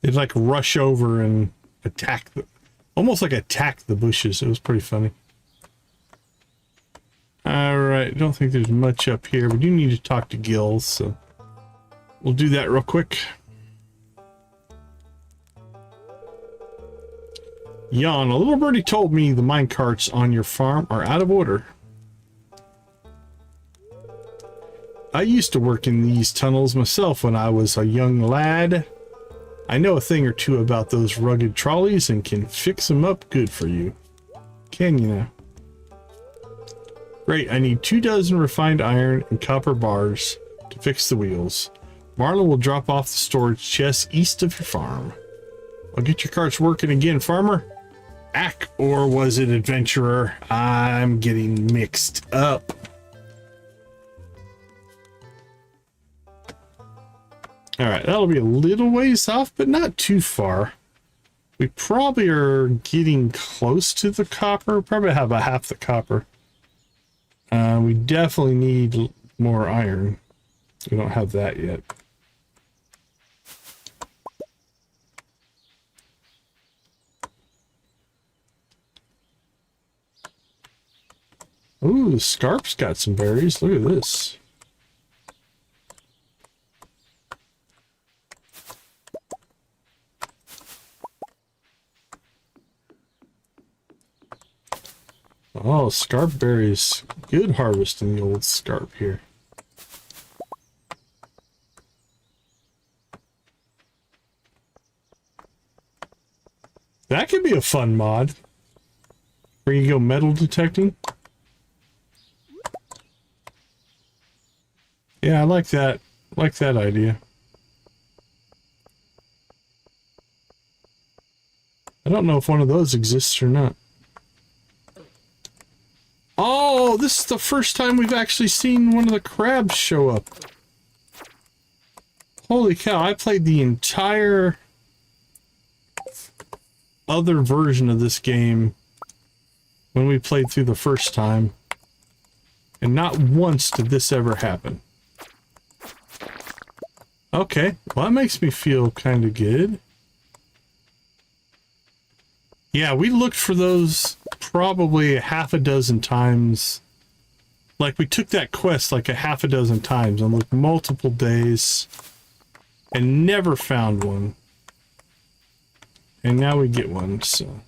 They'd like rush over and attack the, almost like attack the bushes. It was pretty funny. Alright, don't think there's much up here. We do need to talk to Gills, so we'll do that real quick. Jan, a little birdie told me the minecarts on your farm are out of order. I used to work in these tunnels myself when I was a young lad. I know a thing or two about those rugged trolleys and can fix them up good for you. Can you now? Great, I need 24 refined iron and copper bars to fix the wheels. Marlon will drop off the storage chest east of your farm. I'll get your carts working again, farmer. Ack, or was it adventurer? I'm getting mixed up. Alright, that'll be a little ways off, but not too far. We probably are getting close to the copper. Probably have about half the copper. We definitely need more iron. We don't have that yet. Ooh, the Scarp's got some berries. Look at this. Oh, Scarp berries. Good harvest in the old Scarp here. That could be a fun mod. Where you go metal detecting. Yeah, I like that. I like that idea. I don't know if one of those exists or not. Oh, this is the first time we've actually seen one of the crabs show up. Holy cow, I played the entire other version of this game when we played through the first time. And not once did this ever happen. Okay, well that makes me feel kind of good. Yeah, we looked for those probably a half a dozen times. Like, we took that quest like a half a dozen times on like multiple days and never found one. And now we get one, so.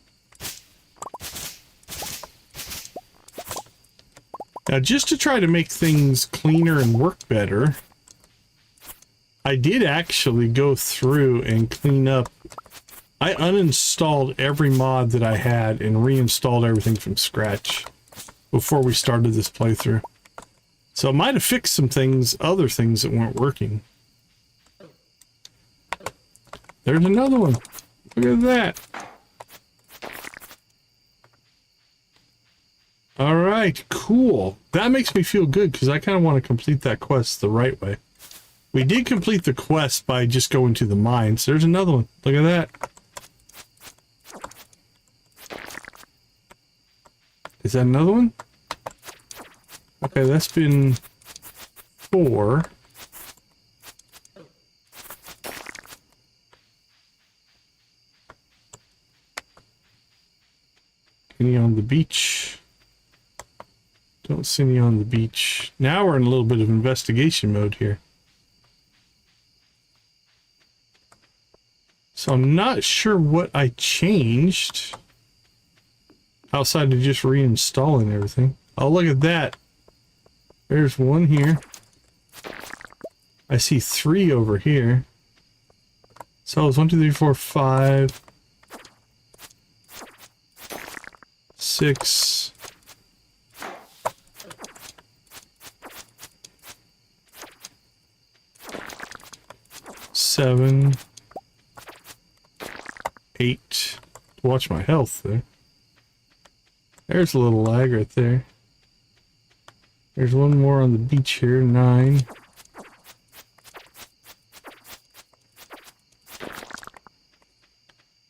Now, just to try to make things cleaner and work better, I did actually go through and clean up. I uninstalled every mod that I had and reinstalled everything from scratch before we started this playthrough. So it might have fixed some things, other things that weren't working. There's another one. Look at that. All right, cool. That makes me feel good because I kind of want to complete that quest the right way. We did complete the quest by just going to the mines. There's another one. Look at that. Is that another one? Okay, that's been 4. Any on the beach? Don't see any on the beach. Now we're in a little bit of investigation mode here. So I'm not sure what I changed outside of just reinstalling everything. Oh, look at that. There's one here. I see 3 over here. So it's 1, 2, 3, 4, 5, 6. 7, 8. Watch my health there. There's a little lag right there. There's one more on the beach here, 9.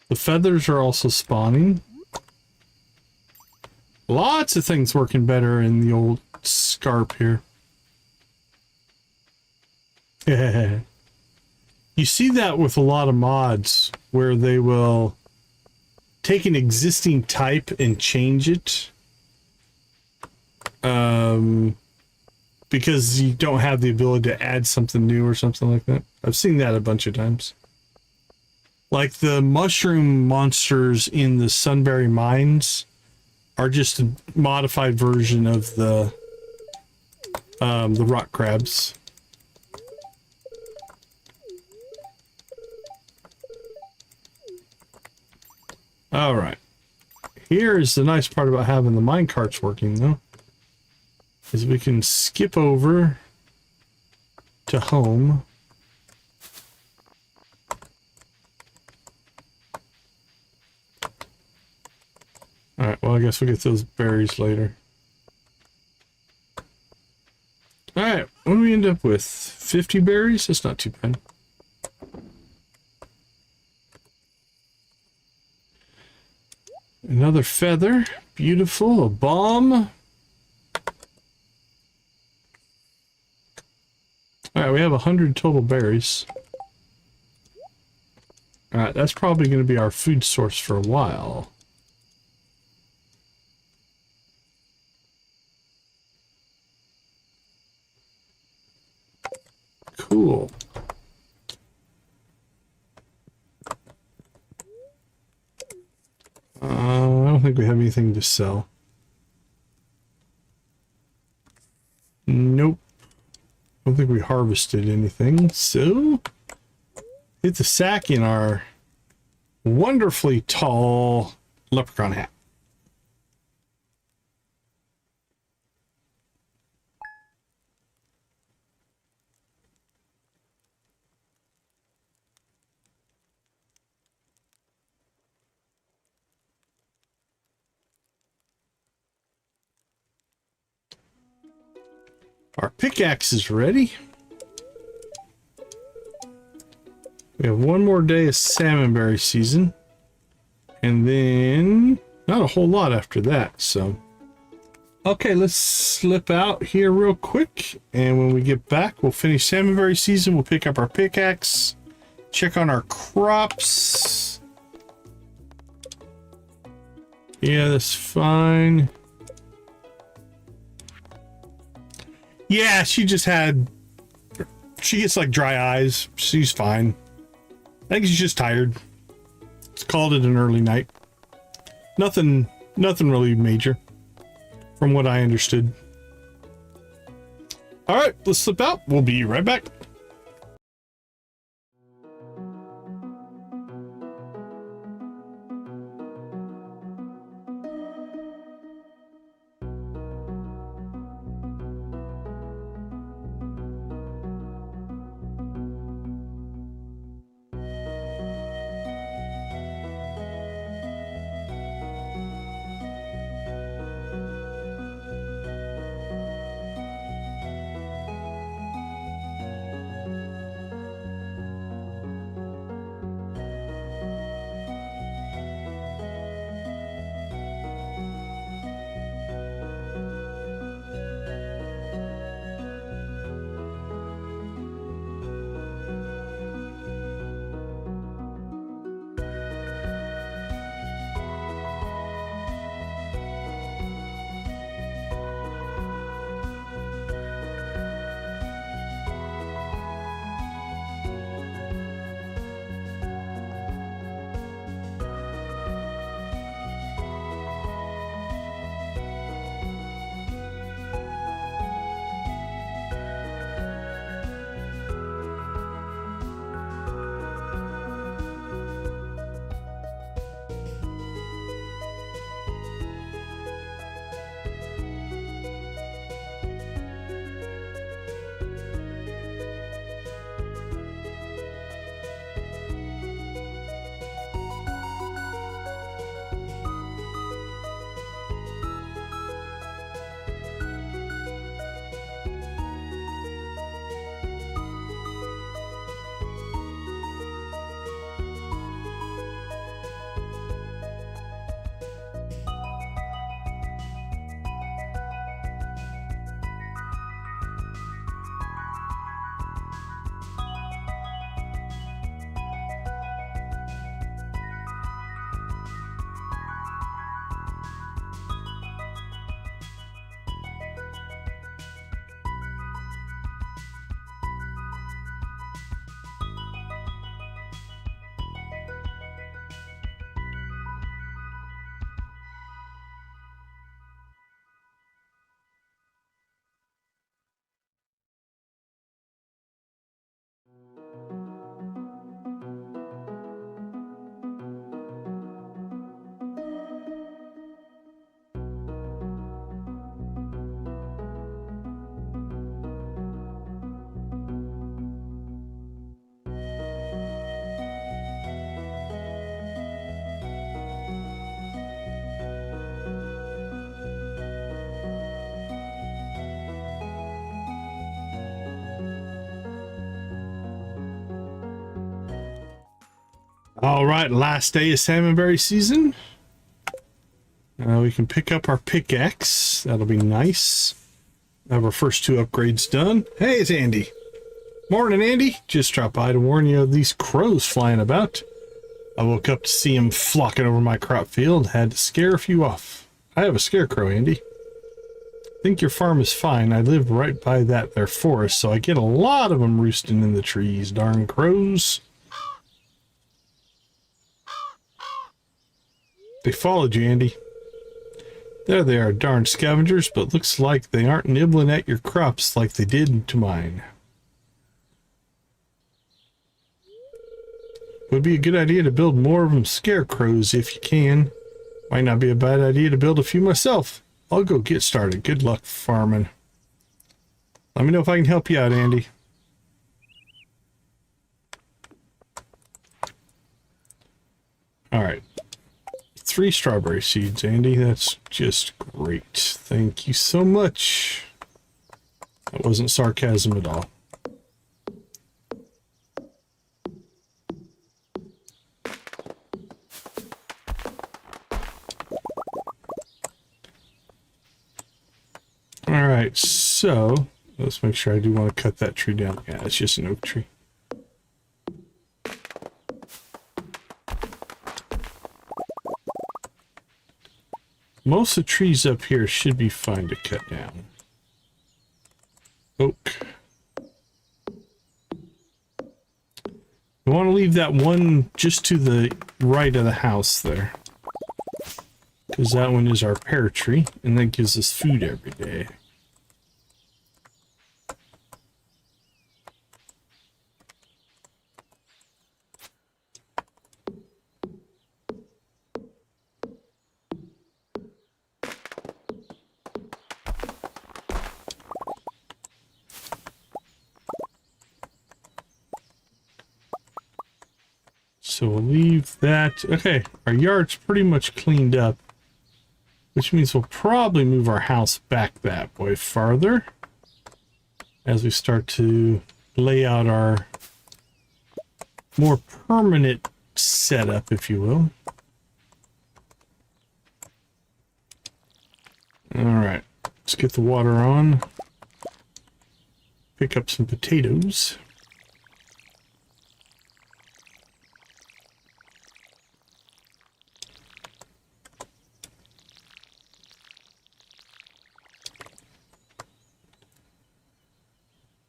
The feathers are also spawning. Lots of things working better in the old scarp here. You see that with a lot of mods where they will take an existing type and change it. Because you don't have the ability to add something new or something like that. I've seen that a bunch of times. Like the mushroom monsters in the Sunberry Mines are just a modified version of the rock crabs. All right. Here's the nice part about having the mine carts working, though, is we can skip over to home. All right. Well, I guess we'll get those berries later. All right. What do we end up with? 50 berries? That's not too bad. Another feather. Beautiful. A bomb. All right, we have 100 total berries. All right, that's probably going to be our food source for a while. Cool. I don't think we have anything to sell. Nope. I don't think we harvested anything, so hit the sack in our wonderfully tall leprechaun hat. Our pickaxe is ready. We have one more day of salmonberry season. And then not a whole lot after that, so Okay, let's slip out here real quick, and when we get back, we'll finish salmonberry season. We'll pick up our pickaxe, check on our crops. Yeah, that's fine. Yeah, she gets like dry eyes. She's fine. I think she's just tired. It's called it an early night. Nothing really major, from what I understood. All right, let's slip out. We'll be right back. All right, last day of salmonberry season. We can pick up our pickaxe. That'll be nice. Have our first 2 upgrades done. Hey, it's Andy. Morning, Andy. Just dropped by to warn you of these crows flying about. I woke up to see them flocking over my crop field. Had to scare a few off. I have a scarecrow, Andy. Think your farm is fine. I live right by that there forest, so I get a lot of them roosting in the trees. Darn crows. They followed you, Andy. There they are, darn scavengers, but looks like they aren't nibbling at your crops like they did to mine. Would be a good idea to build more of them scarecrows if you can. Might not be a bad idea to build a few myself. I'll go get started. Good luck farming. Let me know if I can help you out, Andy. All right. 3 strawberry seeds, Andy. That's just great. Thank you so much. That wasn't sarcasm at all. All right, so let's make sure I do want to cut that tree down. Yeah, it's just an oak tree. Most of the trees up here should be fine to cut down. Oak. You want to leave that one just to the right of the house there, because that one is our pear tree, and that gives us food every day. So we'll leave that. Okay, our yard's pretty much cleaned up, which means we'll probably move our house back that way farther as we start to lay out our more permanent setup, if you will. All right, let's get the water on. Pick up some potatoes.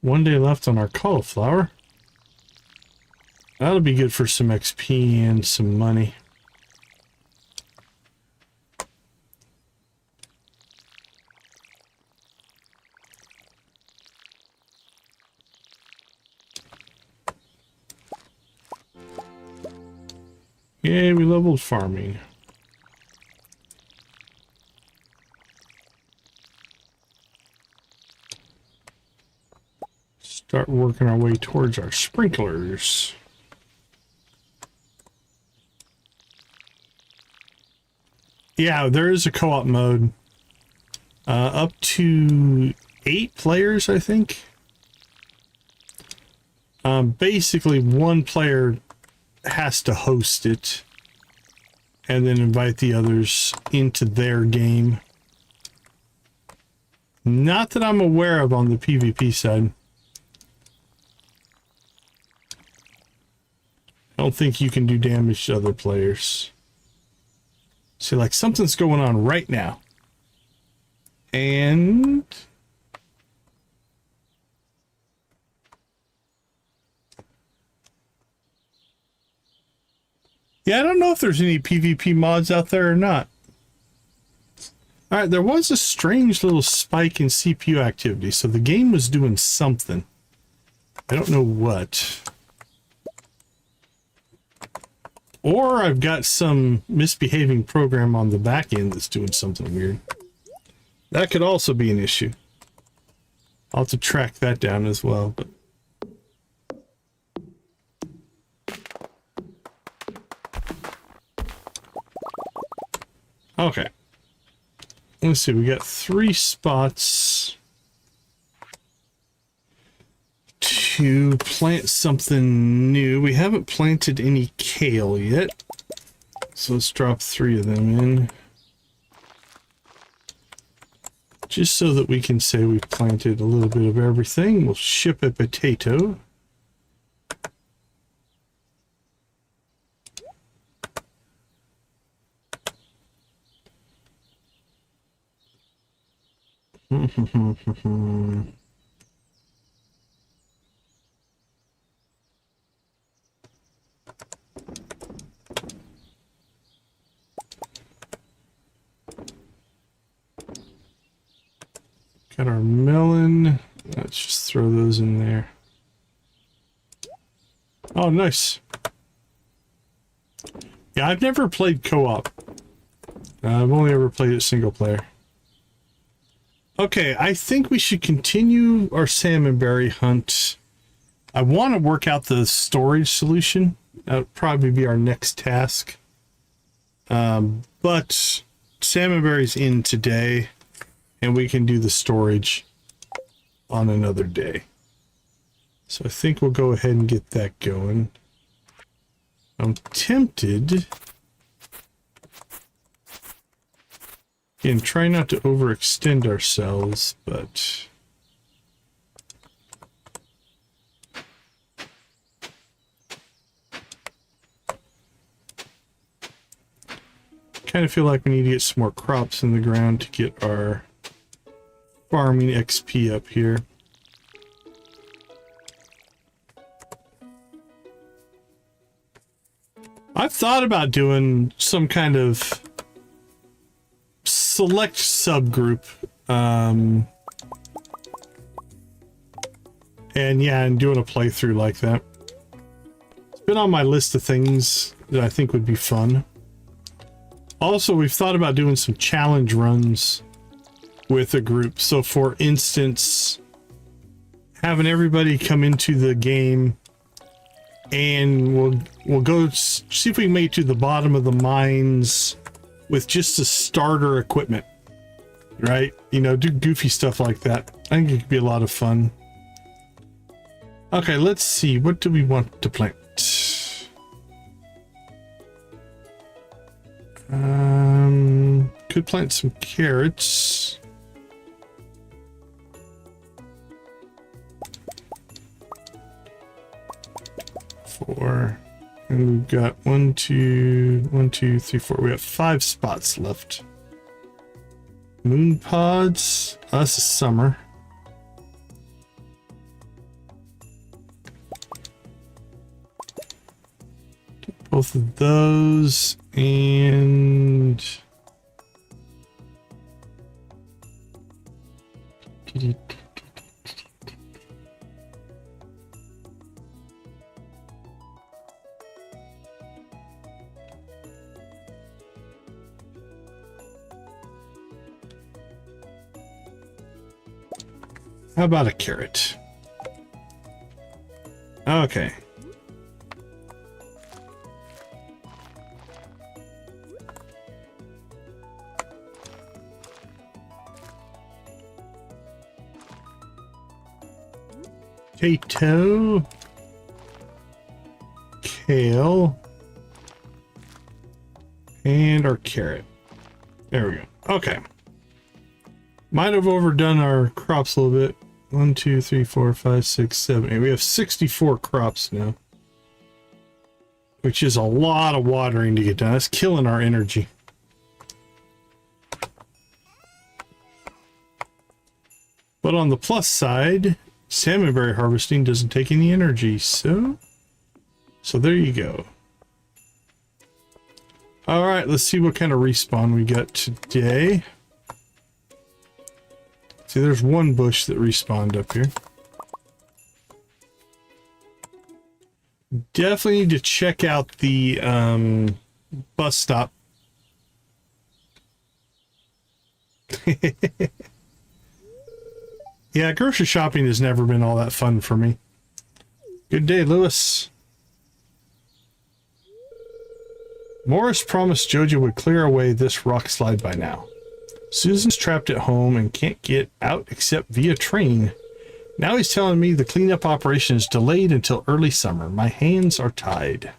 One day left on our cauliflower. That'll be good for some XP and some money. Yay, we leveled farming. Start working our way towards our sprinklers. Yeah, there is a co-op mode. Up to 8 players, I think. Basically, one player has to host it and then invite the others into their game. Not that I'm aware of on the PvP side. I don't think you can do damage to other players. See, like, something's going on right now. And... yeah, I don't know if there's any PvP mods out there or not. Alright, there was a strange little spike in CPU activity, so the game was doing something. I don't know what. Or I've got some misbehaving program on the back end that's doing something weird. That could also be an issue. I'll have to track that down as well. But okay. Let's see, we got 3 spots to plant something new. We haven't planted any kale yet, so let's drop 3 of them in, just so that we can say we've planted a little bit of everything. We'll ship a potato. Got our melon. Let's just throw those in there. Oh, nice. Yeah, I've never played co-op. I've only ever played it single player. Okay, I think we should continue our salmonberry hunt. I want to work out the storage solution. That would probably be our next task. But salmonberry's in today, and we can do the storage on another day. So I think we'll go ahead and get that going. I'm tempted Again, try not to overextend ourselves, but kind of feel like we need to get some more crops in the ground to get our farming XP up here. I've thought about doing some kind of select subgroup, and doing a playthrough like that. It's been on my list of things that I think would be fun. Also, we've thought about doing some challenge runs with a group. So for instance, having everybody come into the game and we'll go see if we can make it to the bottom of the mines with just the starter equipment, right? You know, do goofy stuff like that. I think it could be a lot of fun. Okay, let's see. What do we want to plant? Could plant some carrots. Four. And we've got 1, 2, 3, 4. We have 5 spots left. Moon pods. Oh, this is summer. Get both of those and how about a carrot? Okay. Potato. Kale. And our carrot. There we go. Okay. Might have overdone our crops a little bit. 1, 2, 3, 4, 5, 6, 7, 8. We have 64 crops now, which is a lot of watering to get done. That's killing our energy. But on the plus side, salmonberry harvesting doesn't take any energy, so there you go. All right, let's see what kind of respawn we got today. See, there's one bush that respawned up here. Definitely need to check out the bus stop. Yeah, grocery shopping has never been all that fun for me. Good day, Lewis. Morris promised Joja would clear away this rock slide by now. Susan's trapped at home and can't get out except via train. Now he's telling me the cleanup operation is delayed until early summer. My hands are tied.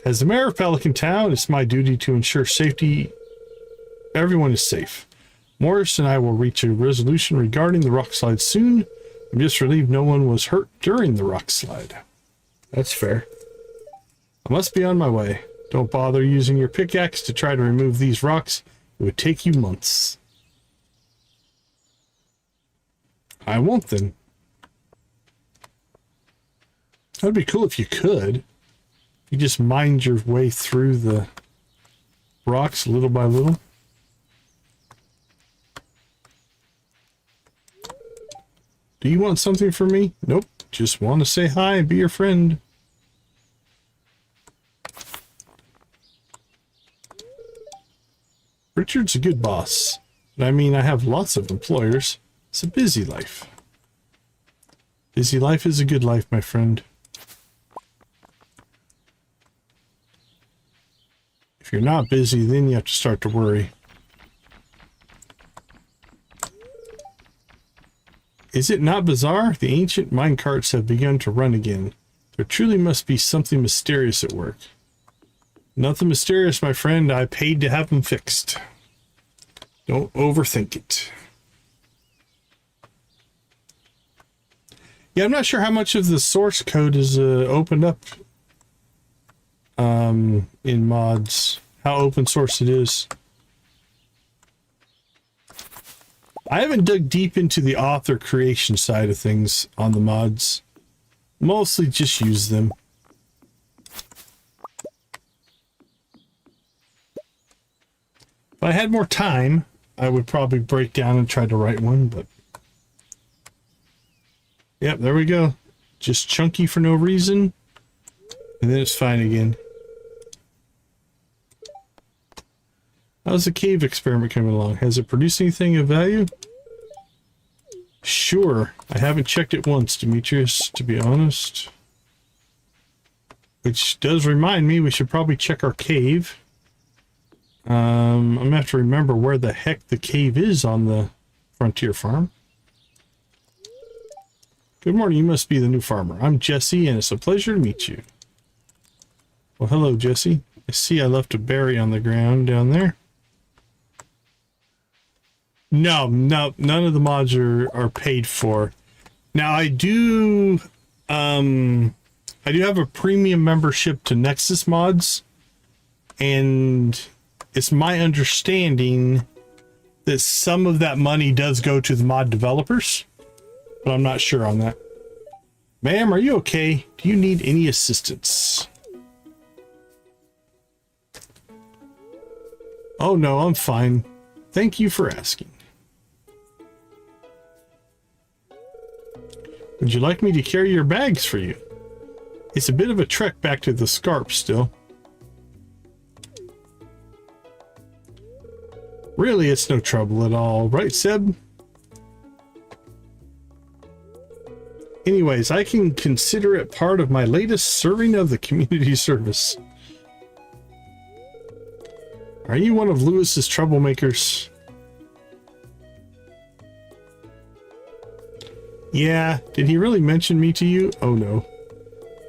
As the mayor of Pelican Town, it's my duty to ensure safety. Everyone is safe. Morris and I will reach a resolution regarding the rock slide soon. I'm just relieved no one was hurt during the rock slide. That's fair. I must be on my way. Don't bother using your pickaxe to try to remove these rocks. It would take you months. I won't then. That'd be cool if you could. You just mined your way through the rocks little by little. Do you want something from me? Nope. Just want to say hi and be your friend. Richard's a good boss. I mean, I have lots of employers. It's a busy life. Busy life is a good life, my friend. If you're not busy, then you have to start to worry. Is it not bizarre? The ancient minecarts have begun to run again. There truly must be something mysterious at work. Nothing mysterious, my friend. I paid to have them fixed. Don't overthink it. Yeah, I'm not sure how much of the source code is opened up in mods, how open source it is. I haven't dug deep into the author creation side of things on the mods. Mostly just use them. If I had more time, I would probably break down and try to write one, but... Yep, there we go. Just chunky for no reason. And then it's fine again. How's the cave experiment coming along? Has it produced anything of value? Sure. I haven't checked it once, Demetrius, to be honest. Which does remind me we should probably check our cave. I'm gonna have to remember where the heck the cave is on the frontier farm. Good morning, you must be the new farmer. I'm Jesse, and it's a pleasure to meet you. Well, hello, Jesse. I see I left a berry on the ground down there. No, none of the mods are paid for. Now, I do have a premium membership to Nexus Mods, and it's my understanding that some of that money does go to the mod developers, but I'm not sure on that. Ma'am, are you okay? Do you need any assistance? Oh no, I'm fine. Thank you for asking. Would you like me to carry your bags for you? It's a bit of a trek back to the Scarp still. Really, it's no trouble at all, right, Seb? Anyways, I can consider it part of my latest serving of the community service. Are you one of Lewis's troublemakers? Yeah, did he really mention me to you? Oh no.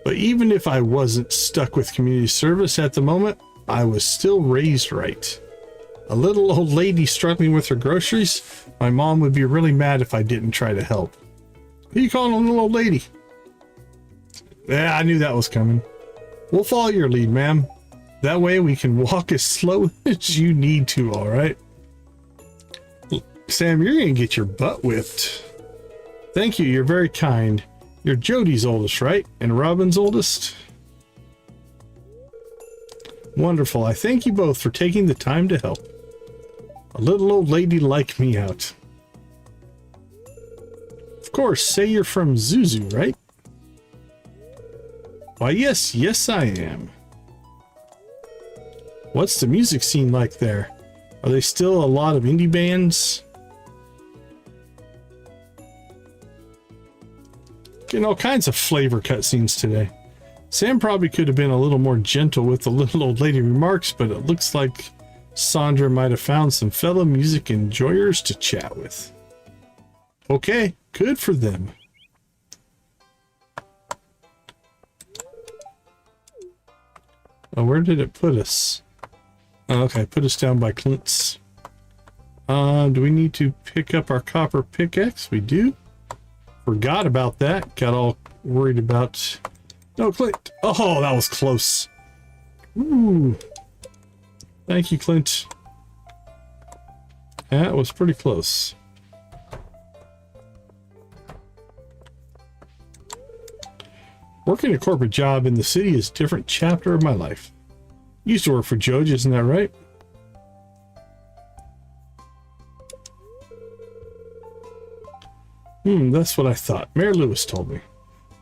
But even if I wasn't stuck with community service at the moment, I was still raised right. A little old lady struggling with her groceries, my mom would be really mad if I didn't try to help. Who are you calling a little old lady? Yeah, I knew that was coming. We'll follow your lead, ma'am. That way we can walk as slow as you need to, alright? Sam, you're gonna get your butt whipped. Thank you, you're very kind. You're Jody's oldest, right? And Robin's oldest? Wonderful. I thank you both for taking the time to help a little old lady like me out. Of course, say you're from Zuzu, right? Why, yes, I am. What's the music scene like there? Are there still a lot of indie bands? Getting all kinds of flavor cutscenes today. Sam probably could have been a little more gentle with the little old lady remarks, but it looks like Sandra might have found some fellow music enjoyers to chat with. Okay, good for them. Oh, where did it put us? Oh, okay, put us down by Clint's. Do we need to pick up our copper pickaxe? We do. Forgot about that. Got all worried about... No, Clint. Oh, that was close. Ooh. Thank you, Clint. That was pretty close. Working a corporate job in the city is a different chapter of my life. Used to work for Joja, isn't that right? That's what I thought. Mayor Lewis told me.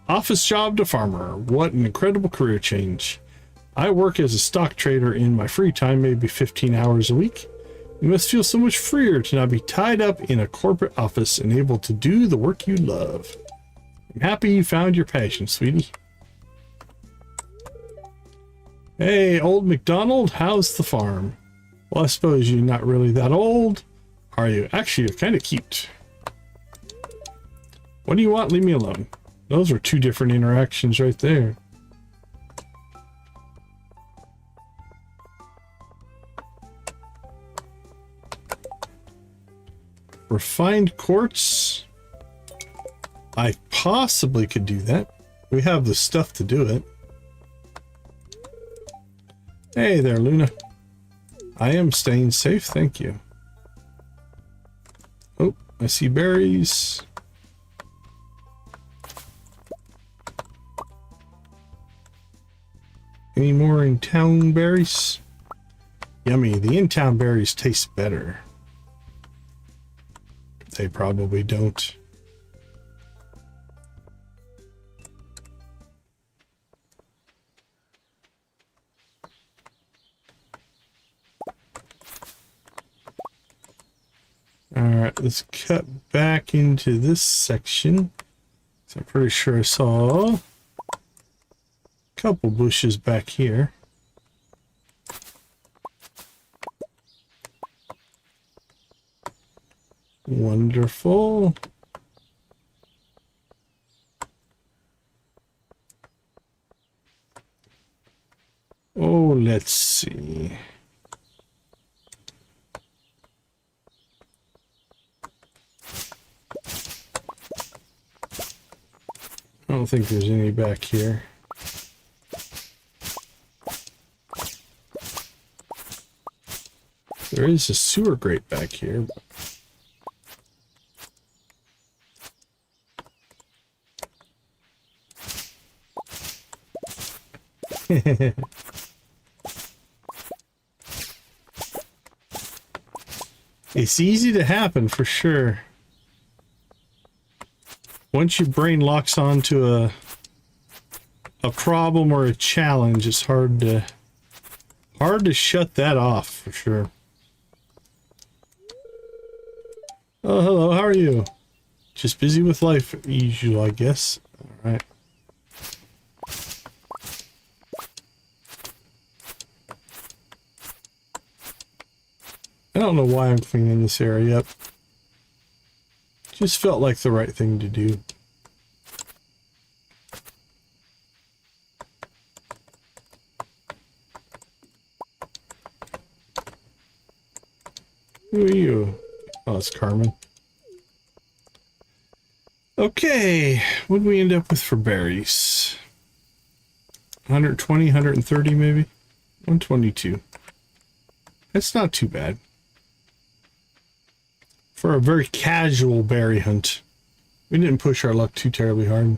Office job to farmer. What an incredible career change. I work as a stock trader in my free time, maybe 15 hours a week. You must feel so much freer to not be tied up in a corporate office and able to do the work you love. I'm happy you found your passion, sweetie. Hey, old McDonald, how's the farm? Well, I suppose you're not really that old, are you? Actually, you're kind of cute. What do you want? Leave me alone. Those are two different interactions right there. Refined quartz. I possibly could do that. We have the stuff to do it. Hey there, Luna. I am staying safe, thank you. Oh, I see berries. Any more in-town berries? Yummy. The in-town berries taste better. They probably don't. Alright, let's cut back into this section. So I'm pretty sure I saw a couple bushes back here. Wonderful. Oh, let's see. I don't think there's any back here. There is a sewer grate back here. It's easy to happen for sure. Once your brain locks onto a problem or a challenge, it's hard to shut that off for sure. Oh, hello, how are you? Just busy with life usual, I guess. All right. I don't know why I'm cleaning this area up. Just felt like the right thing to do. Who are you? Oh, it's Carmen. Okay, what did we end up with for berries? 120, 130 maybe? 122. That's not too bad. For a very casual berry hunt. We didn't push our luck too terribly hard.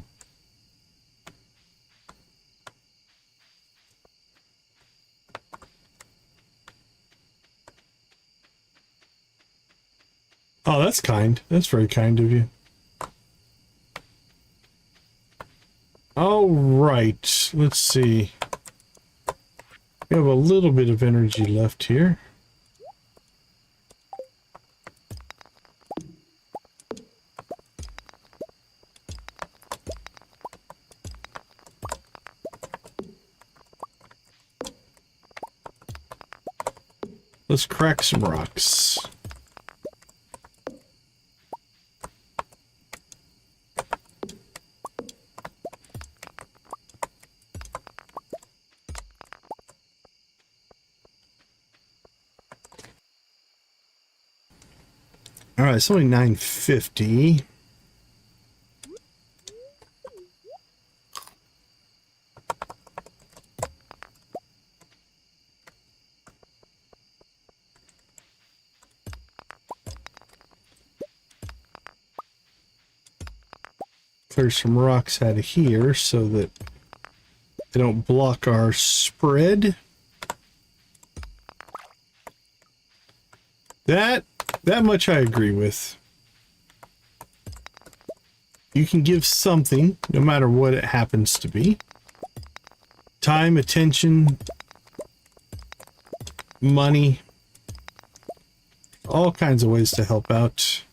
Oh, that's kind. That's very kind of you. All right, let's see. We have a little bit of energy left here. Let's crack some rocks. All right, it's only 950. Clear some rocks out of here so that they don't block our spread. That much I agree with. You can give something, no matter what it happens to be. Time, attention, money, all kinds of ways to help out.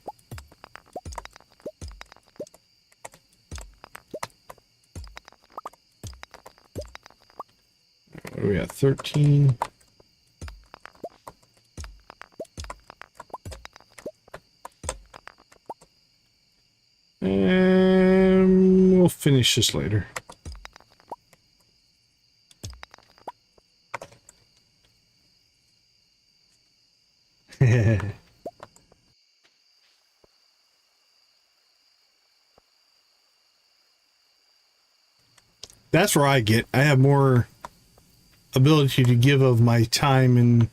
We got 13. And we'll finish this later. That's where I have more ability to give of my time and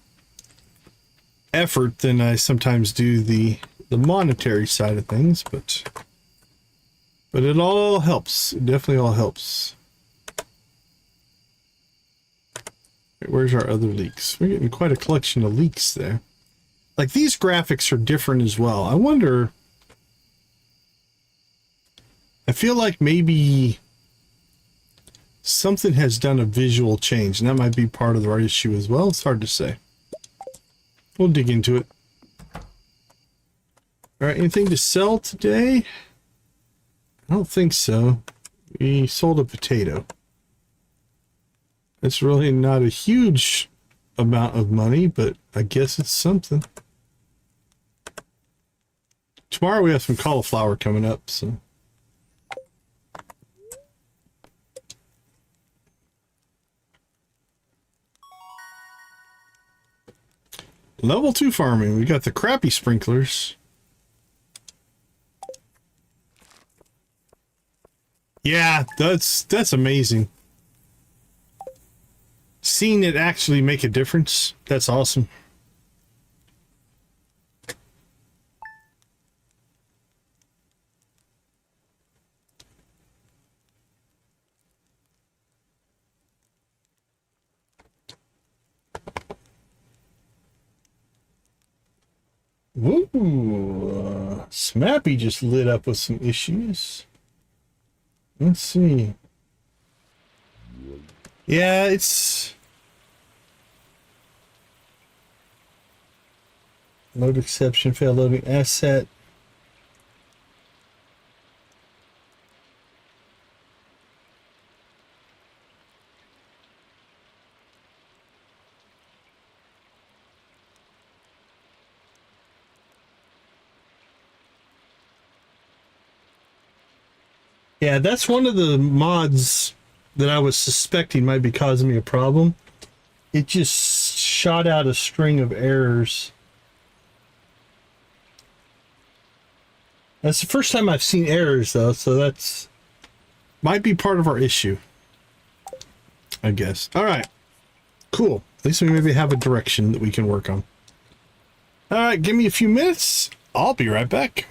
effort than I sometimes do the monetary side of things, but it all helps. It definitely all helps. Where's our other leaks? We're getting quite a collection of leaks there. Like, these graphics are different as well. I wonder, I feel like maybe something has done a visual change, and that might be part of the issue as well. It's hard to say. We'll dig into it. All right, anything to sell today? I don't think so. We sold a potato. It's really not a huge amount of money, but I guess it's something. Tomorrow we have some cauliflower coming up, so. Level 2 farming. We got the crappy sprinklers. Yeah, that's amazing. Seeing it actually make a difference, that's awesome. Woo! Smappy just lit up with some issues. Let's see. Yeah, it's... Load exception, fail loading asset. Yeah, that's one of the mods that I was suspecting might be causing me a problem. It just shot out a string of errors. That's the first time I've seen errors, though, so that's might be part of our issue, I guess. All right, cool. At least we maybe have a direction that we can work on. All right, give me a few minutes. I'll be right back.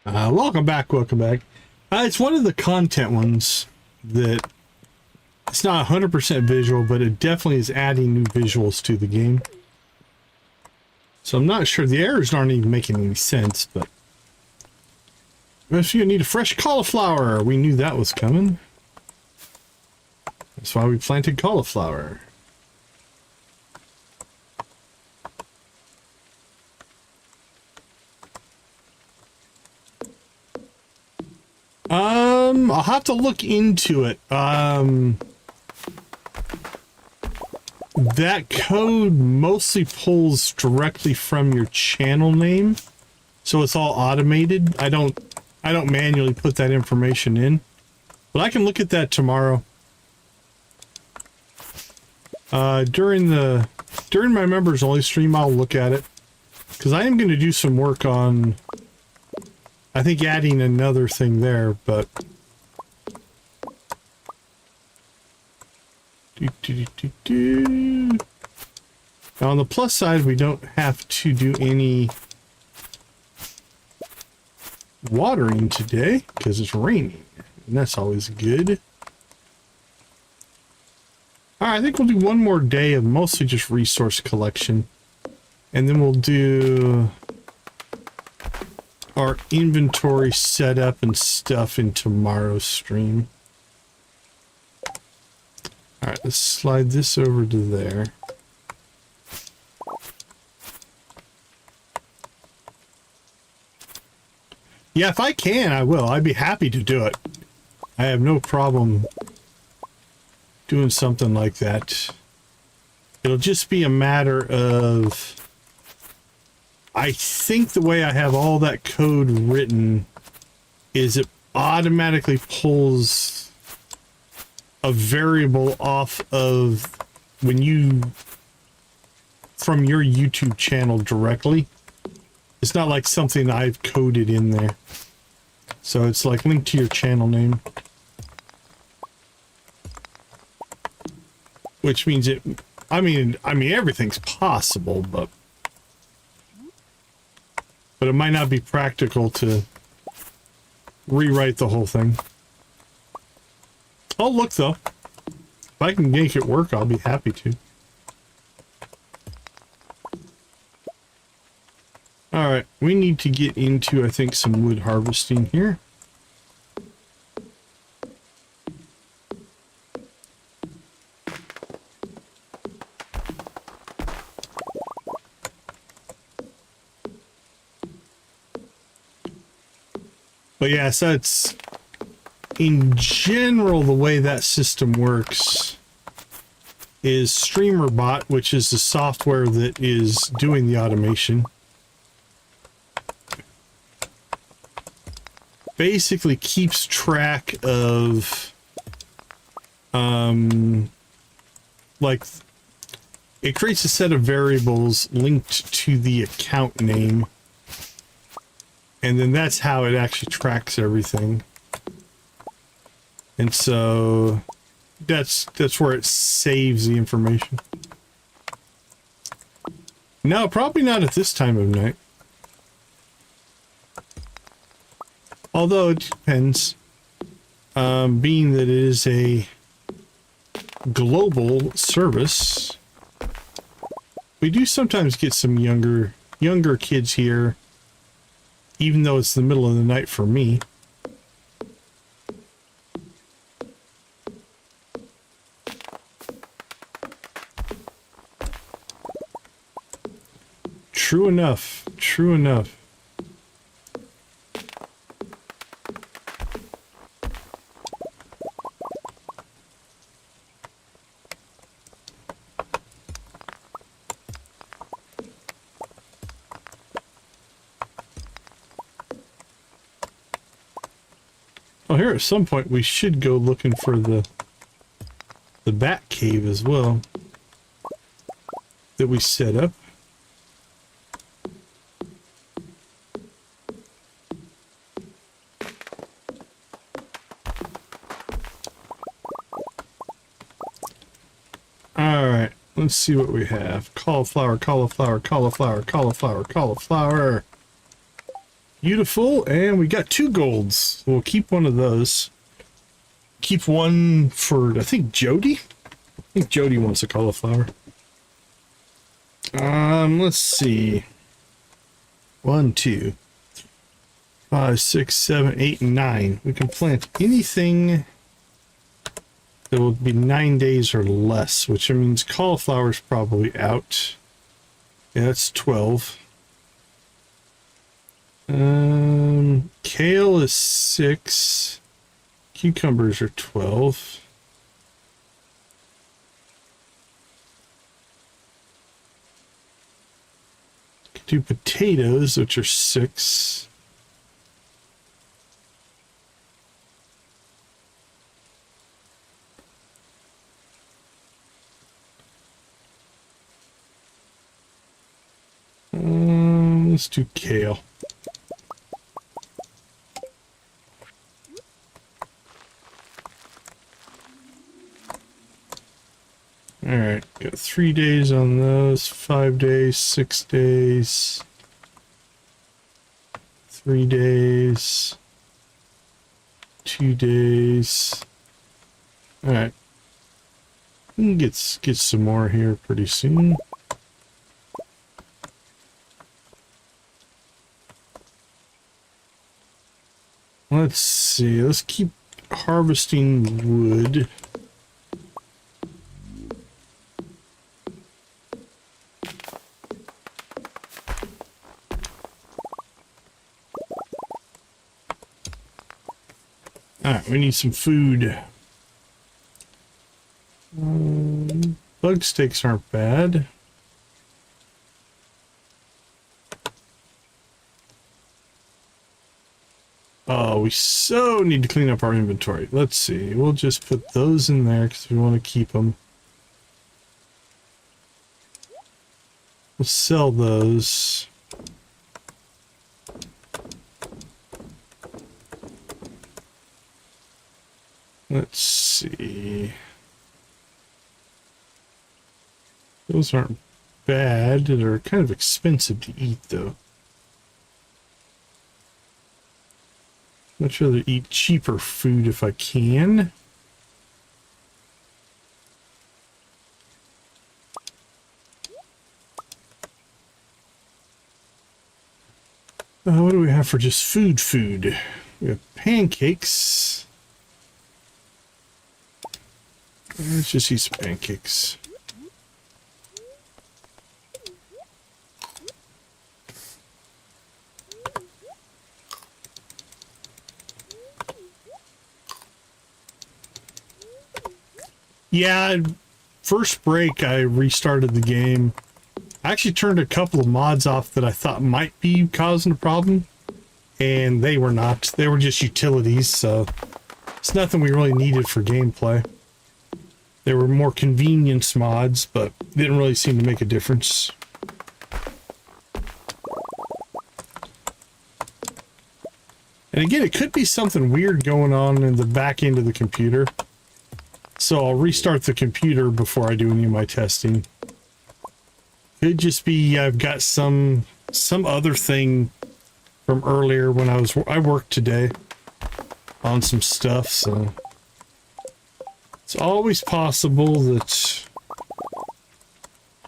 Welcome back, welcome back. It's one of the content ones that it's not 100% visual, but it definitely is adding new visuals to the game. So I'm not sure, the errors aren't even making any sense, but if you need a fresh cauliflower, we knew that was coming. That's why we planted cauliflower. I'll have to look into it. That code mostly pulls directly from your channel name, so it's all automated. I don't manually put that information in, but I can look at that tomorrow. During my members only stream, I'll look at it, because I am going to do some work on, I think, adding another thing there, but now on the plus side, we don't have to do any watering today because it's raining, and that's always good. All right, I think we'll do one more day of mostly just resource collection, and then we'll do our inventory setup and stuff in tomorrow's stream. All right, let's slide this over to there. Yeah, if I can, I will. I'd be happy to do it. I have no problem doing something like that. It'll just be a matter of, I think the way I have all that code written is it automatically pulls a variable off of when you, from your YouTube channel directly. It's not like something I've coded in there. So it's like linked to your channel name. Which means it, I mean everything's possible, but it might not be practical to rewrite the whole thing. I'll look though. If I can make it work, I'll be happy to. Alright, we need to get into, I think, some wood harvesting here. But yeah, so it's, in general, the way that system works is StreamerBot, which is the software that is doing the automation, basically keeps track of, like, it creates a set of variables linked to the account name, and then that's how it actually tracks everything. And so that's where it saves the information. No, probably not at this time of night. Although it depends, being that it is a global service, we do sometimes get some younger kids here, even though it's the middle of the night for me. True enough, true enough. Oh, here at some point we should go looking for the bat cave as well that we set up. Alright, let's see what we have. Cauliflower, cauliflower, cauliflower, cauliflower, cauliflower. Beautiful, and we got 2 golds. We'll keep one of those. Keep one for, I think, Jody? I think Jody wants a cauliflower. Let's see. 1, 2, 5, 6, 7, 8, and 9. We can plant anything that will be 9 days or less, which means cauliflower's probably out. Yeah, that's 12. Kale is 6. Cucumbers are 12. Could do potatoes, which are 6. Let's do kale. All right, got 3 days on those, 5 days, 6 days, 3 days, 2 days. All right, we can get some more here pretty soon. Let's see, let's keep harvesting wood. Alright, we need some food. Bug steaks aren't bad. Oh, we so need to clean up our inventory. Let's see. We'll just put those in there because we want to keep them. We'll sell those. Let's see. Those aren't bad. They're kind of expensive to eat, though. Much rather eat cheaper food if I can. What do we have for just food? We have pancakes. Let's just eat some pancakes. Yeah, first break I restarted the game. I actually turned a couple of mods off that I thought might be causing a problem, and they were not. They were just utilities, so it's nothing we really needed for gameplay. They were more convenience mods, but didn't really seem to make a difference. And again, it could be something weird going on in the back end of the computer. So I'll restart the computer before I do any of my testing. Could just be I've got some other thing from earlier when I worked today on some stuff, so it's always possible that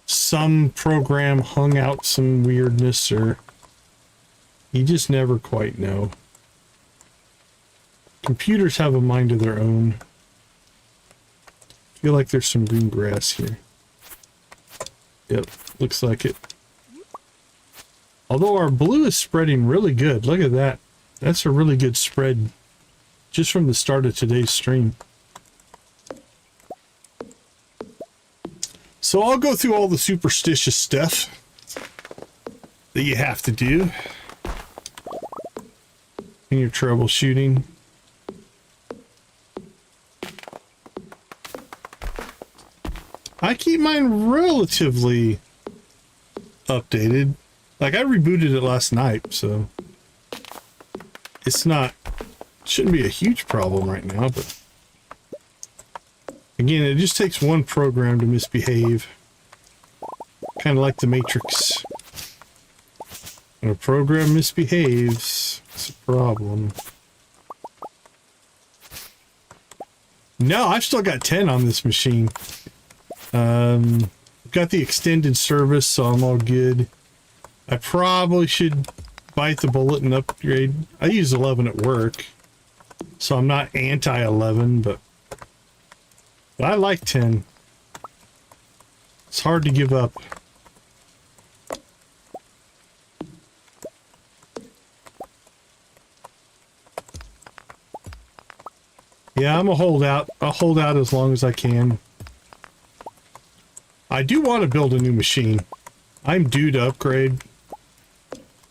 some program hung out some weirdness, or you just never quite know. Computers have a mind of their own. I feel like there's some green grass here. Yep, looks like it. Although our blue is spreading really good. Look at that. That's a really good spread just from the start of today's stream. So I'll go through all the superstitious stuff that you have to do in your troubleshooting. I keep mine relatively updated. Like, I rebooted it last night, so it's not, shouldn't be a huge problem right now, but again, it just takes one program to misbehave. Kind of like the Matrix. When a program misbehaves, it's a problem. No, I've still got 10 on this machine. Got the extended service, so I'm all good. I probably should bite the bullet and upgrade. I use 11 at work, so I'm not anti-11, but I like 10. It's hard to give up. Yeah, I'm a holdout. I'll hold out as long as I can. I do want to build a new machine. I'm due to upgrade.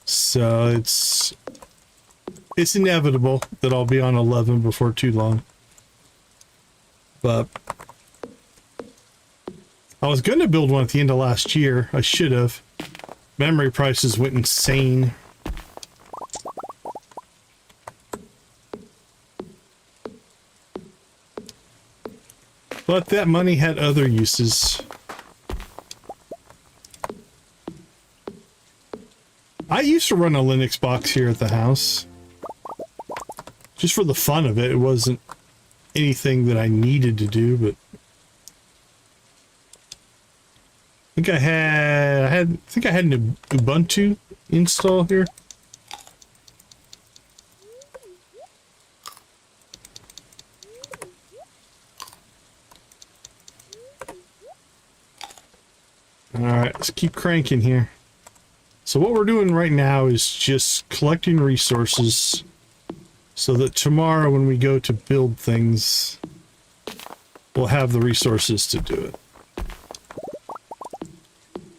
So it's inevitable that I'll be on 11 before too long. But I was going to build one at the end of last year. I should have. Memory prices went insane. But that money had other uses. I used to run a Linux box here at the house. Just for the fun of it. It wasn't anything that I needed to do, but I think I had an Ubuntu install here. Alright, let's keep cranking here. So what we're doing right now is just collecting resources so that tomorrow when we go to build things, we'll have the resources to do it.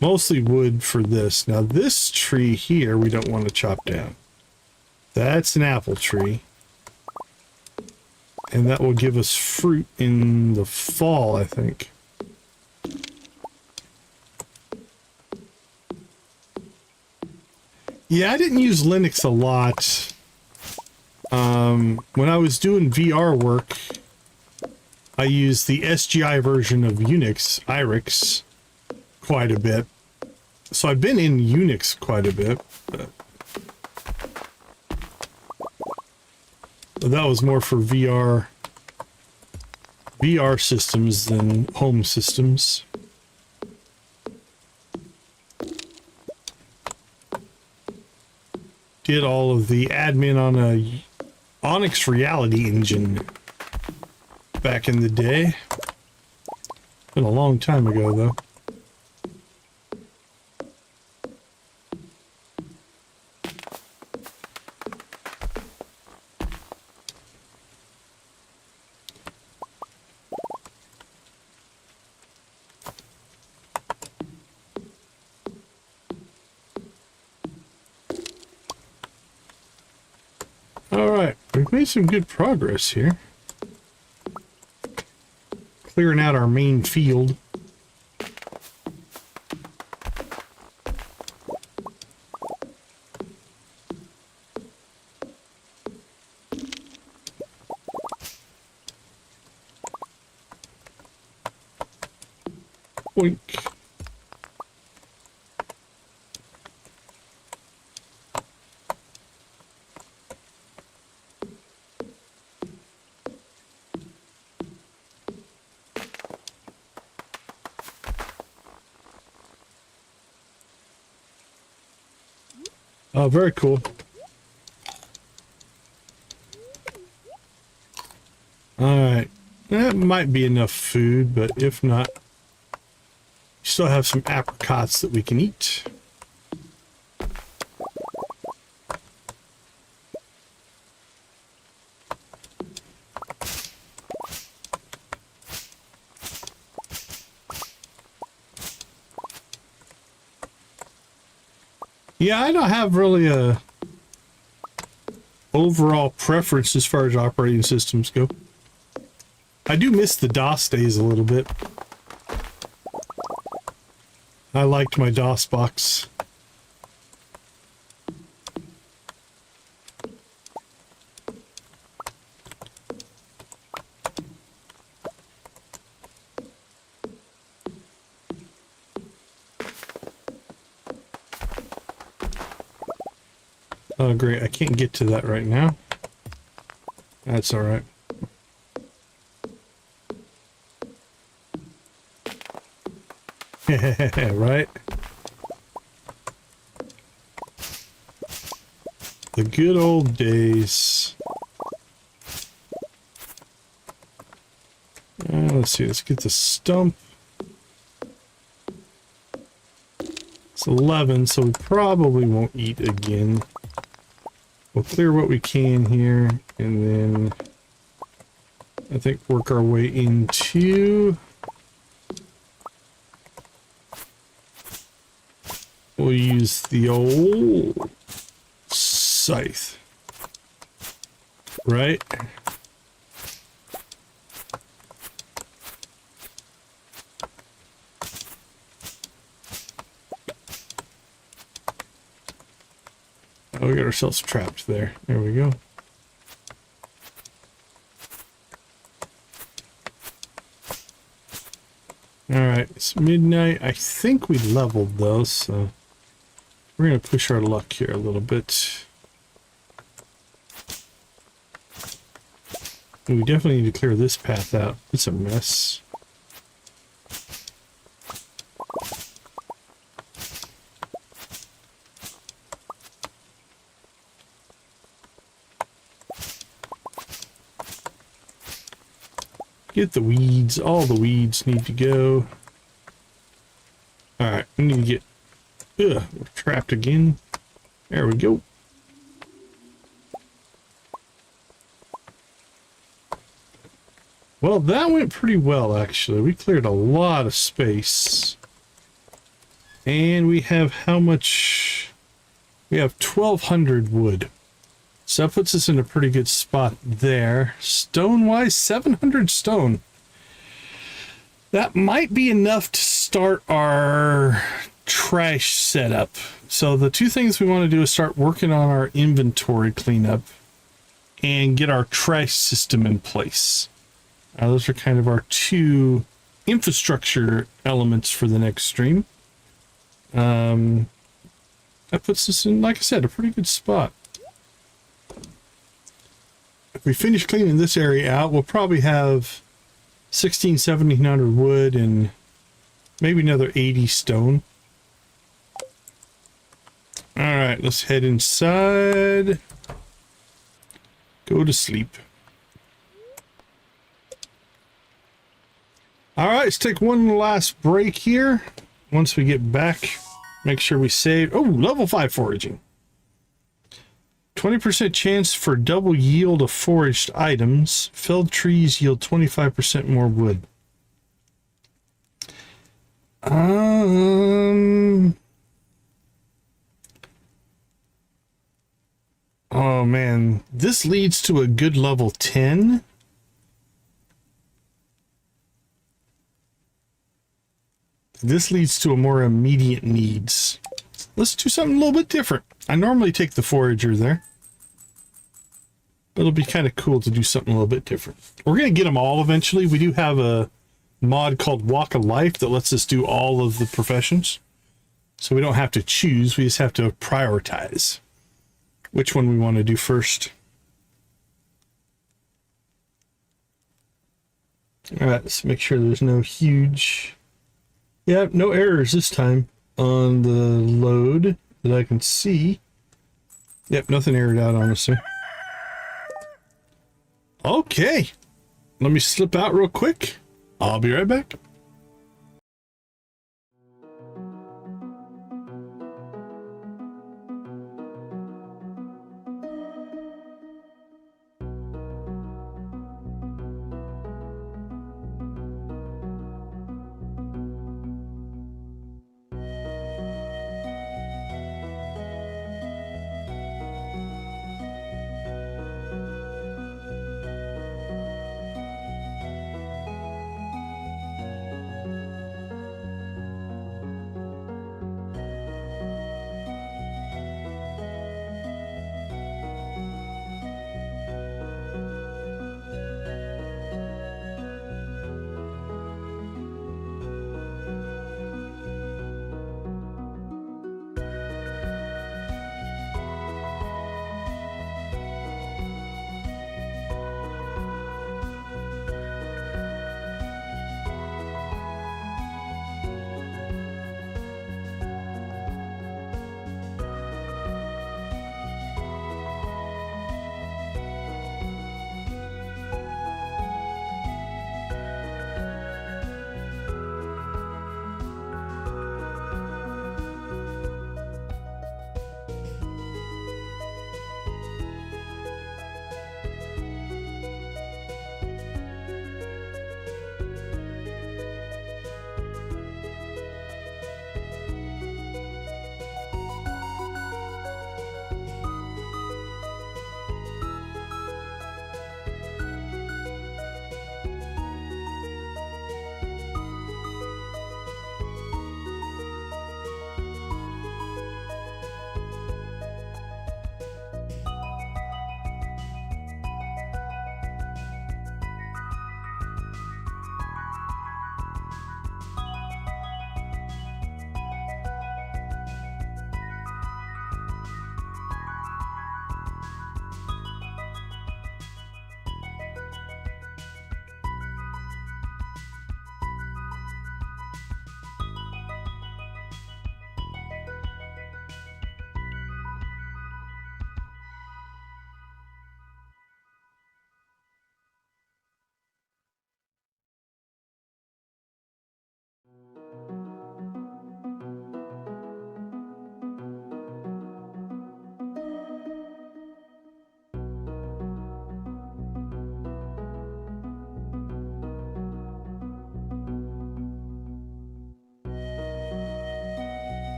Mostly wood for this. Now this tree here we don't want to chop down. That's an apple tree. And that will give us fruit in the fall, I think. Yeah, I didn't use Linux a lot. When I was doing VR work, I used the SGI version of Unix, IRIX, quite a bit. So I've been in Unix quite a bit. But that was more for VR systems than home systems. Did all of the admin on a Onyx Reality Engine back in the day. Been a long time ago, though. Alright, we've made some good progress here. Clearing out our main field. Boink. Oh, very cool. Alright. That might be enough food, but if not, we still have some apricots that we can eat. Yeah, I don't have really a overall preference as far as operating systems go. I do miss the DOS days a little bit. I liked my DOS box. Oh, great. I can't get to that right now. That's all right. Right? The good old days. Let's see. Let's get the stump. It's 11, so we probably won't eat again. We'll clear what we can here, and then I think work our way into... We'll use the old scythe, right? Oh, we got ourselves trapped there. There we go. Alright, it's midnight. I think we leveled those, so we're going to push our luck here a little bit. We definitely need to clear this path out. It's a mess. Get the weeds. All the weeds need to go. Alright, we need to get... Ugh, we're trapped again. There we go. Well, that went pretty well, actually. We cleared a lot of space. And we have how much? We have 1,200 wood. So that puts us in a pretty good spot there. Stone-wise, 700 stone. That might be enough to start our trash setup. So the two things we want to do is start working on our inventory cleanup and get our trash system in place. Those are kind of our two infrastructure elements for the next stream. That puts us in, like I said, a pretty good spot. If we finish cleaning this area out, we'll probably have 1,700 wood and maybe another 80 stone. All right, let's head inside. Go to sleep. All right, let's take one last break here. Once we get back, make sure we save. Oh, level 5 foraging. 20% chance for double yield of foraged items. Felled trees yield 25% more wood. Oh man, this leads to a good level 10. This leads to a more immediate needs. Let's do something a little bit different. I normally take the forager there, but it'll be kind of cool to do something a little bit different. We're going to get them all eventually. We do have a mod called Walk of Life that lets us do all of the professions. So we don't have to choose. We just have to prioritize which one we want to do first. All right, let's make sure there's no huge... Yeah, no errors this time on the load that I can see. Yep, nothing errored out, honestly. Okay, let me slip out real quick. I'll be right back.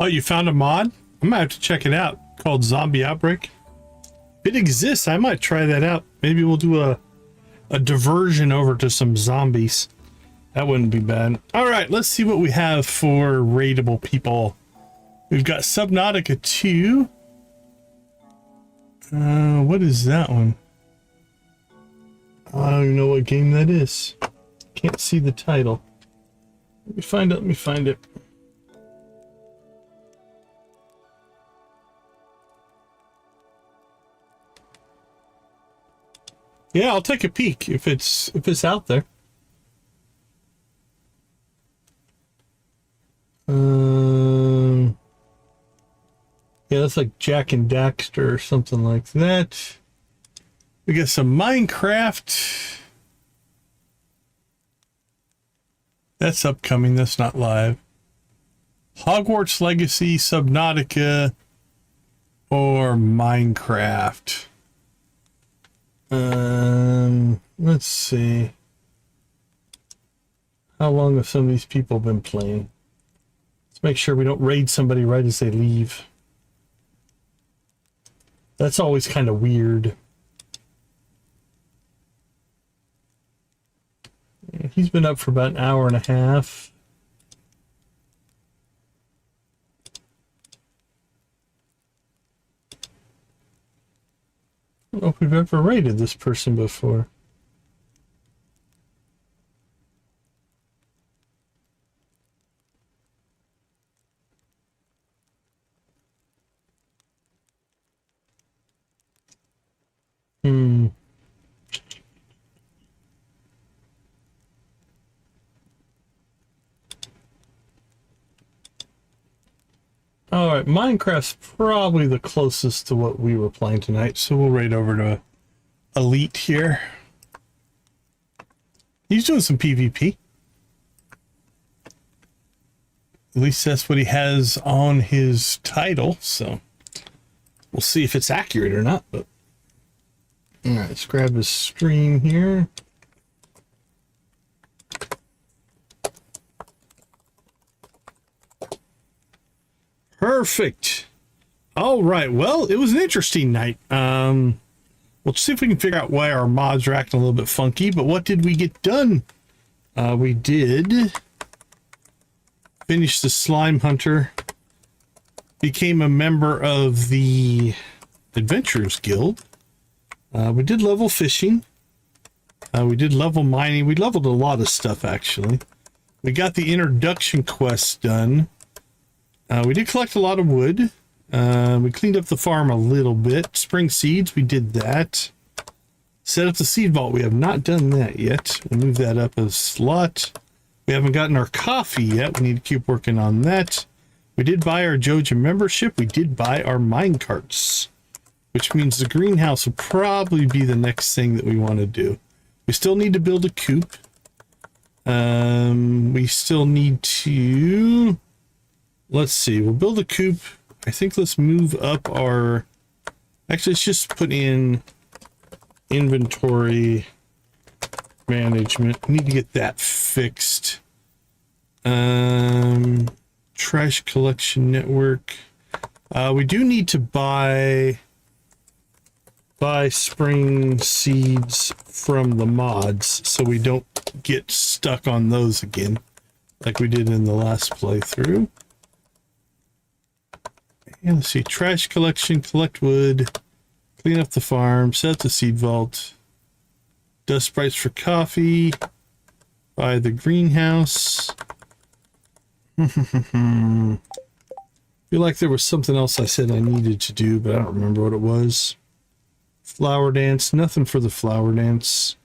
Oh, you found a mod? I might have to check it out. Called Zombie Outbreak. If it exists, I might try that out. Maybe we'll do a diversion over to some zombies. That wouldn't be bad. All right, let's see what we have for raidable people. We've got Subnautica 2. What is that one? I don't even know what game that is. Can't see the title. Let me find it. Let me find it. Yeah, I'll take a peek if it's out there. Yeah, that's like Jack and Daxter or something like that. We got some Minecraft. That's upcoming. That's not live. Hogwarts Legacy, Subnautica, or Minecraft. Let's see. How long have some of these people been playing? Let's make sure we don't raid somebody right as they leave. That's always kind of weird. He's been up for about an hour and a half. I don't know if we've ever raided this person before. All right, Minecraft's probably the closest to what we were playing tonight, so we'll raid over to Elite here. He's doing some PvP. At least that's what he has on his title, so we'll see if it's accurate or not. But all right, let's grab his stream here. Perfect. All right. Well, it was an interesting night. We'll see if we can figure out why our mods are acting a little bit funky. But what did we get done? We did finish the Slime Hunter. Became a member of the Adventurers Guild. We did level fishing. We did level mining. We leveled a lot of stuff, actually. We got the introduction quest done. We did collect a lot of wood. We cleaned up the farm a little bit. Spring seeds, we did that. Set up the seed vault. We have not done that yet. We'll move that up a slot. We haven't gotten our coffee yet. We need to keep working on that. We did buy our Joja membership. We did buy our mine carts, which means the greenhouse will probably be the next thing that we want to do. We still need to build a coop. We still need to... Let's see, we'll build a coop. I think let's move up our... Actually, let's just put in inventory management. We need to get that fixed. Trash collection network. We do need to buy spring seeds from the mods so we don't get stuck on those again like we did in the last playthrough. And let's see, trash collection, collect wood, clean up the farm, set up the seed vault, dust sprites for coffee, buy the greenhouse. Feel like there was something else I said I needed to do, but I don't remember what it was. Flower dance, nothing for the flower dance.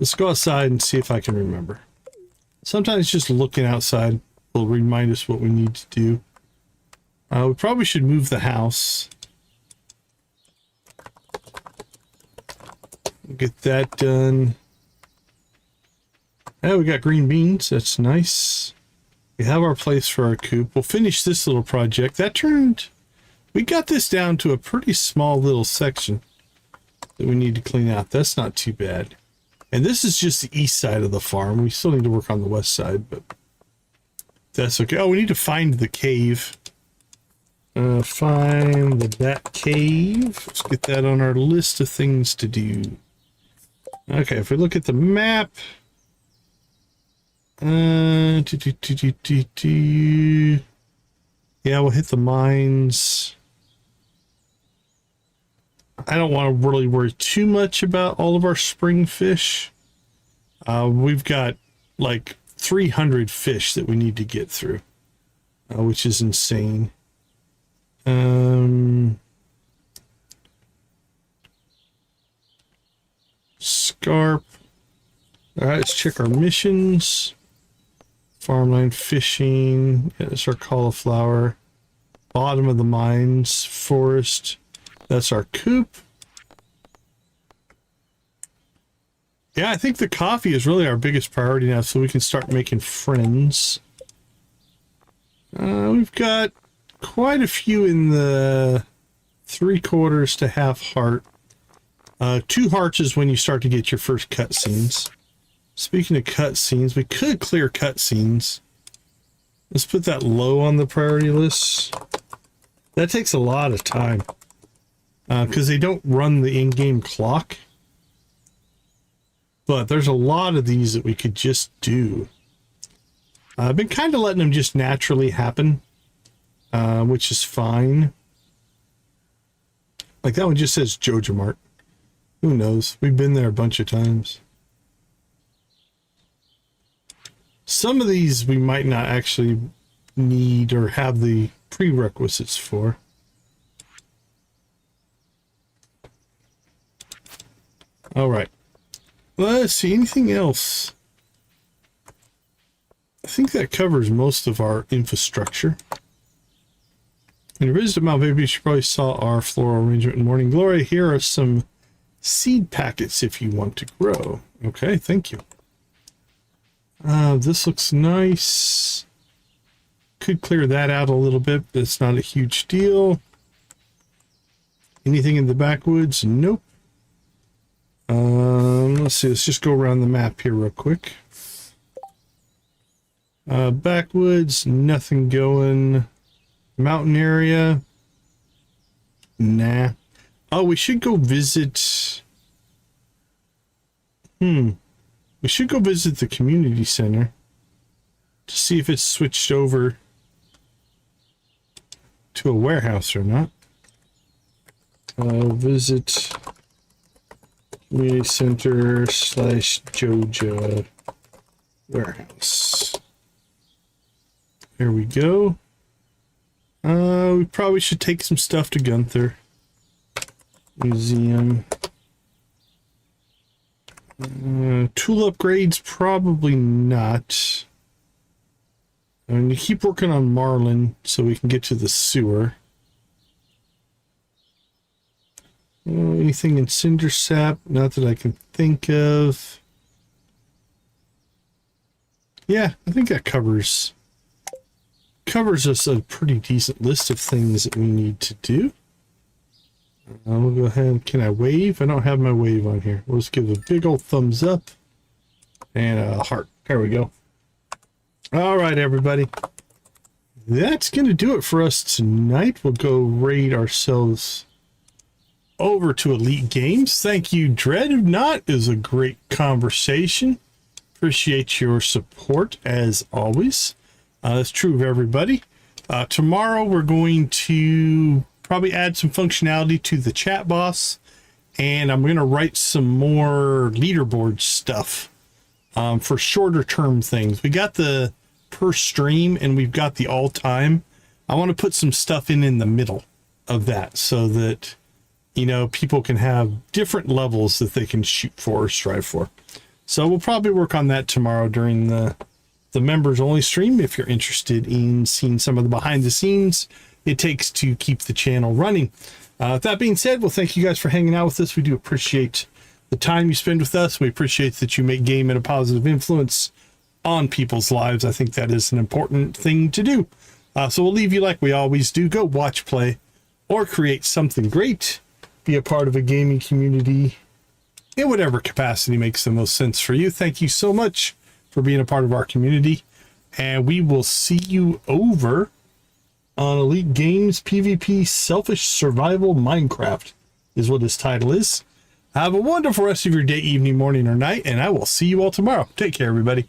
Let's go outside and see if I can remember. Sometimes just looking outside will remind us what we need to do. We probably should move the house. Get that done. Yeah, we got green beans. That's nice. We have our place for our coop. We'll finish this little project. We got this down to a pretty small little section that we need to clean out. That's not too bad. And this is just the east side of the farm. We still need to work on the west side, but that's okay. Oh, we need to find the cave. Find the Bat Cave. Let's get that on our list of things to do. Okay, if we look at the map, yeah, we'll hit the mines. I don't want to really worry too much about all of our spring fish. We've got like 300 fish that we need to get through, which is insane. Scarp. All right, let's check our missions. Farmland, fishing. Yeah, that's our cauliflower. Bottom of the mines, forest. That's our coop. Yeah, I think the coffee is really our biggest priority now, so we can start making friends. We've got quite a few in the 3/4 to half heart. 2 hearts is when you start to get your first cutscenes. Speaking of cutscenes, we could clear cutscenes. Let's put that low on the priority list. That takes a lot of time because they don't run the in-game clock. But there's a lot of these that we could just do. I've been kind of letting them just naturally happen, which is fine. Like that one just says Joja Mart. Who knows? We've been there a bunch of times. Some of these we might not actually need or have the prerequisites for. All right. Let's see, anything else? I think that covers most of our infrastructure. When you visited Mount Baby, you probably saw our floral arrangement in Morning Glory. Here are some seed packets if you want to grow. Okay, thank you. This looks nice. Could clear that out a little bit, but it's not a huge deal. Anything in the backwoods? Nope. Let's see, let's just go around the map here real quick. Backwoods, nothing going. Mountain area, nah. Oh, we should go visit. We should go visit the community center to see if it's switched over to a warehouse or not. Visit community center / Joja warehouse. There we go. We probably should take some stuff to Gunther. Museum. Tool upgrades, probably not. And you keep working on Marlin so we can get to the sewer. Anything in Cinder Sap? Not that I can think of. Yeah, I think that covers us a pretty decent list of things that we need to do. We'll go ahead. Can I wave? I don't have my wave on here. We'll just give a big old thumbs up and a heart. There we go. All right, everybody. That's going to do it for us tonight. We'll go raid ourselves over to Elite Games. Thank you, Dread. If not, it was a great conversation. Appreciate your support as always. That's true of everybody. Tomorrow we're going to probably add some functionality to the chat boss, and I'm going to write some more leaderboard stuff for shorter term things. We got the per stream and we've got the all time. I want to put some stuff in the middle of that so that, you know, people can have different levels that they can shoot for or strive for. So we'll probably work on that tomorrow during the members only stream if you're interested in seeing some of the behind the scenes it takes to keep the channel running. With that being said, well, thank you guys for hanging out with us. We do appreciate the time you spend with us. We appreciate that you make gaming a positive influence on people's lives. I think that is an important thing to do. So we'll leave you like we always do. Go watch, play, or create something great. Be a part of a gaming community in whatever capacity makes the most sense for you. Thank you so much for being a part of our community, and we will see you over on Elite Games PvP Selfish Survival Minecraft is what his title is. Have a wonderful rest of your day, evening, morning, or night, and I will see you all tomorrow. Take care, everybody.